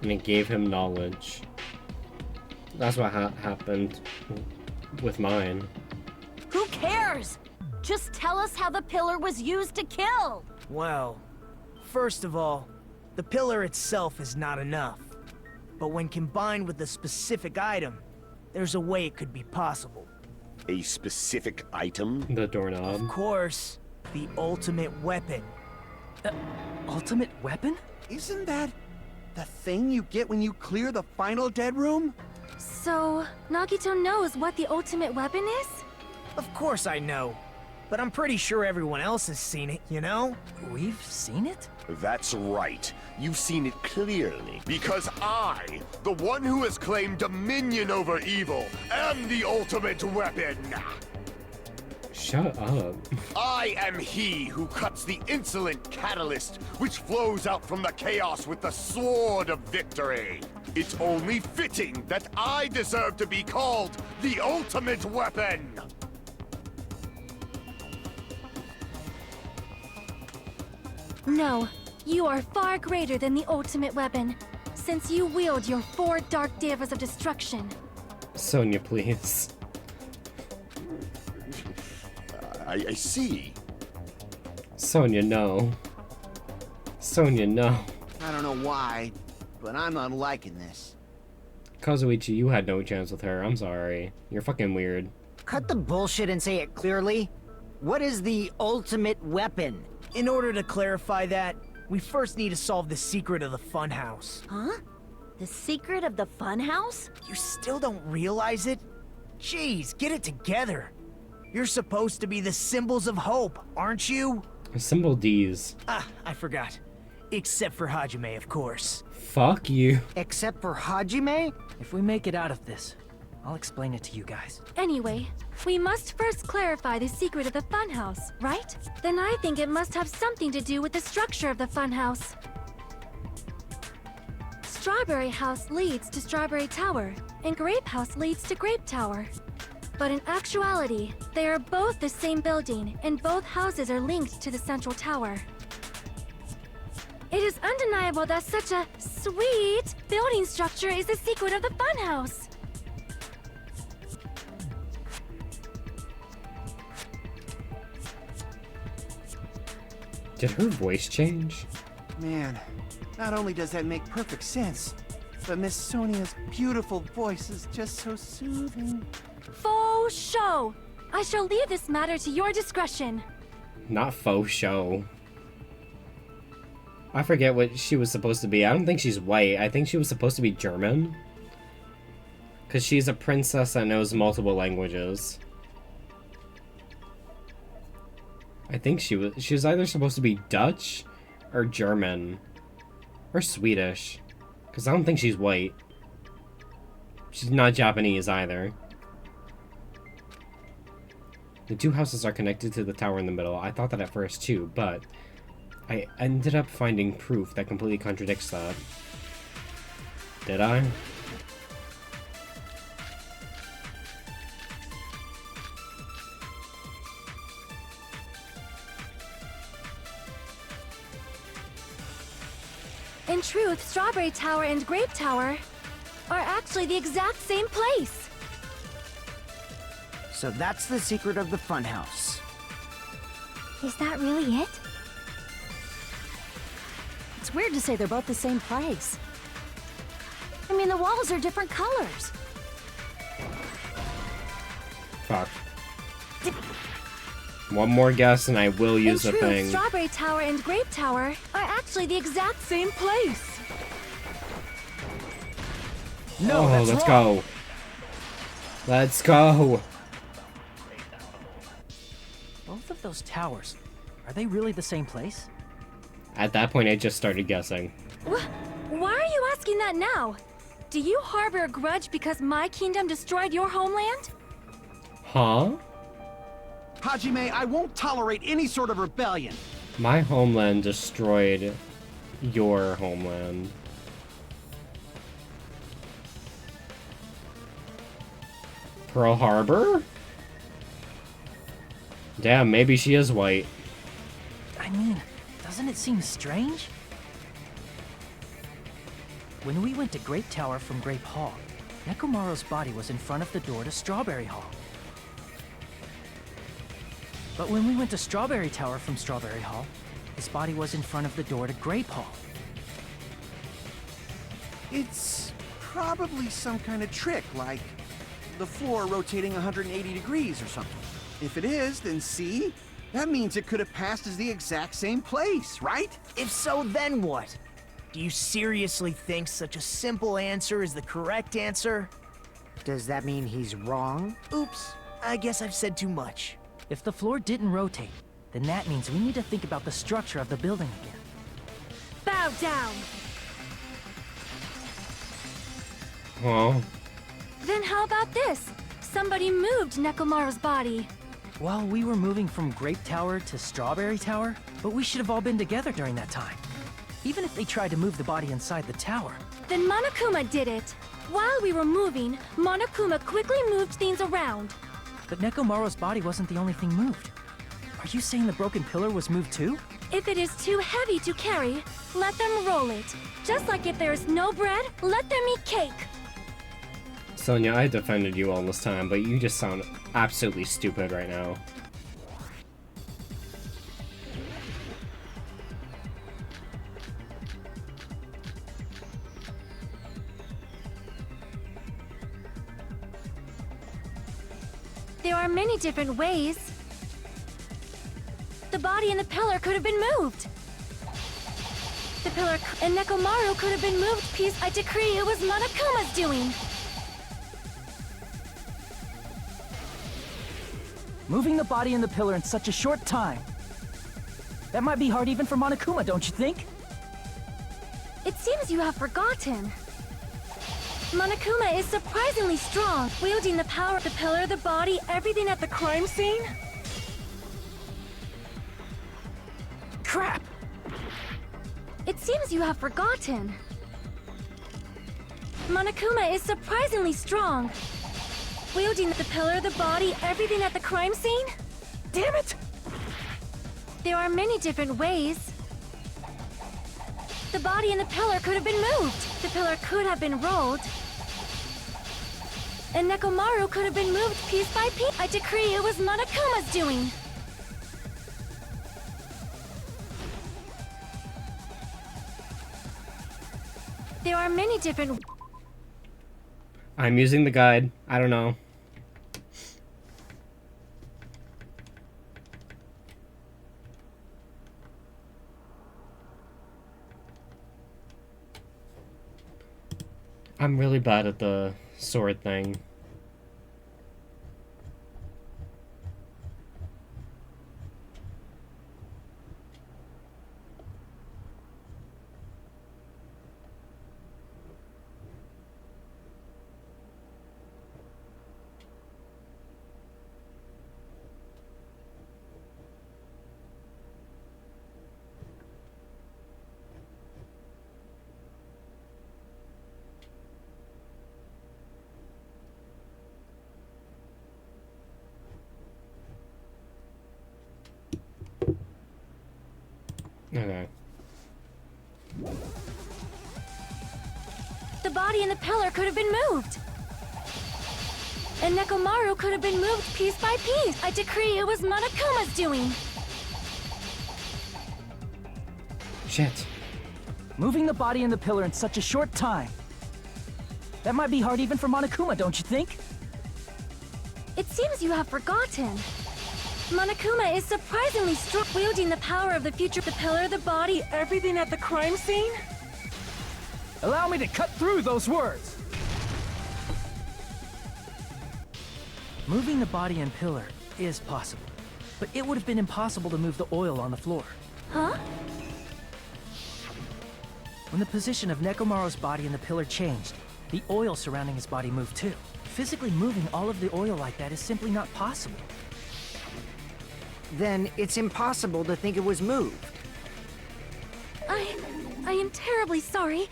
and it gave him knowledge. That's what happened with mine. Who cares? Just tell us how the pillar was used to kill! Well, first of all, the pillar itself is not enough. but when combined with a specific item, there's a way it could be possible. A specific item? The doorknob. Of course, the ultimate weapon. Ultimate weapon? Isn't that the thing you get when you clear the final dead room? So, Nagito knows what the ultimate weapon is? Of course I know. But I'm pretty sure everyone else has seen it, you know? We've seen it? That's right. You've seen it clearly. Because I, the one who has claimed dominion over evil, am the ultimate weapon. Shut up. I am he who cuts the insolent catalyst which flows out from the chaos with the sword of victory. It's only fitting that I deserve to be called the ultimate weapon. No, you are far greater than the ultimate weapon, since you wield your 4 dark devas of destruction. Sonia, please. I see. Sonia, no. Sonia, no. I don't know why, but I'm not liking this. Kazuichi, you had no chance with her. I'm sorry. You're fucking weird. Cut the bullshit and say it clearly. What is the ultimate weapon? In order to clarify that, we first need to solve the secret of the funhouse. Huh? The secret of the funhouse? You still don't realize it? Jeez, get it together. You're supposed to be the symbols of hope, aren't you? Symbol D's. Ah, I forgot. Except for Hajime, of course. Fuck you. Except for Hajime? If we make it out of this, I'll explain it to you guys. Anyway, we must first clarify the secret of the funhouse, right? Then I think it must have something to do with the structure of the funhouse. Strawberry House leads to Strawberry Tower, and Grape House leads to Grape Tower. But in actuality, they are both the same building, and both houses are linked to the central tower. It is undeniable that such a sweet building structure is the secret of the funhouse. Did her voice change? Man, not only does that make perfect sense, but Miss Sonia's beautiful voice is just so soothing. Faux show! I shall leave this matter to your discretion. Not faux show. I forget what she was supposed to be. I don't think she's white. I think she was supposed to be German. Because she's a princess that knows multiple languages. I think she was either supposed to be Dutch or German or Swedish. Because I don't think she's white. She's not Japanese either. The two houses are connected to the tower in the middle. I thought that at first too, but I ended up finding proof that completely contradicts that. Did I? In truth, Strawberry Tower and Grape Tower are actually the exact same place. So that's the secret of the funhouse. Is that really it? It's weird to say they're both the same place. I mean, the walls are different colors. Fuck. One more guess and I will use the In truth, thing. Strawberry Tower and Grape Tower are actually the exact same place. No, Oh, that's let's wrong. go. Let's go. Both of those towers, are they really the same place? At that point, I just started guessing. Why are you asking that now? Do you harbor a grudge because my kingdom destroyed your homeland? Huh? Hajime, I won't tolerate any sort of rebellion. My homeland destroyed your homeland. Pearl Harbor? Damn, maybe she is white. I mean, doesn't it seem strange? When we went to Grape Tower from Grape Hall, Nekomaru's body was in front of the door to Strawberry Hall. But when we went to Strawberry Tower from Strawberry Hall, his body was in front of the door to Grape Hall. It's probably some kind of trick, like the floor rotating 180 degrees or something. If it is, then see? That means it could have passed as the exact same place, right? If so, then what? Do you seriously think such a simple answer is the correct answer? Does that mean he's wrong? Oops, I guess I've said too much. If the floor didn't rotate, then that means we need to think about the structure of the building again. Bow down! Oh. Then how about this? Somebody moved Nekomaru's body. Well, we were moving from Grape Tower to Strawberry Tower, but we should have all been together during that time. Even if they tried to move the body inside the tower. Then Monokuma did it. While we were moving, Monokuma quickly moved things around. But Nekomaru's body wasn't the only thing moved. Are you saying the broken pillar was moved too? If it is too heavy to carry, let them roll it. Just like if there is no bread, let them eat cake. Sonia, I defended you all this time, but you just sound absolutely stupid right now. There are many different ways. The body and the pillar could have been moved. The pillar and Nekomaru could have been moved. Peace, I decree it was Monokuma's doing. Moving the body and the pillar in such a short time. That might be hard even for Monokuma, don't you think? It seems you have forgotten. Monokuma is surprisingly strong, wielding the power of the pillar, the body, everything at the crime scene. Crap! It seems you have forgotten. Monokuma is surprisingly strong, wielding the pillar, the body, everything at the crime scene. Damn it! There are many different ways. The body and the pillar could have been moved. The pillar could have been rolled. And Nekomaru could have been moved piece by piece. I decree it was Monokuma's doing. There are many different... I'm using the guide. I don't know. I'm really bad at the sword thing. Okay. The body and the pillar could have been moved. And Nekomaru could have been moved piece by piece. I decree it was Monokuma's doing. Shit. Moving the body and the pillar in such a short time. That might be hard even for Monokuma, don't you think? It seems you have forgotten. Monokuma is surprisingly strong, wielding the power of the future, the pillar, the body, everything at the crime scene. Allow me to cut through those words. Moving the body and pillar is possible, but it would have been impossible to move the oil on the floor. Huh? When the position of Nekomaru's body and the pillar changed, the oil surrounding his body moved too. Physically moving all of the oil like that is simply not possible. Then it's impossible to think it was moved. I am terribly sorry.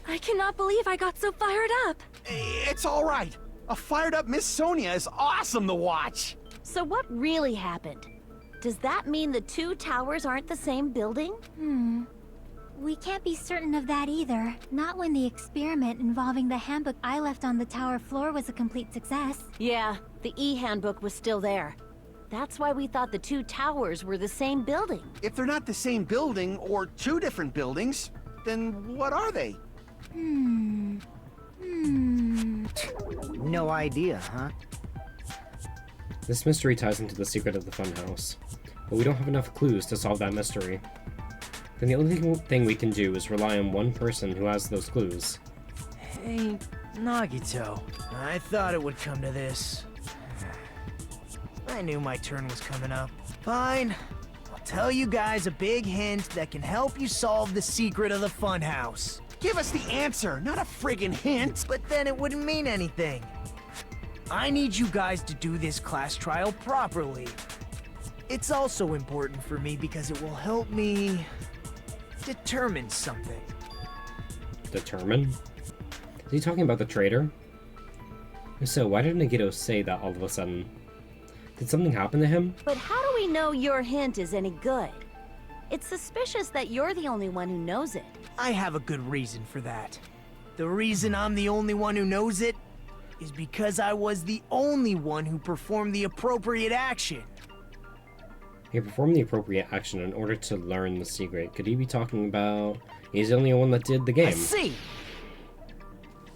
I cannot believe I got so fired up. It's all right. A fired up Miss Sonia is awesome to watch. So what really happened? Does that mean the two towers aren't the same building? We can't be certain of that either. Not when the experiment involving the handbook I left on the tower floor was a complete success. Yeah, the E-handbook was still there. That's why we thought the two towers were the same building. If they're not the same building or two different buildings, then what are they? No idea, huh? This mystery ties into the secret of the funhouse, but we don't have enough clues to solve that mystery. Then the only thing we can do is rely on one person who has those clues. Hey, Nagito. I thought it would come to this. I knew my turn was coming up. Fine. I'll tell you guys a big hint that can help you solve the secret of the funhouse. Give us the answer, not a friggin' hint. But then it wouldn't mean anything. I need you guys to do this class trial properly. It's also important for me because it will help me determine something. Determine? Is he talking about the traitor? If so, why did Nagito say that all of a sudden? Did something happen to him? But how do we know your hint is any good? It's suspicious that you're the only one who knows it. I have a good reason for that. The reason I'm the only one who knows it is because I was the only one who performed the appropriate action. He performed the appropriate action in order to learn the secret. Could he be talking about he's the only one that did the game? I see!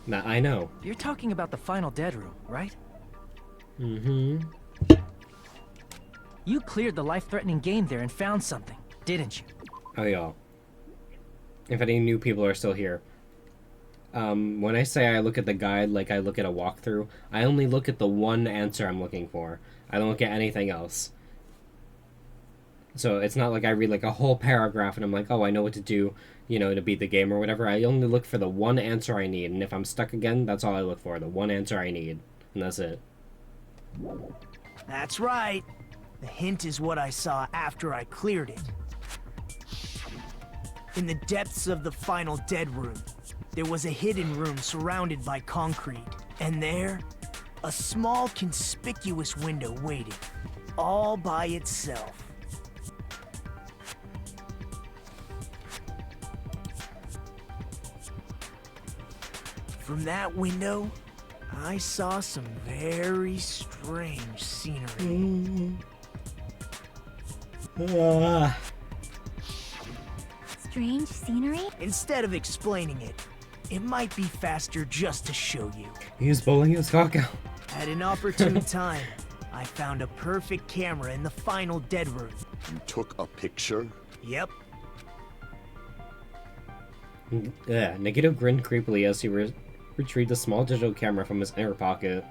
That I know. You're talking about the final dead room, right? Mm-hmm. You cleared the life-threatening game there and found something, didn't you? Oh, yeah. If any new people are still here. When I say I look at the guide like I look at a walkthrough, I only look at the one answer I'm looking for. I don't look at anything else. So it's not like I read like a whole paragraph and I'm like, oh, I know what to do, you know, to beat the game or whatever. I only look for the one answer I need, and if I'm stuck again, that's all I look for, the one answer I need, and that's it. That's right. The hint is what I saw after I cleared it. In the depths of the final dead room, there was a hidden room surrounded by concrete, and there, a small conspicuous window waited, all by itself. From that window, I saw some very strange scenery. Strange scenery? Instead of explaining it, it might be faster just to show you. He's pulling his cock out. At an opportune time, I found a perfect camera in the final dead room. You took a picture? Yep. Nagito grinned creepily as he retrieved a small digital camera from his inner pocket.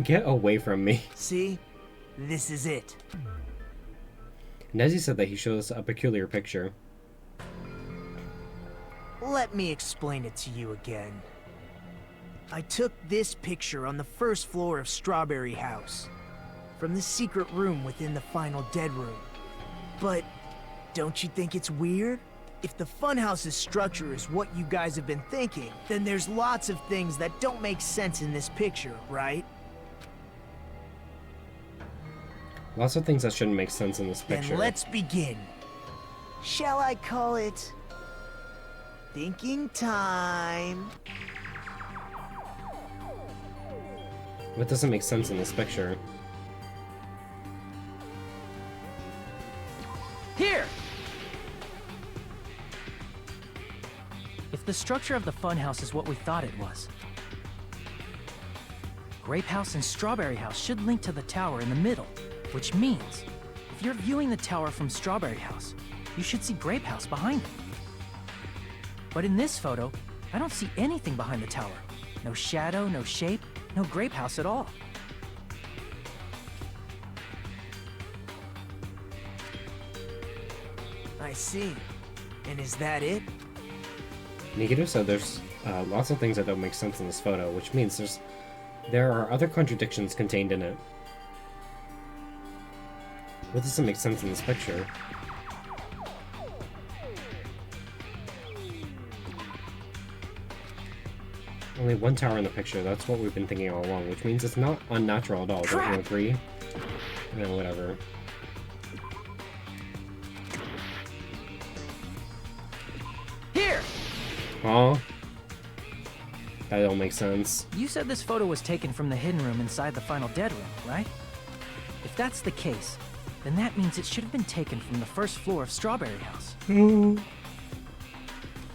Get away from me. See? This is it. Nezzy said that he showed us a peculiar picture. Let me explain it to you again. I took this picture on the first floor of Strawberry House, from the secret room within the final dead room. But don't you think it's weird? If the funhouse's structure is what you guys have been thinking, then there's lots of things that don't make sense in this picture, right? Lots of things that shouldn't make sense in this picture. Then let's begin. Shall I call it thinking time? What doesn't make sense in this picture? Here! If the structure of the funhouse is what we thought it was, Grape House and Strawberry House should link to the tower in the middle, which means if you're viewing the tower from Strawberry House, you should see Grape House behind it. But in this photo, I don't see anything behind the tower. No shadow, no shape, no Grape House at all. I see. And is that it? Nagito said there's lots of things that don't make sense in this photo, which means there are other contradictions contained in it. What doesn't make sense in this picture? Only one tower in the picture, that's what we've been thinking all along, which means it's not unnatural at all, don't you agree? No, whatever. Here! Huh? That don't make sense. You said this photo was taken from the hidden room inside the final dead room, right? If that's the case, then that means it should have been taken from the first floor of Strawberry House. Oh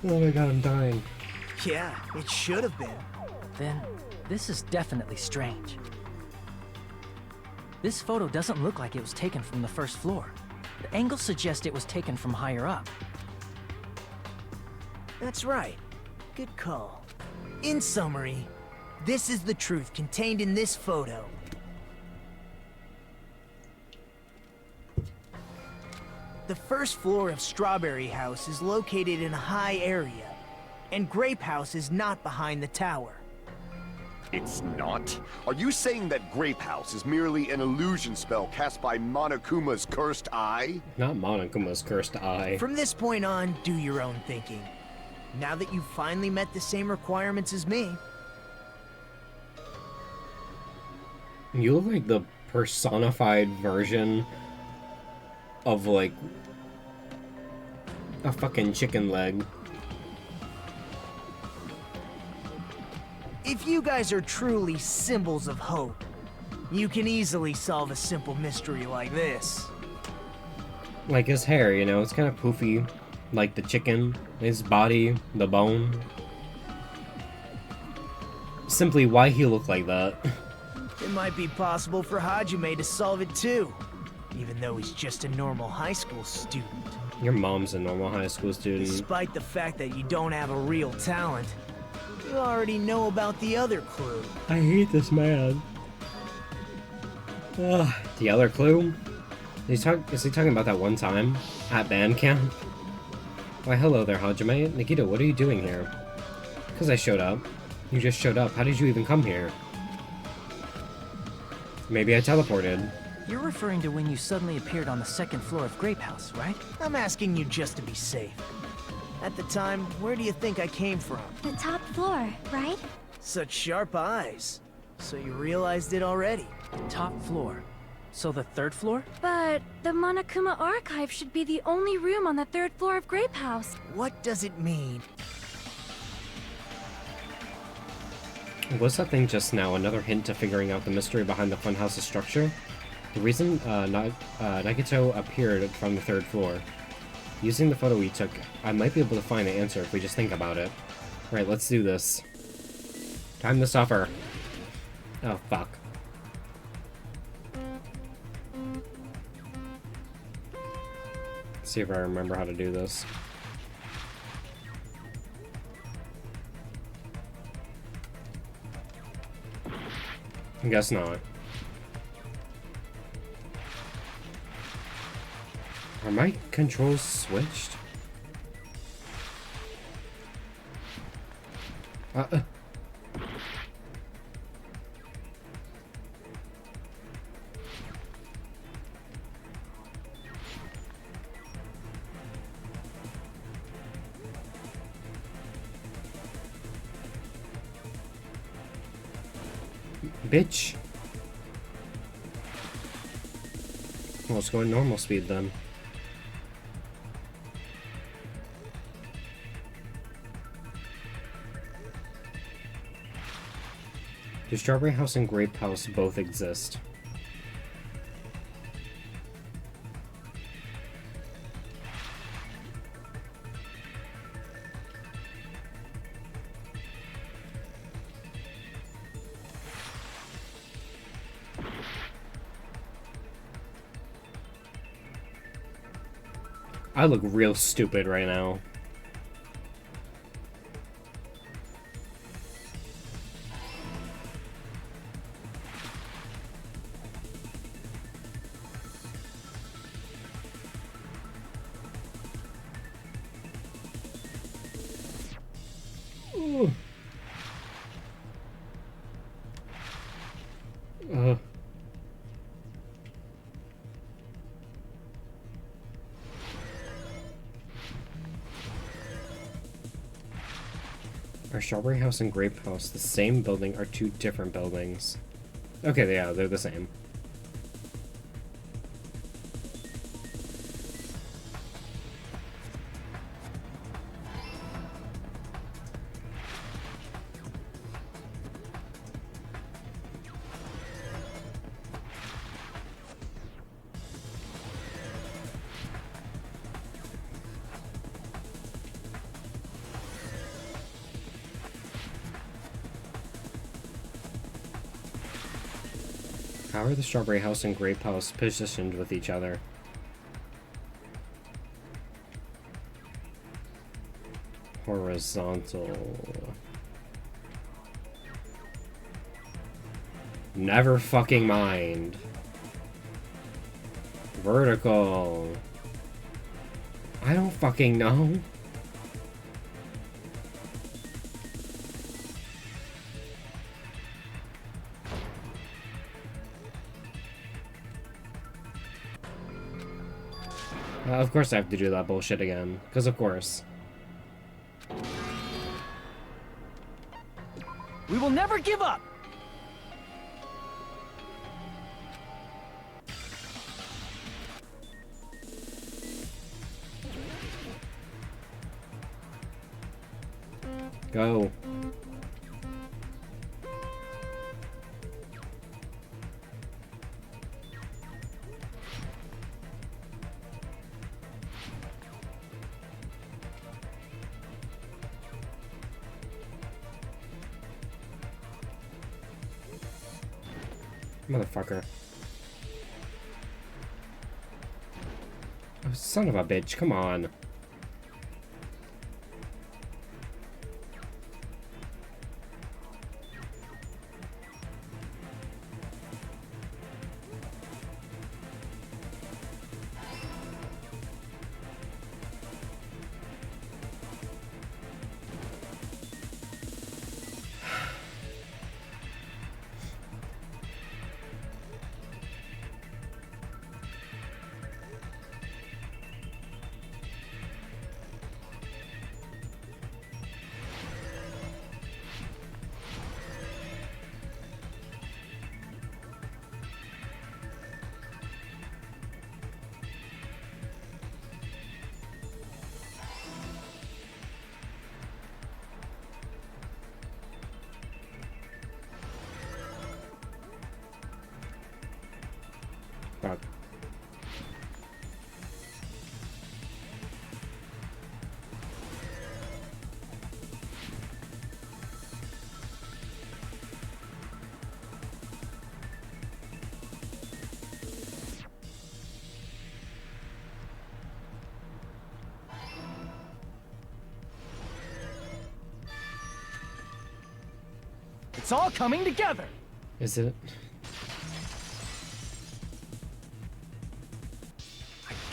my god, I'm dying. Yeah, it should have been. Then, this is definitely strange. This photo doesn't look like it was taken from the first floor. The angles suggest it was taken from higher up. That's right. Good call. In summary, this is the truth contained in this photo. The first floor of Strawberry House is located in a high area, and Grape House is not behind the tower. It's not? Are you saying that Grape House is merely an illusion spell cast by Monokuma's cursed eye? Not Monokuma's cursed eye. From this point on, do your own thinking. Now that you've finally met the same requirements as me. You look like the personified version of, like, a fucking chicken leg. If you guys are truly symbols of hope, you can easily solve a simple mystery like this. Like his hair, you know, it's kind of poofy. Like the chicken, his body, the bone. Simply why he looked like that. It might be possible for Hajime to solve it too, even though he's just a normal high school student. Your mom's a normal high school student. Despite the fact that you don't have a real talent, you already know about the other clue. I hate this man. Ugh, the other clue? Is he talking about that one time? At band camp? Why, hello there, Hajime. Nikita, what are you doing here? Because I showed up. You just showed up. How did you even come here? Maybe I teleported. You're referring to when you suddenly appeared on the second floor of Grape House, right? I'm asking you just to be safe. At the time, where do you think I came from? The top floor, right? Such sharp eyes. So you realized it already? Top floor. So the third floor? But the Monokuma archive should be the only room on the third floor of Grape House. What does it mean? Was that thing just now another hint to figuring out the mystery behind the funhouse's structure? The reason Nagito appeared from the third floor. Using the photo we took, I might be able to find the answer if we just think about it. Right, let's do this. Time to suffer. Oh, fuck. Let's see if I remember how to do this. I guess not. Are my controls switched? Bitch. Well, let's go at normal speed then. Do Strawberry House and Grape House both exist? I look real stupid right now. Ooh. Are Strawberry House and Grape House the same building or two different buildings? Okay, yeah, they're the same. How are the Strawberry House and Grape House positioned with each other? Horizontal. Never fucking mind. Vertical. I don't fucking know. Of course I have to do that bullshit again. Because of course. We will never give up! Go. Motherfucker. Oh, son of a bitch, come on. Fuck. It's all coming together! Is it?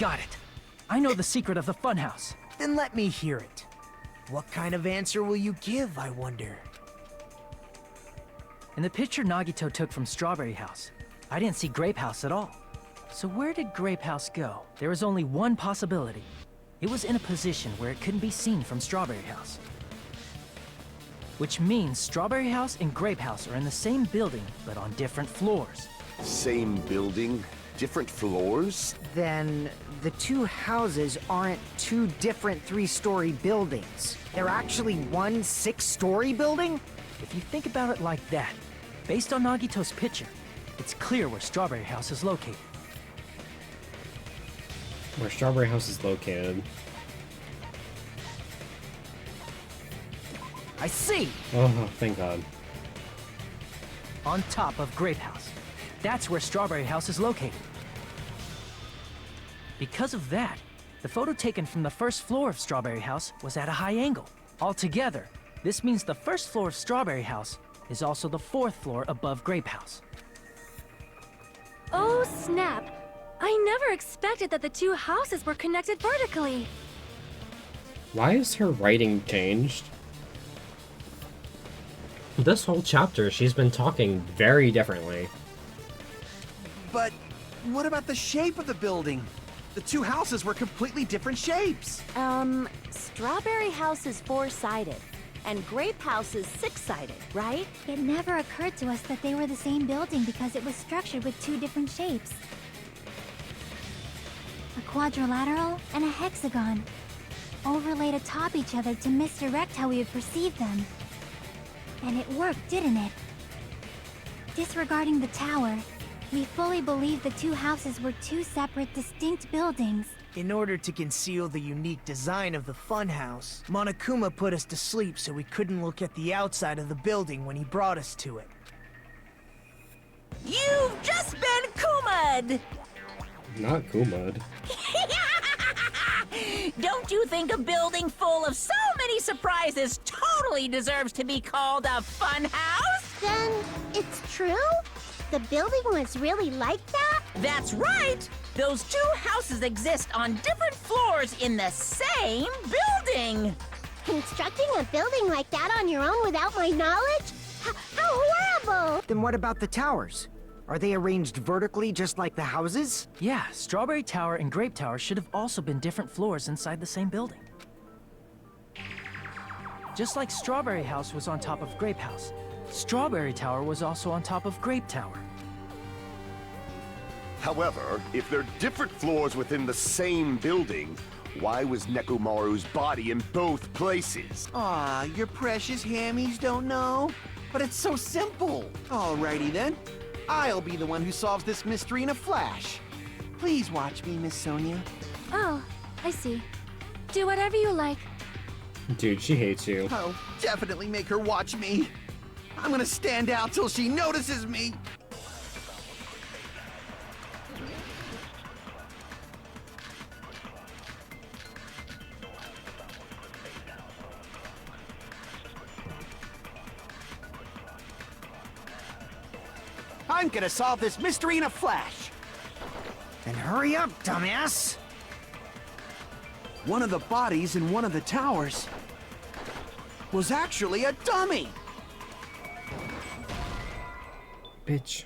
Got it. I know the secret of the funhouse. Then let me hear it. What kind of answer will you give, I wonder? In the picture Nagito took from Strawberry House, I didn't see Grape House at all. So where did Grape House go? There is only one possibility. It was in a position where it couldn't be seen from Strawberry House. Which means Strawberry House and Grape House are in the same building, but on different floors. Same building, different floors? Then the two houses aren't two different three-story buildings. They're actually one six-story building? If you think about it like that, based on Nagito's picture, it's clear where Strawberry House is located. Where Strawberry House is located. I see! Oh, thank God. On top of Grape House. That's where Strawberry House is located. Because of that, the photo taken from the first floor of Strawberry House was at a high angle. Altogether, this means the first floor of Strawberry House is also the fourth floor above Grape House. Oh, snap! I never expected that the two houses were connected vertically. Why is her writing changed? This whole chapter, she's been talking very differently. But what about the shape of the building? The two houses were completely different shapes. Strawberry House is four-sided, and Grape House is six-sided, right? It never occurred to us that they were the same building because it was structured with two different shapes. A quadrilateral and a hexagon, overlaid atop each other to misdirect how we would perceive them. And it worked, didn't it? Disregarding the tower, we fully believed the two houses were two separate, distinct buildings. In order to conceal the unique design of the funhouse, Monokuma put us to sleep so we couldn't look at the outside of the building when he brought us to it. You've just been Kuma'd! Not Kuma'd. Don't you think a building full of so many surprises totally deserves to be called a fun house? Then it's true? The building was really like that? That's right! Those two houses exist on different floors in the same building! Constructing a building like that on your own without my knowledge? How horrible! Then what about the towers? Are they arranged vertically just like the houses? Yeah, Strawberry Tower and Grape Tower should have also been different floors inside the same building. Just like Strawberry House was on top of Grape House, Strawberry Tower was also on top of Grape Tower. However, if they're different floors within the same building, why was Nekomaru's body in both places? Aw, your precious hammies don't know? But it's so simple. Alrighty then. I'll be the one who solves this mystery in a flash. Please watch me, Miss Sonia. Oh, I see. Do whatever you like. Dude, she hates you. I'll definitely make her watch me. I'm gonna stand out till she notices me. I'm gonna solve this mystery in a flash. Then hurry up, dumbass! One of the bodies in one of the towers was actually a dummy. Bitch.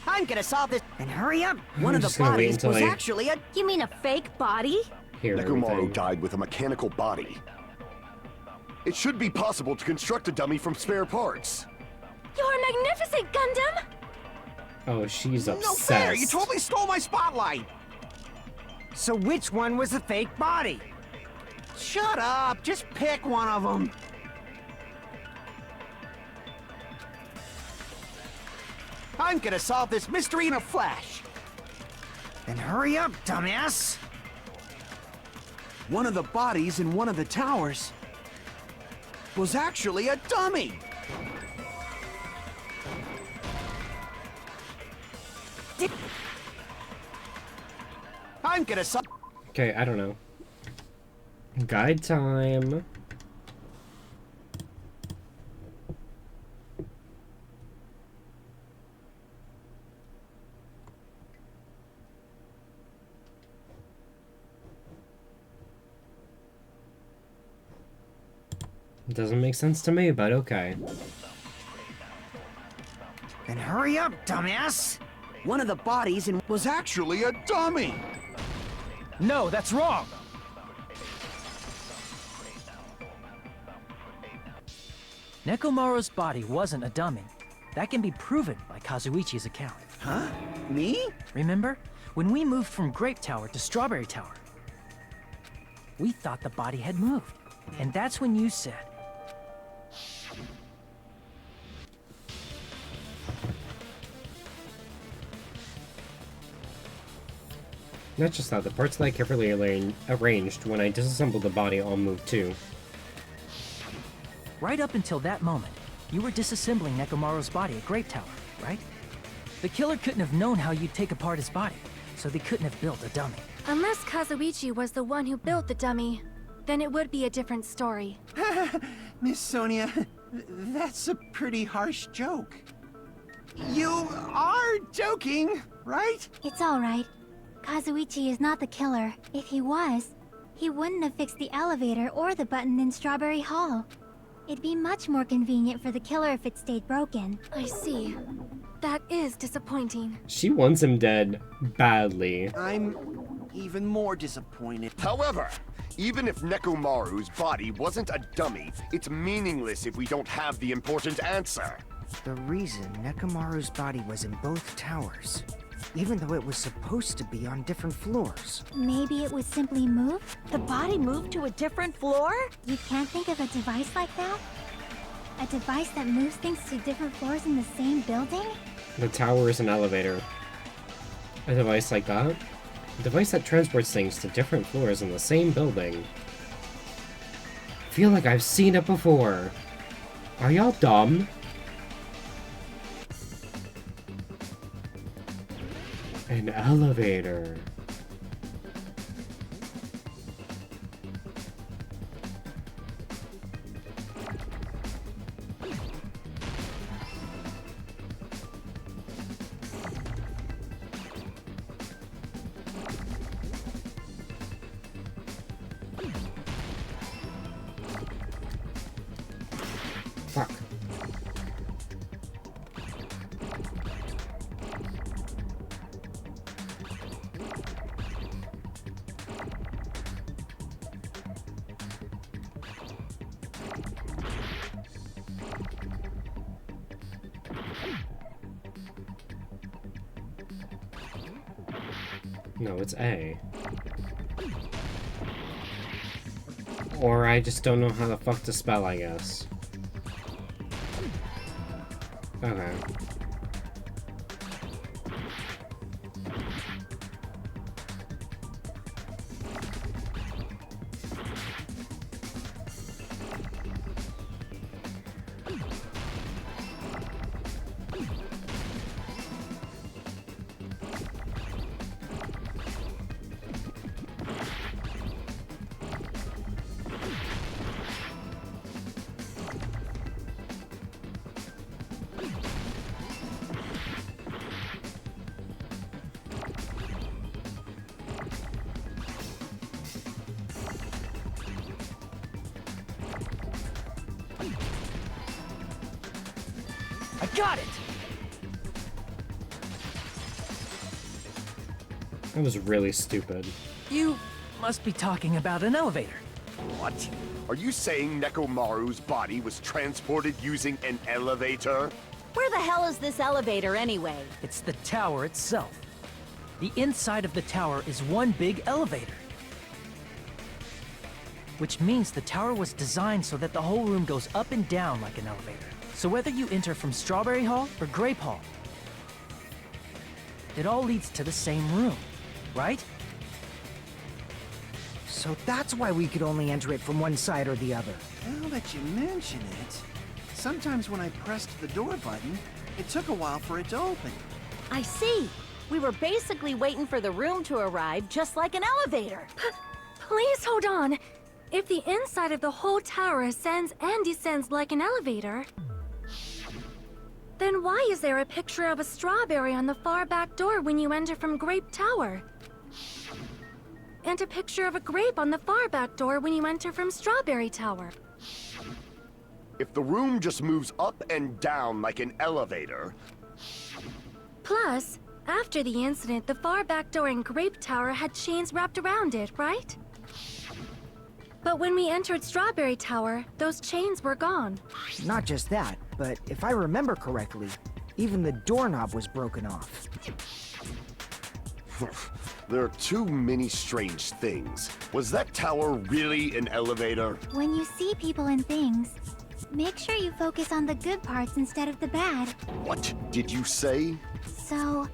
I'm gonna solve this. Then hurry up! One of the just gonna wait bodies until was I actually a... You mean a fake body? hear Nekomaru everything. died with a mechanical body. It should be possible to construct a dummy from spare parts. You're magnificent, Gundam! Oh, she's obsessed. No fair! You totally stole my spotlight! So which one was the fake body? Shut up! Just pick one of them! I'm gonna solve this mystery in a flash! Then hurry up, dumbass! One of the bodies in one of the towers was actually a dummy! I'm gonna solve... Okay, I don't know. Guide time. Doesn't make sense to me, but okay. Then hurry up, dumbass! One of the bodies in was actually a dummy! No, that's wrong! Nekomaru's body wasn't a dummy. That can be proven by Kazuichi's account. Huh? Me? Remember? When we moved from Grape Tower to Strawberry Tower, we thought the body had moved. And that's when you said, Not just that, the parts that I carefully arranged when I disassembled the body all moved too. right up until that moment, you were disassembling Nekomaru's body at Grape Tower, right? The killer couldn't have known how you'd take apart his body, so they couldn't have built a dummy. Unless Kazuichi was the one who built the dummy, then it would be a different story. Miss Sonia, that's a pretty harsh joke. You are joking, right? It's alright. Kazuichi is not the killer. If he was, he wouldn't have fixed the elevator or the button in Strawberry Hall. It'd be much more convenient for the killer if it stayed broken. I see. That is disappointing. She wants him dead badly. I'm even more disappointed. However, even if Nekomaru's body wasn't a dummy, it's meaningless if we don't have the important answer. The reason Nekomaru's body was in both towers, even though it was supposed to be on different floors. Maybe it was simply moved? The body moved to a different floor? You can't think of a device like that? A device that moves things to different floors in the same building? The tower is an elevator. A device like that? A device that transports things to different floors in the same building. I feel like I've seen it before. Are y'all dumb? An elevator. Fuck. No, it's A. Or I just don't know how the fuck to spell, I guess. Okay. I got it! That was really stupid. You must be talking about an elevator. What? Are you saying Nekomaru's body was transported using an elevator? Where the hell is this elevator anyway? It's the tower itself. The inside of the tower is one big elevator. Which means the tower was designed so that the whole room goes up and down like an elevator. So whether you enter from Strawberry Hall or Grape Hall, it all leads to the same room, right? So that's why we could only enter it from one side or the other. Now that you mention it, sometimes when I pressed the door button, it took a while for it to open. I see. We were basically waiting for the room to arrive, just like an elevator. Please hold on. If the inside of the whole tower ascends and descends like an elevator, then why is there a picture of a strawberry on the far back door when you enter from Grape Tower? And a picture of a grape on the far back door when you enter from Strawberry Tower. If the room just moves up and down like an elevator... Plus, after the incident, the far back door in Grape Tower had chains wrapped around it, right? But when we entered Strawberry Tower, those chains were gone. Not just that, but if I remember correctly, even the doorknob was broken off. There are too many strange things. Was that tower really an elevator? When you see people and things, make sure you focus on the good parts instead of the bad. What did you say? So,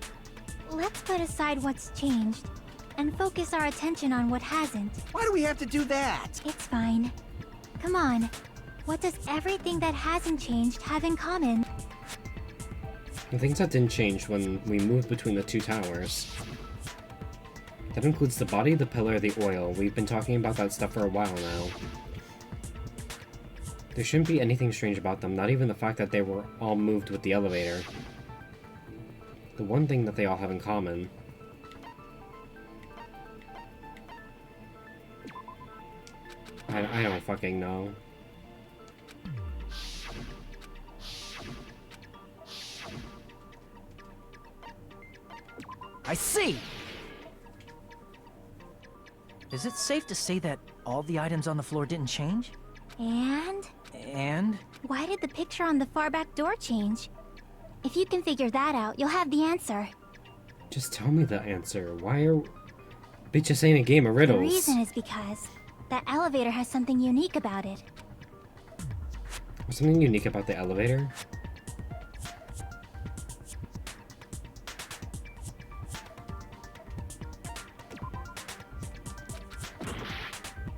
let's put aside what's changed and focus our attention on what hasn't. Why do we have to do that? It's fine. Come on. What does everything that hasn't changed have in common? The things that didn't change when we moved between the two towers. That includes the body, the pillar, the oil. We've been talking about that stuff for a while now. There shouldn't be anything strange about them, not even the fact that they were all moved with the elevator. The one thing that they all have in common. I don't fucking know. I see! Is it safe to say that all the items on the floor didn't change? And? And? Why did the picture on the far back door change? If you can figure that out, you'll have the answer. Just tell me the answer. Why are... Bitch, this ain't a game of riddles. The reason is because that elevator has something unique about it. There's something unique about the elevator?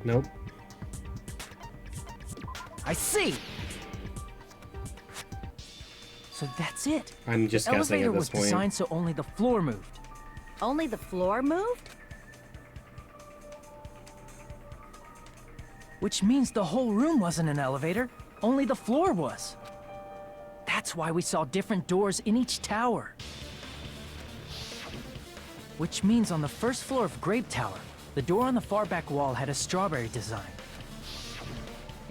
Nope. I see! So that's it. I'm just guessing Elevator at this was point. designed so only the floor moved. Only the floor moved? Which means the whole room wasn't an elevator, only the floor was. That's why we saw different doors in each tower. Which means on the first floor of Grape Tower, the door on the far back wall had a strawberry design.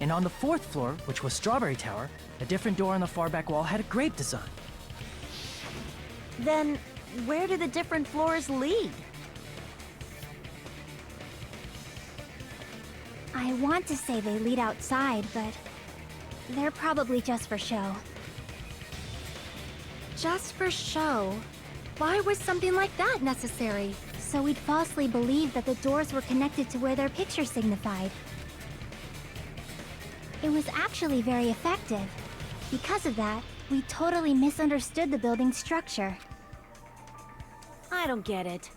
And on the fourth floor, which was Strawberry Tower, a different door on the far back wall had a grape design. Then, where do the different floors lead? I want to say they lead outside, but they're probably just for show. Just for show? Why was something like that necessary? So we'd falsely believe that the doors were connected to where their picture signified. It was actually very effective. Because of that, we totally misunderstood the building's structure. I don't get it.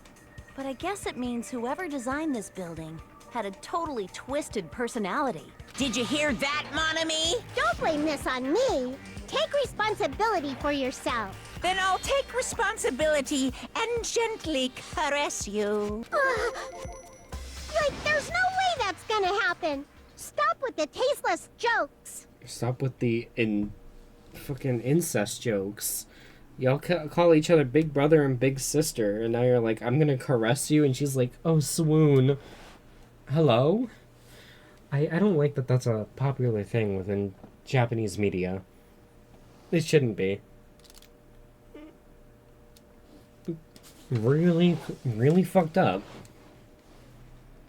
But I guess it means whoever designed this building had a totally twisted personality. Did you hear that, mon ami? Don't blame this on me. Take responsibility for yourself. Then I'll take responsibility and gently caress you. Like, there's no way that's gonna happen. Stop with the tasteless jokes. Stop with the fucking incest jokes. Y'all call each other big brother and big sister, and now you're like, I'm gonna caress you, and she's like, oh, swoon. Hello? I don't like that that's a popular thing within Japanese media. It shouldn't be. Really, really fucked up.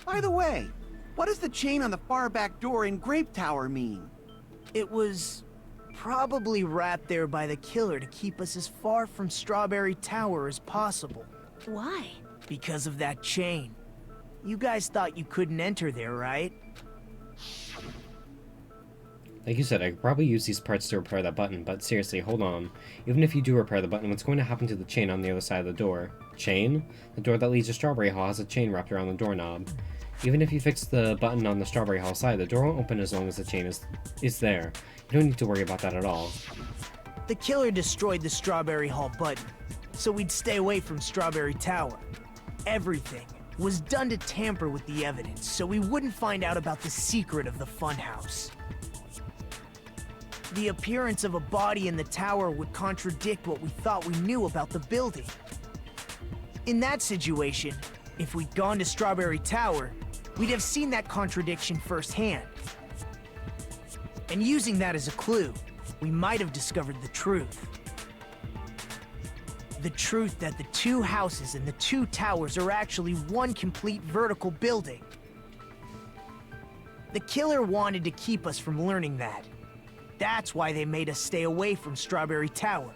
By the way, what does the chain on the far back door in Grape Tower mean? It was probably wrapped there by the killer to keep us as far from Strawberry Tower as possible. Why? Because of that chain. You guys thought you couldn't enter there, right? Like you said, I could probably use these parts to repair that button, but seriously, hold on. Even if you do repair the button, what's going to happen to the chain on the other side of the door? Chain? The door that leads to Strawberry Hall has a chain wrapped around the doorknob. Even if you fix the button on the Strawberry Hall side, the door won't open as long as the chain is there. You don't need to worry about that at all. The killer destroyed the Strawberry Hall button, so we'd stay away from Strawberry Tower. Everything was done to tamper with the evidence, so we wouldn't find out about the secret of the funhouse. The appearance of a body in the tower would contradict what we thought we knew about the building. In that situation, if we'd gone to Strawberry Tower, we'd have seen that contradiction firsthand. And using that as a clue, we might have discovered the truth. The truth that the two houses and the two towers are actually one complete vertical building. The killer wanted to keep us from learning that. That's why they made us stay away from Strawberry Tower.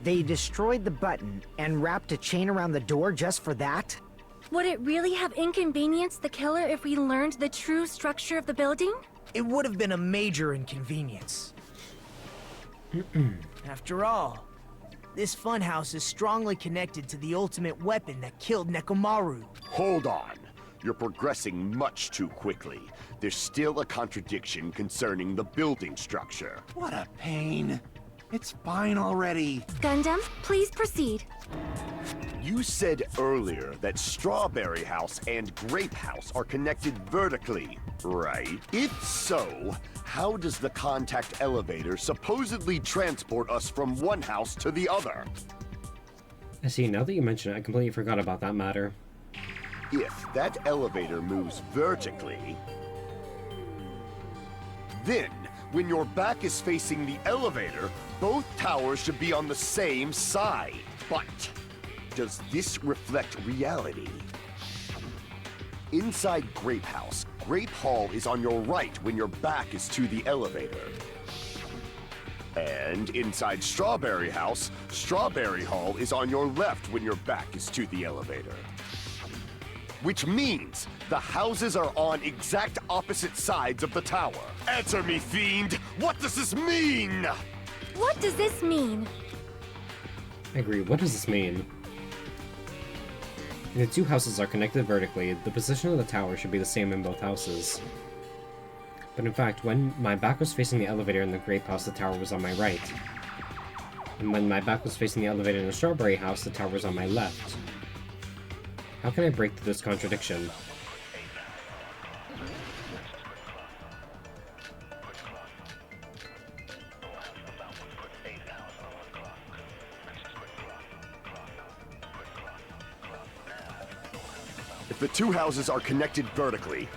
They destroyed the button and wrapped a chain around the door just for that? Would it really have inconvenienced the killer if we learned the true structure of the building? It would have been a major inconvenience. After all, this funhouse is strongly connected to the ultimate weapon that killed Nekomaru. Hold on. You're progressing much too quickly. There's still a contradiction concerning the building structure. What a pain. It's fine already. Gundam, please proceed. You said earlier that Strawberry House and Grape House are connected vertically, right? If so, how does the contact elevator supposedly transport us from one house to the other? I see, now that you mention it, I completely forgot about that matter. If that elevator moves vertically, then when your back is facing the elevator, both towers should be on the same side. But does this reflect reality? Inside Grape House, Grape Hall is on your right when your back is to the elevator. And inside Strawberry House, Strawberry Hall is on your left when your back is to the elevator. Which means the houses are on exact opposite sides of the tower. Answer me, fiend! What does this mean? What does this mean? I agree, what does this mean? If the two houses are connected vertically, the position of the tower should be the same in both houses. But in fact, when my back was facing the elevator in the Grape House, the tower was on my right. And when my back was facing the elevator in the Strawberry House, the tower was on my left. How can I break through this contradiction? If the two houses are connected vertically...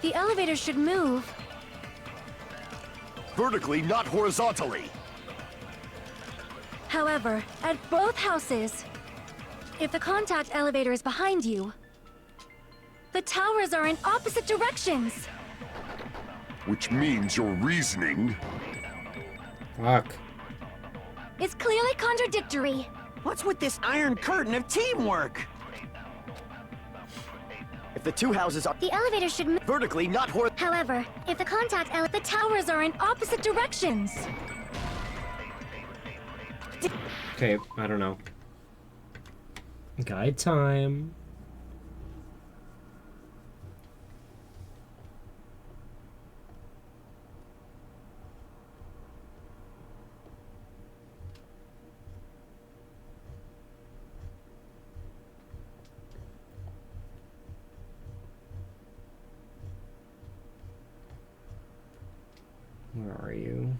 The elevator should move. Vertically, not horizontally! However, at both houses, if the contact elevator is behind you, the towers are in opposite directions. Which means your reasoning... Fuck. It's clearly contradictory. What's with this iron curtain of teamwork? If the two houses are The elevator should move. vertically, not However, if the contact The towers are in opposite directions. Okay, I don't know. Guide time. Where are you?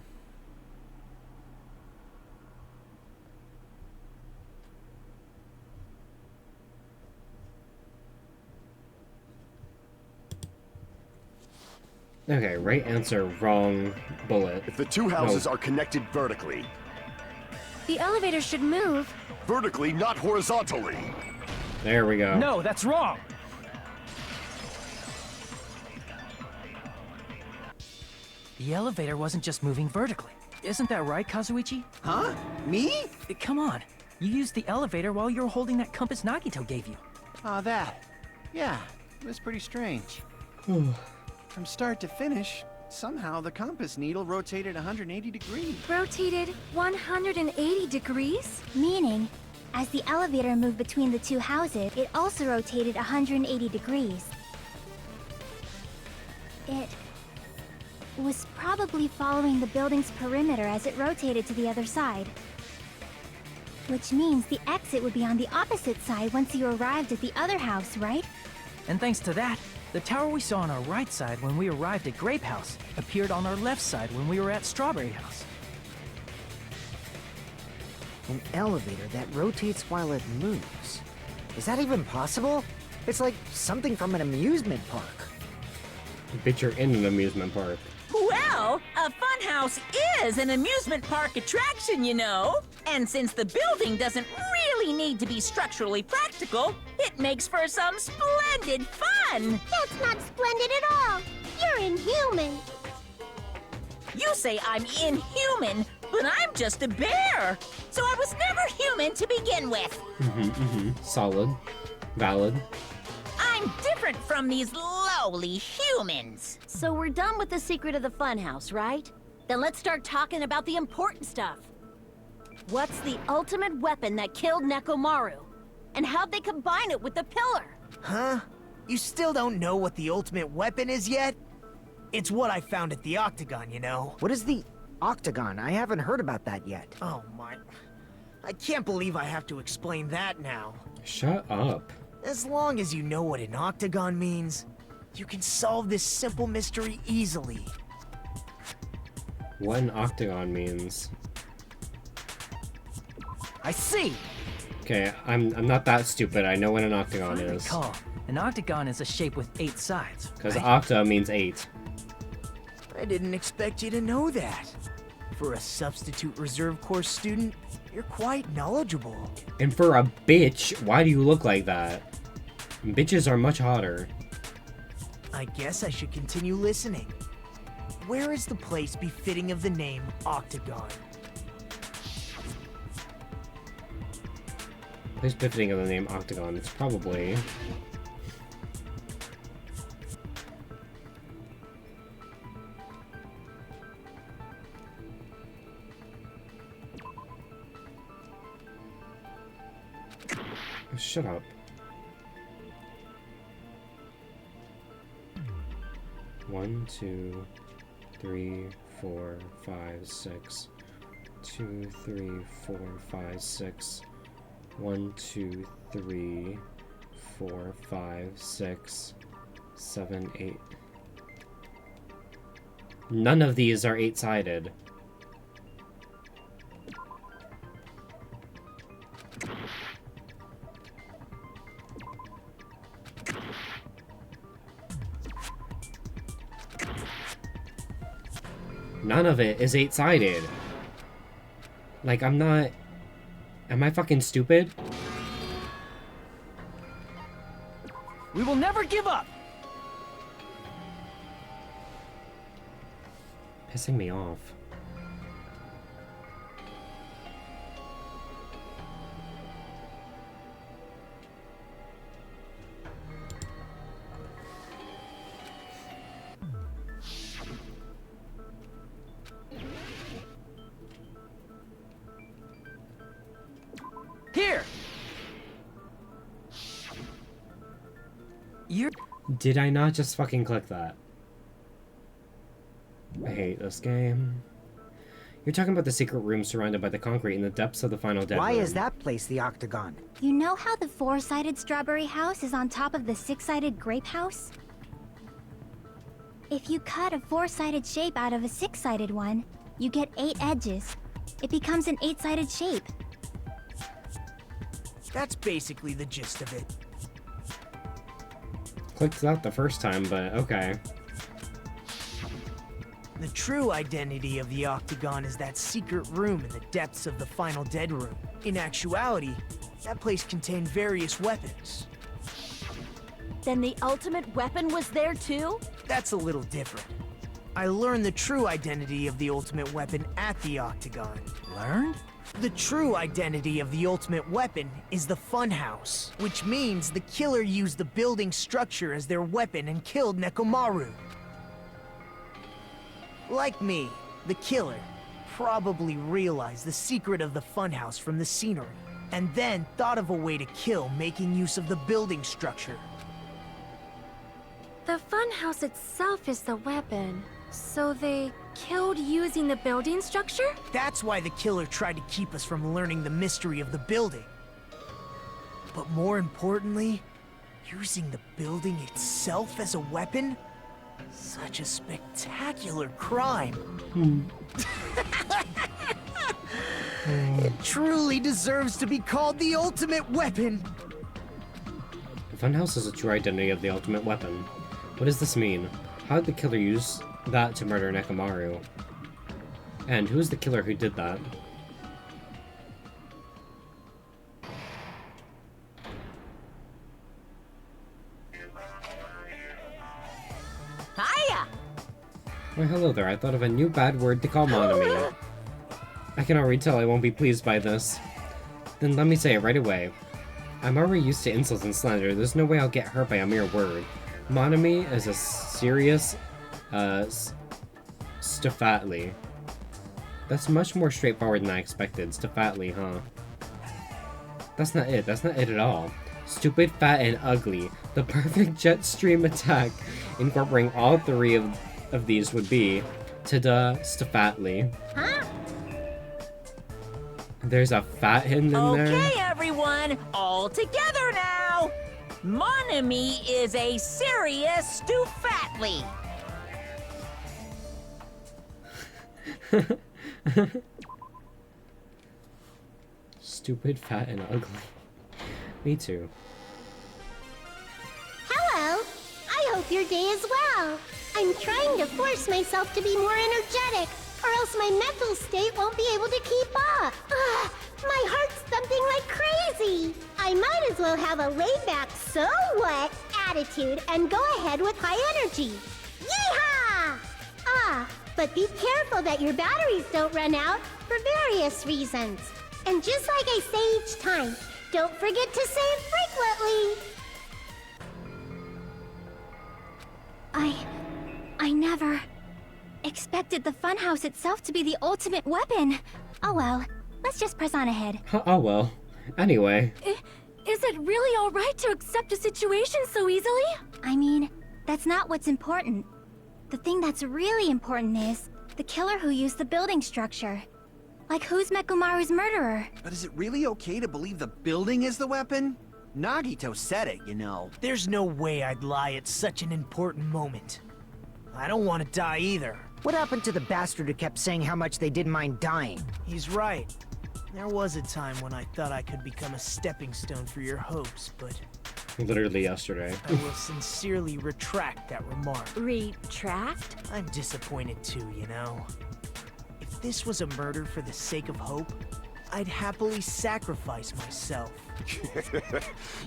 Okay, right answer, wrong bullet. If the two houses are connected vertically... The elevator should move. Vertically, not horizontally! There we go. No, that's wrong! The elevator wasn't just moving vertically. Isn't that right, Kazuichi? Huh? Me? Come on. You used the elevator while you were holding that compass Nagito gave you. Ah, that. Yeah, it was pretty strange. From start to finish, somehow the compass needle rotated 180 degrees. Rotated 180 degrees? Meaning, as the elevator moved between the two houses, it also rotated 180 degrees. It was probably following the building's perimeter as it rotated to the other side. Which means the exit would be on the opposite side once you arrived at the other house, right? And thanks to that, the tower we saw on our right side when we arrived at Grape House appeared on our left side when we were at Strawberry House. An elevator that rotates while it moves. Is that even possible? It's like something from an amusement park. Bitch, you're in an amusement park. Well, a funhouse is an amusement park attraction, you know. And since the building doesn't really need to be structurally practical, it makes for some splendid fun. That's not splendid at all. You're inhuman. You say I'm inhuman, but I'm just a bear. So I was never human to begin with. Solid. Valid. I'm different from these lowly humans. So we're done with the secret of the funhouse, right? Then let's start talking about the important stuff. What's the ultimate weapon that killed Nekomaru? And how'd they combine it with the pillar? Huh? You still don't know what the ultimate weapon is yet? It's what I found at the Octagon, you know? What is the Octagon? I haven't heard about that yet. Oh my... I can't believe I have to explain that now. Shut up. As long as you know what an Octagon means, you can solve this simple mystery easily. What an octagon means. I see! Okay, I'm not that stupid. I know what an octagon If I is. recall, an octagon is a shape with 8 sides. Because right? octa means 8. I didn't expect you to know that. For a substitute reserve course student, you're quite knowledgeable. And for a bitch, why do you look like that? Bitches are much hotter. I guess I should continue listening. Where is the place befitting of the name Octagon? Place befitting of the name Octagon. It's probably... Shut up. One, two, 3, 4, 5, 6. 2, 3, 4, 5, 6. 1, 2, 3, 4, 5, 6, 7, 8. None of these are 8-sided. None of it is 8-sided. Like, I'm not... Am I fucking stupid? We will never give up! Pissing me off. Here! You're... Did I not just fucking click that? I hate this game. You're talking about the secret room surrounded by the concrete in the depths of the final dead Why room. is that place the Octagon? You know how the 4-sided strawberry house is on top of the 6-sided grape house? If you cut a 4-sided shape out of a 6-sided one, you get 8 edges. It becomes an 8-sided shape. That's basically the gist of it. Clicked that the first time, but okay. The true identity of the Octagon is that secret room in the depths of the final dead room. In actuality, that place contained various weapons. Then the ultimate weapon was there too? That's a little different. I learned the true identity of the ultimate weapon at the Octagon. Learned? The true identity of the ultimate weapon is the Funhouse, which means the killer used the building structure as their weapon and killed Nekomaru. Like me, the killer probably realized the secret of the Funhouse from the scenery, and then thought of a way to kill making use of the building structure. The funhouse itself is the weapon, so they killed using the building structure? That's why the killer tried to keep us from learning the mystery of the building. But more importantly, using the building itself as a weapon? Such a spectacular crime. It truly deserves to be called the ultimate weapon. The funhouse is a true identity of the ultimate weapon. What does this mean? How did the killer use that to murder Nekomaru? And who is the killer who did that? Hiya! Why, hello there. I thought of a new bad word to call Monami. I can already tell I won't be pleased by this. Then let me say it right away. I'm already used to insults and slander. There's no way I'll get hurt by a mere word. Monami is a serious, Stafatli. That's much more straightforward than I expected. Stafatli, huh? That's not it. That's not it at all. Stupid, fat, and ugly. The perfect jet stream attack incorporating all three of these would be Tada Stafatli. Huh? There's a fat hidden in there. Okay, everyone, all together now. Monami is a serious Stufatli. Stupid, fat, and ugly. Me too. Hello. I hope your day is well. I'm trying to force myself to be more energetic, or else my mental state won't be able to keep up. Ugh, my heart's thumping like crazy. I might as well have a laid-back, so what attitude and go ahead with high energy. Yeehaw! Ah, but be careful that your batteries don't run out for various reasons. And just like I say each time, don't forget to save frequently. I never expected the funhouse itself to be the ultimate weapon. Oh well, let's just press on ahead. Oh well. Anyway. Is it really alright to accept a situation so easily? I mean, that's not what's important. The thing that's really important is the killer who used the building structure. Like, who's Mekomaru's murderer? But is it really okay to believe the building is the weapon? Nagito said it, you know. There's no way I'd lie at such an important moment. I don't want to die either. What happened to the bastard who kept saying how much they didn't mind dying? He's right. There was a time when I thought I could become a stepping stone for your hopes, but Literally yesterday. I will sincerely retract that remark. Retract? I'm disappointed too, you know. If this was a murder for the sake of hope, I'd happily sacrifice myself.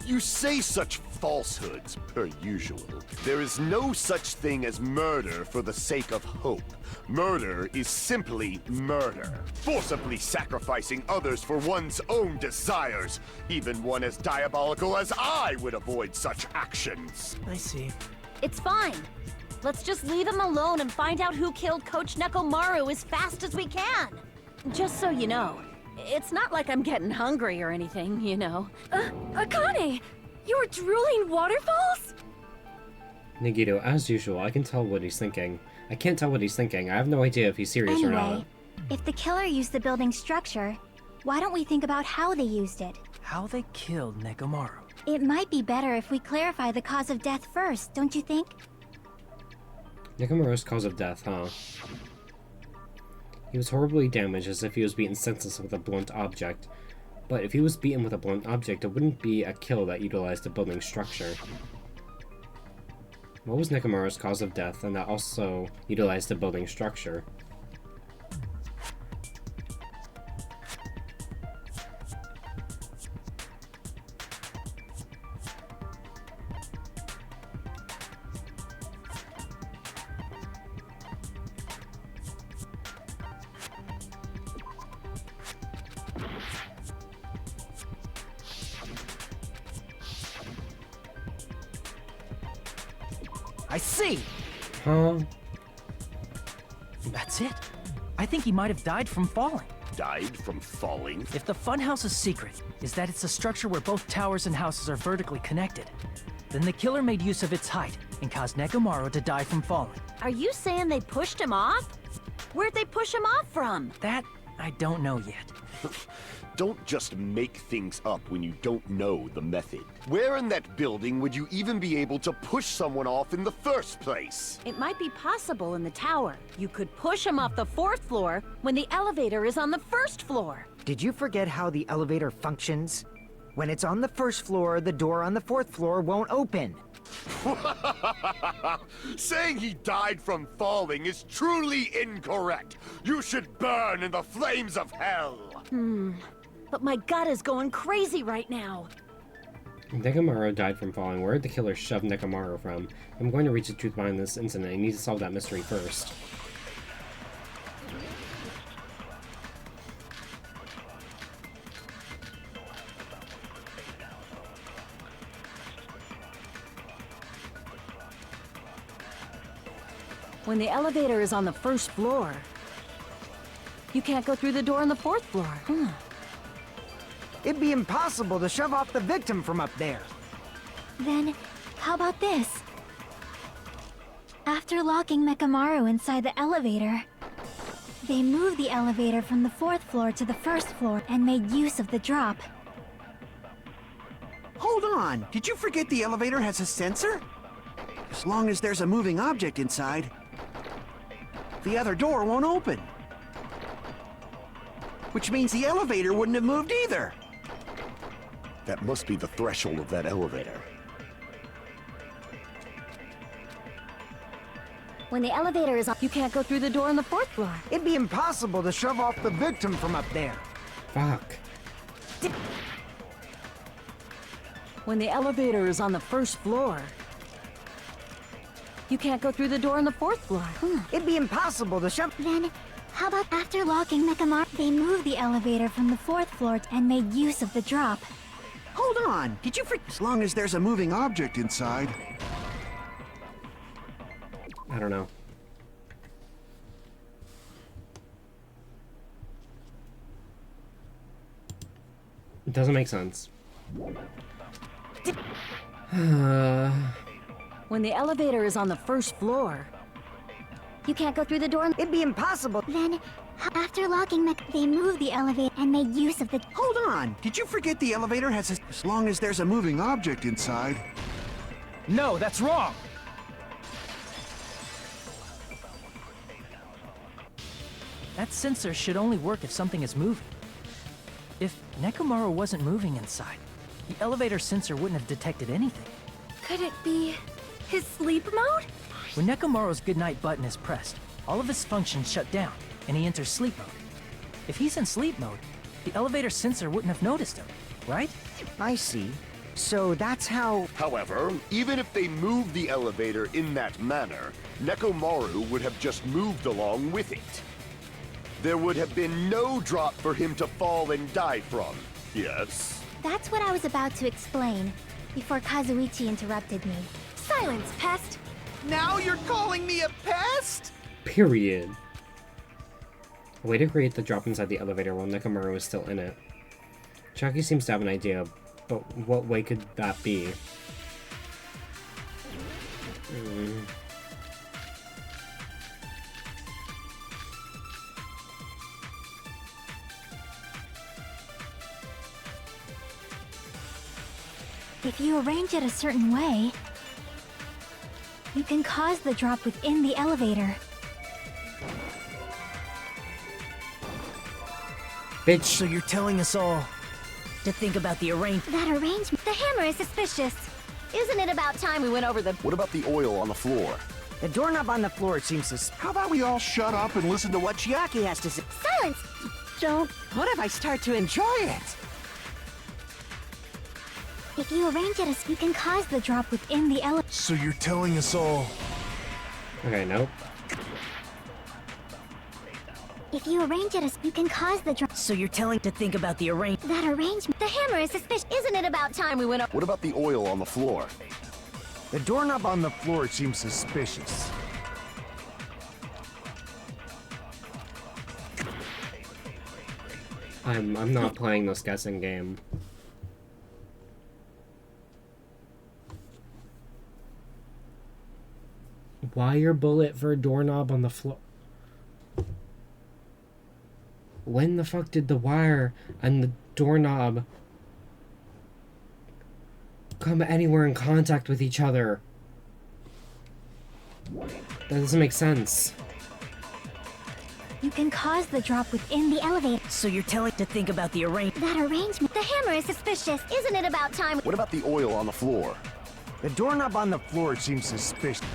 You say such falsehoods, per usual. There is no such thing as murder for the sake of hope. Murder is simply murder. Forcibly sacrificing others for one's own desires. Even one as diabolical as I would avoid such actions. I see. It's fine. Let's just leave him alone and find out who killed Coach Nekomaru as fast as we can. Just so you know, it's not like I'm getting hungry or anything, you know. Akane! You're drooling waterfalls? Nagito, as usual, I can tell what he's thinking. I can't tell what he's thinking. I have no idea if he's serious or not. Anyway, if the killer used the building's structure, why don't we think about how they used it? How they killed Nekomaru. It might be better if we clarify the cause of death first, don't you think? Nekomaru's cause of death, huh? He was horribly damaged, as if he was beaten senseless with a blunt object. But if he was beaten with a blunt object, it wouldn't be a kill that utilized the building's structure. What was Nekomaru's cause of death, and that also utilized the building's structure? I see! Huh? That's it. I think he might have died from falling. Died from falling? If the funhouse's secret is that it's a structure where both towers and houses are vertically connected, then the killer made use of its height and caused Nekomaru to die from falling. Are you saying they pushed him off? Where'd they push him off from? That I don't know yet. Don't just make things up when you don't know the method. Where in that building would you even be able to push someone off in the first place? It might be possible in the tower. You could push him off the 4th floor when the elevator is on the 1st floor. Did you forget how the elevator functions? When it's on the 1st floor, the door on the 4th floor won't open. Saying he died from falling is truly incorrect. You should burn in the flames of hell. But my gut is going crazy right now. If Nekomaru died from falling, where did the killer shove Nekomaru from? I'm going to reach the truth behind this incident. I need to solve that mystery first. When the elevator is on the 1st floor, you can't go through the door on the 4th floor. It'd be impossible to shove off the victim from up there. Then, how about this? After locking Mekomaru inside the elevator, they moved the elevator from the 4th floor to the 1st floor and made use of the drop. Hold on, did you forget the elevator has a sensor? As long as there's a moving object inside, the other door won't open. Which means the elevator wouldn't have moved either. That must be the threshold of that elevator. When the elevator is on, you can't go through the door on the 4th floor. It'd be impossible to shove off the victim from up there. Fuck. When the elevator is on the 1st floor, you can't go through the door on the 4th floor. It'd be impossible to shove... Then, how about after locking Mekomaru, they moved the elevator from the 4th floor and made use of the drop. Hold on, did you forget? As long as there's a moving object inside. I don't know. It doesn't make sense. When the elevator is on the 1st floor, you can't go through the door. It'd be impossible. Then, After locking they moved the elevator and made use of the... Hold on! Did you forget the elevator has a... As long as there's a moving object inside. No, that's wrong! That sensor should only work if something is moving. If Nekomaru wasn't moving inside, the elevator sensor wouldn't have detected anything. Could it be his sleep mode? When Nekomaru's goodnight button is pressed, all of his functions shut down, and he enters sleep mode. If he's in sleep mode, the elevator sensor wouldn't have noticed him, right? I see. So that's how... However, even if they moved the elevator in that manner, Nekomaru would have just moved along with it. There would have been no drop for him to fall and die from. Yes? That's what I was about to explain, before Kazuichi interrupted me. Silence, pest! Now you're calling me a pest? Period. A way to create the drop inside the elevator while Nekomaru is still in it. Chucky seems to have an idea, but what way could that be? If you arrange it a certain way, you can cause the drop within the elevator. Bitch! So you're telling us all to think about the arrangement? That arrangement... The hammer is suspicious. Isn't it about time we went over the... What about the oil on the floor? The doorknob on the floor seems to... How about we all shut up and listen to what Chiaki has to say. Silence! Don't... What if I start to enjoy it? If you arrange it as... You can cause the drop within the elevator. So you're telling us all... Okay, nope. If you arrange it as... You can cause the drop... So you're telling to think about the arrangement? That arrangement... The hammer is suspicious. Isn't it about time we went over... What about the oil on the floor? The doorknob on the floor seems suspicious. I'm not playing this guessing game. Wire bullet for a doorknob on the floor. When the fuck did the wire and the doorknob come anywhere in contact with each other? That doesn't make sense. You can cause the drop within the elevator. So you're telling to think about the arrangement? That arrangement... The hammer is suspicious. Isn't it about time... What about the oil on the floor? The doorknob on the floor seems suspicious.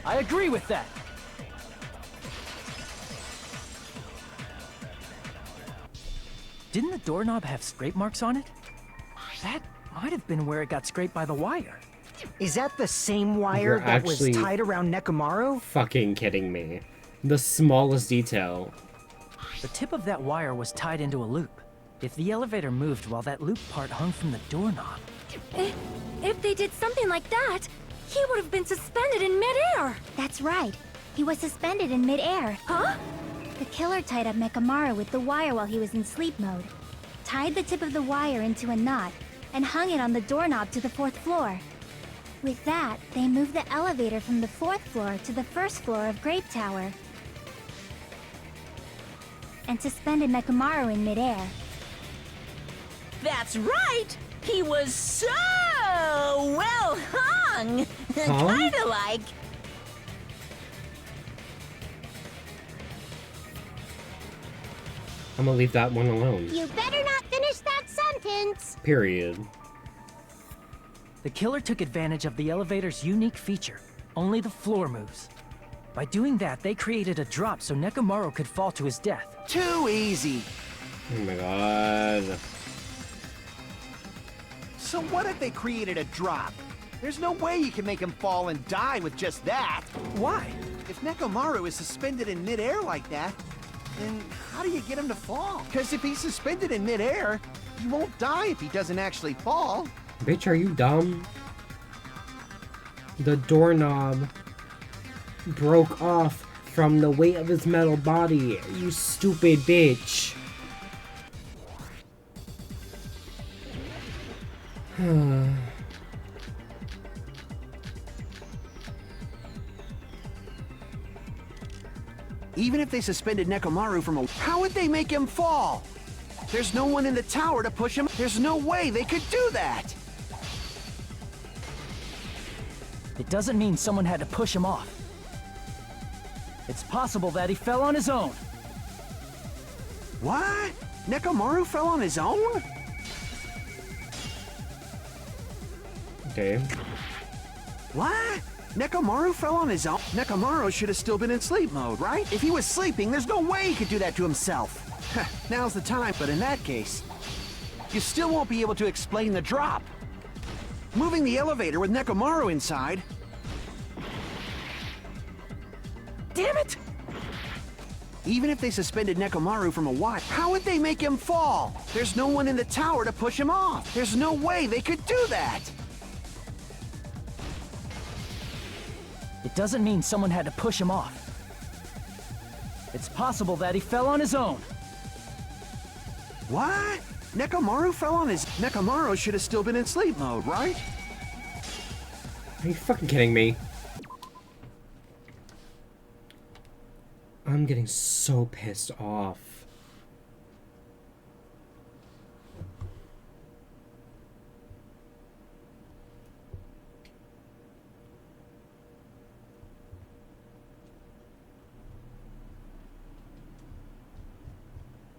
I agree with that. Didn't the doorknob have scrape marks on it? That might have been where it got scraped by the wire. Is that the same wire You're that was actually tied around Nekomaru? Fucking kidding me. The smallest detail. The tip of that wire was tied into a loop. If the elevator moved while that loop part hung from the doorknob... If they did something like that, he would have been suspended in midair! That's right. He was suspended in midair. Huh? The killer tied up Nekomaru with the wire while he was in sleep mode, tied the tip of the wire into a knot, and hung it on the doorknob to the 4th floor. With that, they moved the elevator from the 4th floor to the 1st floor of Grape Tower, and suspended Nekomaru in midair. That's right! He was so well hung! Kinda like... I'm gonna leave that one alone. You better not finish that sentence. Period. The killer took advantage of the elevator's unique feature. Only the floor moves. By doing that, they created a drop so Nekomaru could fall to his death. Too easy. Oh my god. So what if they created a drop? There's no way you can make him fall and die with just that. Why? If Nekomaru is suspended in midair like that, then how do you get him to fall? Because if he's suspended in midair, he won't die if he doesn't actually fall. Bitch, are you dumb? The doorknob broke off from the weight of his metal body. You stupid bitch. Even if they suspended Nekomaru from a... How would they make him fall? There's no one in the tower to push him. There's no way they could do that! It doesn't mean someone had to push him off. It's possible that he fell on his own. What? Nekomaru fell on his own? Okay. What? Nekomaru fell on his own? Nekomaru should have still been in sleep mode, right? If he was sleeping, there's no way he could do that to himself. Now's the time, but in that case, you still won't be able to explain the drop. Moving the elevator with Nekomaru inside... Damn it! Even if they suspended Nekomaru from a watch, how would they make him fall? There's no one in the tower to push him off. There's no way they could do that! It doesn't mean someone had to push him off. It's possible that he fell on his own. What? Nekomaru fell on his... Nekomaru should have still been in sleep mode, right? Are you fucking kidding me? I'm getting so pissed off.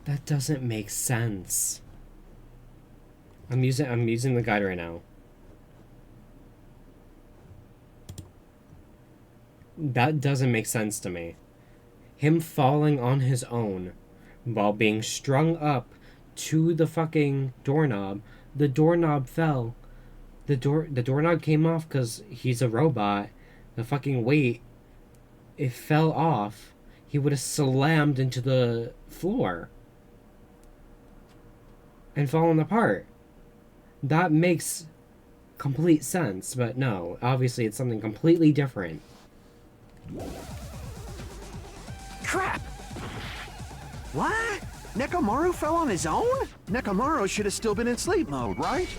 That doesn't make sense. I'm using the guide right now. That doesn't make sense to me. Him falling on his own while being strung up to the fucking doorknob. The doorknob fell. The doorknob came off because he's a robot. The fucking weight, it fell off. He would have slammed into the floor and fallen apart. That makes complete sense, but no, obviously it's something completely different. Crap! What? Nekomaru fell on his own? Nekomaru should have still been in sleep mode, right?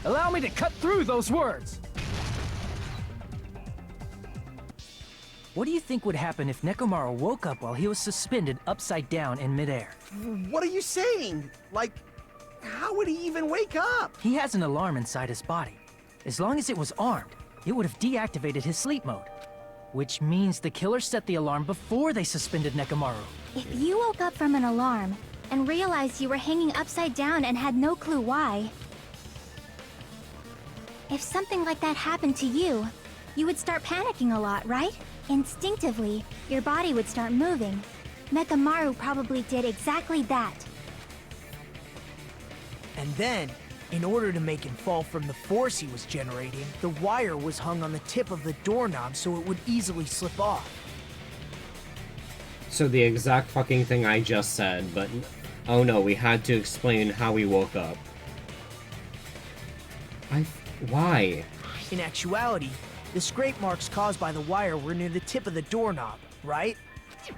Allow me to cut through those words! What do you think would happen if Nekomaru woke up while he was suspended upside down in midair? What are you saying? Like, how would he even wake up? He has an alarm inside his body. As long as it was armed, it would have deactivated his sleep mode. Which means the killer set the alarm before they suspended Nekomaru. If you woke up from an alarm and realized you were hanging upside down and had no clue why... If something like that happened to you, you would start panicking a lot, right? Instinctively, your body would start moving. Nekomaru probably did exactly that. And then, in order to make him fall from the force he was generating, the wire was hung on the tip of the doorknob so it would easily slip off. So the exact fucking thing I just said, but oh no, we had to explain how we woke up. Why? In actuality, the scrape marks caused by the wire were near the tip of the doorknob, right?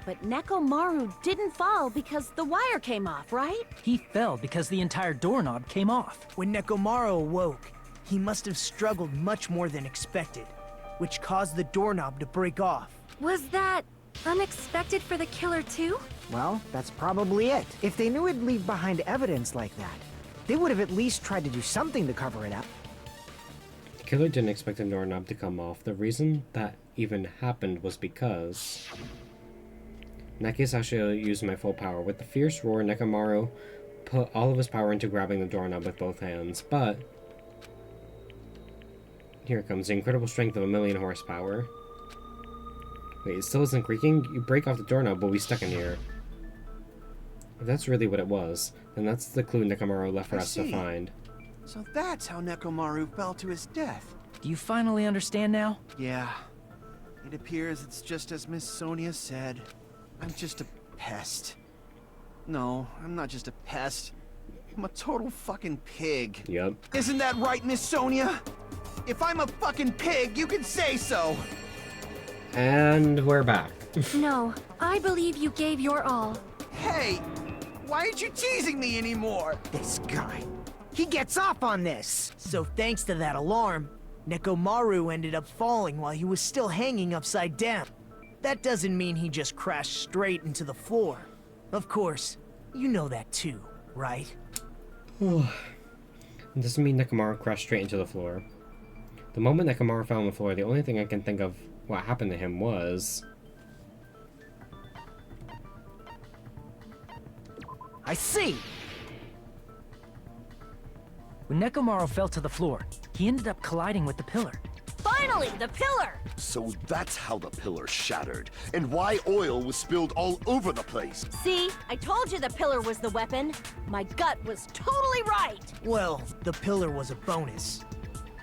But Nekomaru didn't fall because the wire came off, right? He fell because the entire doorknob came off. When Nekomaru awoke, he must have struggled much more than expected, which caused the doorknob to break off. Was that unexpected for the killer too? Well, that's probably it. If they knew it'd leave behind evidence like that, they would have at least tried to do something to cover it up. The killer didn't expect the doorknob to come off. The reason that even happened was because... In that case, I should use my full power. With the fierce roar, Nekomaru put all of his power into grabbing the doorknob with both hands, but... Here it comes, the incredible strength of 1,000,000 horsepower. Wait, it still isn't creaking? You break off the doorknob, we'll be stuck in here. If that's really what it was, then that's the clue Nekomaru left for us to find. So that's how Nekomaru fell to his death. Do you finally understand now? Yeah. It appears it's just as Miss Sonia said. I'm just a pest. No, I'm not just a pest. I'm a total fucking pig. Yep. Isn't that right, Miss Sonia? If I'm a fucking pig, you can say so! And we're back. No, I believe you gave your all. Hey! Why aren't you teasing me anymore? This guy. He gets off on this! So thanks to that alarm, Nekomaru ended up falling while he was still hanging upside down. that doesn't mean he just crashed straight into the floor. Of course, you know that too, right? It doesn't mean Nekomaru crashed straight into the floor. The moment Nekomaru fell on the floor, the only thing I can think of what happened to him was... I see! When Nekomaru fell to the floor, he ended up colliding with the pillar. Finally, the pillar! So that's how the pillar shattered, and why oil was spilled all over the place. See, I told you the pillar was the weapon. My gut was totally right. Well, the pillar was a bonus.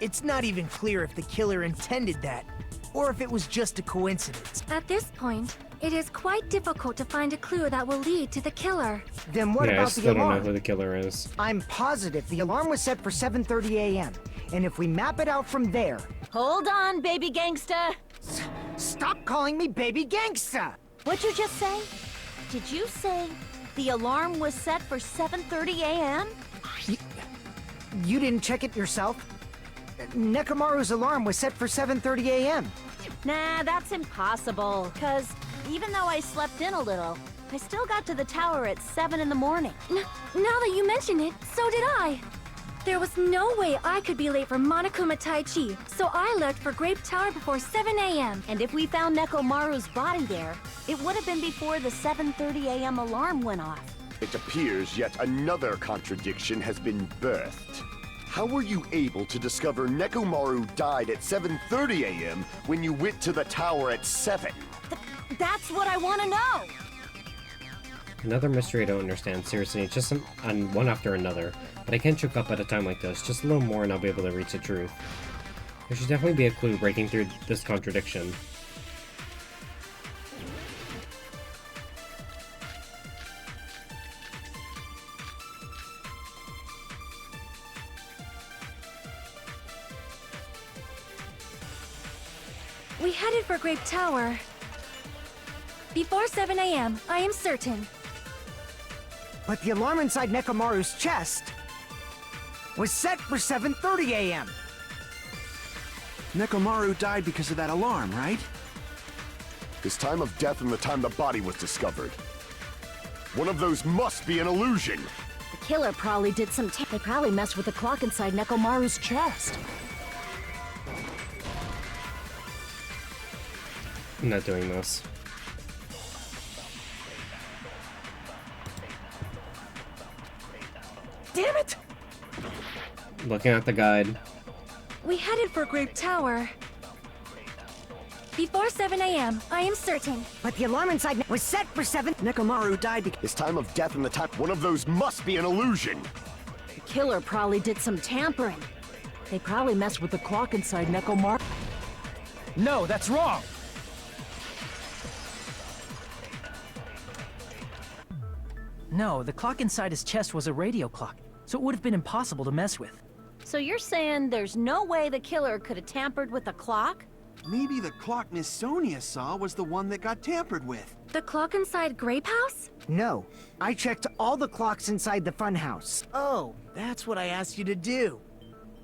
It's not even clear if the killer intended that, or if it was just a coincidence. At this point, it is quite difficult to find a clue that will lead to the killer. Then what yeah, I about the still don't know alarm? who the killer is. I'm positive the alarm was set for 7:30 a.m. And if we map it out from there... Hold on, baby gangsta. Stop calling me baby gangsta! What'd you just say? Did you say the alarm was set for 7:30 a.m.? You didn't check it yourself? Nekomaru's alarm was set for 7:30 a.m. Nah, that's impossible, because even though I slept in a little, I still got to the tower at 7 in the morning. Now that you mention it, so did I. There was no way I could be late for Monokuma Taichi, so I left for Grape Tower before 7 a.m. And if we found Nekomaru's body there, it would have been before the 7:30 a.m. alarm went off. It appears yet another contradiction has been birthed. How were you able to discover Nekomaru died at 7:30 a.m. when you went to the tower at 7? That's what I want to know! Another mystery I don't understand. Seriously, it's just on one after another. But I can't choke up at a time like this. Just a little more and I'll be able to reach the truth. There should definitely be a clue breaking through this contradiction. We headed for Grape Tower before 7 a.m., I am certain. But the alarm inside Nekomaru's chest was set for 7:30 a.m. Nekomaru died because of that alarm, right? His time of death and the time the body was discovered. One of those must be an illusion. The killer probably did some they probably messed with the clock inside Nekomaru's chest. I'm not doing this. Damn it! Looking at the guide. We headed for Grape Tower before 7 a.m., I am certain. But the alarm inside was set for 7... Nekomaru died because... His time of death and the time... One of those must be an illusion. The killer probably did some tampering. They probably messed with the clock inside Nekomaru. No, that's wrong! No, the clock inside his chest was a radio clock, so it would have been impossible to mess with. So you're saying there's no way the killer could have tampered with the clock? Maybe the clock Miss Sonia saw was the one that got tampered with. The clock inside Grape House? No. I checked all the clocks inside the funhouse. Oh, that's what I asked you to do.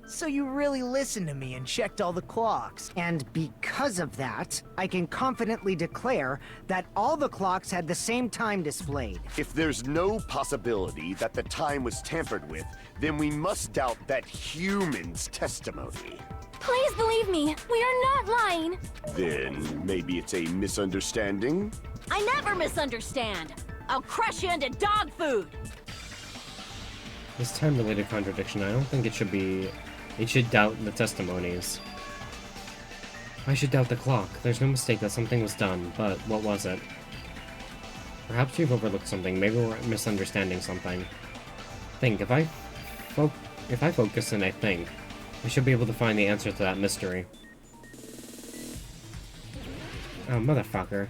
So you really listened to me and checked all the clocks. And because of that, I can confidently declare that all the clocks had the same time displayed. If there's no possibility that the time was tampered with, then we must doubt that human's testimony. Please believe me, we are not lying. Then maybe it's a misunderstanding? I never misunderstand. I'll crush you into dog food. This time-related contradiction, I don't think it should be... It should doubt the testimonies. I should doubt the clock. There's no mistake that something was done, but what was it? Perhaps you've overlooked something. Maybe we're misunderstanding something. Think, if I focus and I think, I should be able to find the answer to that mystery. Oh, motherfucker.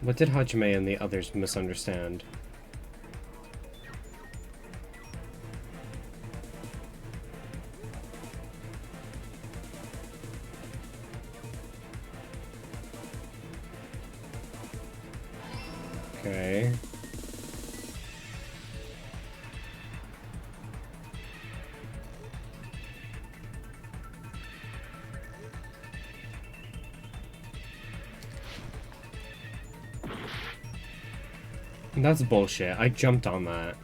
What did Hajime and the others misunderstand? Okay. That's bullshit. I jumped on that.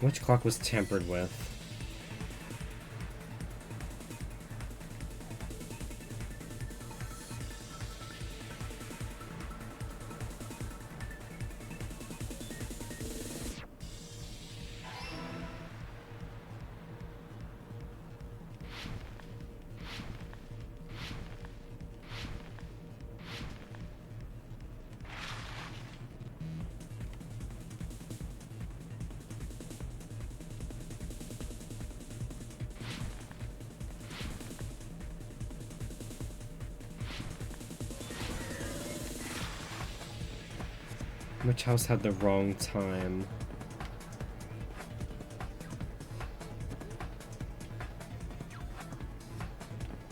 Which clock was tampered with? Which house had the wrong time?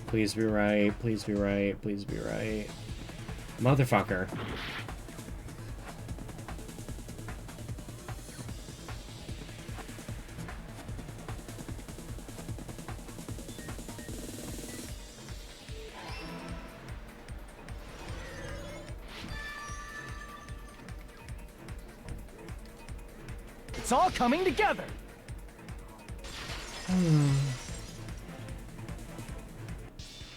Please be right, please be right, please be right. Motherfucker. It's all coming together!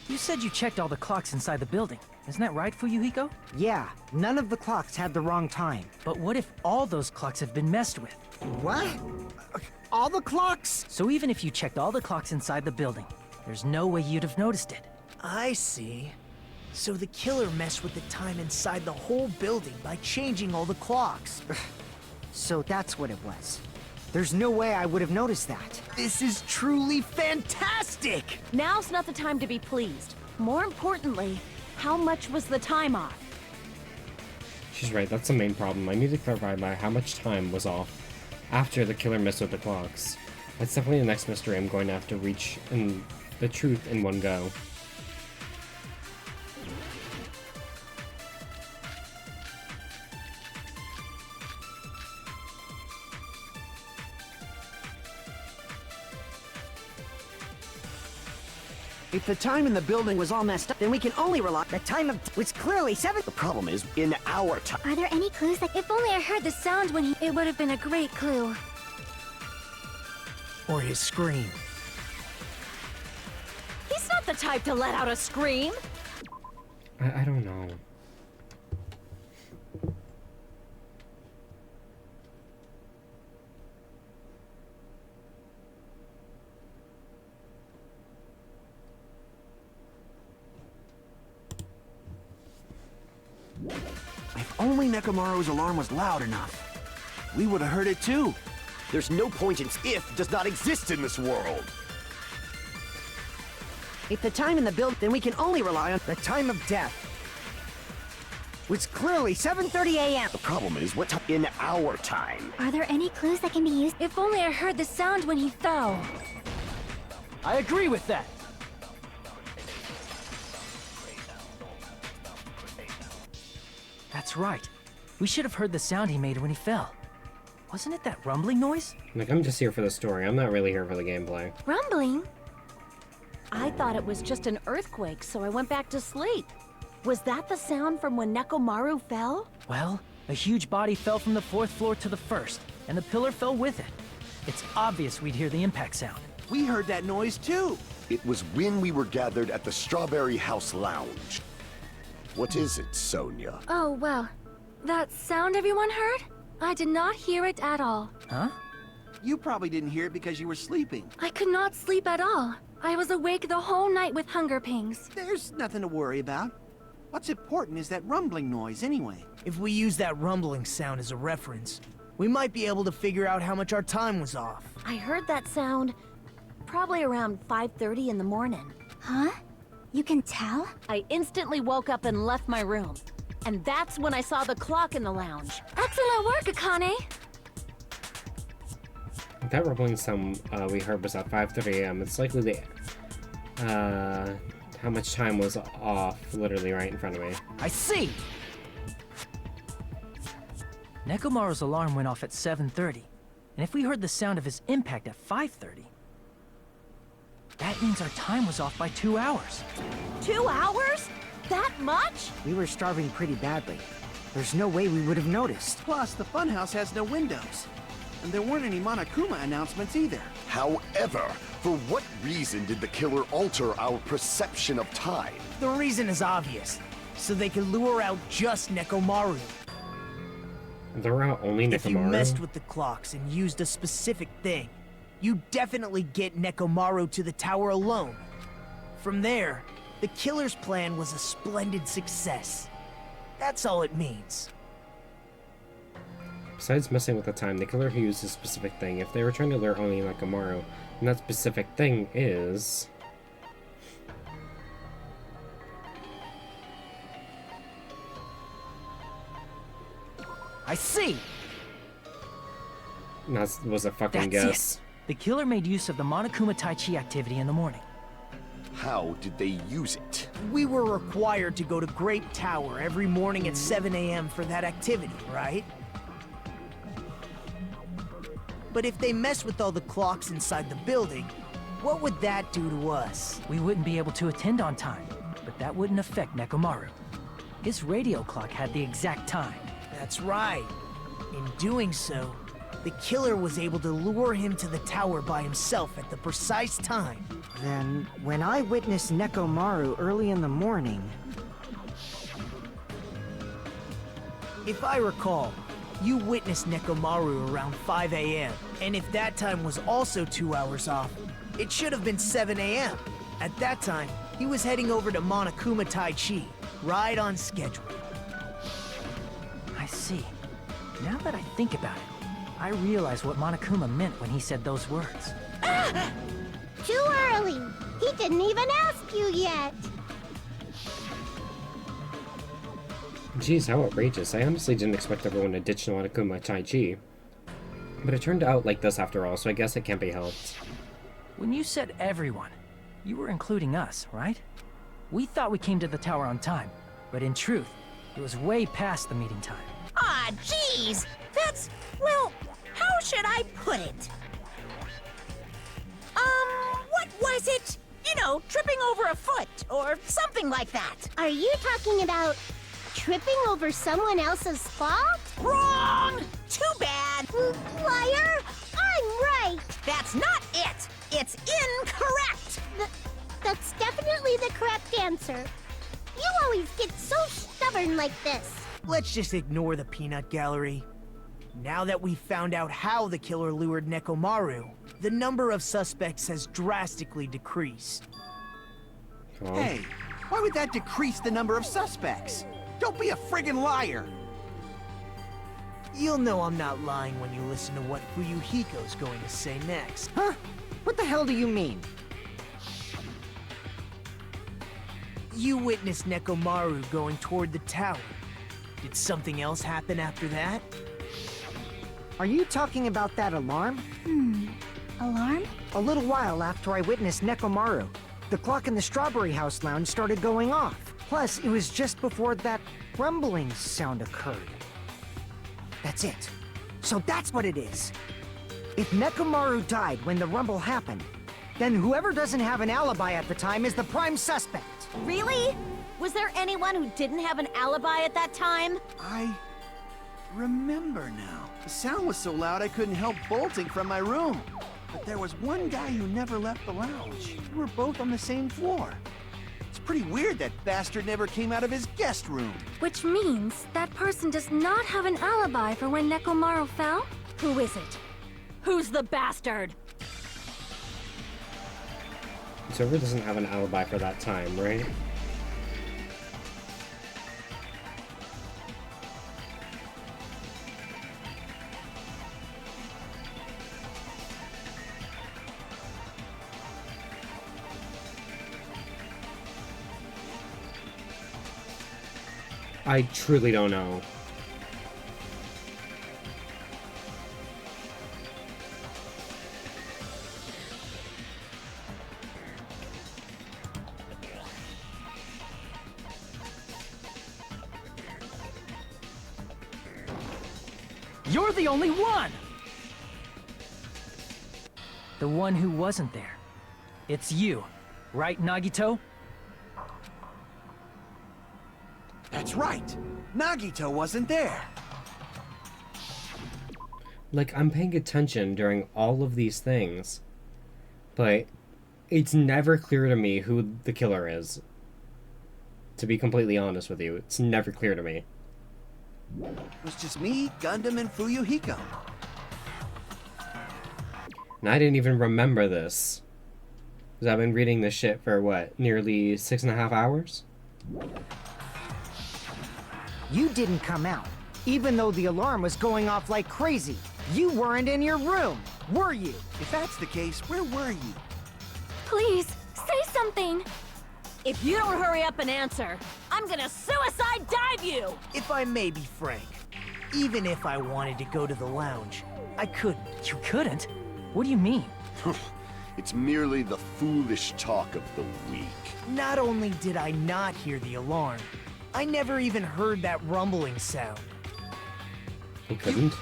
You said you checked all the clocks inside the building. Isn't that right, Fuyuhiko? Yeah, none of the clocks had the wrong time. But what if all those clocks have been messed with? What? All the clocks? So even if you checked all the clocks inside the building, there's no way you'd have noticed it. I see. So the killer messed with the time inside the whole building by changing all the clocks. So that's what it was. There's no way I would have noticed that. This is truly fantastic! Now's not the time to be pleased. More importantly, how much was the time off? She's right, that's the main problem. I need to clarify by how much time was off after the killer messed with the clocks. That's definitely the next mystery I'm going to have to reach in the truth in one go. If the time in the building was all messed up, then we can only rely on the time of was clearly 7. The problem is, in our time. Are there any clues that... If only I heard the sound when he... It would have been a great clue. Or his scream. He's not the type to let out a scream. I don't know. If only Nekomaru's alarm was loud enough, we would have heard it too. There's no point in if does not exist in this world. If the time in the build, then we can only rely on the time of death. Was clearly 7:30 a.m. The problem is, what time in our time? Are there any clues that can be used? If only I heard the sound when he fell. I agree with that. That's right. We should have heard the sound he made when he fell. Wasn't it that rumbling noise? Like, I'm just here for the story. I'm not really here for the gameplay. Rumbling? I thought it was just an earthquake, so I went back to sleep. Was that the sound from when Nekomaru fell? Well, a huge body fell from the 4th floor to the 1st, and the pillar fell with it. It's obvious we'd hear the impact sound. We heard that noise too. It was when we were gathered at the Strawberry House Lounge. What is it, Sonia? Oh, well. That sound everyone heard? I did not hear it at all. Huh? You probably didn't hear it because you were sleeping. I could not sleep at all. I was awake the whole night with hunger pangs. There's nothing to worry about. What's important is that rumbling noise anyway. If we use that rumbling sound as a reference, we might be able to figure out how much our time was off. I heard that sound probably around 5:30 in the morning. Huh? You can tell? I instantly woke up and left my room. And that's when I saw the clock in the lounge. Excellent work, Akane! That rumbling sound we heard was at 5:30 a.m. It's likely the how much time was off, literally right in front of me. I see! Nekomaru's alarm went off at 7:30, and if we heard the sound of his impact at 5:30, that means our time was off by 2 hours. 2 hours? That much? We were starving pretty badly. There's no way we would have noticed. Plus, the funhouse has no windows. And there weren't any Monokuma announcements either. However, for what reason did the killer alter our perception of time? The reason is obvious. So they could lure out just Nekomaru. They're out only Nekomaru? If you messed with the clocks and used a specific thing, you definitely get Nekomaru to the tower alone. From there, the killer's plan was a splendid success. That's all it means. Besides messing with the time, the killer who used a specific thing, if they were trying to lure only Nekomaru, and that specific thing is... I see! That was a fucking That's guess. it. The killer made use of the Monokuma Tai Chi activity in the morning. How did they use it? We were required to go to Grape Tower every morning at 7 a.m. for that activity, right? But if they mess with all the clocks inside the building, what would that do to us? We wouldn't be able to attend on time, but that wouldn't affect Nekomaru. His radio clock had the exact time. That's right. In doing so, the killer was able to lure him to the tower by himself at the precise time. Then, when I witnessed Nekomaru early in the morning... If I recall, you witnessed Nekomaru around 5 a.m. And if that time was also 2 hours off, it should have been 7 a.m. At that time, he was heading over to Monokuma Tai Chi, right on schedule. I see. Now that I think about it, I realize what Monokuma meant when he said those words. Too early. He didn't even ask you yet. Jeez, how outrageous. I honestly didn't expect everyone to ditch Monokuma Tai Chi. But it turned out like this after all, so I guess it can't be helped. When you said everyone, you were including us, right? We thought we came to the tower on time, but in truth, it was way past the meeting time. Aw, jeez! That's... well, how should I put it? What was it? You know, tripping over a foot, or something like that. Are you talking about tripping over someone else's fault? Wrong! Too bad! Liar! I'm right! That's not it! It's incorrect! That's definitely the correct answer. You always get so stubborn like this. Let's just ignore the peanut gallery. Now that we've found out how the killer lured Nekomaru, the number of suspects has drastically decreased. Oh. Hey, why would that decrease the number of suspects? Don't be a friggin' liar! You'll know I'm not lying when you listen to what Fuyuhiko's going to say next. Huh? What the hell do you mean? You witnessed Nekomaru going toward the tower. Did something else happen after that? Are you talking about that alarm? Alarm? A little while after I witnessed Nekomaru, the clock in the Strawberry House lounge started going off. Plus, it was just before that rumbling sound occurred. That's it. So that's what it is. If Nekomaru died when the rumble happened, then whoever doesn't have an alibi at the time is the prime suspect. Really? Was there anyone who didn't have an alibi at that time? I remember now. The sound was so loud I couldn't help bolting from my room. But there was one guy who never left the lounge. We were both on the same floor. It's pretty weird that bastard never came out of his guest room. Which means that person does not have an alibi for when Nekomaru fell? Who is it? Who's the bastard? Server doesn't have an alibi for that time, right? I truly don't know. You're the only one! The one who wasn't there. It's you, right, Nagito? That's right. Nagito wasn't there. Like, I'm paying attention during all of these things, but it's never clear to me who the killer is. To be completely honest with you, it's never clear to me. It was just me, Gundam, and Fuyuhiko. And I didn't even remember this. Because I've been reading this shit for, what, nearly 6.5 hours? You didn't come out, even though the alarm was going off like crazy. You weren't in your room, were you? If that's the case, where were you? Please, say something! If you don't hurry up and answer, I'm gonna suicide dive you! If I may be frank, even if I wanted to go to the lounge, I couldn't. You couldn't? What do you mean? It's merely the foolish talk of the weak. Not only did I not hear the alarm, I never even heard that rumbling sound. I couldn't.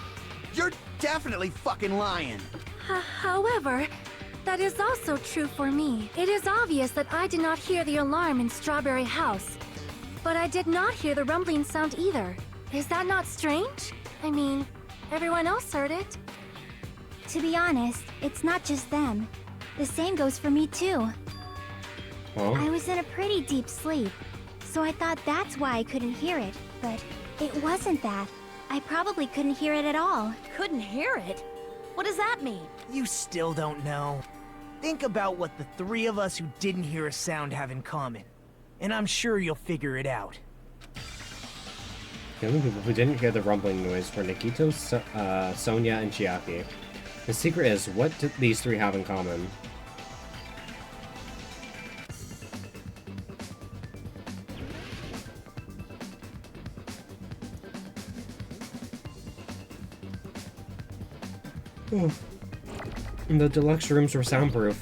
You're definitely fucking lying. However, that is also true for me. It is obvious that I did not hear the alarm in Strawberry House. But I did not hear the rumbling sound either. Is that not strange? I mean, everyone else heard it. To be honest, it's not just them. The same goes for me too. Oh? I was in a pretty deep sleep, so I thought that's why I couldn't hear it. But it wasn't that. I probably couldn't hear it at all. Couldn't hear it? What does that mean? You still don't know. Think about what the three of us who didn't hear a sound have in common, and I'm sure you'll figure it out. The only people who didn't hear the rumbling noise were Nikito, Sonia, and Chiaki. The secret is, what do these three have in common? Oh. And the deluxe rooms were soundproof.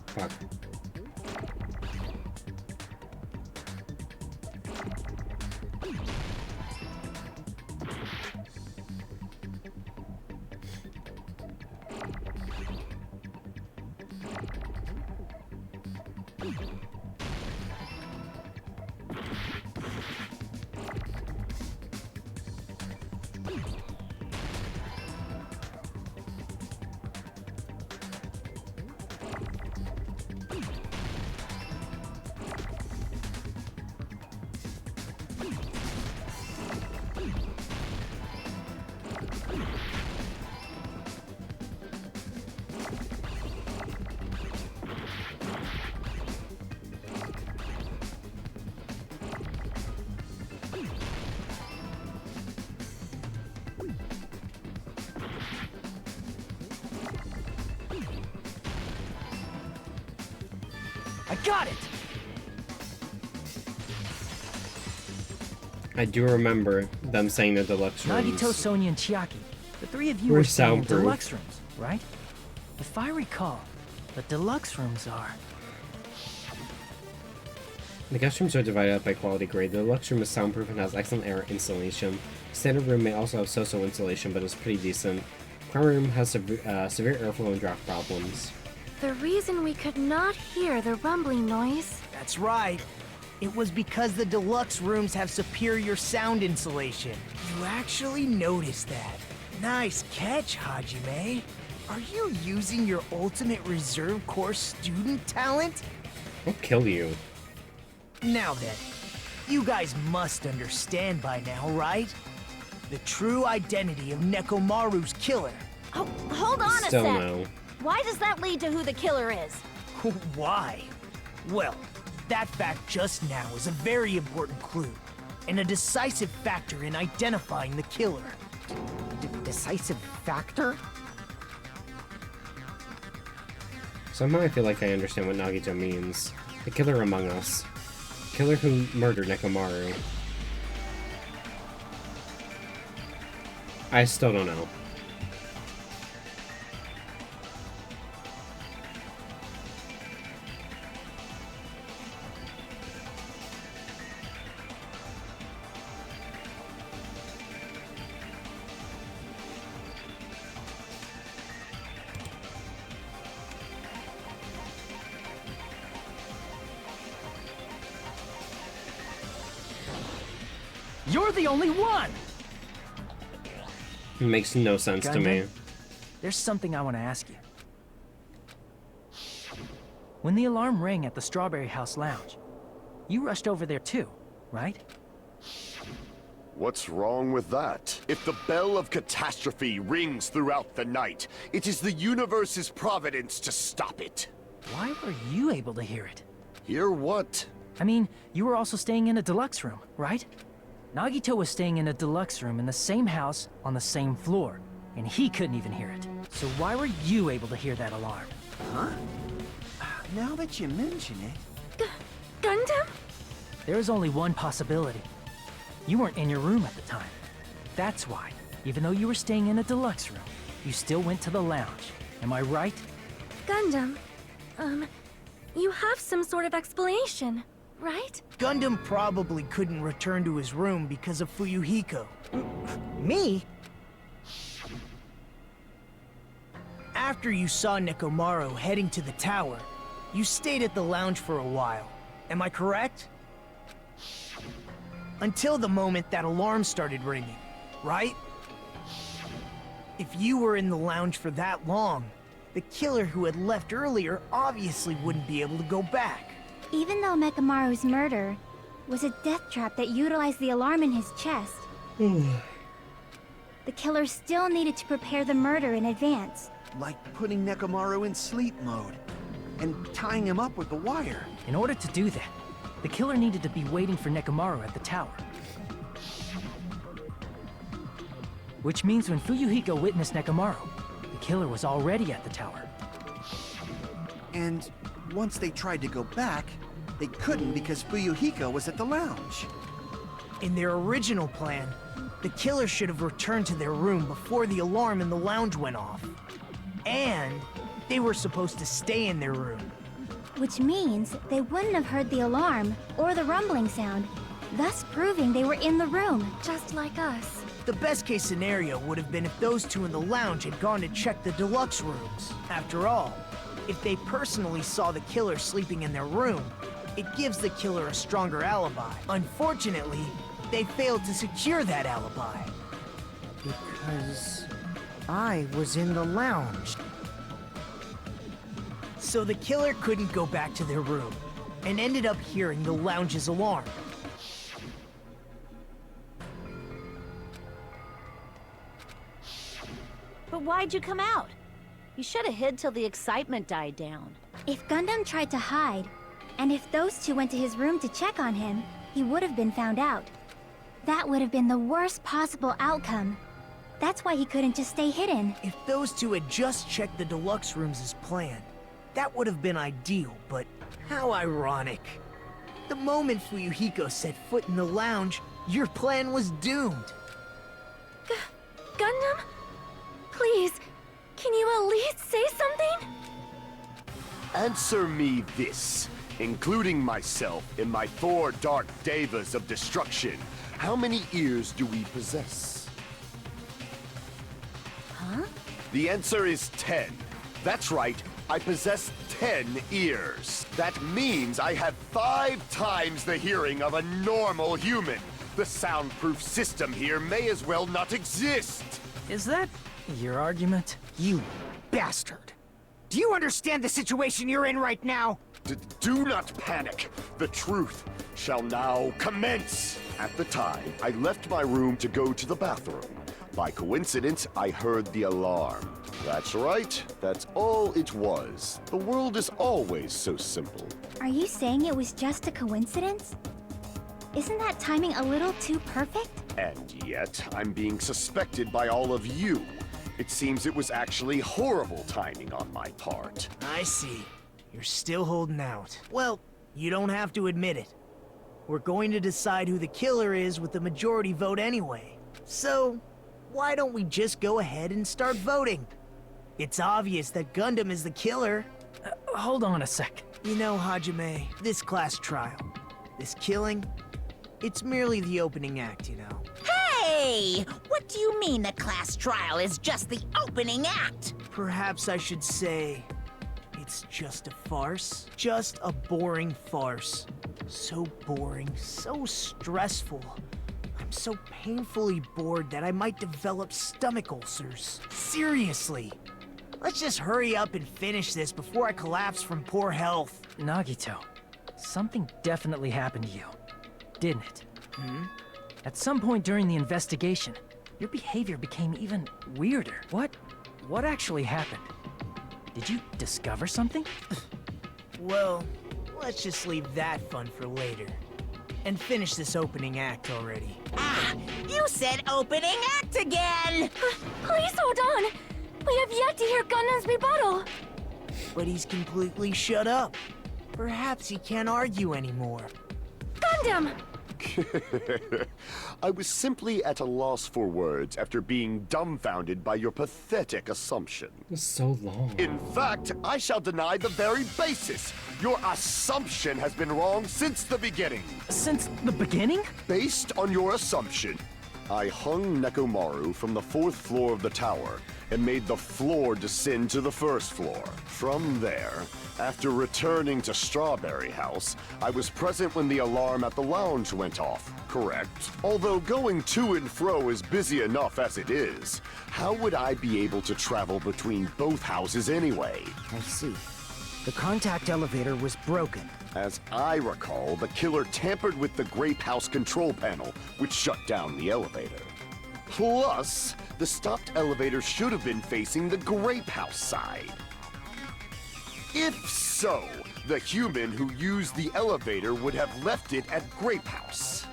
Fuck. I got it! I do remember them saying the deluxe rooms. Nagito, Sonia, and Chiaki. The three of you We're were staying in soundproof. deluxe rooms, right? If I recall, the deluxe rooms are... The guest rooms are divided up by quality grade. The deluxe room is soundproof and has excellent air insulation. Standard room may also have so-so insulation, but is pretty decent. Crown room has severe airflow and draft problems. The reason we could not hear the rumbling noise... That's right. It was because the deluxe rooms have superior sound insulation. You actually noticed that. Nice catch, Hajime. Are you using your ultimate reserve corps student talent? I'll kill you. Now then, you guys must understand by now, right? The true identity of Nekomaru's killer. Oh, hold on a Still sec. no. Why does that lead to who the killer is? Why? Well, that fact just now is a very important clue, and a decisive factor in identifying the killer. Decisive factor? Somehow I feel like I understand what Nagito means. The killer among us. Killer who murdered Nekomaru. I still don't know. You're the only one! It makes no sense to me. There's something I want to ask you. When the alarm rang at the Strawberry House Lounge, you rushed over there too, right? What's wrong with that? If the bell of catastrophe rings throughout the night, it is the universe's providence to stop it. Why were you able to hear it? Hear what? I mean, you were also staying in a deluxe room, right? Nagito was staying in a deluxe room in the same house on the same floor, and he couldn't even hear it. So why were you able to hear that alarm? Huh? Now that you mention it... Gundam? There is only one possibility. You weren't in your room at the time. That's why, even though you were staying in a deluxe room, you still went to the lounge. Am I right? Gundam, you have some sort of explanation, right? Gundam probably couldn't return to his room because of Fuyuhiko. Me? After you saw Nekomaru heading to the tower, you stayed at the lounge for a while. Am I correct? Until the moment that alarm started ringing, right? If you were in the lounge for that long, the killer who had left earlier obviously wouldn't be able to go back. Even though Mekamaru's murder was a death trap that utilized the alarm in his chest, the killer still needed to prepare the murder in advance. Like putting Nekomaru in sleep mode and tying him up with the wire. In order to do that, the killer needed to be waiting for Nekomaru at the tower. Which means when Fuyuhiko witnessed Nekomaru, the killer was already at the tower. And once they tried to go back, they couldn't because Fuyuhiko was at the lounge. In their original plan, the killer should have returned to their room before the alarm in the lounge went off. And they were supposed to stay in their room. Which means they wouldn't have heard the alarm or the rumbling sound, thus proving they were in the room. Just like us. The best case scenario would have been if those two in the lounge had gone to check the deluxe rooms. After all, if they personally saw the killer sleeping in their room, it gives the killer a stronger alibi. Unfortunately, they failed to secure that alibi. Because I was in the lounge. So the killer couldn't go back to their room, and ended up hearing the lounge's alarm. But why'd you come out? You should have hid till the excitement died down. If Gundam tried to hide, and if those two went to his room to check on him, he would have been found out. That would have been the worst possible outcome. That's why he couldn't just stay hidden. If those two had just checked the deluxe rooms as planned, that would have been ideal, but how ironic. The moment Fuyuhiko set foot in the lounge, your plan was doomed. Gundam? Please, can you at least say something? Answer me this, including myself in my 4 dark devas of destruction. How many ears do we possess? Huh? The answer is 10. That's right, I possess 10 ears. That means I have 5 times the hearing of a normal human. The soundproof system here may as well not exist! Is that your argument? You bastard! Do you understand the situation you're in right now? Do not panic. The truth shall now commence. At the time, I left my room to go to the bathroom. By coincidence, I heard the alarm. That's right. That's all it was. The world is always so simple. Are you saying it was just a coincidence? Isn't that timing a little too perfect? And yet, I'm being suspected by all of you. It seems it was actually horrible timing on my part. I see. You're still holding out. Well, you don't have to admit it. We're going to decide who the killer is with the majority vote anyway. So, why don't we just go ahead and start voting? It's obvious that Gundam is the killer. Hold on a sec. You know, Hajime, this class trial, this killing, it's merely the opening act, you know. Hey! What do you mean the class trial is just the opening act? Perhaps I should say, it's just a farce. Just a boring farce. So boring, so stressful. I'm so painfully bored that I might develop stomach ulcers. Seriously. Let's just hurry up and finish this before I collapse from poor health. Nagito, something definitely happened to you, didn't it? At some point during the investigation, your behavior became even weirder. What actually happened? Did you discover something? Well, let's just leave that fun for later. And finish this opening act already. Ah, you said opening act again! Please hold on! We have yet to hear Gundam's rebuttal! But he's completely shut up. Perhaps he can't argue anymore. Gundam! I was simply at a loss for words after being dumbfounded by your pathetic assumption. It's so long. In fact, I shall deny the very basis. Your assumption has been wrong since the beginning. Since the beginning? Based on your assumption, I hung Nekomaru from the 4th floor of the tower and made the floor descend to the 1st floor. From there, after returning to Strawberry House, I was present when the alarm at the lounge went off, correct? Although going to and fro is busy enough as it is, how would I be able to travel between both houses anyway? I see. The contact elevator was broken. As I recall, the killer tampered with the Grape House control panel, which shut down the elevator. Plus, the stopped elevator should have been facing the Grape House side. If so, the human who used the elevator would have left it at Grape House.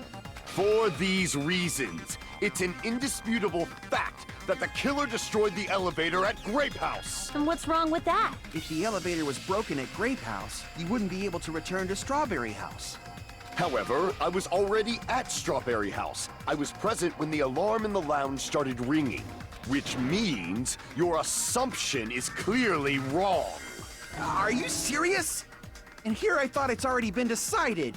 For these reasons, it's an indisputable fact that the killer destroyed the elevator at Grape House. And what's wrong with that? If the elevator was broken at Grape House, you wouldn't be able to return to Strawberry House. However, I was already at Strawberry House. I was present when the alarm in the lounge started ringing, which means your assumption is clearly wrong. Are you serious? And here I thought it's already been decided.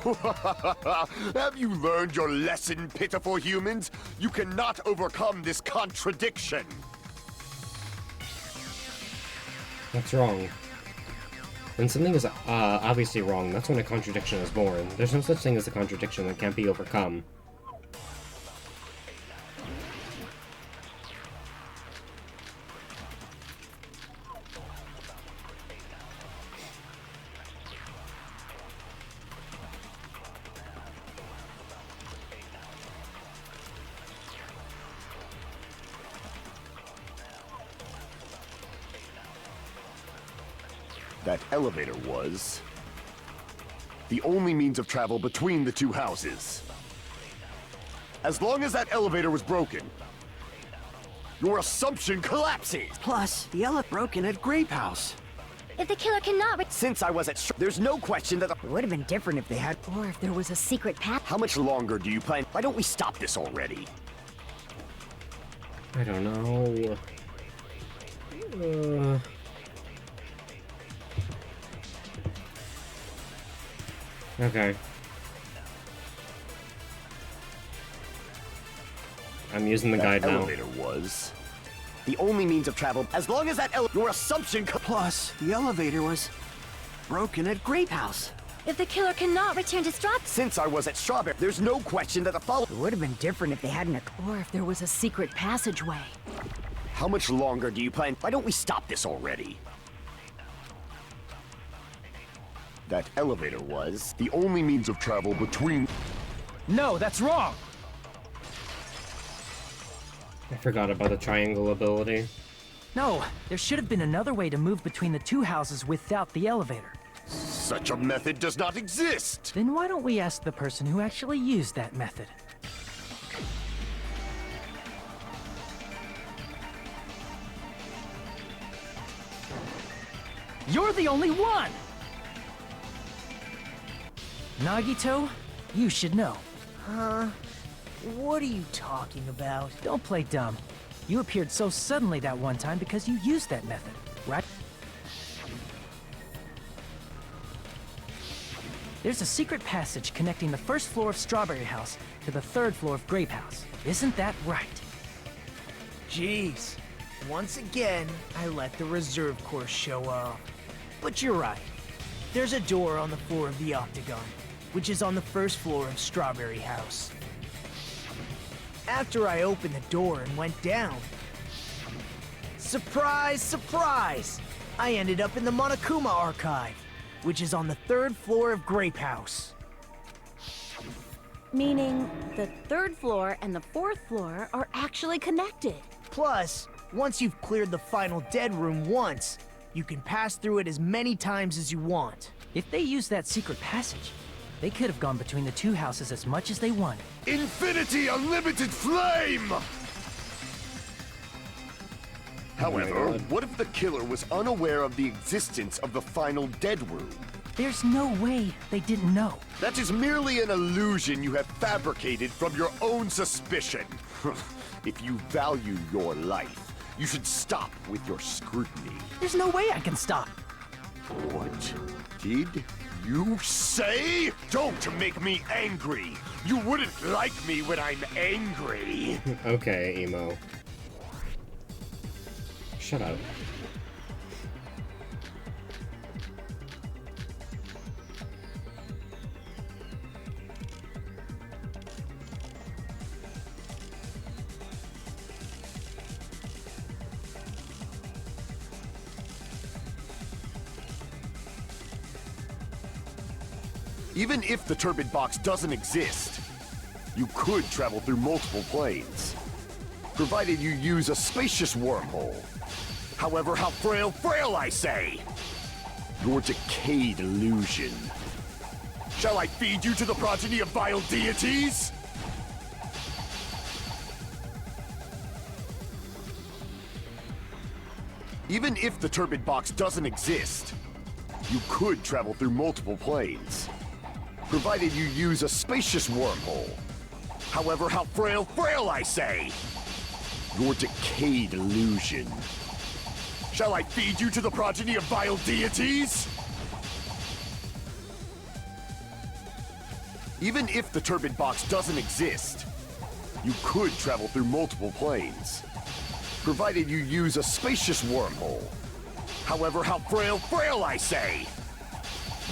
Have you learned your lesson, pitiful humans? You cannot overcome this contradiction. What's wrong? When something is obviously wrong, that's when a contradiction is born. There's no such thing as a contradiction that can't be overcome. That elevator was the only means of travel between the two houses. As long as that elevator was broken, your assumption collapses. Plus, the elevator broken at Grape House. If the killer cannot Since I was at there's no question that It would have been different if they had... or if there was a secret path. How much longer do you plan? Why don't we stop this already? I don't know. Okay. I'm using the guide That now. elevator was the only means of travel. As long as that your assumption Plus, the elevator was broken at Grape House. if the killer cannot return to Strawberry? Since I was at Strawberry, there's no question that the follow- It would have been different if they hadn't. Or if there was a secret passageway. How much longer do you plan? Why don't we stop this already? That elevator was the only means of travel between... No, that's wrong! I forgot about the triangle ability. No, there should have been another way to move between the two houses without the elevator. Such a method does not exist! Then why don't we ask the person who actually used that method? You're the only one! Nagito, you should know. Huh? What are you talking about? Don't play dumb. You appeared so suddenly that one time because you used that method, right? There's a secret passage connecting the first floor of Strawberry House to the third floor of Grape House. Isn't that right? Jeez. Once again, I let the reserve course show up. But you're right. There's a door on the floor of the Octagon, which is on the first floor of Strawberry House. After I opened the door and went down, surprise, surprise! I ended up in the Monokuma Archive, which is on the third floor of Grape House. Meaning, the third floor and the fourth floor are actually connected. Plus, once you've cleared the final dead room once, you can pass through it as many times as you want. If they used that secret passage, they could have gone between the two houses as much as they wanted. Infinity Unlimited Flame! However, what if the killer was unaware of the existence of the final dead room? There's no way they didn't know. That is merely an illusion you have fabricated from your own suspicion. If you value your life, you should stop with your scrutiny. There's no way I can stop. What did you say? Don't make me angry. You wouldn't like me when I'm angry. Okay, emo. Shut up. Even if the turbid box doesn't exist, you could travel through multiple planes, provided you use a spacious wormhole. However, how frail I say! Your decayed illusion. Shall I feed you to the progeny of vile deities? Even if the turbid box doesn't exist, you could travel through multiple planes, provided you use a spacious wormhole. However, how frail I say! Your decayed illusion. Shall I feed you to the progeny of vile deities? Even if the turbid box doesn't exist, you could travel through multiple planes, provided you use a spacious wormhole. However, how frail I say!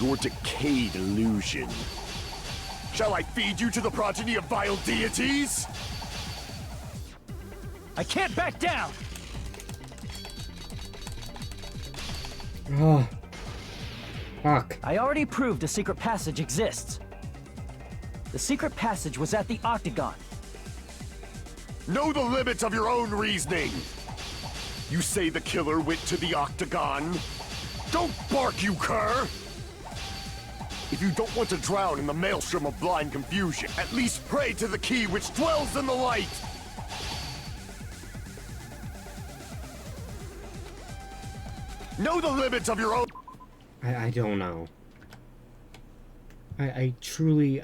Your decayed illusion. Shall I feed you to the progeny of vile deities? I can't back down! Oh. Fuck. I already proved a secret passage exists. The secret passage was at the Octagon. Know the limits of your own reasoning! You say the killer went to the Octagon? Don't bark, you cur! If you don't want to drown in the maelstrom of blind confusion, at least pray to the key which dwells in the light! Know the limits of your own... I don't know. I truly...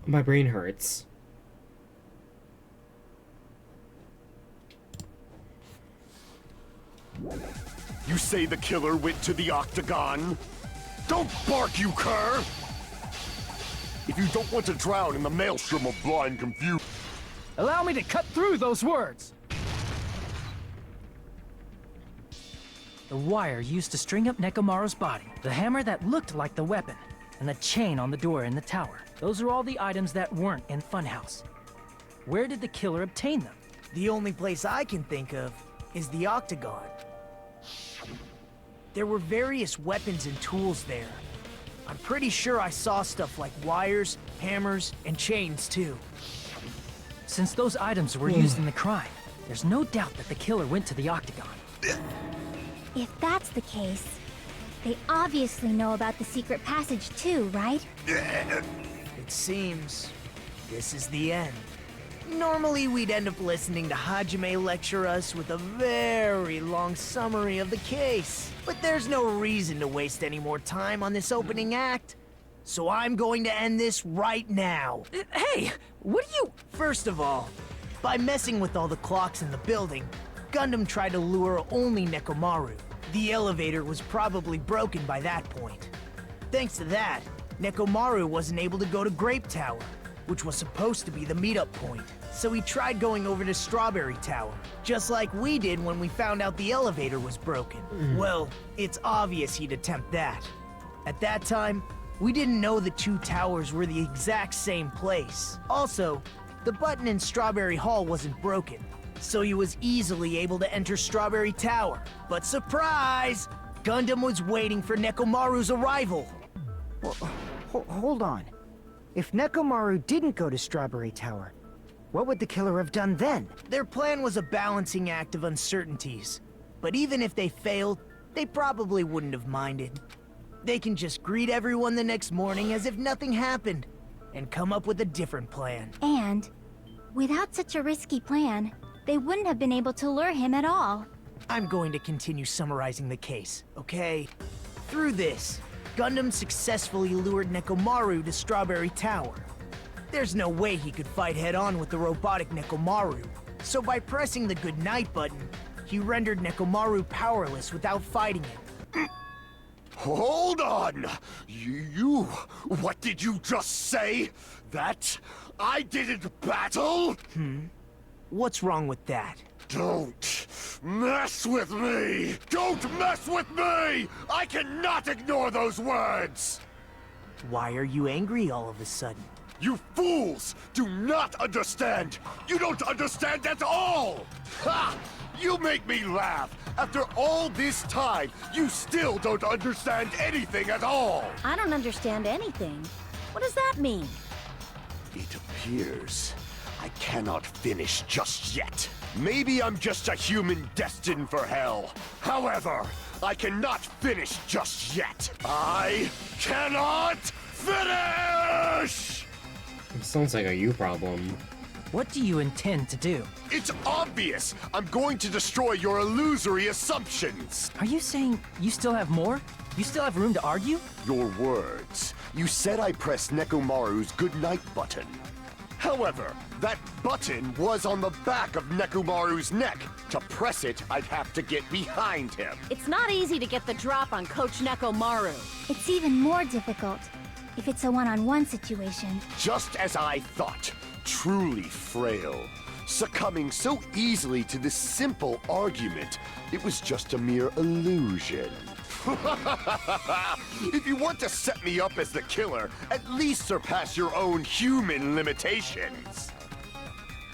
My brain hurts. You say the killer went to the Octagon? Don't bark, you cur! If you don't want to drown in the maelstrom of blind confusion... Allow me to cut through those words! the wire used to string up Nekomaru's body, the hammer that looked like the weapon, and the chain on the door in the tower. Those are all the items that weren't in Funhouse. Where did the killer obtain them? The only place I can think of is the Octagon. There were various weapons and tools there. I'm pretty sure I saw stuff like wires, hammers, and chains too. Since those items were used in the crime, there's no doubt that the killer went to the Octagon. If that's the case, they obviously know about the secret passage too, right? It seems this is the end. Normally, we'd end up listening to Hajime lecture us with a very long summary of the case. But there's no reason to waste any more time on this opening act. So I'm going to end this right now. Hey, what are you... First of all, by messing with all the clocks in the building, Gundam tried to lure only Nekomaru. The elevator was probably broken by that point. Thanks to that, Nekomaru wasn't able to go to Grape Tower, which was supposed to be the meetup point. So he tried going over to Strawberry Tower, just like we did when we found out the elevator was broken. Well, it's obvious he'd attempt that. At that time, we didn't know the two towers were the exact same place. Also, the button in Strawberry Hall wasn't broken, so he was easily able to enter Strawberry Tower. But surprise! Gundam was waiting for Nekomaru's arrival. Hold on. If Nekomaru didn't go to Strawberry Tower, what would the killer have done then? Their plan was a balancing act of uncertainties. But even if they failed, they probably wouldn't have minded. They can just greet everyone the next morning as if nothing happened, and come up with a different plan. And, without such a risky plan, they wouldn't have been able to lure him at all. I'm going to continue summarizing the case, okay? Through this, Gundam successfully lured Nekomaru to Strawberry Tower. There's no way he could fight head-on with the robotic Nekomaru, so by pressing the goodnight button, he rendered Nekomaru powerless without fighting him. Hold on! You... What did you just say? That I didn't battle? What's wrong with that? Don't mess with me! Don't mess with me! I cannot ignore those words! Why are you angry all of a sudden? You fools do not understand! You don't understand at all! Ha! You make me laugh! After all this time, you still don't understand anything at all! I don't understand anything. What does that mean? It appears I cannot finish just yet. Maybe I'm just a human destined for hell. However, I cannot finish just yet. I cannot finish! It sounds like a you problem. What do you intend to do? It's obvious! I'm going to destroy your illusory assumptions! Are you saying you still have more? You still have room to argue? Your words. You said I pressed Nekomaru's goodnight button. However, that button was on the back of Nekomaru's neck. To press it, I'd have to get behind him. It's not easy to get the drop on Coach Nekomaru. It's even more difficult if it's a one-on-one situation. Just as I thought. Truly frail. Succumbing so easily to this simple argument. It was just a mere illusion. If you want to set me up as the killer, at least surpass your own human limitations.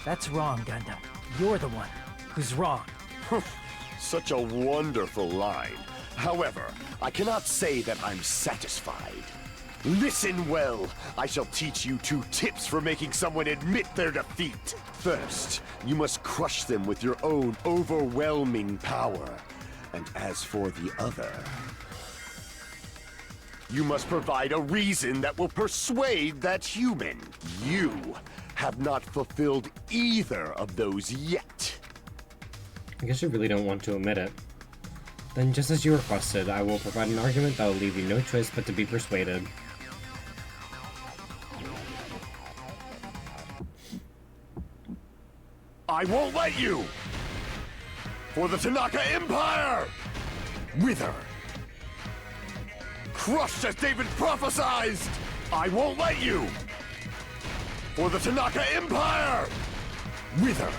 That's wrong, Gundam. You're the one who's wrong. Such a wonderful line. However, I cannot say that I'm satisfied. Listen well. I shall teach you 2 tips for making someone admit their defeat. First, you must crush them with your own overwhelming power. And as for the other, you must provide a reason that will persuade that human. You have not fulfilled either of those yet. I guess you really don't want to admit it. Then just as you requested, I will provide an argument that will leave you no choice but to be persuaded. I won't let you! For the Tanaka Empire! Wither! Crushed as David prophesied! I won't let you! For the Tanaka Empire! Wither!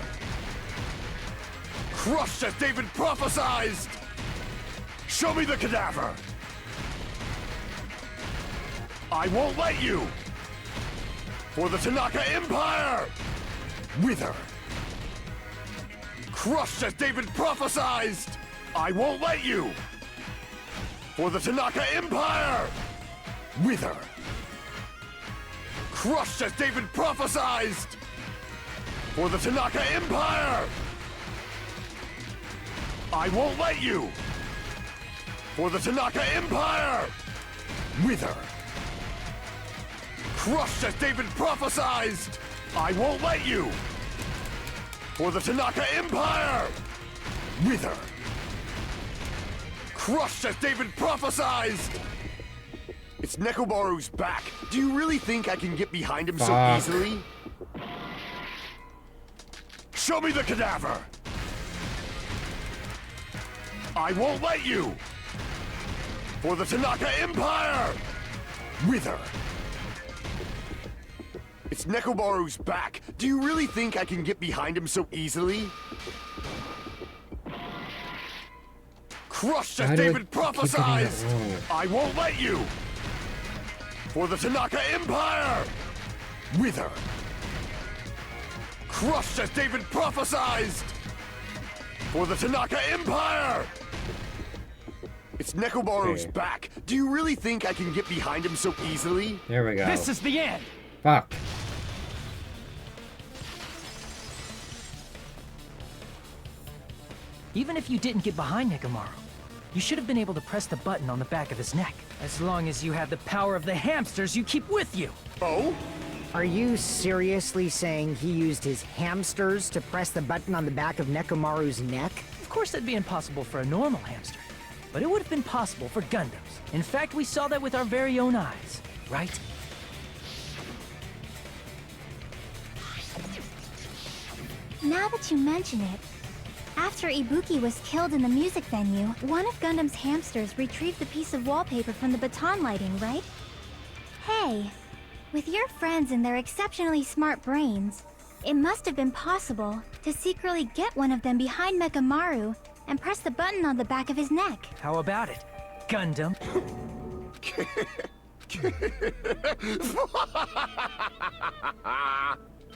Crushed as David prophesied! Show me the cadaver! I won't let you! For the Tanaka Empire! Wither! Crushed as David prophesied! I won't let you! For the Tanaka Empire! Wither! Crushed as David prophesied! For the Tanaka Empire! I won't let you! For the Tanaka Empire! Wither! Crushed as David prophesied! I won't let you! For the Tanaka Empire! Wither! Crushed as David prophesied! It's Nekomaru's back. Do you really think I can get behind him so easily? Show me the cadaver! I won't let you! For the Tanaka Empire! Wither! It's Nekomaru's back. Do you really think I can get behind him so easily? Crushed as David prophesied! I won't let you! For the Tanaka Empire! Wither! Crushed as David prophesied! For the Tanaka Empire! It's Nekomaru's back. Do you really think I can get behind him so easily? There we go. This is the end! Fuck. Even if you didn't get behind Nekomaru, you should have been able to press the button on the back of his neck. As long as you have the power of the hamsters you keep with you. Oh? Are you seriously saying he used his hamsters to press the button on the back of Nekomaru's neck? Of course that'd be impossible for a normal hamster, but it would have been possible for Gundams. In fact, we saw that with our very own eyes, right? Now that you mention it, after Ibuki was killed in the music venue, one of Gundam's hamsters retrieved the piece of wallpaper from the baton lighting, right? Hey, with your friends and their exceptionally smart brains, it must have been possible to secretly get one of them behind Mekamaru and press the button on the back of his neck. How about it, Gundam?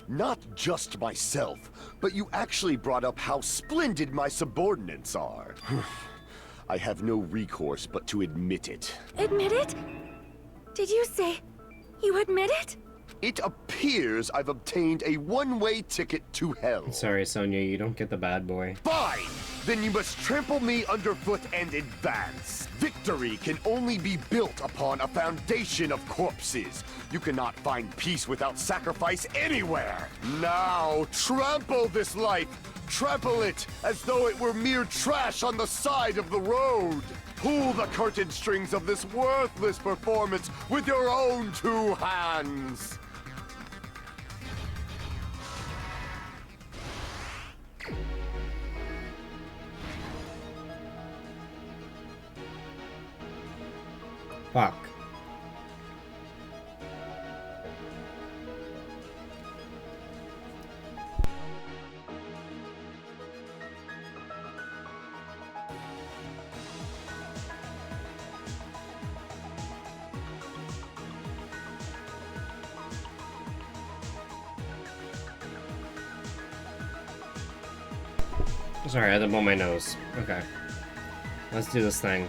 Not just myself, but you actually brought up how splendid my subordinates are. I have no recourse but to admit it. Admit it? Did you say you admit it? It appears I've obtained a one-way ticket to hell. Sorry, Sonia, you don't get the bad boy. Fine! Then you must trample me underfoot and advance. Victory can only be built upon a foundation of corpses. You cannot find peace without sacrifice anywhere. Now, trample this life. Trample it as though it were mere trash on the side of the road. Pull the curtain strings of this worthless performance with your own two hands. Fuck. Sorry, I had to blow my nose. Okay. Let's do this thing.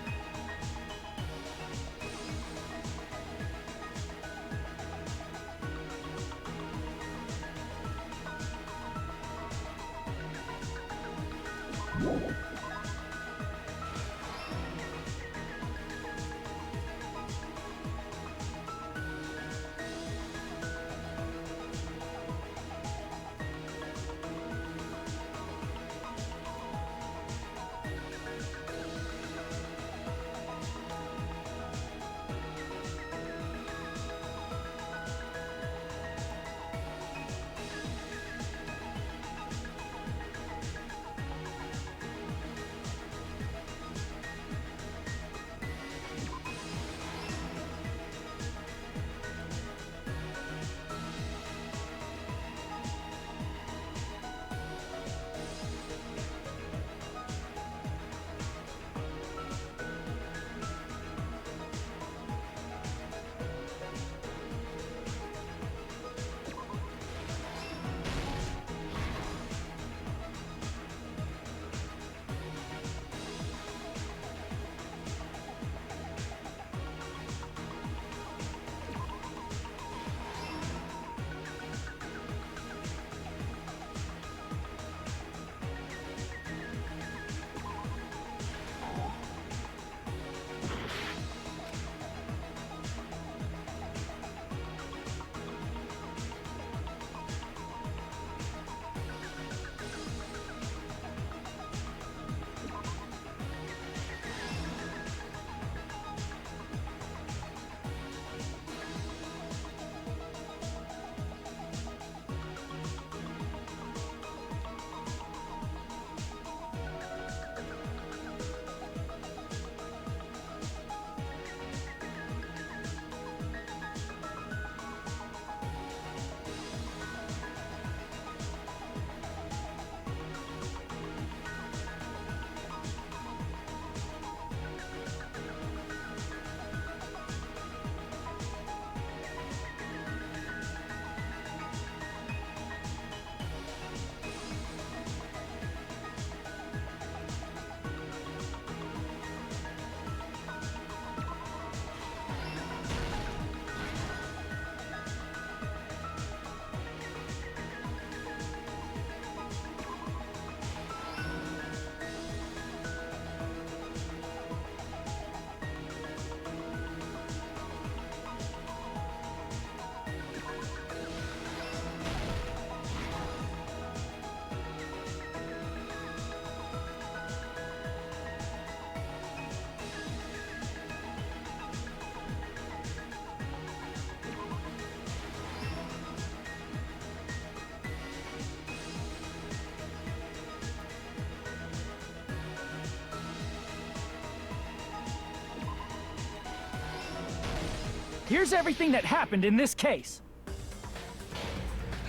here's everything that happened in this case.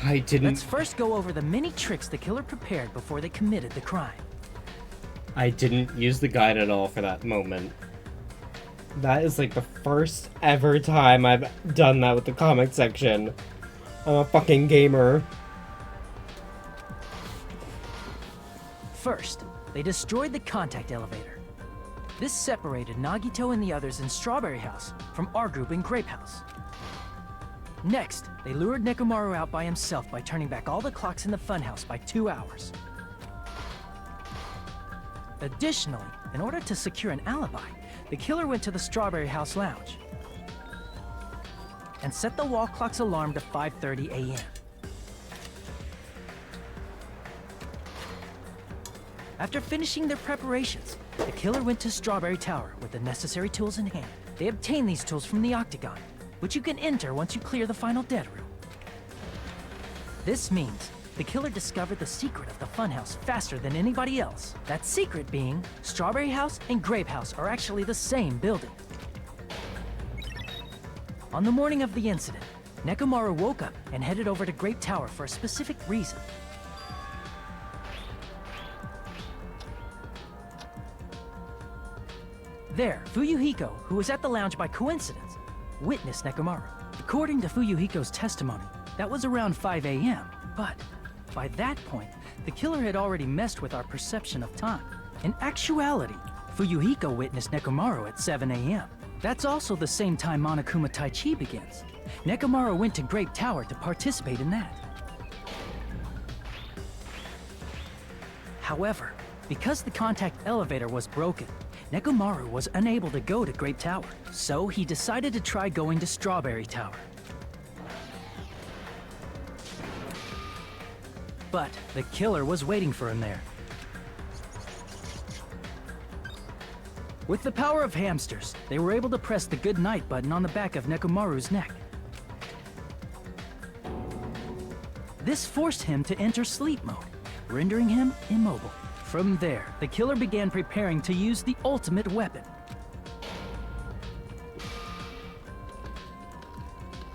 I didn't... Let's first go over the many tricks the killer prepared before they committed the crime. I didn't use the guide at all for that moment. That is like the first ever time I've done that with the comic section. I'm a fucking gamer. First, they destroyed the contact elevator. This separated Nagito and the others in Strawberry House from our group in Grape House. Next, they lured Nekomaru out by himself by turning back all the clocks in the funhouse by 2 hours. Additionally, in order to secure an alibi, the killer went to the Strawberry House lounge and set the wall clock's alarm to 5:30 a.m. After finishing their preparations, the killer went to Strawberry Tower with the necessary tools in hand. They obtained these tools from the Octagon, which you can enter once you clear the final dead room. This means the killer discovered the secret of the funhouse faster than anybody else. That secret being, Strawberry House and Grape House are actually the same building. On the morning of the incident, Nekomaru woke up and headed over to Grape Tower for a specific reason. There, Fuyuhiko, who was at the lounge by coincidence, witnessed Nekomaru. According to Fuyuhiko's testimony, that was around 5 a.m., but by that point, the killer had already messed with our perception of time. In actuality, Fuyuhiko witnessed Nekomaru at 7 a.m. That's also the same time Monokuma Taichi begins. Nekomaru went to Grape Tower to participate in that. However, because the contact elevator was broken, Nekomaru was unable to go to Grape Tower, so he decided to try going to Strawberry Tower. But the killer was waiting for him there. With the power of hamsters, they were able to press the good night button on the back of Nekomaru's neck. This forced him to enter sleep mode, rendering him immobile. From there, the killer began preparing to use the ultimate weapon.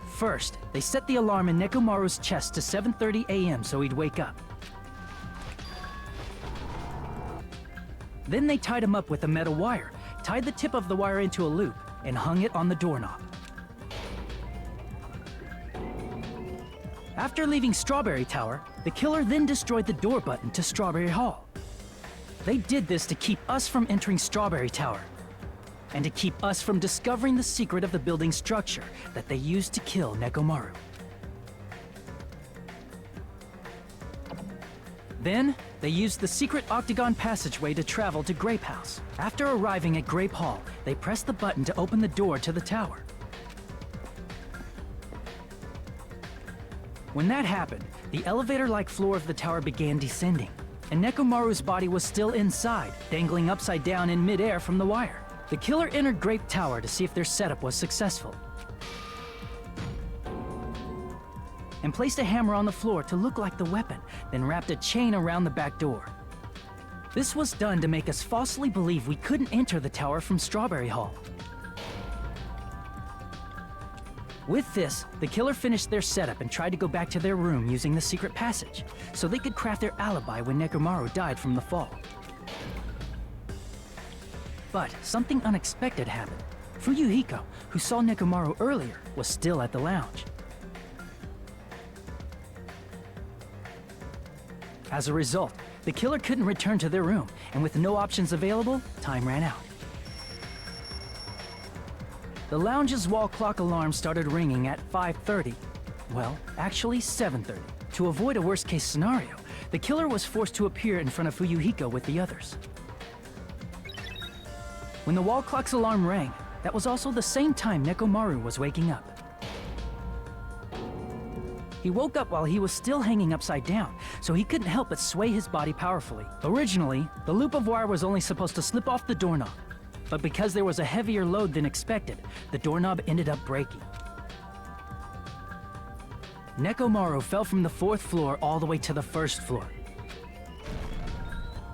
First, they set the alarm in Nekomaru's chest to 7:30 a.m. so he'd wake up. Then they tied him up with a metal wire, tied the tip of the wire into a loop, and hung it on the doorknob. After leaving Strawberry Tower, the killer then destroyed the door button to Strawberry Hall. They did this to keep us from entering Strawberry Tower, and to keep us from discovering the secret of the building's structure that they used to kill Nekomaru. Then, they used the secret octagon passageway to travel to Grape House. After arriving at Grape Hall, they pressed the button to open the door to the tower. When that happened, the elevator-like floor of the tower began descending, and Nekomaru's body was still inside, dangling upside down in midair from the wire. The killer entered Grape Tower to see if their setup was successful, and placed a hammer on the floor to look like the weapon, then wrapped a chain around the back door. This was done to make us falsely believe we couldn't enter the tower from Strawberry Hall. With this, the killer finished their setup and tried to go back to their room using the secret passage, so they could craft their alibi when Nekomaru died from the fall. But something unexpected happened. Fuyuhiko, who saw Nekomaru earlier, was still at the lounge. As a result, the killer couldn't return to their room, and with no options available, time ran out. The lounge's wall clock alarm started ringing at 5:30. Well, actually 7:30. To avoid a worst-case scenario, the killer was forced to appear in front of Fuyuhiko with the others. When the wall clock's alarm rang, that was also the same time Nekomaru was waking up. He woke up while he was still hanging upside down, so he couldn't help but sway his body powerfully. Originally, the loop of wire was only supposed to slip off the doorknob, but because there was a heavier load than expected, the doorknob ended up breaking. Nekomaru fell from the 4th floor all the way to the 1st floor.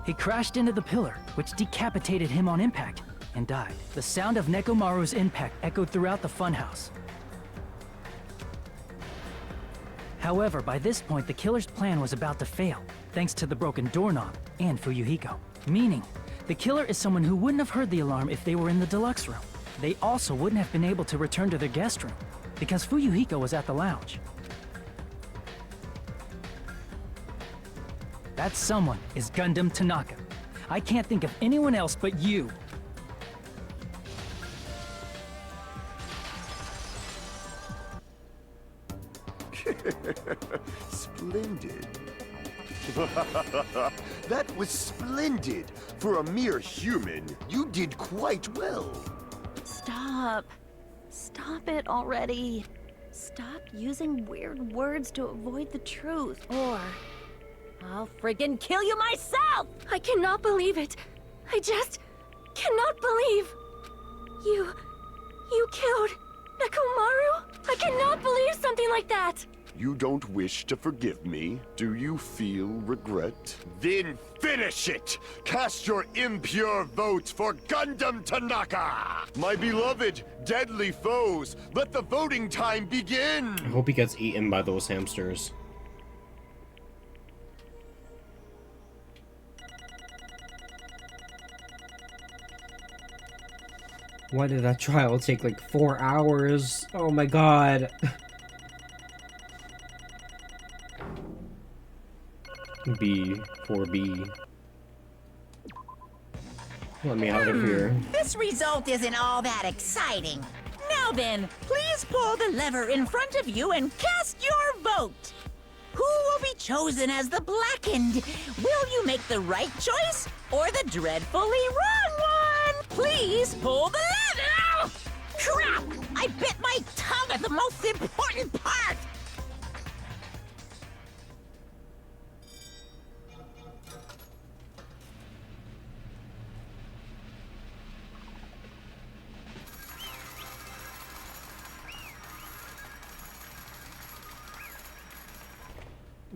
He crashed into the pillar, which decapitated him on impact, and died. The sound of Nekomaru's impact echoed throughout the funhouse. However, by this point, the killer's plan was about to fail, thanks to the broken doorknob and Fuyuhiko. Meaning, the killer is someone who wouldn't have heard the alarm if they were in the deluxe room. They also wouldn't have been able to return to their guest room, because Fuyuhiko was at the lounge. That someone is Gundam Tanaka. I can't think of anyone else but you. Splendid. That was splendid. For a mere human, you did quite well. Stop. Stop it already. Stop using weird words to avoid the truth, or I'll friggin' kill you myself! I cannot believe it. I just cannot believe. You killed Nekomaru? I cannot believe something like that. You don't wish to forgive me? Do you feel regret? Then finish it! Cast your impure votes for Gundam Tanaka! My beloved, deadly foes, let the voting time begin! I hope he gets eaten by those hamsters. Why did that trial take like 4 hours? Oh my god. B, 4B. Let me out of here. This result isn't all that exciting. Now then, please pull the lever in front of you and cast your vote. Who will be chosen as the blackened? Will you make the right choice or the dreadfully wrong one? Please pull the lever! Crap! I bit my tongue at the most important part!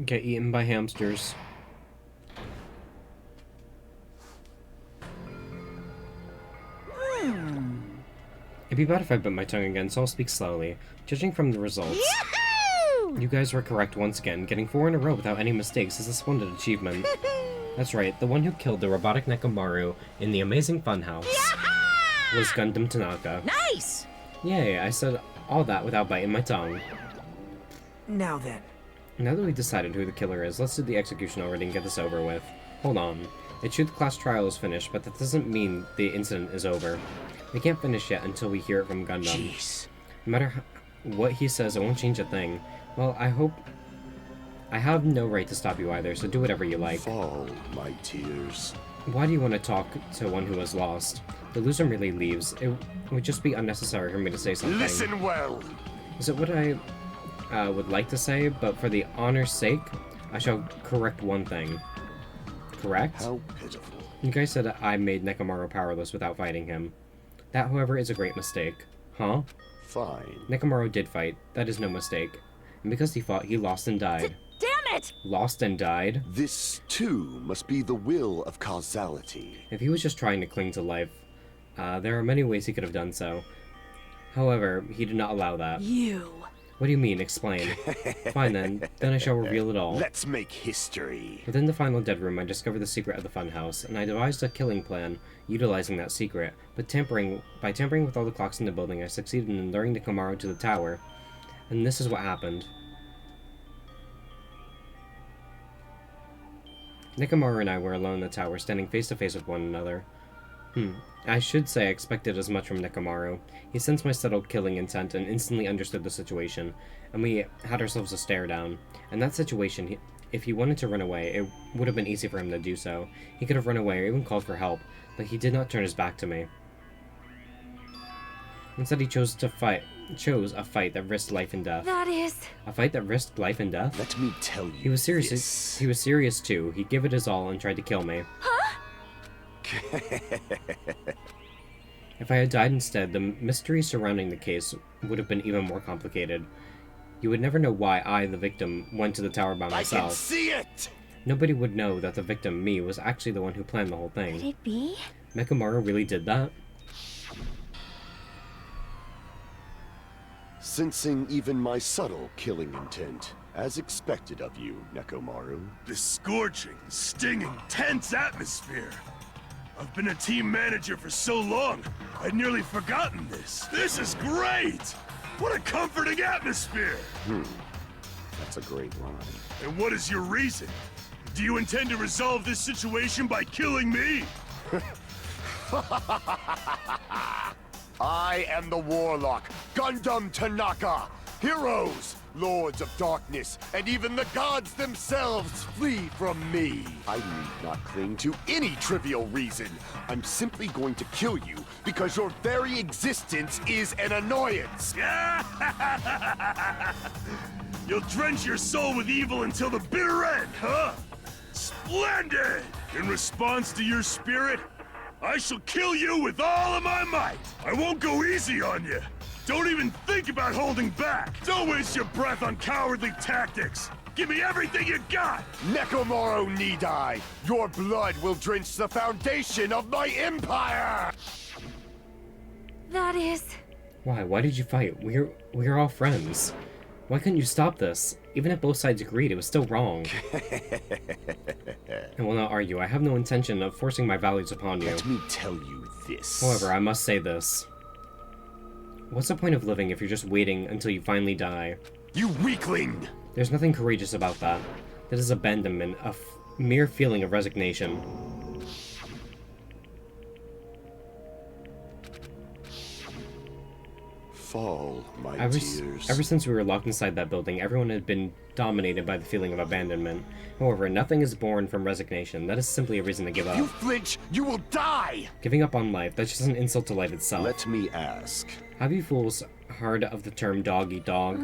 Get eaten by hamsters. It'd be bad if I bit my tongue again, so I'll speak slowly. Judging from the results, Yahoo! you guys were correct once again. Getting 4 in a row without any mistakes is a splendid achievement. That's right, the one who killed the robotic Nekomaru in the amazing funhouse was Gundam Tanaka. Nice! Yay, I said all that without biting my tongue. Now then. Now that we've decided who the killer is, let's do the execution already and get this over with. Hold on. It's true the class trial is finished, but that doesn't mean the incident is over. We can't finish yet until we hear it from Gundam. Jeez. No matter what he says, it won't change a thing. Well, I have no right to stop you either, so do whatever you like. Fall, my tears. Why do you want to talk to one who has lost? The loser merely leaves. It would just be unnecessary for me to say something. Listen well! Is it what I would like to say, but for the honor's sake, I shall correct one thing. Correct? How pitiful. You guys said I made Nekomaru powerless without fighting him. That, however, is a great mistake. Huh? Fine. Nekomaru did fight. That is no mistake. And because he fought, he lost and died. Damn it! Lost and died? This, too, must be the will of causality. If he was just trying to cling to life, there are many ways he could have done so. However, he did not allow that. You. What do you mean, explain? Fine then I shall reveal it all. Let's make history. Within the final dead room, I discovered the secret of the funhouse, and I devised a killing plan, utilizing that secret. But by tampering with all the clocks in the building, I succeeded in luring Nekomaru to the tower. And this is what happened. Nekomaru and I were alone in the tower, standing face to face with one another. I should say I expected as much from Nekomaru. He sensed my subtle killing intent and instantly understood the situation, and we had ourselves a stare down. In that situation, if he wanted to run away, it would have been easy for him to do so. He could have run away or even called for help, but he did not turn his back to me. Instead, he chose a fight that risked life and death. That is... A fight that risked life and death? Let me tell you He was serious. this. He was serious too. He gave it his all and tried to kill me. Huh? If I had died instead, the mystery surrounding the case would have been even more complicated. You would never know why I, the victim, went to the tower by myself. I can see it! Nobody would know that the victim, me, was actually the one who planned the whole Could thing. it be? Nekomaru really did that? Sensing even my subtle killing intent, As expected of you, Nekomaru. This scorching, stinging, tense atmosphere. I've been a team manager for so long, I'd nearly forgotten this. This is great! What a comforting atmosphere! That's a great line. And what is your reason? Do you intend to resolve this situation by killing me? I am the Warlock, Gundam Tanaka. Heroes, Lords of Darkness, and even the gods themselves flee from me. I need not cling to any trivial reason. I'm simply going to kill you because your very existence is an annoyance. You'll drench your soul with evil until the bitter end, huh? Splendid! In response to your spirit, I shall kill you with all of my might. I won't go easy on you. Don't even think about holding back. Don't waste your breath on cowardly tactics. Give me everything you got. Nekomaru need I. Your blood will drench the foundation of my empire. That is... Why? Why did you fight? We're all friends. Why couldn't you stop this? Even if both sides agreed, it was still wrong. I will not argue. I have no intention of forcing my values upon you. Let me tell you this. However, I must say this. What's the point of living if you're just waiting until you finally die? You weakling! There's nothing courageous about that. That is abandonment, a mere feeling of resignation. Fall, my tears. Ever since we were locked inside that building, everyone had been dominated by the feeling of abandonment. However, nothing is born from resignation. That is simply a reason to give up. You flinch, you will die! Giving up on life, that's just an insult to life itself. Let me ask. Have you fools heard of the term dog-eat-dog?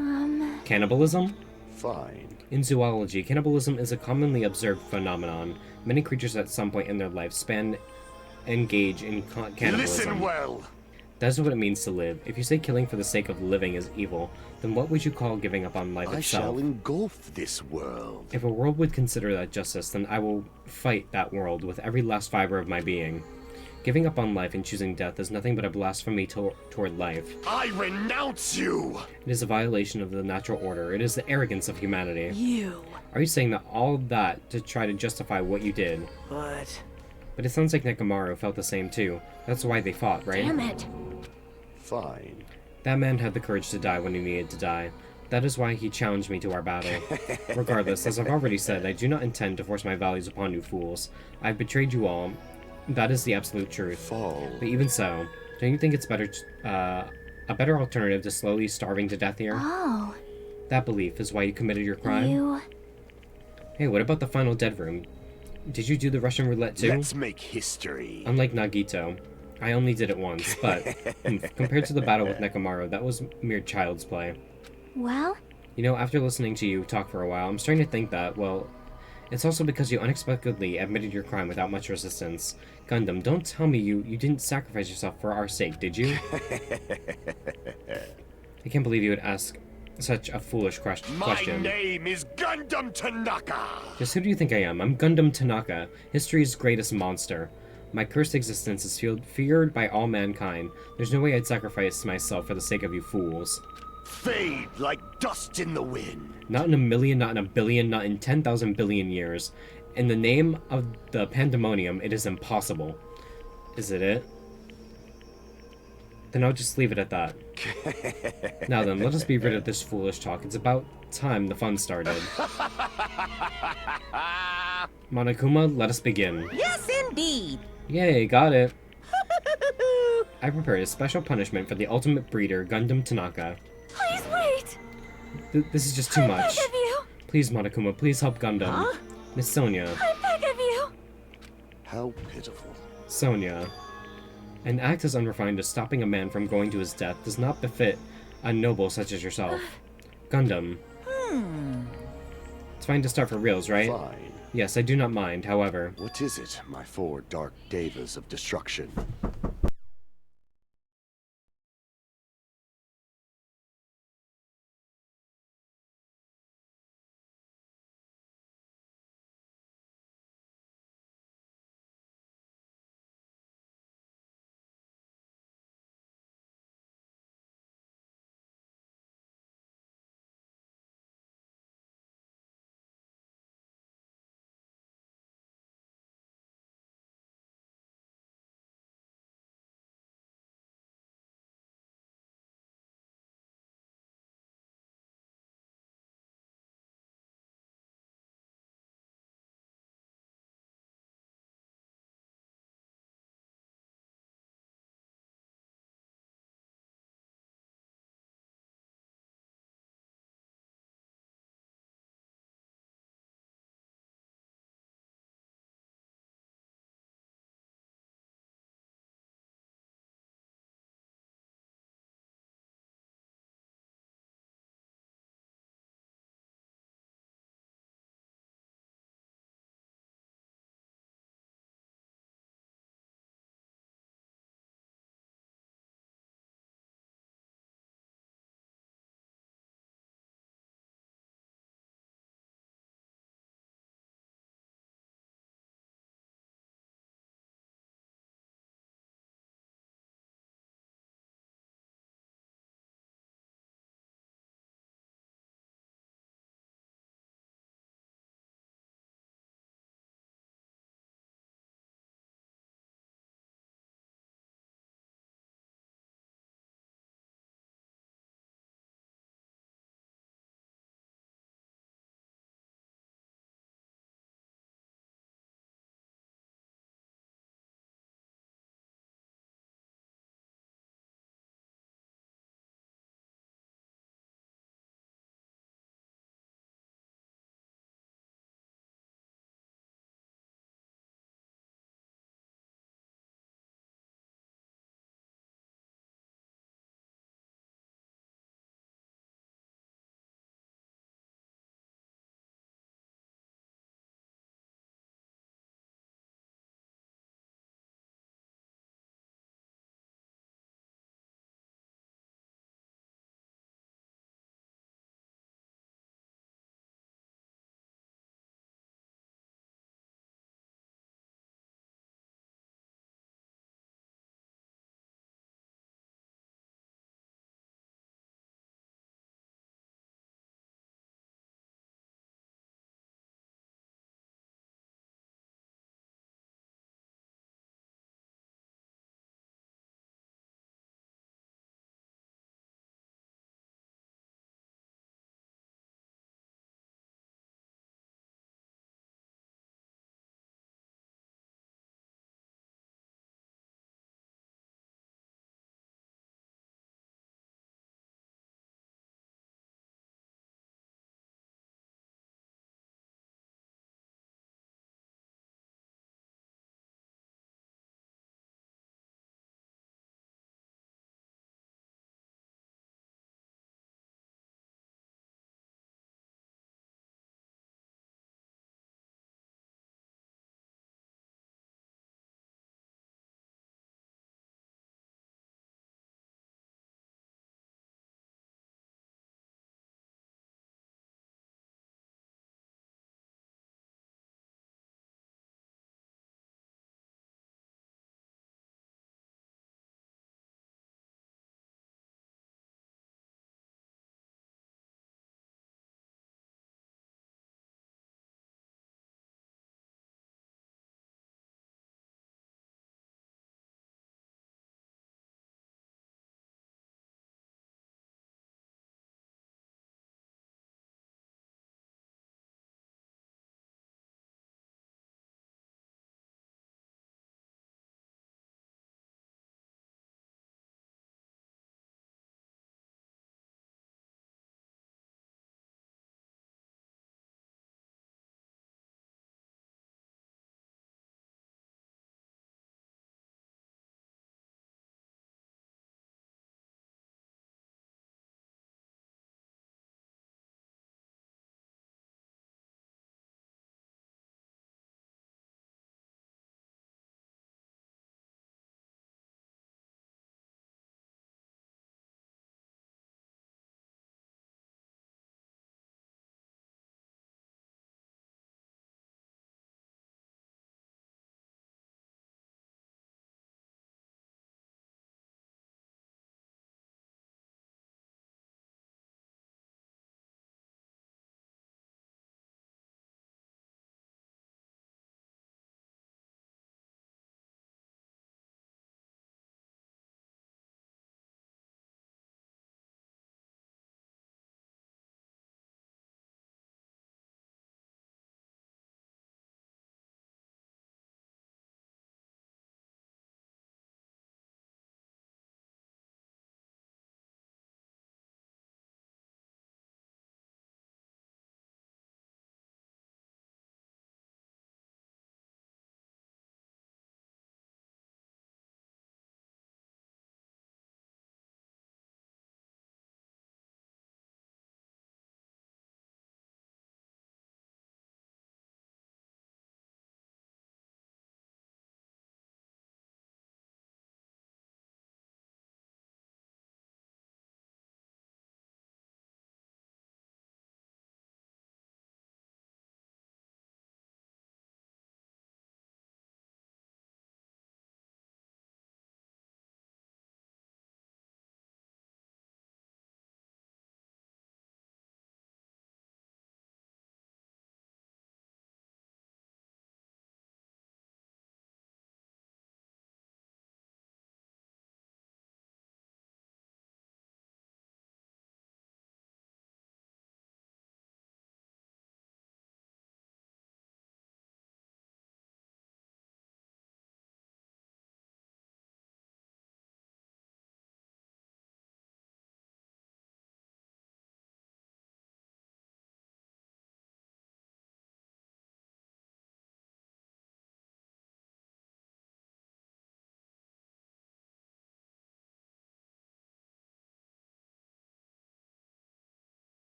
Cannibalism? Fine. In zoology, cannibalism is a commonly observed phenomenon. Many creatures at some point in their lifespan engage in cannibalism. Listen well! That is what it means to live. If you say killing for the sake of living is evil, then what would you call giving up on life itself? I shall engulf this world. If a world would consider that justice, then I will fight that world with every last fiber of my being. Giving up on life and choosing death is nothing but a blasphemy toward life. I renounce you! It is a violation of the natural order. It is the arrogance of humanity. You. Are you saying that all that to try to justify what you did? But it sounds like Nekomaru felt the same too. That's why they fought, right? Damn it. Fine. That man had the courage to die when he needed to die. That is why he challenged me to our battle. Regardless, as I've already said, I do not intend to force my values upon you fools. I've betrayed you all. That is the absolute truth. Fall. But even so, don't you think it's better, a better alternative to slowly starving to death here? Oh. That belief is why you committed your crime? Hey, what about the final dead room? Did you do the Russian roulette too? Let's make history. Unlike Nagito, I only did it once, but compared to the battle with Nekomaru, that was mere child's play. Well? You know, after listening to you talk for a while, I'm starting to think that, well, it's also because you unexpectedly admitted your crime without much resistance. Gundam, don't tell me you didn't sacrifice yourself for our sake, did you? I can't believe you would ask such a foolish question. My name is Gundam Tanaka! Just who do you think I am? I'm Gundam Tanaka, history's greatest monster. My cursed existence is feared by all mankind. There's no way I'd sacrifice myself for the sake of you fools. Fade like dust in the wind. Not in a million, not in a billion, not in 10,000 billion years. In the name of the pandemonium, it is impossible. Is it? Then I'll just leave it at that. Now then, let us be rid of this foolish talk. It's about time the fun started. Monokuma, let us begin. Yes, indeed. Yay, got it. I prepared a special punishment for the ultimate breeder, Gundam Tanaka. Please wait! This is just too much. I beg of you! Please, Monokuma, please help Gundam. Huh? Miss Sonia. I beg of you! How pitiful. Sonia. An act as unrefined as stopping a man from going to his death does not befit a noble such as yourself. Gundam. It's fine to start for reals, right? Fine. Yes, I do not mind, however. What is it, my four dark devas of destruction?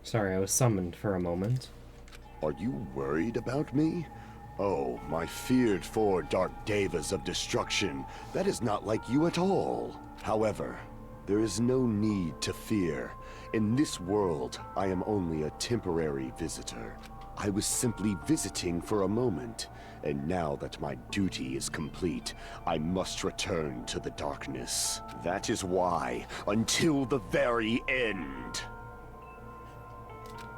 Sorry, I was summoned for a moment. Are you worried about me? Oh, my feared four dark devas of destruction. That is not like you at all. However, there is no need to fear. In this world, I am only a temporary visitor. I was simply visiting for a moment, and now that my duty is complete, I must return to the darkness. That is why, until the very end.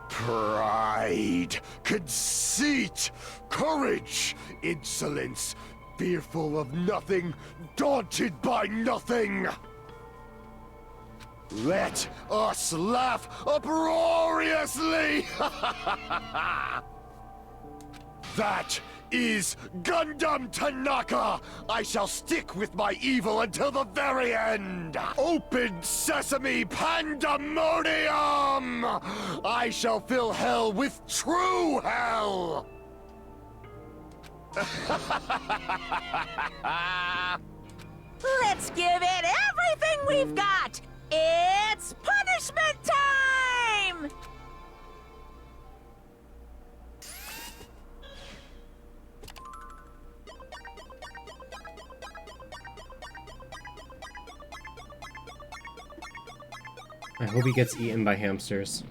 Pride, conceit, courage, insolence, fearful of nothing, daunted by nothing. Let us laugh uproariously! That is Gundam Tanaka! I shall stick with my evil until the very end! Open sesame pandemonium! I shall fill hell with true hell! Let's give it everything we've got! It's punishment time! I hope he gets eaten by hamsters.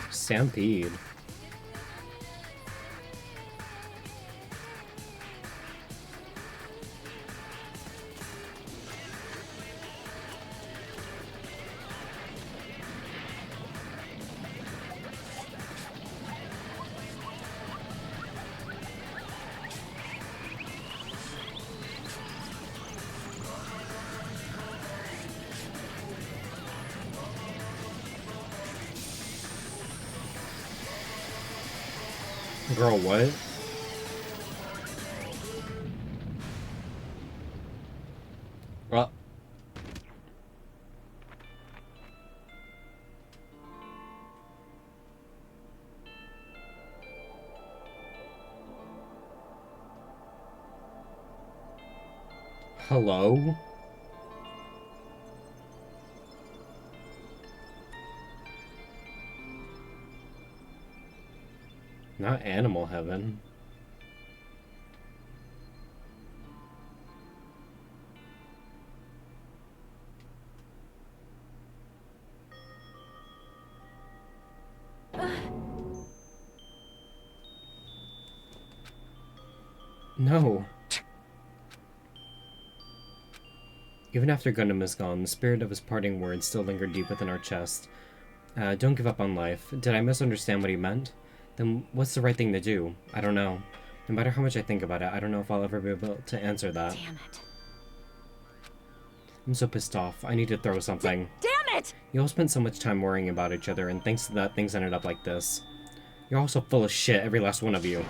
Stampede. Girl, what? Well. Hello? Not animal heaven. No. Even after Gundam is gone, the spirit of his parting words still lingered deep within our chest. Don't give up on life. Did I misunderstand what he meant? Then what's the right thing to do? I don't know. No matter how much I think about it, I don't know if I'll ever be able to answer that. Damn it. I'm so pissed off. I need to throw something. Damn it! You all spent so much time worrying about each other, and thanks to that, things ended up like this. You're all so full of shit, every last one of you.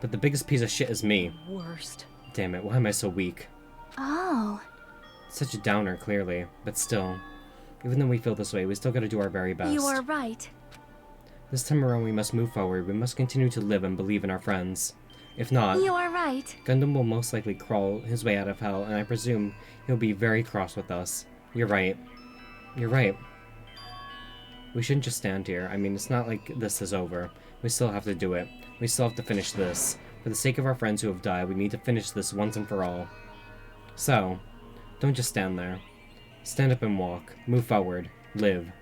But the biggest piece of shit is me. Worst. Damn it, why am I so weak? Oh. Such a downer, clearly. But still, even though we feel this way, we still gotta do our very best. You are right. This time around, we must move forward. We must continue to live and believe in our friends. If not, You are right. Gundam will most likely crawl his way out of hell, and I presume he'll be very cross with us. You're right. You're right. We shouldn't just stand here. I mean, it's not like this is over. We still have to do it. We still have to finish this. For the sake of our friends who have died, we need to finish this once and for all. So, don't just stand there. Stand up and walk. Move forward. Live.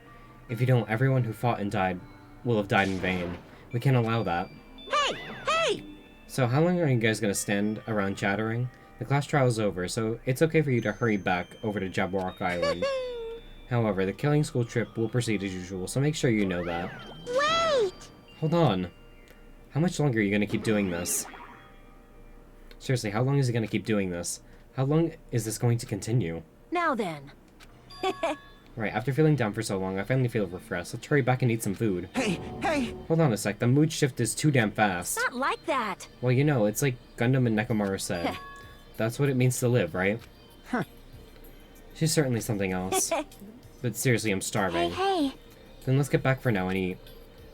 If you don't, everyone who fought and died will have died in vain. We can't allow that. Hey! Hey! So how long are you guys gonna stand around chattering? The class trial is over, so it's okay for you to hurry back over to Jabberwock Island. However, the killing school trip will proceed as usual, so make sure you know that. Wait! Hold on. How much longer are you gonna keep doing this? Seriously, how long is he gonna keep doing this? How long is this going to continue? Now then. Right, after feeling down for so long, I finally feel refreshed. Let's hurry back and eat some food. Hey! Hold on a sec, the mood shift is too damn fast. Not like that. Well, you know, it's like Gundam and Nekomaru said. That's what it means to live, right? Huh. She's certainly something else. But seriously, I'm starving. Hey. Then let's get back for now and eat.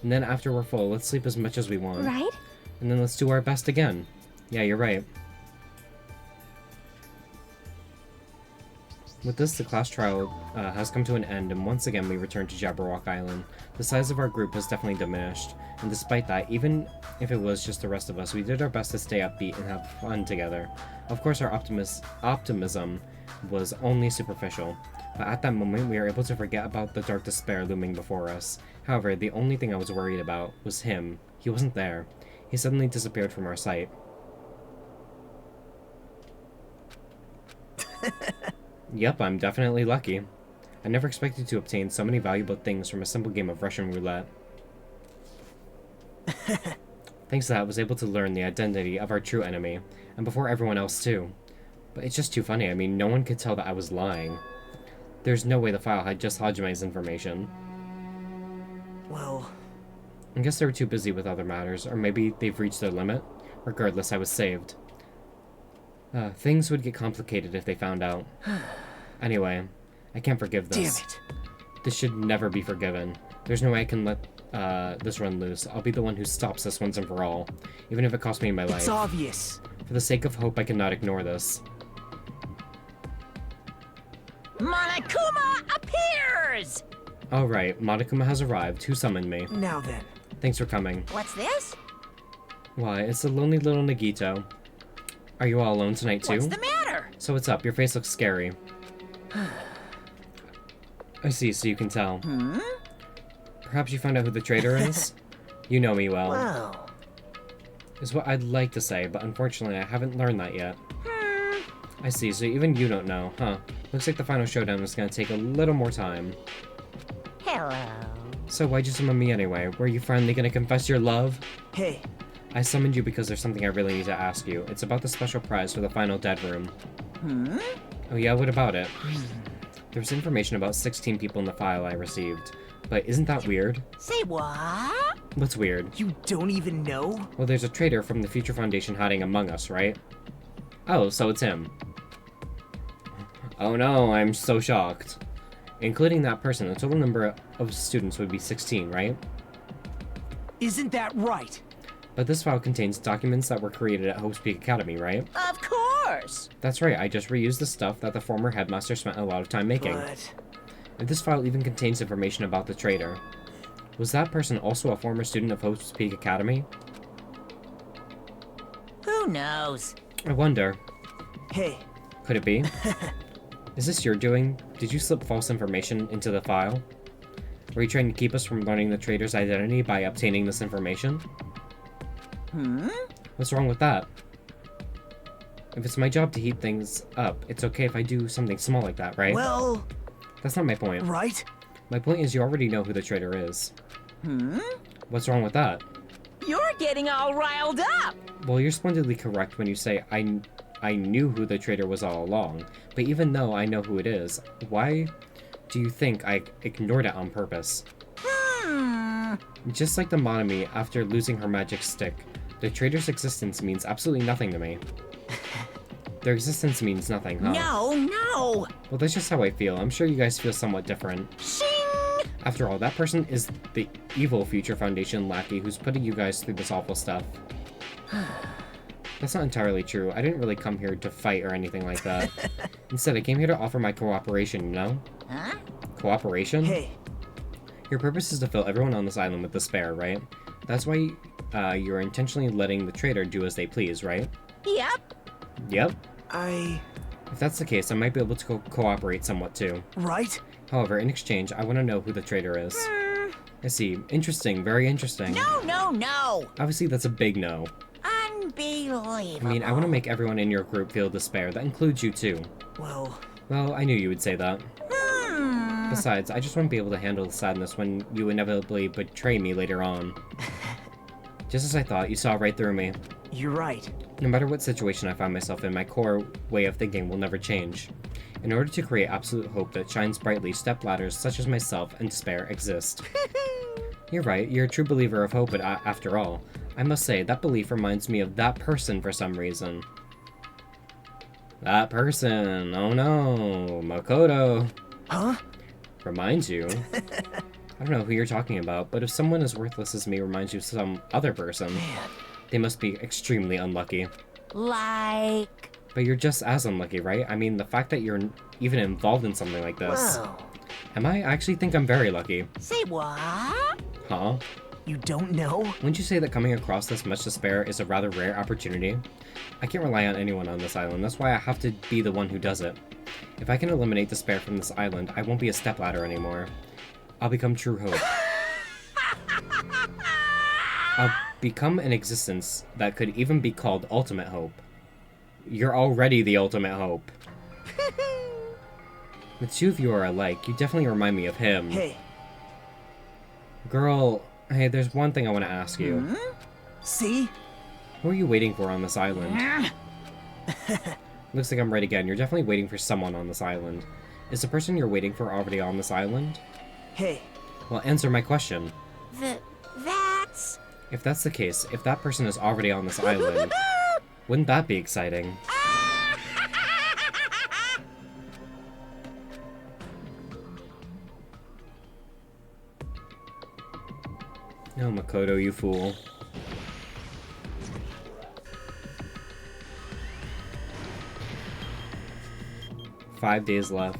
And then after we're full, let's sleep as much as we want. Right? And then let's do our best again. Yeah, you're right. With this, the class trial has come to an end, and once again we return to Jabberwock Island. The size of our group has definitely diminished, and despite that, even if it was just the rest of us, we did our best to stay upbeat and have fun together. Of course, our optimism was only superficial, but at that moment we were able to forget about the dark despair looming before us. However, the only thing I was worried about was him. He wasn't there. He suddenly disappeared from our sight. Yep, I'm definitely lucky. I never expected to obtain so many valuable things from a simple game of Russian roulette. Thanks to that, I was able to learn the identity of our true enemy, and before everyone else too. But it's just too funny. I mean, no one could tell that I was lying. There's no way the file had just Hajime's information. Well... I guess they were too busy with other matters, or maybe they've reached their limit. Regardless, I was saved. Things would get complicated if they found out. Anyway, I can't forgive this. Damn it. This should never be forgiven. There's no way I can let this run loose. I'll be the one who stops this once and for all, even if it costs me my life. It's obvious. For the sake of hope, I cannot ignore this. Monokuma appears! Alright, Monokuma has arrived. Who summoned me? Now then. Thanks for coming. What's this? Why, it's the lonely little Nagito. Are you all alone tonight too? What's the matter? So what's up? Your face looks scary. I see, so you can tell. Perhaps you found out who the traitor is? You know me well. Wow. Is what I'd like to say, but unfortunately I haven't learned that yet. I see, so even you don't know, huh? Looks like the final showdown is gonna take a little more time. Hello. So why'd you summon me anyway? Were you finally gonna confess your love? Hey. I summoned you because there's something I really need to ask you. It's about the special prize for the final dead room. Oh yeah, what about it? There's information about 16 people in the file I received. But isn't that weird? Say what? What's weird? You don't even know? Well, there's a traitor from the Future Foundation hiding among us, right? Oh, so it's him. Oh no, I'm so shocked. Including that person, the total number of students would be 16, right? Isn't that right? But this file contains documents that were created at Hope's Peak Academy, right? Of course! That's right, I just reused the stuff that the former headmaster spent a lot of time making. But... And this file even contains information about the traitor. Was that person also a former student of Hope's Peak Academy? Who knows? I wonder. Hey. Could it be? Is this your doing? Did you slip false information into the file? Were you trying to keep us from learning the traitor's identity by obtaining this information? What's wrong with that? If it's my job to heat things up, it's okay if I do something small like that, right? Well... That's not my point. Right? My point is you already know who the traitor is. What's wrong with that? You're getting all riled up! Well, you're splendidly correct when you say I knew who the traitor was all along. But even though I know who it is, why do you think I ignored it on purpose? Just like the Monami after losing her magic stick, the traitor's existence means absolutely nothing to me. Their existence means nothing, huh? No! Well, that's just how I feel. I'm sure you guys feel somewhat different. Shing! After all, that person is the evil Future Foundation lackey who's putting you guys through this awful stuff. That's not entirely true. I didn't really come here to fight or anything like that. Instead, I came here to offer my cooperation, you know? Huh? Cooperation? Hey. Your purpose is to fill everyone on this island with despair, right? That's why you're intentionally letting the traitor do as they please, right? Yep. Yep. If that's the case, I might be able to cooperate somewhat too. Right? However, in exchange, I want to know who the traitor is. I see. Interesting. Very interesting. No! Obviously, that's a big no. Unbelievable. I mean, I want to make everyone in your group feel despair. That includes you too. Well, I knew you would say that. Besides, I just want to be able to handle the sadness when you inevitably betray me later on. Just as I thought, you saw right through me. You're right. No matter what situation I find myself in, my core way of thinking will never change. In order to create absolute hope that shines brightly, stepladders such as myself and despair exist. You're right, you're a true believer of hope after all. I must say, that belief reminds me of that person for some reason. That person, oh no, Makoto. Huh? Reminds you? I don't know who you're talking about, but if someone as worthless as me reminds you of some other person, they must be extremely unlucky. Like... But you're just as unlucky, right? I mean, the fact that you're even involved in something like this. Whoa. I actually think I'm very lucky. Say what? Huh? You don't know? Wouldn't you say that coming across this much despair is a rather rare opportunity? I can't rely on anyone on this island, that's why I have to be the one who does it. If I can eliminate despair from this island, I won't be a stepladder anymore. I'll become true hope. I'll become an existence that could even be called ultimate hope. You're already the ultimate hope. The two of you are alike. You definitely remind me of him. Hey. Girl, hey, there's one thing I want to ask you. See? Who are you waiting for on this island? Looks like I'm right again. You're definitely waiting for someone on this island. Is the person you're waiting for already on this island? Hey. Well, answer my question. That's... If that's the case, if that person is already on this island, wouldn't that be exciting? Oh, Makoto, you fool. Five days left.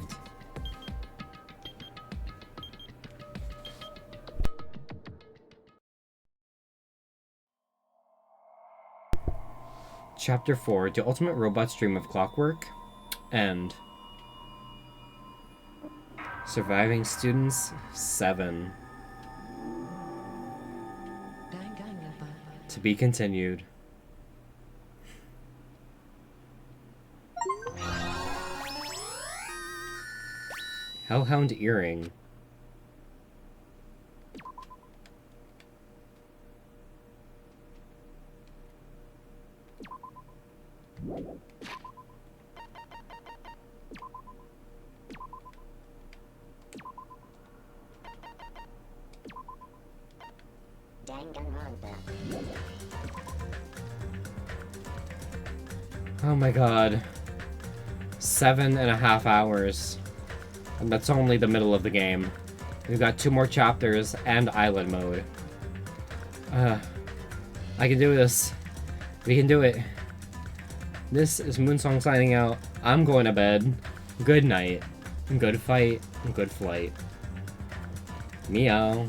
Chapter 4, Do Ultimate Robots Dream of Clockwork? End. Surviving Students 7. To be continued. Hellhound Earring. Danganronpa. Oh my god. 7.5 hours. And that's only the middle of the game. We've got 2 more chapters and island mode. I can do this. We can do it. This is Moonsong signing out. I'm going to bed. Good night. Good fight. Good flight. Meow.